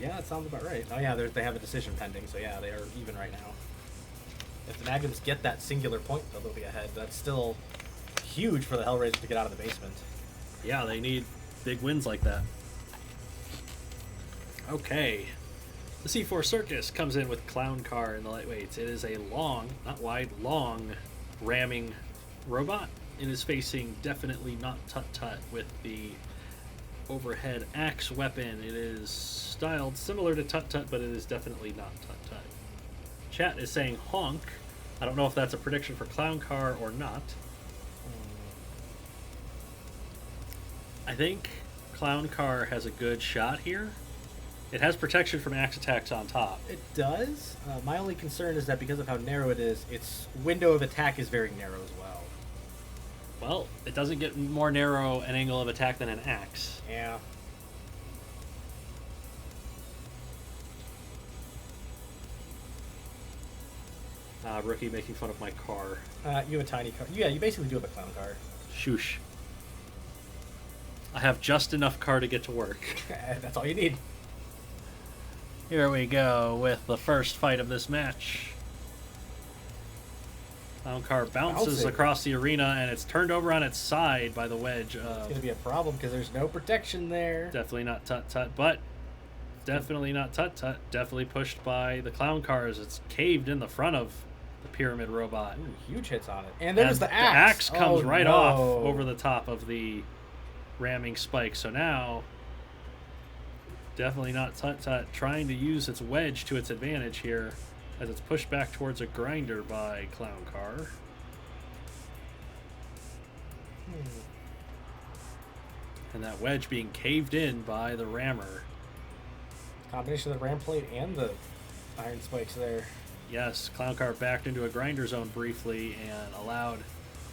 Yeah, that sounds about right. Oh yeah, they have a decision pending, so yeah, they are even right now. If the Magnums get that singular point, they'll be ahead. That's still huge for the Hellraisers to get out of the basement. Yeah, they need big wins like that. Okay. The C4 Circus comes in with Clown Car in the lightweights. It is a long, not wide, long ramming robot. It is facing definitely not Tut-Tut with the overhead axe weapon. It is styled similar to Tut-Tut, but it is definitely not Tut-Tut. Chat is saying honk. I don't know if that's a prediction for Clown Car or not. I think Clown Car has a good shot here. It has protection from axe attacks on top. It does. My only concern is that because of how narrow it is, its window of attack is very narrow as well. Well, it doesn't get more narrow an angle of attack than an axe. Yeah. Rookie making fun of my car. You have a tiny car. Yeah, you basically do have a clown car. Shoosh. I have just enough car to get to work. That's all you need. Here we go with the first fight of this match. Clown Car bounces across the arena, and it's turned over on its side by the wedge. It's going to be a problem because there's no protection there. Definitely not Tut-Tut, but definitely not Tut-Tut. Definitely pushed by the Clown Car as it's caved in the front of the Pyramid Robot. Ooh, huge hits on it. And there's the axe. The axe comes right off over the top of the ramming spike. So now, definitely not Tut-Tut trying to use its wedge to its advantage here, as it's pushed back towards a grinder by Clown Car. And that wedge being caved in by the rammer. Combination of the ram plate and the iron spikes there. Yes, Clown Car backed into a grinder zone briefly and allowed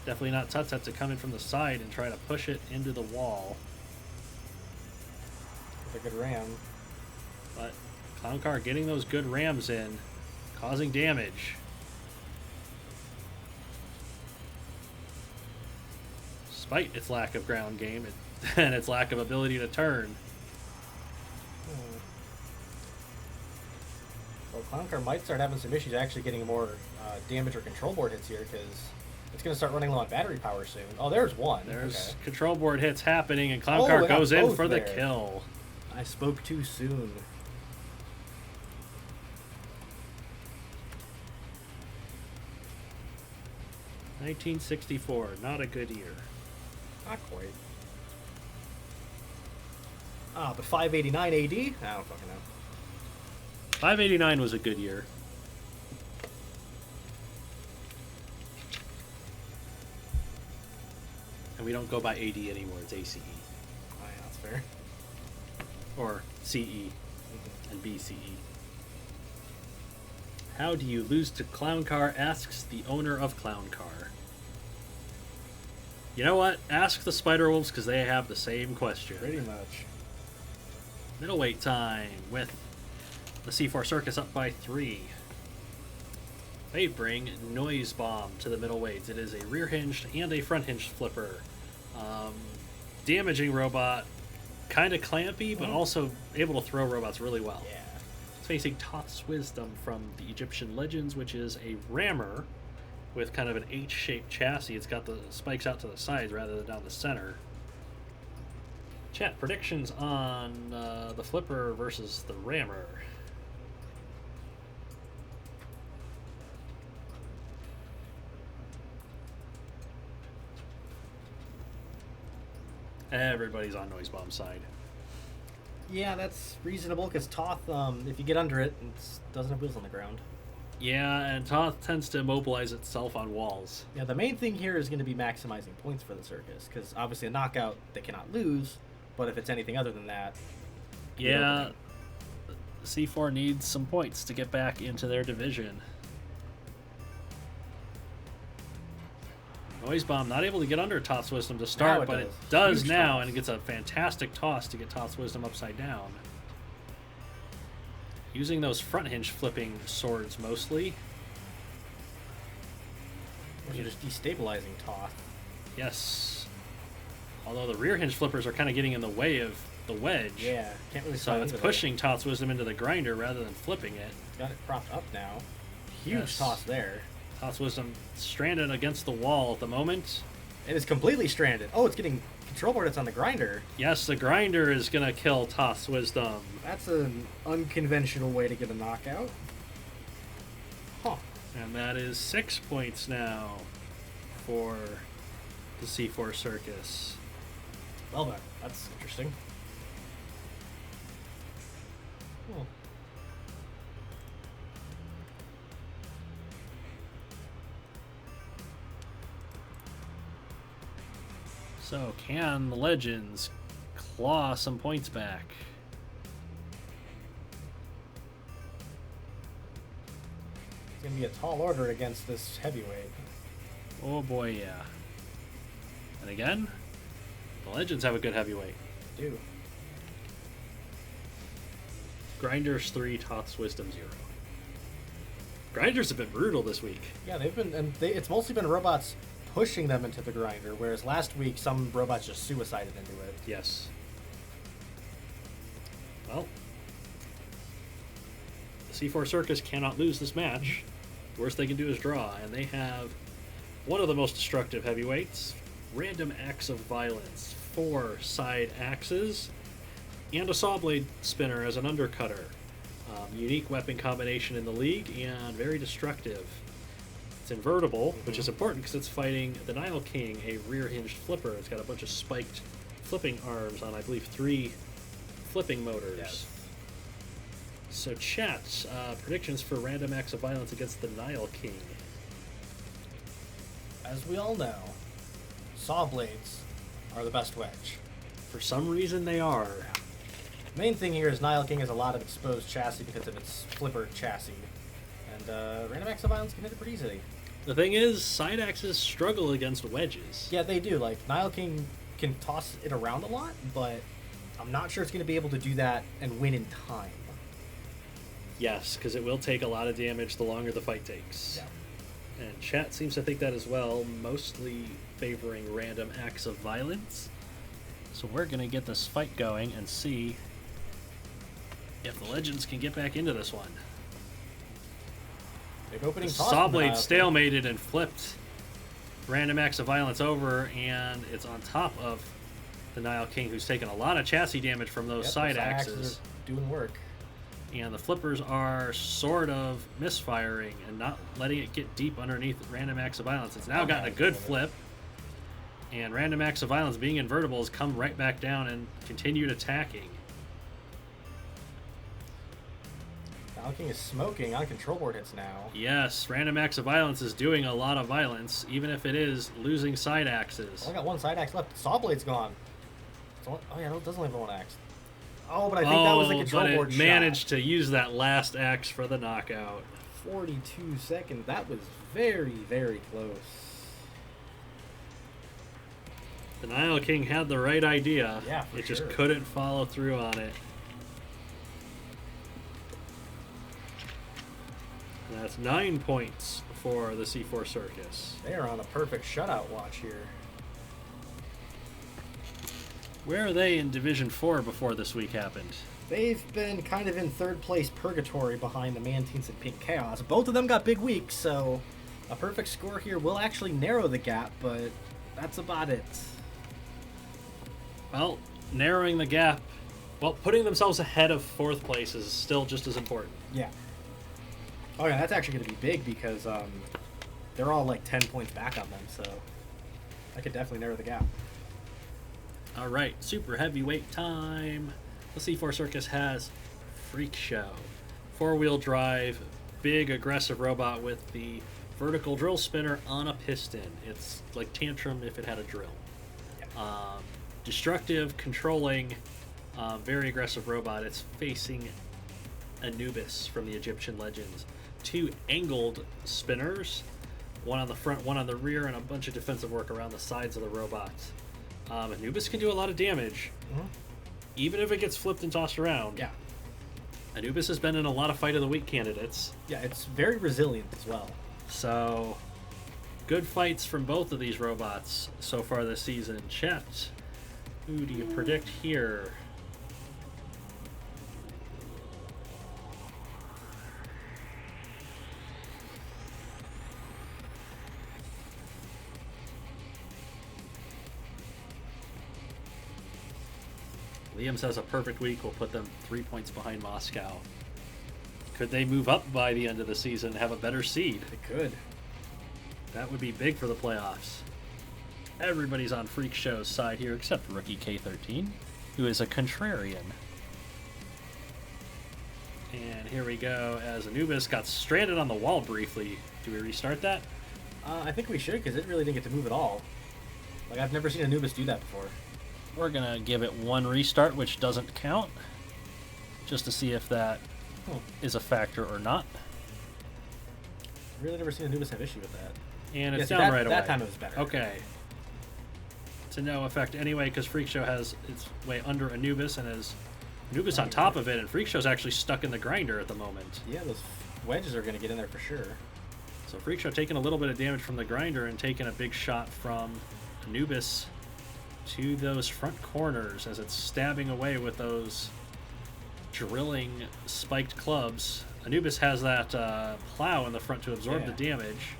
definitely not Tut-Tut to come in from the side and try to push it into the wall. With a good ram. But Clown Car getting those good rams in, causing damage. Despite its lack of ground game and its lack of ability to turn. Well, Clown Car might start having some issues actually getting more damage or control board hits here because it's going to start running low on battery power soon. Oh, there's one. There's control board hits happening, and Clown Car goes in for the kill. I spoke too soon. $1964, not a good year. Not quite. But 589 AD? I don't fucking know. 589 was a good year. And we don't go by AD anymore, it's ACE. Oh, yeah, that's fair. Or CE and BCE. How do you lose to Clown Car, asks the owner of Clown Car. You know what? Ask the Spiderwolves because they have the same question. Pretty much. Middleweight time with the C4 Circus up by 3. They bring Noise Bomb to the middleweights. It is a rear hinged and a front hinged flipper. Damaging robot, kind of clampy, but also able to throw robots really well. Yeah. It's facing Thoth's Wisdom from the Egyptian Legends, which is a rammer with kind of an H-shaped chassis. It's got the spikes out to the sides rather than down the center. Chat, predictions on the flipper versus the rammer. Everybody's on Noise Bomb's side. Yeah, that's reasonable because Toth, if you get under it, it doesn't have wheels on the ground. Yeah, and Toth tends to immobilize itself on walls. Yeah, the main thing here is going to be maximizing points for the Circus because obviously a knockout they cannot lose, but if it's anything other than that... Yeah, C4 needs some points to get back into their division. Noise Bomb not able to get under Toth's Wisdom to start, but it does Huge now, toss. and it gets a fantastic toss to get Toth's Wisdom upside down. Using those front hinge flipping swords mostly. Or you're just destabilizing Toth. Yes. Although the rear hinge flippers are kind of getting in the way of the wedge. Yeah, can't really So slide it's into pushing Toth's Wisdom into the grinder rather than flipping it. there. Got it propped up now. Huge Yes. toss there. Toth's Wisdom stranded against the wall at the moment. It is completely stranded. Oh, it's getting control board. It's on the grinder. Yes, the grinder is going to kill Toth's Wisdom. That's an unconventional way to get a knockout. Huh. And that is 6 points now for the C4 Circus. Well then, that's interesting. Cool. So, can the Legends claw some points back? It's gonna be a tall order against this heavyweight. Oh boy, yeah. And again, the Legends have a good heavyweight. Do. Grinders 3, Toth's Wisdom 0. Grinders have been brutal this week. Yeah, they've been, and it's mostly been robots pushing them into the grinder, whereas last week some robots just suicided into it. Yes. Well, the C4 Circus cannot lose this match. Worst they can do is draw, and they have one of the most destructive heavyweights, Random Axe of Violence, 4 side axes, and a saw blade spinner as an undercutter. Unique weapon combination in the league, and very destructive. It's invertible, which is important because it's fighting the Nile King, a rear-hinged flipper. It's got a bunch of spiked flipping arms on, I believe, 3 flipping motors. Yes. So chat, predictions for Random Acts of Violence against the Nile King. As we all know, saw blades are the best wedge. For some reason they are. Main thing here is Nile King has a lot of exposed chassis because of its flipper chassis. And Random Acts of Violence can hit it pretty easily. The thing is, side axes struggle against wedges. Yeah, they do. Like, Nile King can toss it around a lot, but I'm not sure it's going to be able to do that and win in time. Yes, because it will take a lot of damage the longer the fight takes. Yeah. And chat seems to think that as well, mostly favoring Random Acts of Violence. So we're going to get this fight going and see if the Legends can get back into this one. Big opening The toss. Sawblade stalemated and flipped Random Acts of Violence over, and it's on top of the Nile King, who's taken a lot of chassis damage from those side axes. Are doing work. And the flippers are sort of misfiring and not letting it get deep underneath Random Acts of Violence. It's now gotten a good flip, and Random Acts of Violence, being invertibles, come right back down and continued attacking. Nile King is smoking on control board hits now. Yes, Random Acts of Violence is doing a lot of violence, even if it is losing side axes. Only got one side axe left. Sawblade's gone. Oh yeah, no, it doesn't have one axe. Oh, but I think that was the control but board it shot. managed to use that last axe for the knockout. 42 seconds. That was very, very close. The Nile King had the right idea. Yeah, for It just sure. couldn't follow through on it. That's 9 points for the C4 Circus. They are on a perfect shutout watch here. Where are they in Division 4 before this week happened? They've been kind of in third place purgatory behind the Mantines and Pink Chaos. Both of them got big weeks, so a perfect score here will actually narrow the gap, but that's about it. Well, narrowing the gap, well, putting themselves ahead of 4th place is still just as important. Yeah. Oh yeah, that's actually going to be big because they're all like 10 points back on them, so that could definitely narrow the gap. All right, super heavyweight time. The C4 Circus has Freak Show. 4-wheel drive, big aggressive robot with the vertical drill spinner on a piston. It's like Tantrum if it had a drill. Yeah. Destructive, controlling, very aggressive robot. It's facing Anubis from the Egyptian legends. 2 angled spinners, One on the front, one on the rear, and a bunch of defensive work around the sides of the robots. Anubis can do a lot of damage, even if it gets flipped and tossed around. Yeah. Anubis has been in a lot of Fight of the Week candidates. Yeah, it's very resilient as well. So, good fights from both of these robots so far this season. Chet, who do you predict here? Liam says a perfect week will put them 3 points behind Moscow. Could they move up by the end of the season and have a better seed? They could. That would be big for the playoffs. Everybody's on Freak Show's side here except rookie K13, who is a contrarian. And here we go as Anubis got stranded on the wall briefly. Do we restart that? I think we should, because it really didn't get to move at all. Like, I've never seen Anubis do that before. We're going to give it one restart, which doesn't count, just to see if that is a factor or not. Really never seen Anubis have issue with that. And it's down right away. That time it was better. Okay. To no effect anyway, because Freak Show has its way under Anubis, and has Anubis on top of it, and Freak Show's actually stuck in the grinder at the moment. Yeah, those wedges are going to get in there for sure. So Freak Show taking a little bit of damage from the grinder and taking a big shot from Anubis to those front corners as it's stabbing away with those drilling spiked clubs. Anubis has that plow in the front to absorb the damage.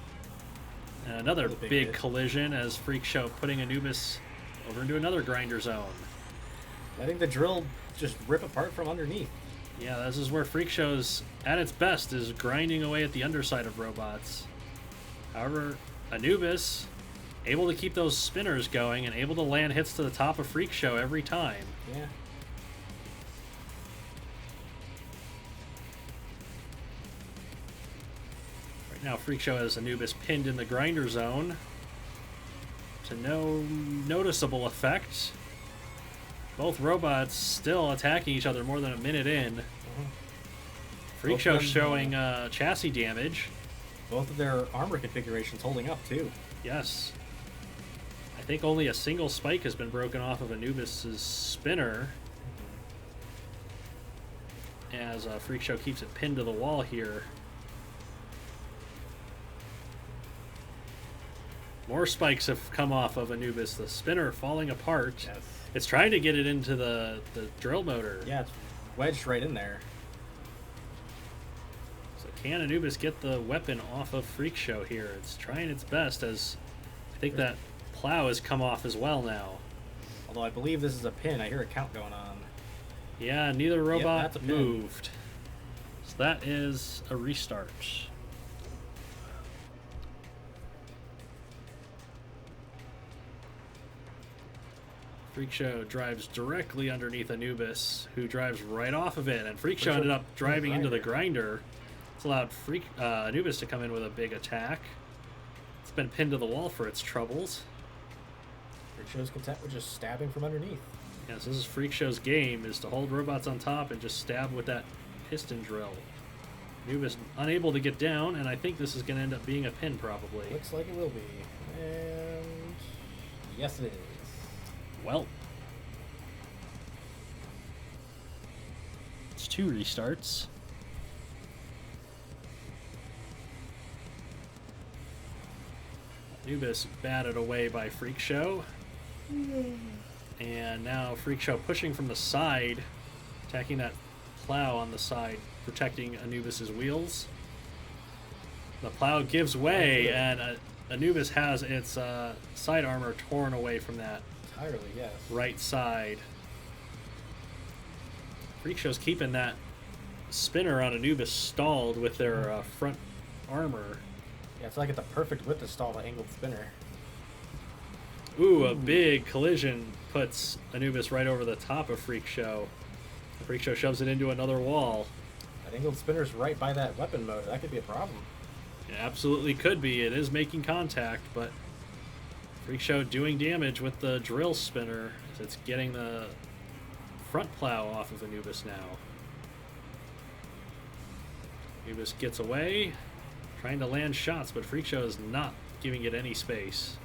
And another big collision as Freak Show putting Anubis over into another grinder zone. Letting the drill just rip apart from underneath. Yeah, this is where Freak Show's at its best, is grinding away at the underside of robots. However, Anubis able to keep those spinners going and able to land hits to the top of Freak Show every time. Yeah. Right now, Freak Show has Anubis pinned in the grinder zone to no noticeable effect. Both robots still attacking each other more than a minute in. Freak Show showing chassis damage. Both of their armor configurations holding up, too. Yes. I think only a single spike has been broken off of Anubis' spinner. As Freak Show keeps it pinned to the wall here. More spikes have come off of Anubis. The spinner falling apart. Yes. It's trying to get it into the drill motor. Yeah, it's wedged right in there. So can Anubis get the weapon off of Freak Show here? It's trying its best, as I think that plow has come off as well now. Although I believe this is a pin. I hear a count going on. Yeah, neither robot that's a moved. So that is a restart. Freak Show drives directly underneath Anubis, who drives right off of it, and Freak Show ended up driving into the grinder. It's allowed Anubis to come in with a big attack. It's been pinned to the wall for its troubles. Freak Show's content with just stabbing from underneath. Yes, this is Freak Show's game, is to hold robots on top and just stab with that piston drill. Anubis unable to get down, and I think this is going to end up being a pin, probably. Looks like it will be. And yes, it is. Well, it's 2 restarts. Anubis batted away by Freak Show. And now Freak Show pushing from the side, attacking that plow on the side, protecting Anubis's wheels. The plow gives way, and Anubis has its side armor torn away from that entirely, yes. right side. Freak Show's keeping that spinner on Anubis stalled with their front armor. Yeah, it's like it's the perfect width to stall the angled spinner. Ooh, a big collision puts Anubis right over the top of Freak Show. Freak Show shoves it into another wall. That angled spinner's right by that weapon motor. That could be a problem. It absolutely could be. It is making contact, but Freak Show doing damage with the drill spinner as it's getting the front plow off of Anubis now. Anubis gets away, Trying to land shots, but Freak Show is not giving it any space.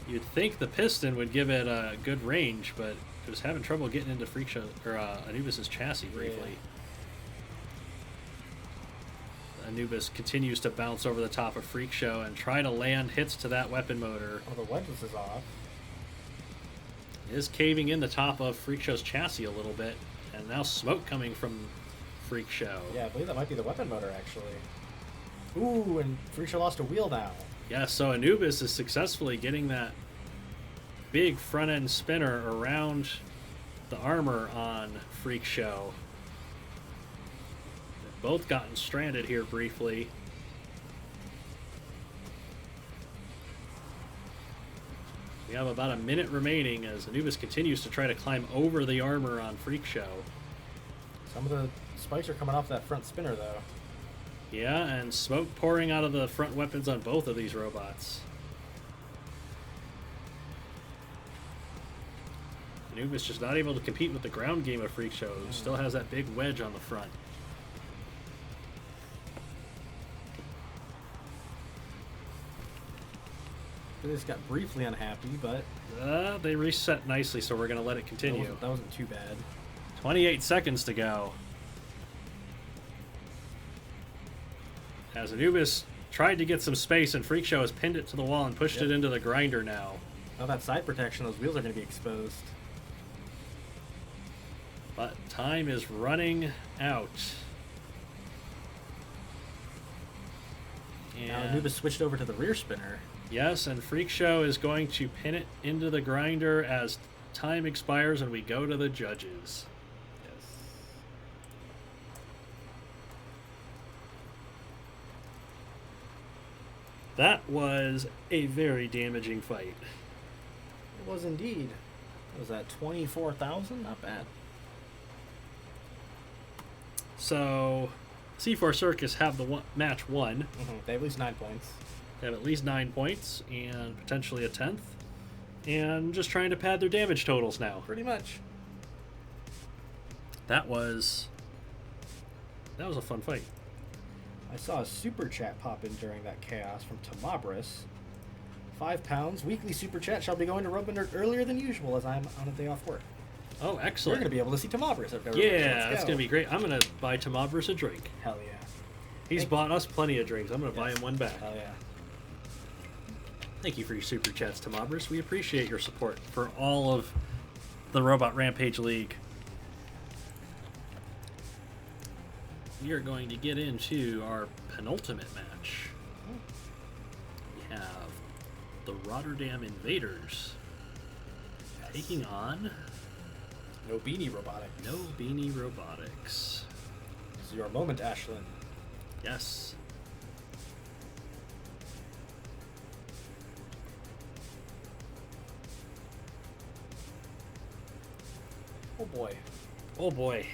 You'd think the piston would give it a good range, but it was having trouble getting into Freak Show or Anubis's chassis briefly. Yeah. Anubis continues to bounce over the top of Freak Show and try to land hits to that weapon motor. Oh, the wedges is off. It is caving in the top of Freak Show's chassis a little bit, and now smoke coming from Freak Show. Yeah, I believe that might be the weapon motor, actually. Ooh, and Freak Show lost a wheel now. Yeah, so Anubis is successfully getting that big front-end spinner around the armor on Freak Show. They've both gotten stranded here briefly. We have about a minute remaining as Anubis continues to try to climb over the armor on Freak Show. Some of the spikes are coming off that front spinner, though. Yeah, and smoke pouring out of the front weapons on both of these robots. Anubis just not able to compete with the ground game of Freak Show. Still has that big wedge on the front. They just got briefly unhappy, but... They reset nicely, so we're going to let it continue. That wasn't too bad. 28 seconds to go. As Anubis tried to get some space, and Freak Show has pinned it to the wall and pushed it into the grinder now. Now that side protection, those wheels are going to be exposed. But time is running out. And now Anubis switched over to the rear spinner. Yes, and Freak Show is going to pin it into the grinder as time expires and we go to the judges. That was a very damaging fight. It was indeed. Was that 24,000? Not bad. So, C4 Circus have the match won. They have at least 9 points. They have at least 9 points and potentially a 10th. And just trying to pad their damage totals now. Pretty much. That was a fun fight. I saw a super chat pop in during that chaos from Tamabris. £5. Weekly super chat shall be going to Robot earlier than usual as I'm on a day off work. Oh, excellent. We're going to be able to see Tamabris. Yeah, that's going to be great. I'm going to buy Tamabris a drink. Hell yeah. He's bought us plenty of drinks. I'm going to buy him one back. Hell yeah. Thank you for your super chats, Tamabris. We appreciate your support for all of the Robot Rampage League. We are going to get into our penultimate match. We have the Rotterdam Invaders taking on No Beanie Robotics. No Beanie Robotics. This is your moment, Ashlyn. Yes. Oh boy. Oh boy.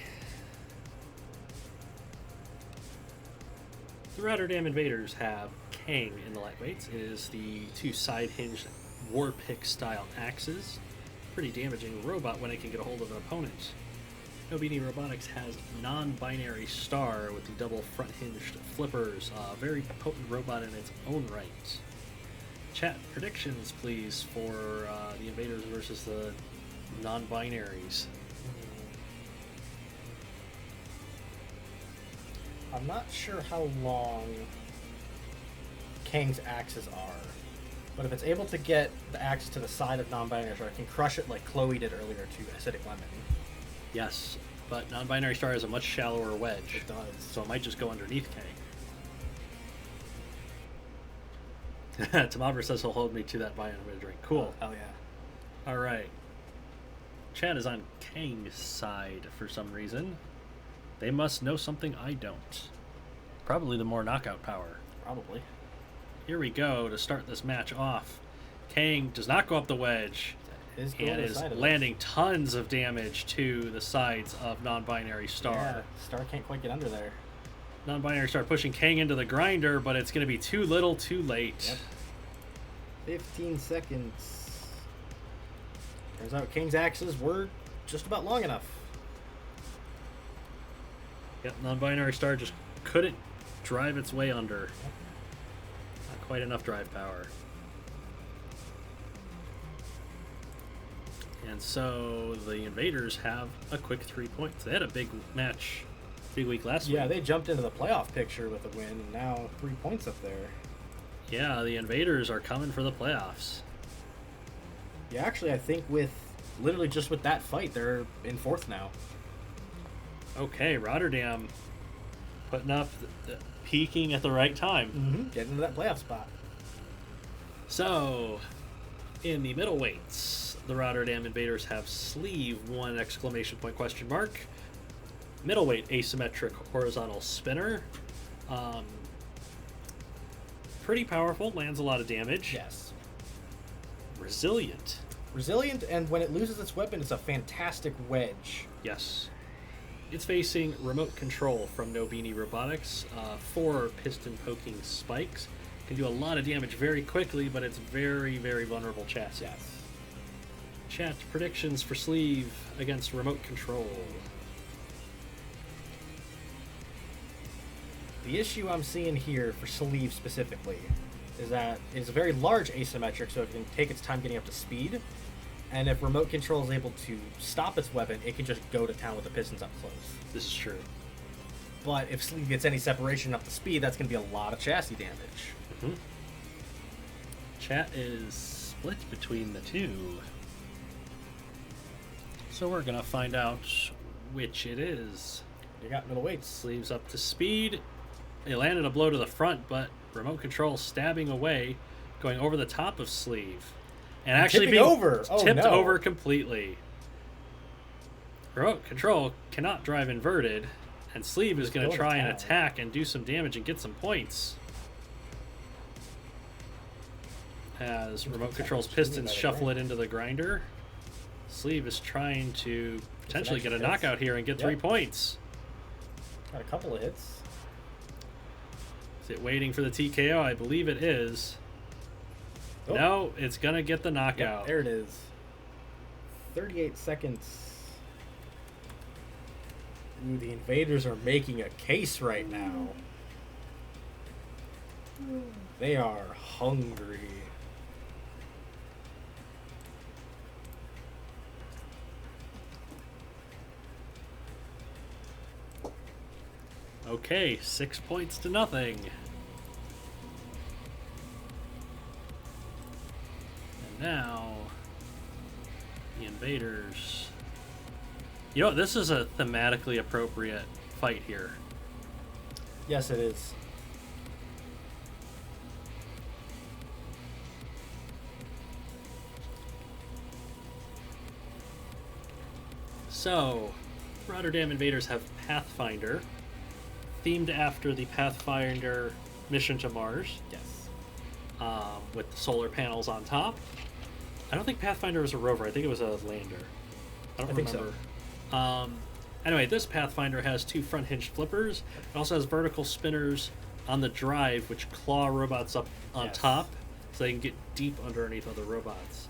The Rotterdam Invaders have Kang in the lightweights. It is the two side-hinged war pick style axes. Pretty damaging robot when it can get a hold of an opponent. No Beanie Robotics has non-binary Star with the double front-hinged flippers. Very potent robot in its own right. Chat predictions, please, for the Invaders versus the non-binaries. I'm not sure how long Kang's axes are, but if it's able to get the axe to the side of non-binary Star, it can crush it like Chloe did earlier to Acidic Lemon. Yes, but non-binary Star has a much shallower wedge. It does. So it might just go underneath Kang. Tamabra says he'll hold me to that buy-in. I'm going to drink. Cool. Oh, hell yeah. All right. Chad is on Kang's side for some reason. They must know something I don't. Probably the more knockout power. Probably. Here we go to start this match off. Kang does not go up the wedge and is landing tons of damage to the sides of non-binary Star. Yeah, Star can't quite get under there. Non-binary Star pushing Kang into the grinder, but it's going to be too little, too late. Yep. 15 seconds. Turns out King's axes were just about long enough. Yep, non-binary star just couldn't drive its way under. Not quite enough drive power. And so the Invaders have a quick 3 points. They had a big match, big week last week. Yeah, they jumped into the playoff picture with a win, and now 3 points up there. Yeah, the Invaders are coming for the playoffs. Yeah, actually, I think with literally just with that fight, they're in 4th now. Okay, Rotterdam putting up, peaking at the right time. Mm-hmm. Getting into that playoff spot. So, in the middleweights, the Rotterdam Invaders have sleeve, 1 exclamation point question mark. Middleweight asymmetric horizontal spinner. Pretty powerful, lands a lot of damage. Yes. Resilient. Resilient, and when it loses its weapon, it's a fantastic wedge. Yes. It's facing remote control from No Beanie Robotics. 4 piston poking spikes. Can do a lot of damage very quickly, but it's very, very vulnerable chassis. Yes. Chat predictions for sleeve against remote control. The issue I'm seeing here for sleeve specifically is that it's very large asymmetric, so it can take its time getting up to speed. And if remote control is able to stop its weapon, it can just go to town with the pistons up close. This is true. But if sleeve gets any separation up to speed, that's going to be a lot of chassis damage. Mm-hmm. Chat is split between the two. So we're going to find out which it is. You got middleweights. Sleeves up to speed. They landed a blow to the front, but remote control stabbing away, going over the top of sleeve. And actually being tipped over completely. Remote control cannot drive inverted, and sleeve is going to try and attack and do some damage and get some points. As remote control's pistons shuffle it into the grinder. Sleeve is trying to potentially get a knockout here and get 3 points. Got a couple of hits. Is it waiting for the TKO? I believe it is. Oh. No, it's going to get the knockout. Yep, there it is. 38 seconds. Ooh, the Invaders are making a case right now. They are hungry. Okay, 6 points to nothing. And now, the Invaders. You know, this is a thematically appropriate fight here. Yes, it is. So, Rotterdam Invaders have Pathfinder, themed after the Pathfinder mission to Mars. Yes. With the solar panels on top. I don't think Pathfinder was a rover. I think it was a lander. I don't remember. So. Anyway, this Pathfinder has 2 front hinged flippers. It also has vertical spinners on the drive, which claw robots up on top, so they can get deep underneath other robots.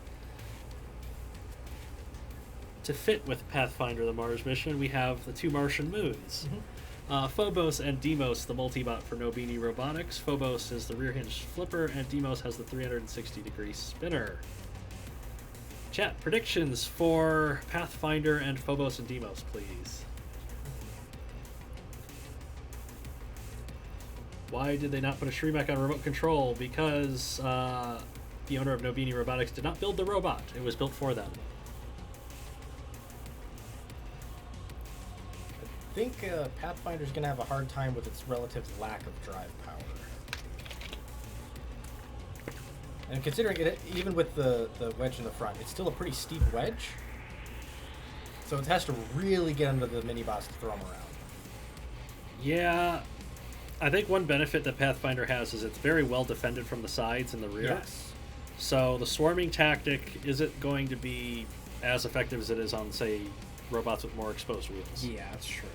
To fit with Pathfinder, the Mars mission, we have the 2 Martian moons. Mm-hmm. Phobos and Deimos, the multibot for No Beanie Robotics. Phobos is the rear hinged flipper, and Deimos has the 360-degree spinner. Chat, predictions for Pathfinder and Phobos and Deimos, please. Why did they not put a Shremek on remote control? Because the owner of No Beanie Robotics did not build the robot. It was built for them. I think Pathfinder's going to have a hard time with its relative lack of drive power. And considering it, even with the wedge in the front, it's still a pretty steep wedge. So it has to really get under the mini-boss to throw them around. Yeah. I think one benefit that Pathfinder has is it's very well defended from the sides and the rear. Yes. So the swarming tactic isn't going to be as effective as it is on, say, robots with more exposed wheels. Yeah, that's true.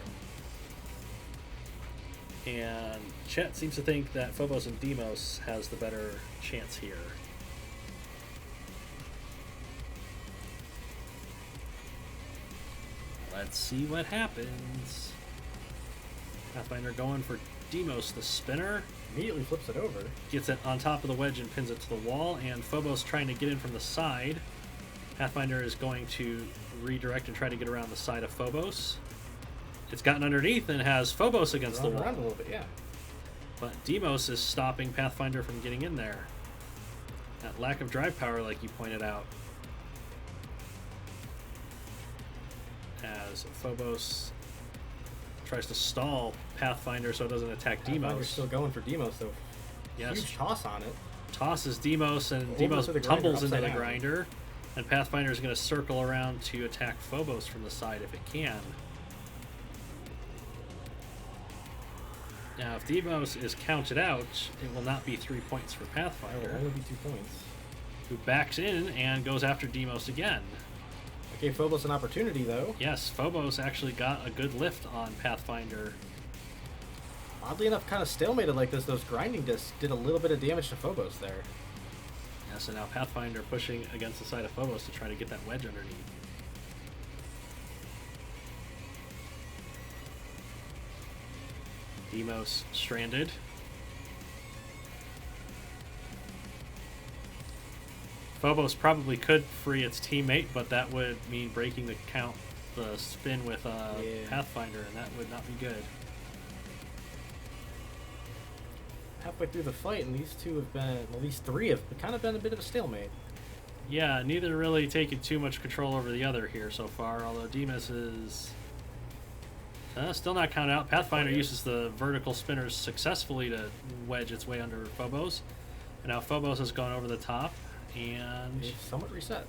And Chet seems to think that Phobos and Deimos has the better chance here. Let's see what happens. Pathfinder going for Demos the spinner. Immediately flips it over. Gets it on top of the wedge and pins it to the wall, and Phobos trying to get in from the side. Pathfinder is going to redirect and try to get around the side of Phobos. It's gotten underneath and has Phobos against the wall. Around a little bit, yeah. But Demos is stopping Pathfinder from getting in there. That lack of drive power, like you pointed out. As Phobos tries to stall Pathfinder so it doesn't attack Demos. Pathfinder's still going for Demos, though. Yes. Huge toss on it. Tosses Demos, and Over Demos to the tumbles grinder, into the upside down. grinder. And Pathfinder is going to circle around to attack Phobos from the side if it can. Now, if Demos is counted out, it will not be 3 points for It Pathfinder, will only be 2 points. who backs in and goes after Demos again. It gave Phobos an opportunity, though. Yes, Phobos actually got a good lift on Pathfinder. Oddly enough, kind of stalemated like this, those grinding discs did a little bit of damage to Phobos there. Yeah, so now Pathfinder pushing against the side of Phobos to try to get that wedge underneath. Demos stranded. Phobos probably could free its teammate, but that would mean breaking the spin with Pathfinder, and that would not be good. Halfway through the fight, and these two have been, well, these three have kind of been a bit of a stalemate. Yeah, neither really taking too much control over the other here so far, although Demos is still not counted out. Pathfinder uses the vertical spinners successfully to wedge its way under Phobos. And now Phobos has gone over the top, and They've somewhat reset.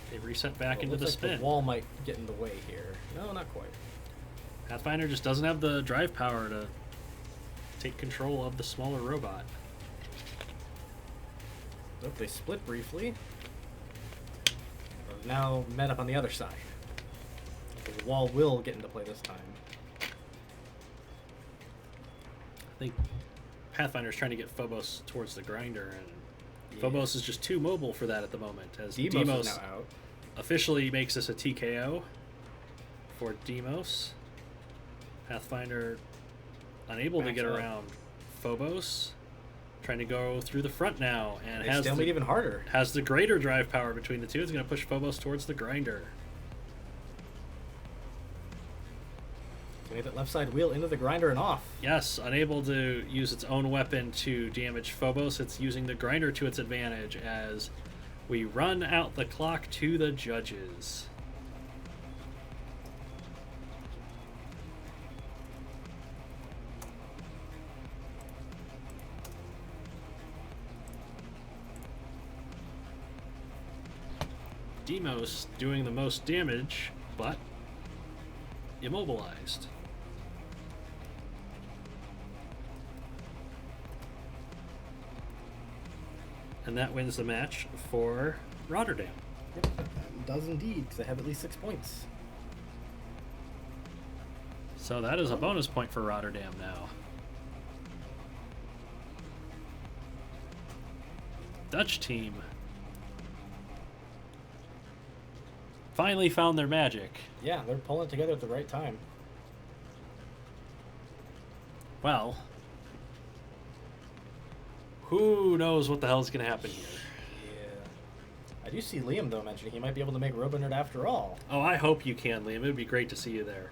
they reset back Well, into the looks like spin. The wall might get in the way here. No, not quite. Pathfinder just doesn't have the drive power to take control of the smaller robot. So they split briefly. Now met up on the other side. The wall will get into play this time. I think Pathfinder's trying to get Phobos towards the grinder, and Yeah. Phobos is just too mobile for that at the moment, as Demos Demos is now out. officially makes this a TKO for Demos. Pathfinder unable to Backs get up. around Phobos, trying to go through the front now, and They has stalemate even harder. has the greater drive power between the two. It's going to push Phobos towards the grinder. Get that left side wheel into the grinder and off. Yes, unable to use its own weapon to damage Phobos, it's using the grinder to its advantage as we run out the clock to the judges. Demos doing the most damage, but immobilized. And that wins the match for Rotterdam. Yep, that does indeed, because they have at least 6 points. So that is a bonus point for Rotterdam now. Dutch team finally found their magic. Yeah, they're pulling it together at the right time. Well, who knows what the hell is going to happen here? Yeah. I do see Liam, though, mentioning he might be able to make RoboNerd after all. Oh, I hope you can, Liam. It would be great to see you there.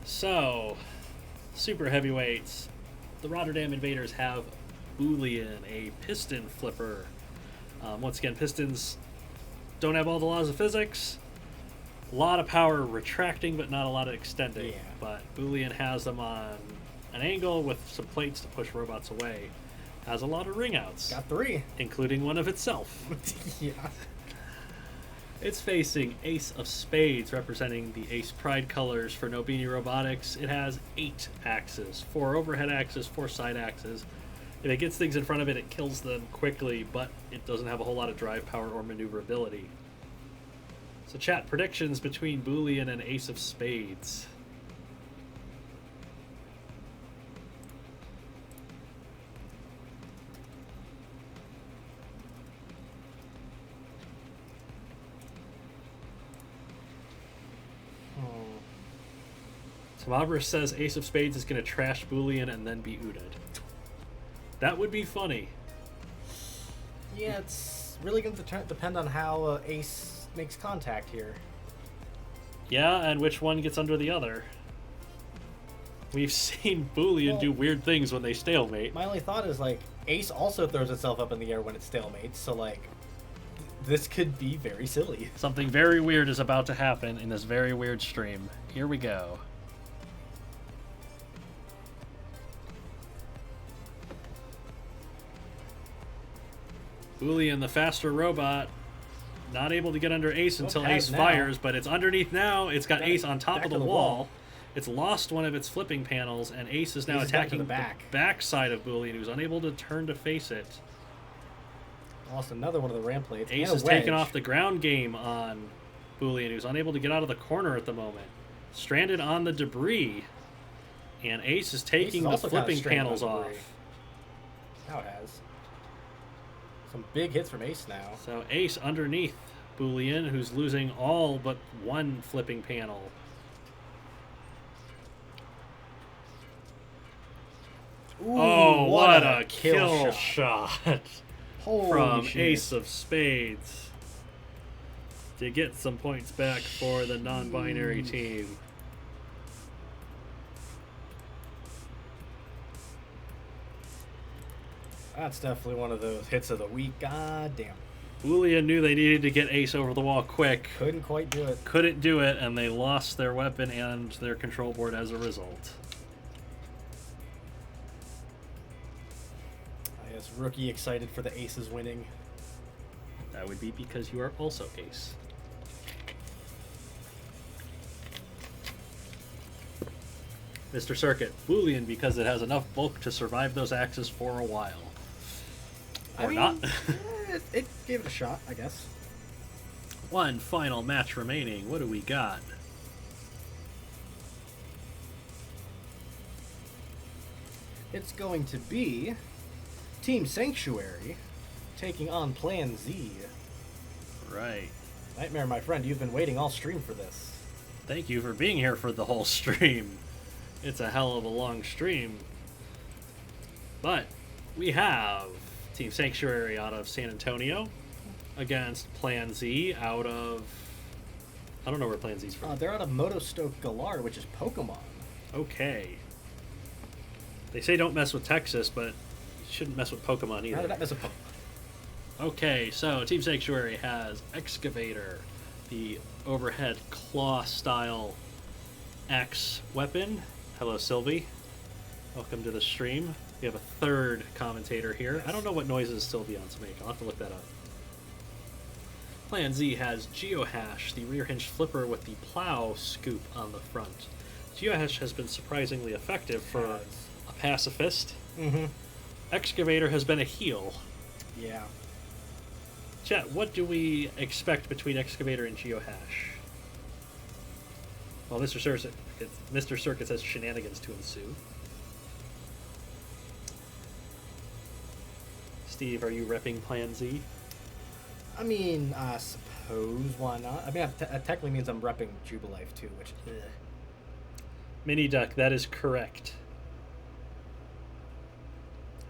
So, super heavyweights. The Rotterdam Invaders have Boolean, a piston flipper. Once again, pistons don't have all the laws of physics. A lot of power retracting, but not a lot of extending. Yeah. But Boolean has them on an angle with some plates to push robots away. Has a lot of ring outs, Got 3. including one of itself. Yeah. It's facing Ace of Spades, representing the Ace Pride colors for No Beanie Robotics. It has 8 axes, 4 overhead axes, 4 side axes. If it gets things in front of it, it kills them quickly, but it doesn't have a whole lot of drive power or maneuverability. So chat, predictions between Boolean and Ace of Spades. Tomabra says Ace of Spades is going to trash Boolean and then be Uda'd. That would be funny. Yeah, it's really going to depend on how Ace makes contact here. Yeah, and which one gets under the other. We've seen Boolean do weird things when they stalemate. My only thought is, like, Ace also throws itself up in the air when it stalemates, so, like, this could be very silly. Something very weird is about to happen in this very weird stream. Here we go. Boolean, the faster robot, not able to get under Ace until Ace fires, but it's underneath now. It's got Ace on top of the wall. It's lost one of its flipping panels, and Ace is now attacking the back side of Boolean, who's unable to turn to face it. Lost another one of the ramp plates. Ace is taking off the ground game on Boolean, who's unable to get out of the corner at the moment. Stranded on the debris, and Ace is taking the flipping panels off. Now it has. Some big hits from Ace now. So Ace underneath Boolean, who's losing all but one flipping panel. Ooh, oh, what a kill shot from Ace of Spades to get some points back for the non-binary team. That's definitely one of those hits of the week. God damn. Boolean knew they needed to get Ace over the wall quick. Couldn't quite do it. Couldn't do it, and they lost their weapon and their control board as a result. I guess rookie excited for the Aces winning. That would be because you are also Ace. Mr. Circuit, Boolean because it has enough bulk to survive those axes for a while. Or not. It gave it a shot, I guess. One final match remaining. What do we got? It's going to be Team Sanctuary taking on Plan Z. Right. Nightmare, my friend, you've been waiting all stream for this. Thank you for being here for the whole stream. It's a hell of a long stream. But we have Team Sanctuary out of San Antonio against Plan Z out of... I don't know where Plan Z's from. They're out of Motostoke Galar, which is Pokemon. Okay. They say don't mess with Texas, but you shouldn't mess with Pokemon either. How did that mess with Pokemon? Okay, so Team Sanctuary has Excavator, the overhead claw-style axe weapon. Hello, Sylvie. Welcome to the stream. We have a third commentator here. Yes. I don't know what noises Sylveon's make. I'll have to look that up. Plan Z has Geohash, the rear hinge flipper with the plow scoop on the front. Geohash has been surprisingly effective for a pacifist. Mm-hmm. Excavator has been a heal. Yeah. Chat, what do we expect between Excavator and Geohash? Well, Mr. Circuit says shenanigans to ensue. Steve, are you repping Plan Z? I mean, I suppose, why not? I mean, that technically means I'm repping Jubilife too, which... Mini Duck, that is correct.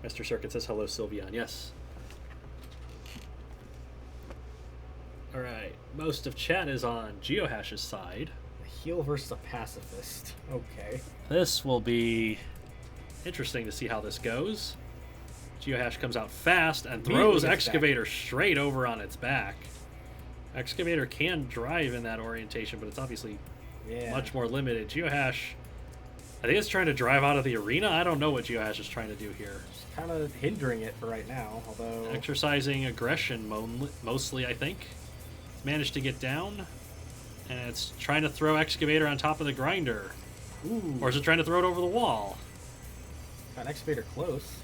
Mr. Circuit says hello, Sylveon. Yes. Alright, most of chat is on Geohash's side. A heal versus a pacifist. Okay. This will be interesting to see how this goes. Geohash comes out fast and throws Excavator straight over on its back. Excavator can drive in that orientation, but it's obviously much more limited. Geohash, I think it's trying to drive out of the arena. I don't know what Geohash is trying to do here. It's kind of hindering it for right now, although... Exercising aggression mostly, I think. It's managed to get down, and it's trying to throw Excavator on top of the grinder. Ooh. Or is it trying to throw it over the wall? Got an Excavator close.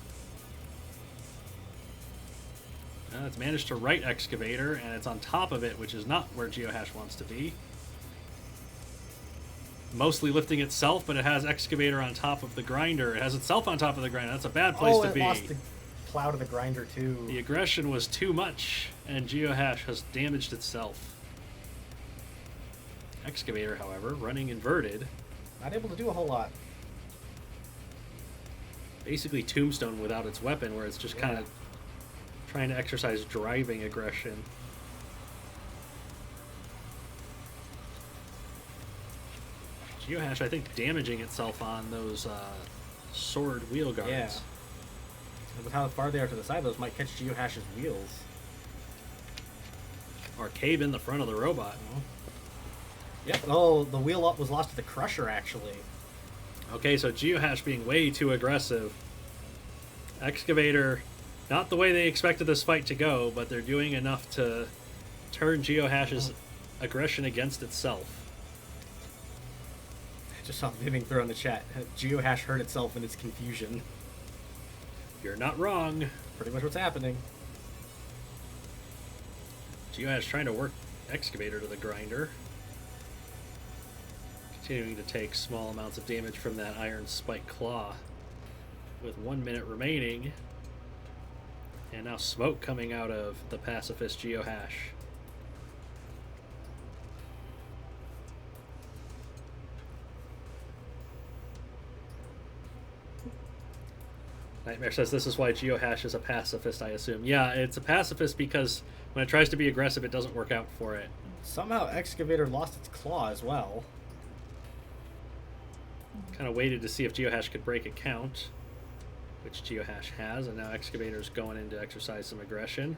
It's managed to right Excavator, and it's on top of it, which is not where Geohash wants to be. Mostly lifting itself, but it has Excavator on top of the grinder. It has itself on top of the grinder. That's a bad place to be. Oh, it lost the plow to the grinder, too. The aggression was too much, and Geohash has damaged itself. Excavator, however, running inverted. Not able to do a whole lot. Basically Tombstone without its weapon, where it's just kind of trying to exercise driving aggression. Geohash, I think, damaging itself on those sword wheel guards. Yeah. And with how far they are to the side, those might catch Geohash's wheels. Or cave in the front of the robot. Yep. Oh, the wheel up was lost to the Crusher, actually. Okay, so Geohash being way too aggressive. Excavator, not the way they expected this fight to go, but they're doing enough to turn Geohash's aggression against itself. I just saw Viving throw in the chat. Geohash hurt itself in its confusion. You're not wrong. Pretty much what's happening. Geohash trying to work Excavator to the grinder. Continuing to take small amounts of damage from that Iron Spike Claw. With 1 minute remaining. And now smoke coming out of the pacifist Geohash. Nightmare says this is why Geohash is a pacifist, I assume. Yeah, it's a pacifist because when it tries to be aggressive, it doesn't work out for it. Somehow Excavator lost its claw as well. Kind of waited to see if Geohash could break a count, which Geohash has, and now Excavator's going in to exercise some aggression.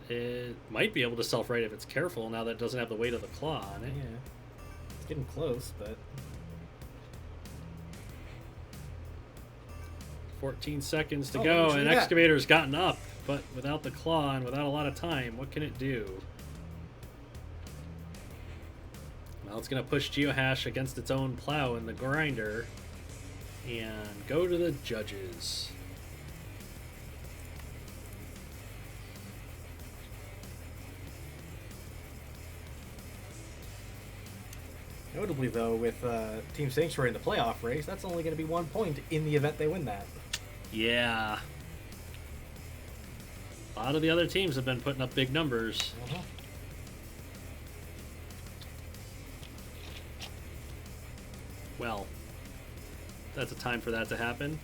It might be able to self-right if it's careful, now that it doesn't have the weight of the claw on it. Yeah. It's getting close, but... 14 seconds to go, and Excavator's gotten up, but without the claw and without a lot of time, what can it do? Well, it's going to push Geohash against its own plow in the grinder and go to the judges. Notably, though, with Team Sanctuary in the playoff race, that's only going to be 1 point in the event they win that. Yeah. A lot of the other teams have been putting up big numbers. Well, that's a time for that to happen.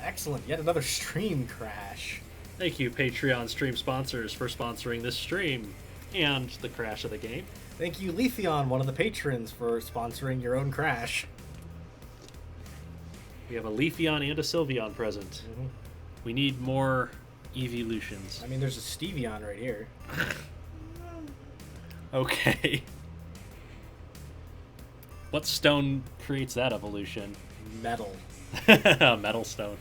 Excellent. Yet another stream crash. Thank you, Patreon stream sponsors, for sponsoring this stream and the crash of the game. Thank you, Letheon, one of the patrons, for sponsoring your own crash. We have a Letheon and a Sylveon present. We need more evolutions. I mean, there's a Steveon right here. Okay. What stone creates that evolution? Metal. Metal stone.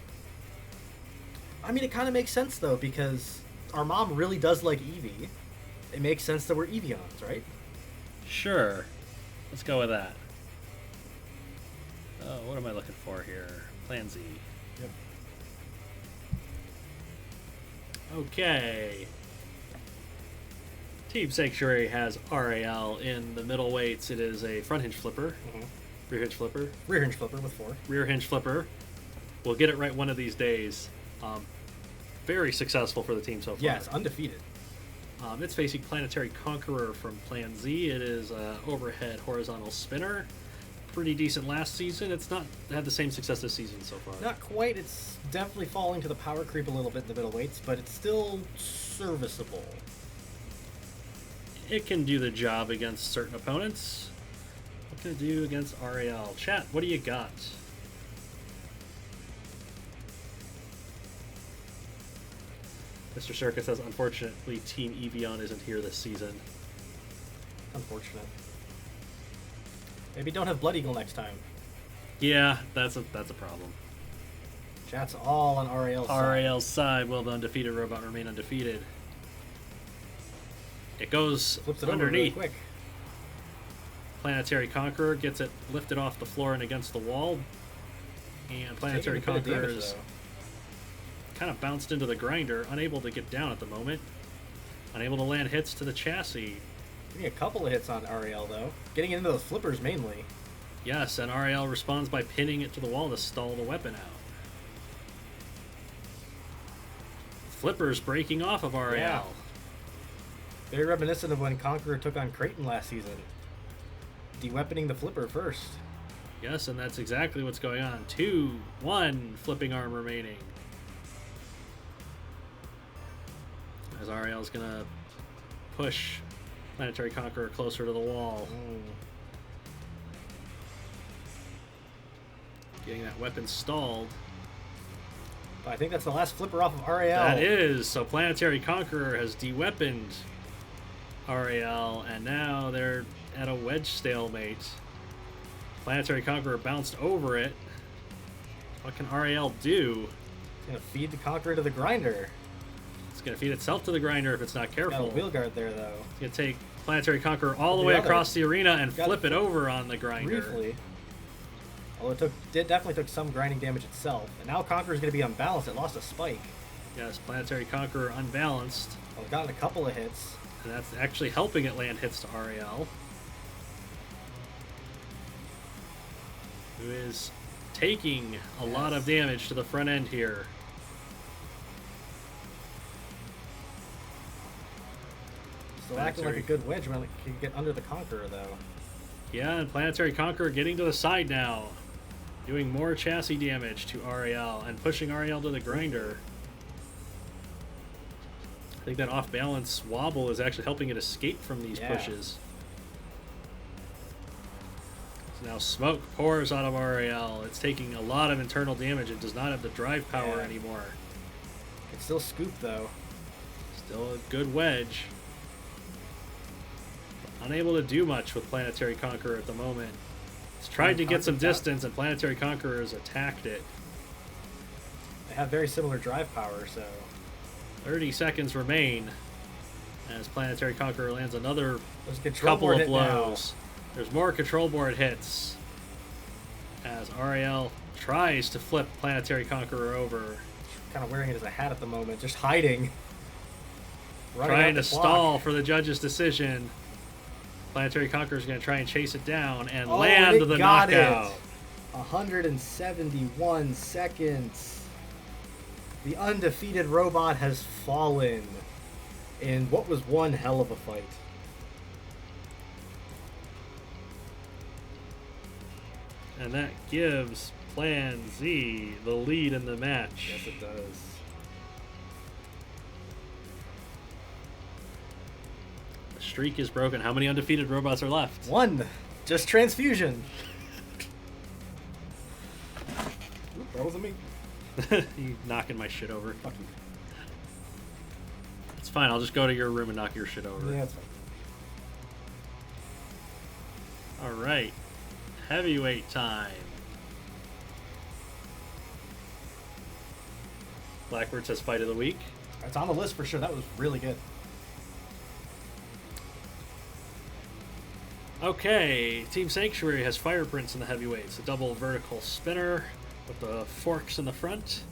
I mean, it kind of makes sense, though, because our mom really does like Eevee. It makes sense that we're Eeveons, right? Sure. Let's go with that. Oh, what am I looking for here? Plan Z. Yep. Okay. Team Sanctuary has RAL in the middle weights. It is a front hinge flipper, rear hinge flipper, Rear hinge flipper with 4. rear hinge flipper. We'll get it right one of these days. Very successful for the team so far. Yes, undefeated. It's facing Planetary Conqueror from Plan Z. It is an overhead horizontal spinner. Pretty decent last season. It's not had the same success this season so far. Not quite. It's definitely falling to the power creep a little bit in the middle weights, but it's still serviceable. It can do the job against certain opponents. What can it do against RAL? Chat, what do you got? Mr. Circus says, unfortunately, Team Evian isn't here this season. Unfortunate. Maybe don't have Blood Eagle next time. Yeah, that's a problem. Chat's all on RAL's side. RAL's side. Will the undefeated robot remain undefeated? It goes Flips it underneath. over really quick. Planetary Conqueror gets it lifted off the floor and against the wall. And Planetary Conqueror is kind of bounced into the grinder, unable to get down at the moment. Unable to land hits to the chassis. Getting a couple of hits on RAL, though. Getting into those flippers, mainly. Yes, and RAL responds by pinning it to the wall to stall the weapon out. Flippers breaking off of RAL. Yeah. Very reminiscent of when Conqueror took on Creighton last season. de-weaponing the flipper first. Yes, and that's exactly what's going on. 2, 1 flipping arm remaining. As RRL's going to push Planetary Conqueror closer to the wall. Getting that weapon stalled. But I think that's the last flipper off of RRL. That is. So Planetary Conqueror has de-weaponed RRL, and now they're at a wedge stalemate. Planetary Conqueror bounced over it. What can RRL do? It's going to feed the Conqueror to the grinder. It's going to feed itself to the grinder if it's not careful. Got a wheel guard there, though. It's going to take Planetary Conqueror all the way across the arena and flip it over on the grinder. Briefly. Although it definitely took some grinding damage itself. And now Conqueror's going to be unbalanced. It lost a spike. Yes, Planetary Conqueror unbalanced. Well, it got a couple of hits. And that's actually helping it land hits to RRL. Who is taking a lot of damage to the front end here. Still acting like a good wedge when it can get under the Conqueror, though. Yeah, and Planetary Conqueror getting to the side now. Doing more chassis damage to RRL and pushing RRL to the grinder. I think that off-balance wobble is actually helping it escape from these pushes. So now smoke pours out of RRL. It's taking a lot of internal damage. It does not have the drive power anymore. It's still scoop, though. Still a good wedge. Unable to do much with Planetary Conqueror at the moment. It's tried to get some distance, and Planetary Conqueror has attacked it. They have very similar drive power, so... 30 seconds remain as Planetary Conqueror lands another couple of blows. Now. There's more control board hits as RRL tries to flip Planetary Conqueror over. Kind of wearing it as a hat at the moment, just hiding. Trying to stall for the judge's decision. Planetary Conqueror is going to try and chase it down and land the knockout. 171 seconds. The undefeated robot has fallen in what was one hell of a fight. And that gives Plan Z the lead in the match. Yes, it does. The streak is broken. How many undefeated robots are left? 1. Just transfusion. Oop, that wasn't me. You knocking my shit over. Fuck you. It's fine. I'll just go to your room and knock your shit over. Yeah, that's fine. All right. Heavyweight time. Blackbird says fight of the week. It's on the list for sure. That was really good. Okay, Team Sanctuary has Fire Prince in the heavyweights. A double vertical spinner with the forks in the front.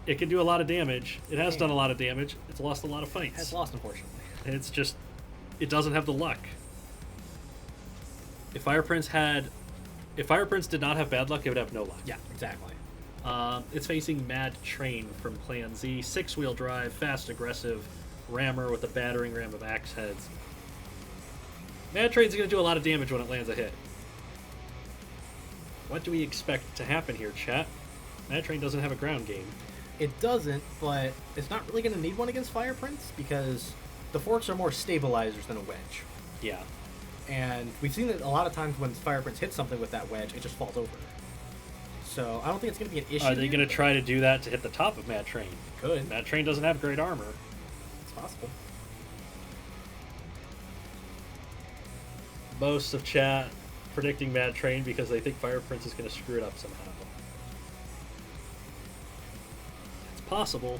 It can do a lot of damage. It has done a lot of damage. It's lost a lot of fights. It has lost, unfortunately. It's just, it doesn't have the luck. If Fire Prince did not have bad luck, it would have no luck. Yeah, exactly. It's facing Mad Train from Plan Z. 6-wheel drive, fast, aggressive rammer with a battering ram of axe heads. Mad Train's going to do a lot of damage when it lands a hit. What do we expect to happen here, chat? Mad Train doesn't have a ground game. It doesn't, but it's not really going to need one against Fire Prince because the forks are more stabilizers than a wedge. Yeah. And we've seen that a lot of times when Fire Prince hits something with that wedge, it just falls over. So I don't think it's going to be an issue. Are they going to try to do that to hit the top of Mad Train? Could. Mad Train doesn't have great armor. It's possible. Most of chat predicting Mad Train because they think Fire Prince is going to screw it up somehow. It's possible.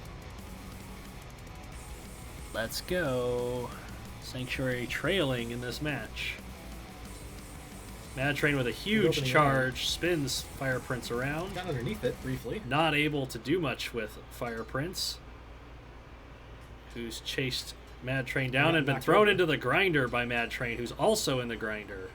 Let's go. Sanctuary trailing in this match. Mad Train with a huge charge spins Fire Prince around. Got underneath it briefly. Not able to do much with Fire Prince, who's chased Mad Train down and been thrown into the grinder by Mad Train, who's also in the grinder.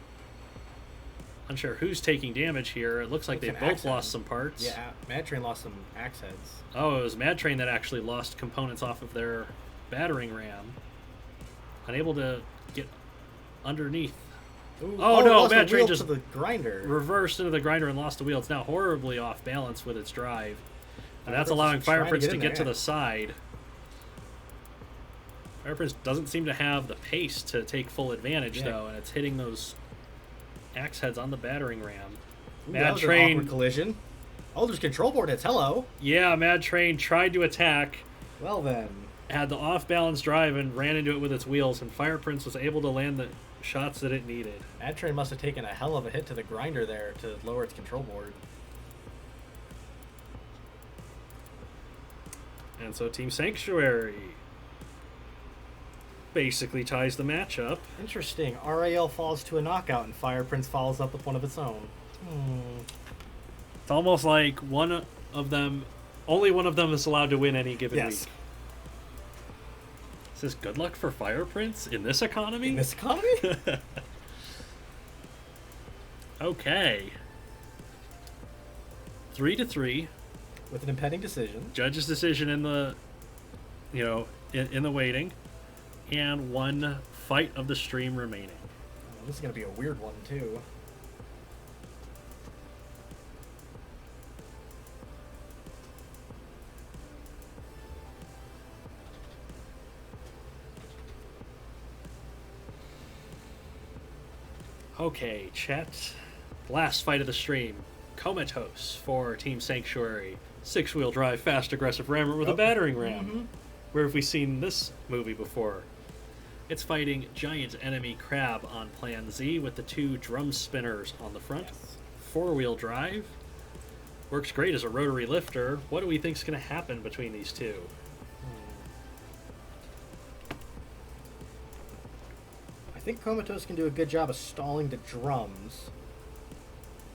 Unsure who's taking damage here. It looks like they both lost some parts. Yeah, Mad Train lost some axe heads. Oh, it was Mad Train that actually lost components off of their battering ram. Unable to get underneath Ooh. Oh, no, lost Mad the Train wheel just to the grinder. reversed into the grinder and lost the wheel. It's now horribly off balance with its drive. And that's Fireprince allowing is trying to Fireprince get to in get to there. the side. Fireprince doesn't seem to have the pace to take full advantage, though, and it's hitting those axe heads on the battering ram. Ooh, Mad that was an Train. awkward collision. Oh, there's control board hits. Hello. Yeah, Mad Train tried to attack, Well then. had the off-balance drive, and ran into it with its wheels, and Fireprince was able to land the shots that it needed. Mad Train must have taken a hell of a hit to the grinder there to lower its control board. And so Team Sanctuary basically ties the match up. Interesting. RAL falls to a knockout and Fireprince follows up with one of its own. It's almost like only one of them is allowed to win any given Yes. week. Is this good luck for Fireprince in this economy? In this economy? Okay. 3-3. With an impending decision. Judge's decision in the, in the waiting, and one fight of the stream remaining. Oh, this is going to be a weird one, too. Okay, chat. Last fight of the stream. Comatose for Team Sanctuary. 6-wheel drive, fast, aggressive rammer with a battering ram. Where have we seen this movie before? It's fighting giant enemy crab on Plan Z with the 2 drum spinners on the front. Yes. 4-wheel drive. Works great as a rotary lifter. What do we think is going to happen between these two? I think Comatose can do a good job of stalling the drums.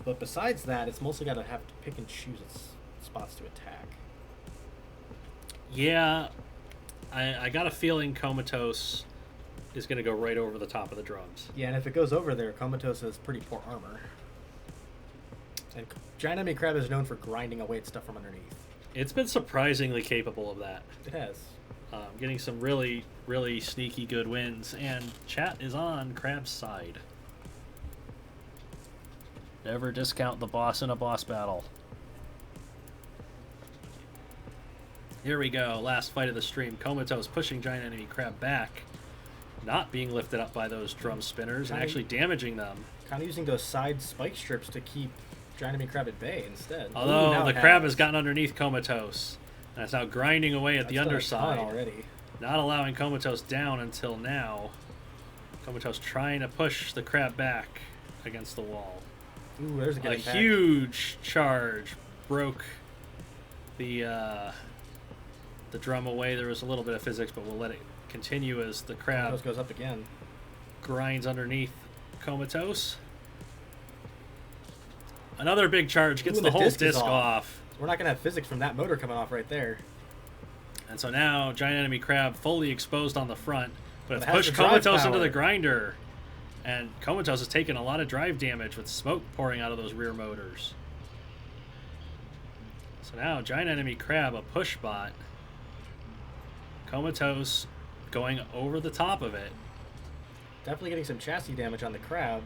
But besides that, it's mostly got to have to pick and choose its spots to attack. Yeah, I got a feeling Comatose is going to go right over the top of the drums. Yeah, and if it goes over there, Comatose has pretty poor armor. And Giant Enemy Crab is known for grinding away at stuff from underneath. It's been surprisingly capable of that. It has. Getting some really, really sneaky good wins, and chat is on Crab's side. Never discount the boss in a boss battle. Here we go, last fight of the stream. Comatose pushing Giant Enemy Crab back, not being lifted up by those drum spinners, and actually damaging them. Kind of using those side spike strips to keep Giant Enemy Crab at bay instead. Although the crab has gotten underneath Comatose, and it's now grinding away at the underside, already. not allowing Comatose down until now. Comatose trying to push the crab back against the wall. Ooh, there's A huge charge broke the drum away. There was a little bit of physics, but we'll let it continue as the crab Comatose goes up again. grinds underneath Comatose. Another big charge gets the whole disc off. We're not going to have physics from that motor coming off right there. And so now Giant Enemy Crab fully exposed on the front, but it's it has pushed the drive Comatose into power. the grinder. And Comatose has taken a lot of drive damage with smoke pouring out of those rear motors. So now Giant Enemy Crab, a push bot. Comatose going over the top of it. Definitely getting some chassis damage on the crab.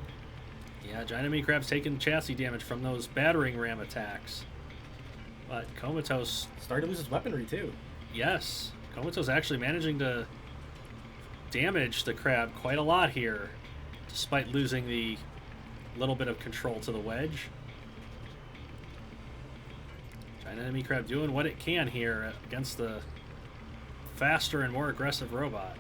Yeah, Giant Enemy Crab's taking chassis damage from those battering ram attacks. But Comatose, Starting to lose his weaponry too. yes, Comatose actually managing to damage the crab quite a lot here, despite losing the little bit of control to the wedge. Giant Enemy Crab doing what it can here against the faster and more aggressive robot.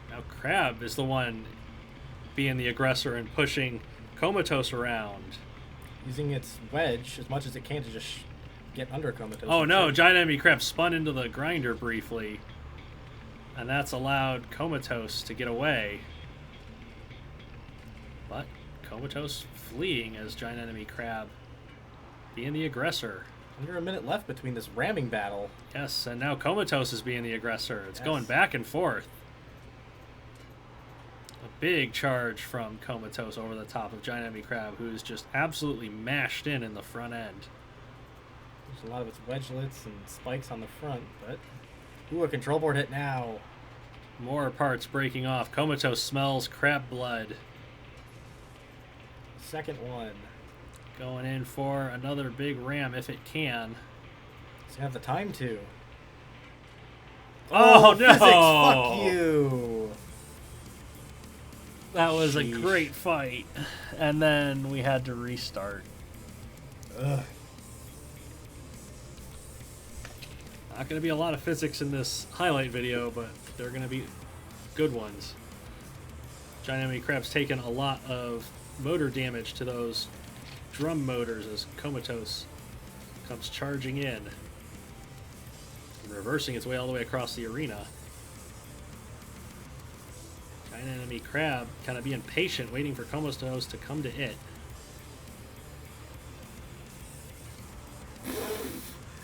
Now Crab is the one being the aggressor and pushing Comatose around. Using its wedge as much as it can to just get under Comatose. Oh no, Giant Enemy Crab spun into the grinder briefly, and that's allowed Comatose to get away. But Comatose fleeing as Giant Enemy Crab being the aggressor. Under a minute left between this ramming battle. Yes, and now Comatose is being the aggressor. It's Yes. going back and forth. A big charge from Comatose over the top of Giant Enemy Crab, who's just absolutely mashed in the front end. There's a lot of its wedgelets and spikes on the front, but... Ooh, a control board hit now. More parts breaking off. Comatose smells crab blood. Second one. Going in for another big ram if it can. Does it have the time to? Oh, no! Physics, fuck you! That was Sheesh. a great fight. And then we had to restart. Ugh. Not going to be a lot of physics in this highlight video, but they're going to be good ones. Giant enemy crab's taken a lot of motor damage to those drum motors as Comatose comes charging in and reversing its way all the way across the arena. Giant enemy crab kind of being patient, waiting for Comatose to come to it.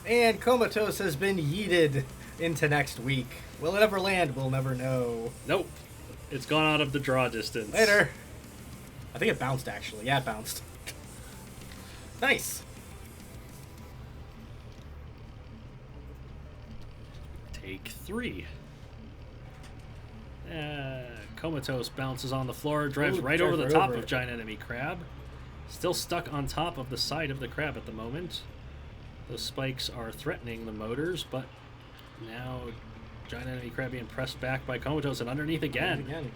And Comatose has been yeeted into next week. Will it ever land? We'll never know. Nope. It's gone out of the draw distance. Later. I think it bounced, actually. Yeah, it bounced. Nice. Take 3. Comatose bounces on the floor, drives Ooh, right drives over the right top over of it. Giant Enemy Crab. Still stuck on top of the side of the crab at the moment. Those spikes are threatening the motors, but now Giant Enemy Crab being pressed back by Comatose and underneath again.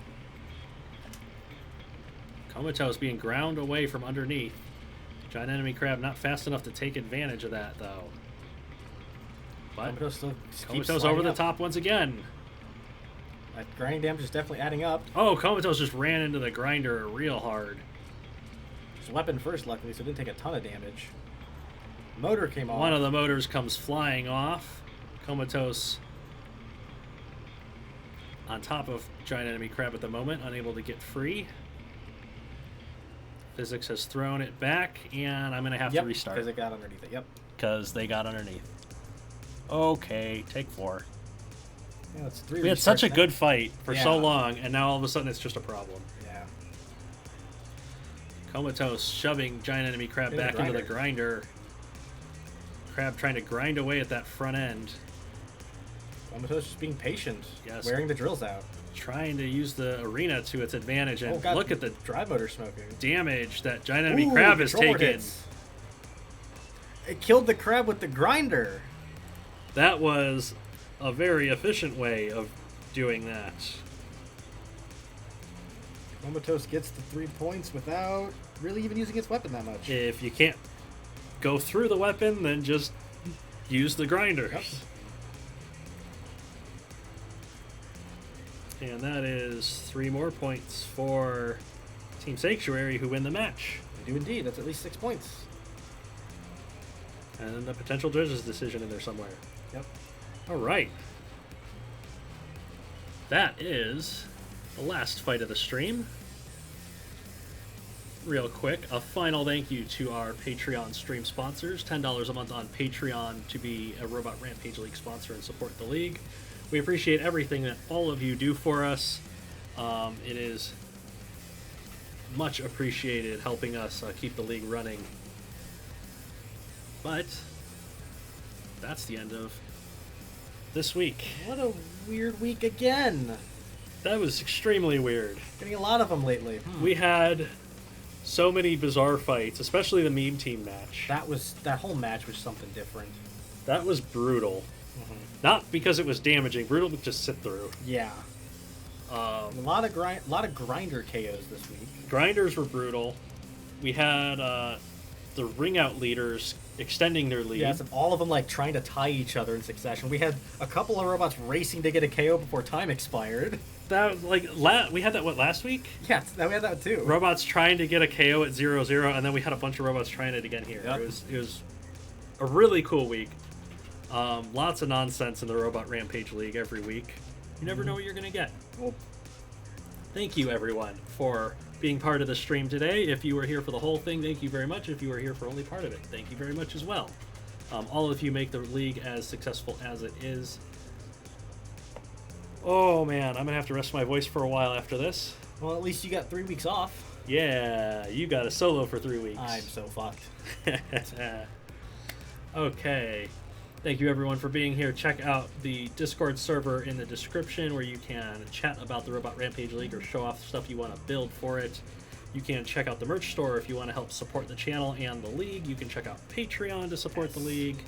Comatose being ground away from underneath. Giant Enemy Crab not fast enough to take advantage of that, though. But Comatose still keeps Comatose sliding over the up. top once again. That grinding damage is definitely adding up. Oh, Comatose just ran into the grinder real hard. His weapon first, luckily, so it didn't take a ton of damage. Motor came off. One of the motors comes flying off. Comatose on top of Giant Enemy Crab at the moment, unable to get free. Physics has thrown it back, and I'm going to have to restart. Because it got underneath it. Yep. Because they got underneath. Okay, take 4. Yeah, that's 3 We had such a restarts now. good fight for so Yeah. long, and now all of a sudden it's just a problem. Yeah. Comatose shoving Giant Enemy Crab Into the back into the grinder. Crab trying to grind away at that front end. Comatose just being patient. Yes. Wearing the drills out. Trying to use the arena to its advantage, and Oh, God, look at the drive motor smoking. damage that Giant Enemy Ooh, Crab has control board taken. hits. It killed the crab with the grinder. That was a very efficient way of doing that. Comatose gets the 3 points without really even using its weapon that much. If you can't go through the weapon, then just use the grinder. Yep. And that is 3 more points for Team Sanctuary, who win the match. They do indeed. That's at least 6 points. And a potential judge's decision in there somewhere. Yep. All right. That is the last fight of the stream. Real quick, a final thank you to our Patreon stream sponsors. $10 a month on Patreon to be a Robot Rampage League sponsor and support the league. We appreciate everything that all of you do for us. It is much appreciated helping us keep the league running. But that's the end of this week. What a weird week again. That was extremely weird. Getting a lot of them lately. We had so many bizarre fights, especially the meme team match. That whole match was something different. That was brutal. Not because it was damaging. Brutal to just sit through. Yeah. A lot of grinder KOs this week. Grinders were brutal. We had the ring out leaders extending their lead. Yes, and all of them like trying to tie each other in succession. We had a couple of robots racing to get a KO before time expired. That we had that last week? Yeah, we had that too. Robots trying to get a KO at 0-0, and then we had a bunch of robots trying it again here. Yep. It was a really cool week. Lots of nonsense in the Robot Rampage League every week. You never know what you're going to get. Oh. Thank you, everyone, for being part of the stream today. If you were here for the whole thing, thank you very much. If you were here for only part of it, thank you very much as well. All of you make the league as successful as it is. Oh, man, I'm going to have to rest my voice for a while after this. Well, at least you got 3 weeks off. Yeah, you got a solo for 3 weeks. I'm so fucked. Okay. Thank you everyone for being here. Check out the Discord server in the description where you can chat about the Robot Rampage League or show off stuff you want to build for it. You can check out the merch store if you want to help support the channel and the league. You can check out Patreon to support the league.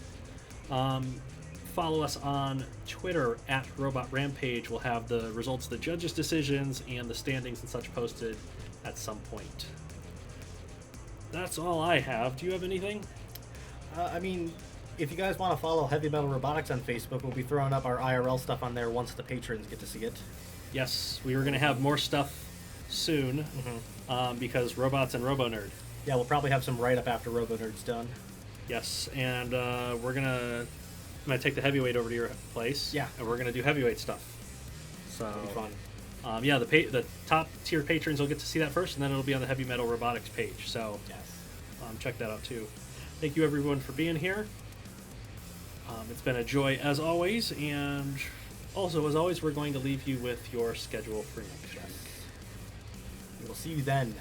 Follow us on Twitter at Robot Rampage. We'll have the results of the judges' decisions and the standings and such posted at some point. That's all I have. Do you have anything? I mean, if you guys want to follow Heavy Metal Robotics on Facebook, we'll be throwing up our IRL stuff on there once the patrons get to see it. Yes, we were going to have more stuff soon because Robots and Robo Nerd. Yeah, we'll probably have some write-up after Robo Nerd's done. Yes, and I'm gonna take the heavyweight over to your place. Yeah, and we're gonna do heavyweight stuff. So it'll be fun. Yeah, the top tier patrons will get to see that first, and then it'll be on the Heavy Metal Robotics page. So yes, check that out too. Thank you everyone for being here. It's been a joy as always, and also as always, we're going to leave you with your schedule for next week. We'll see you then.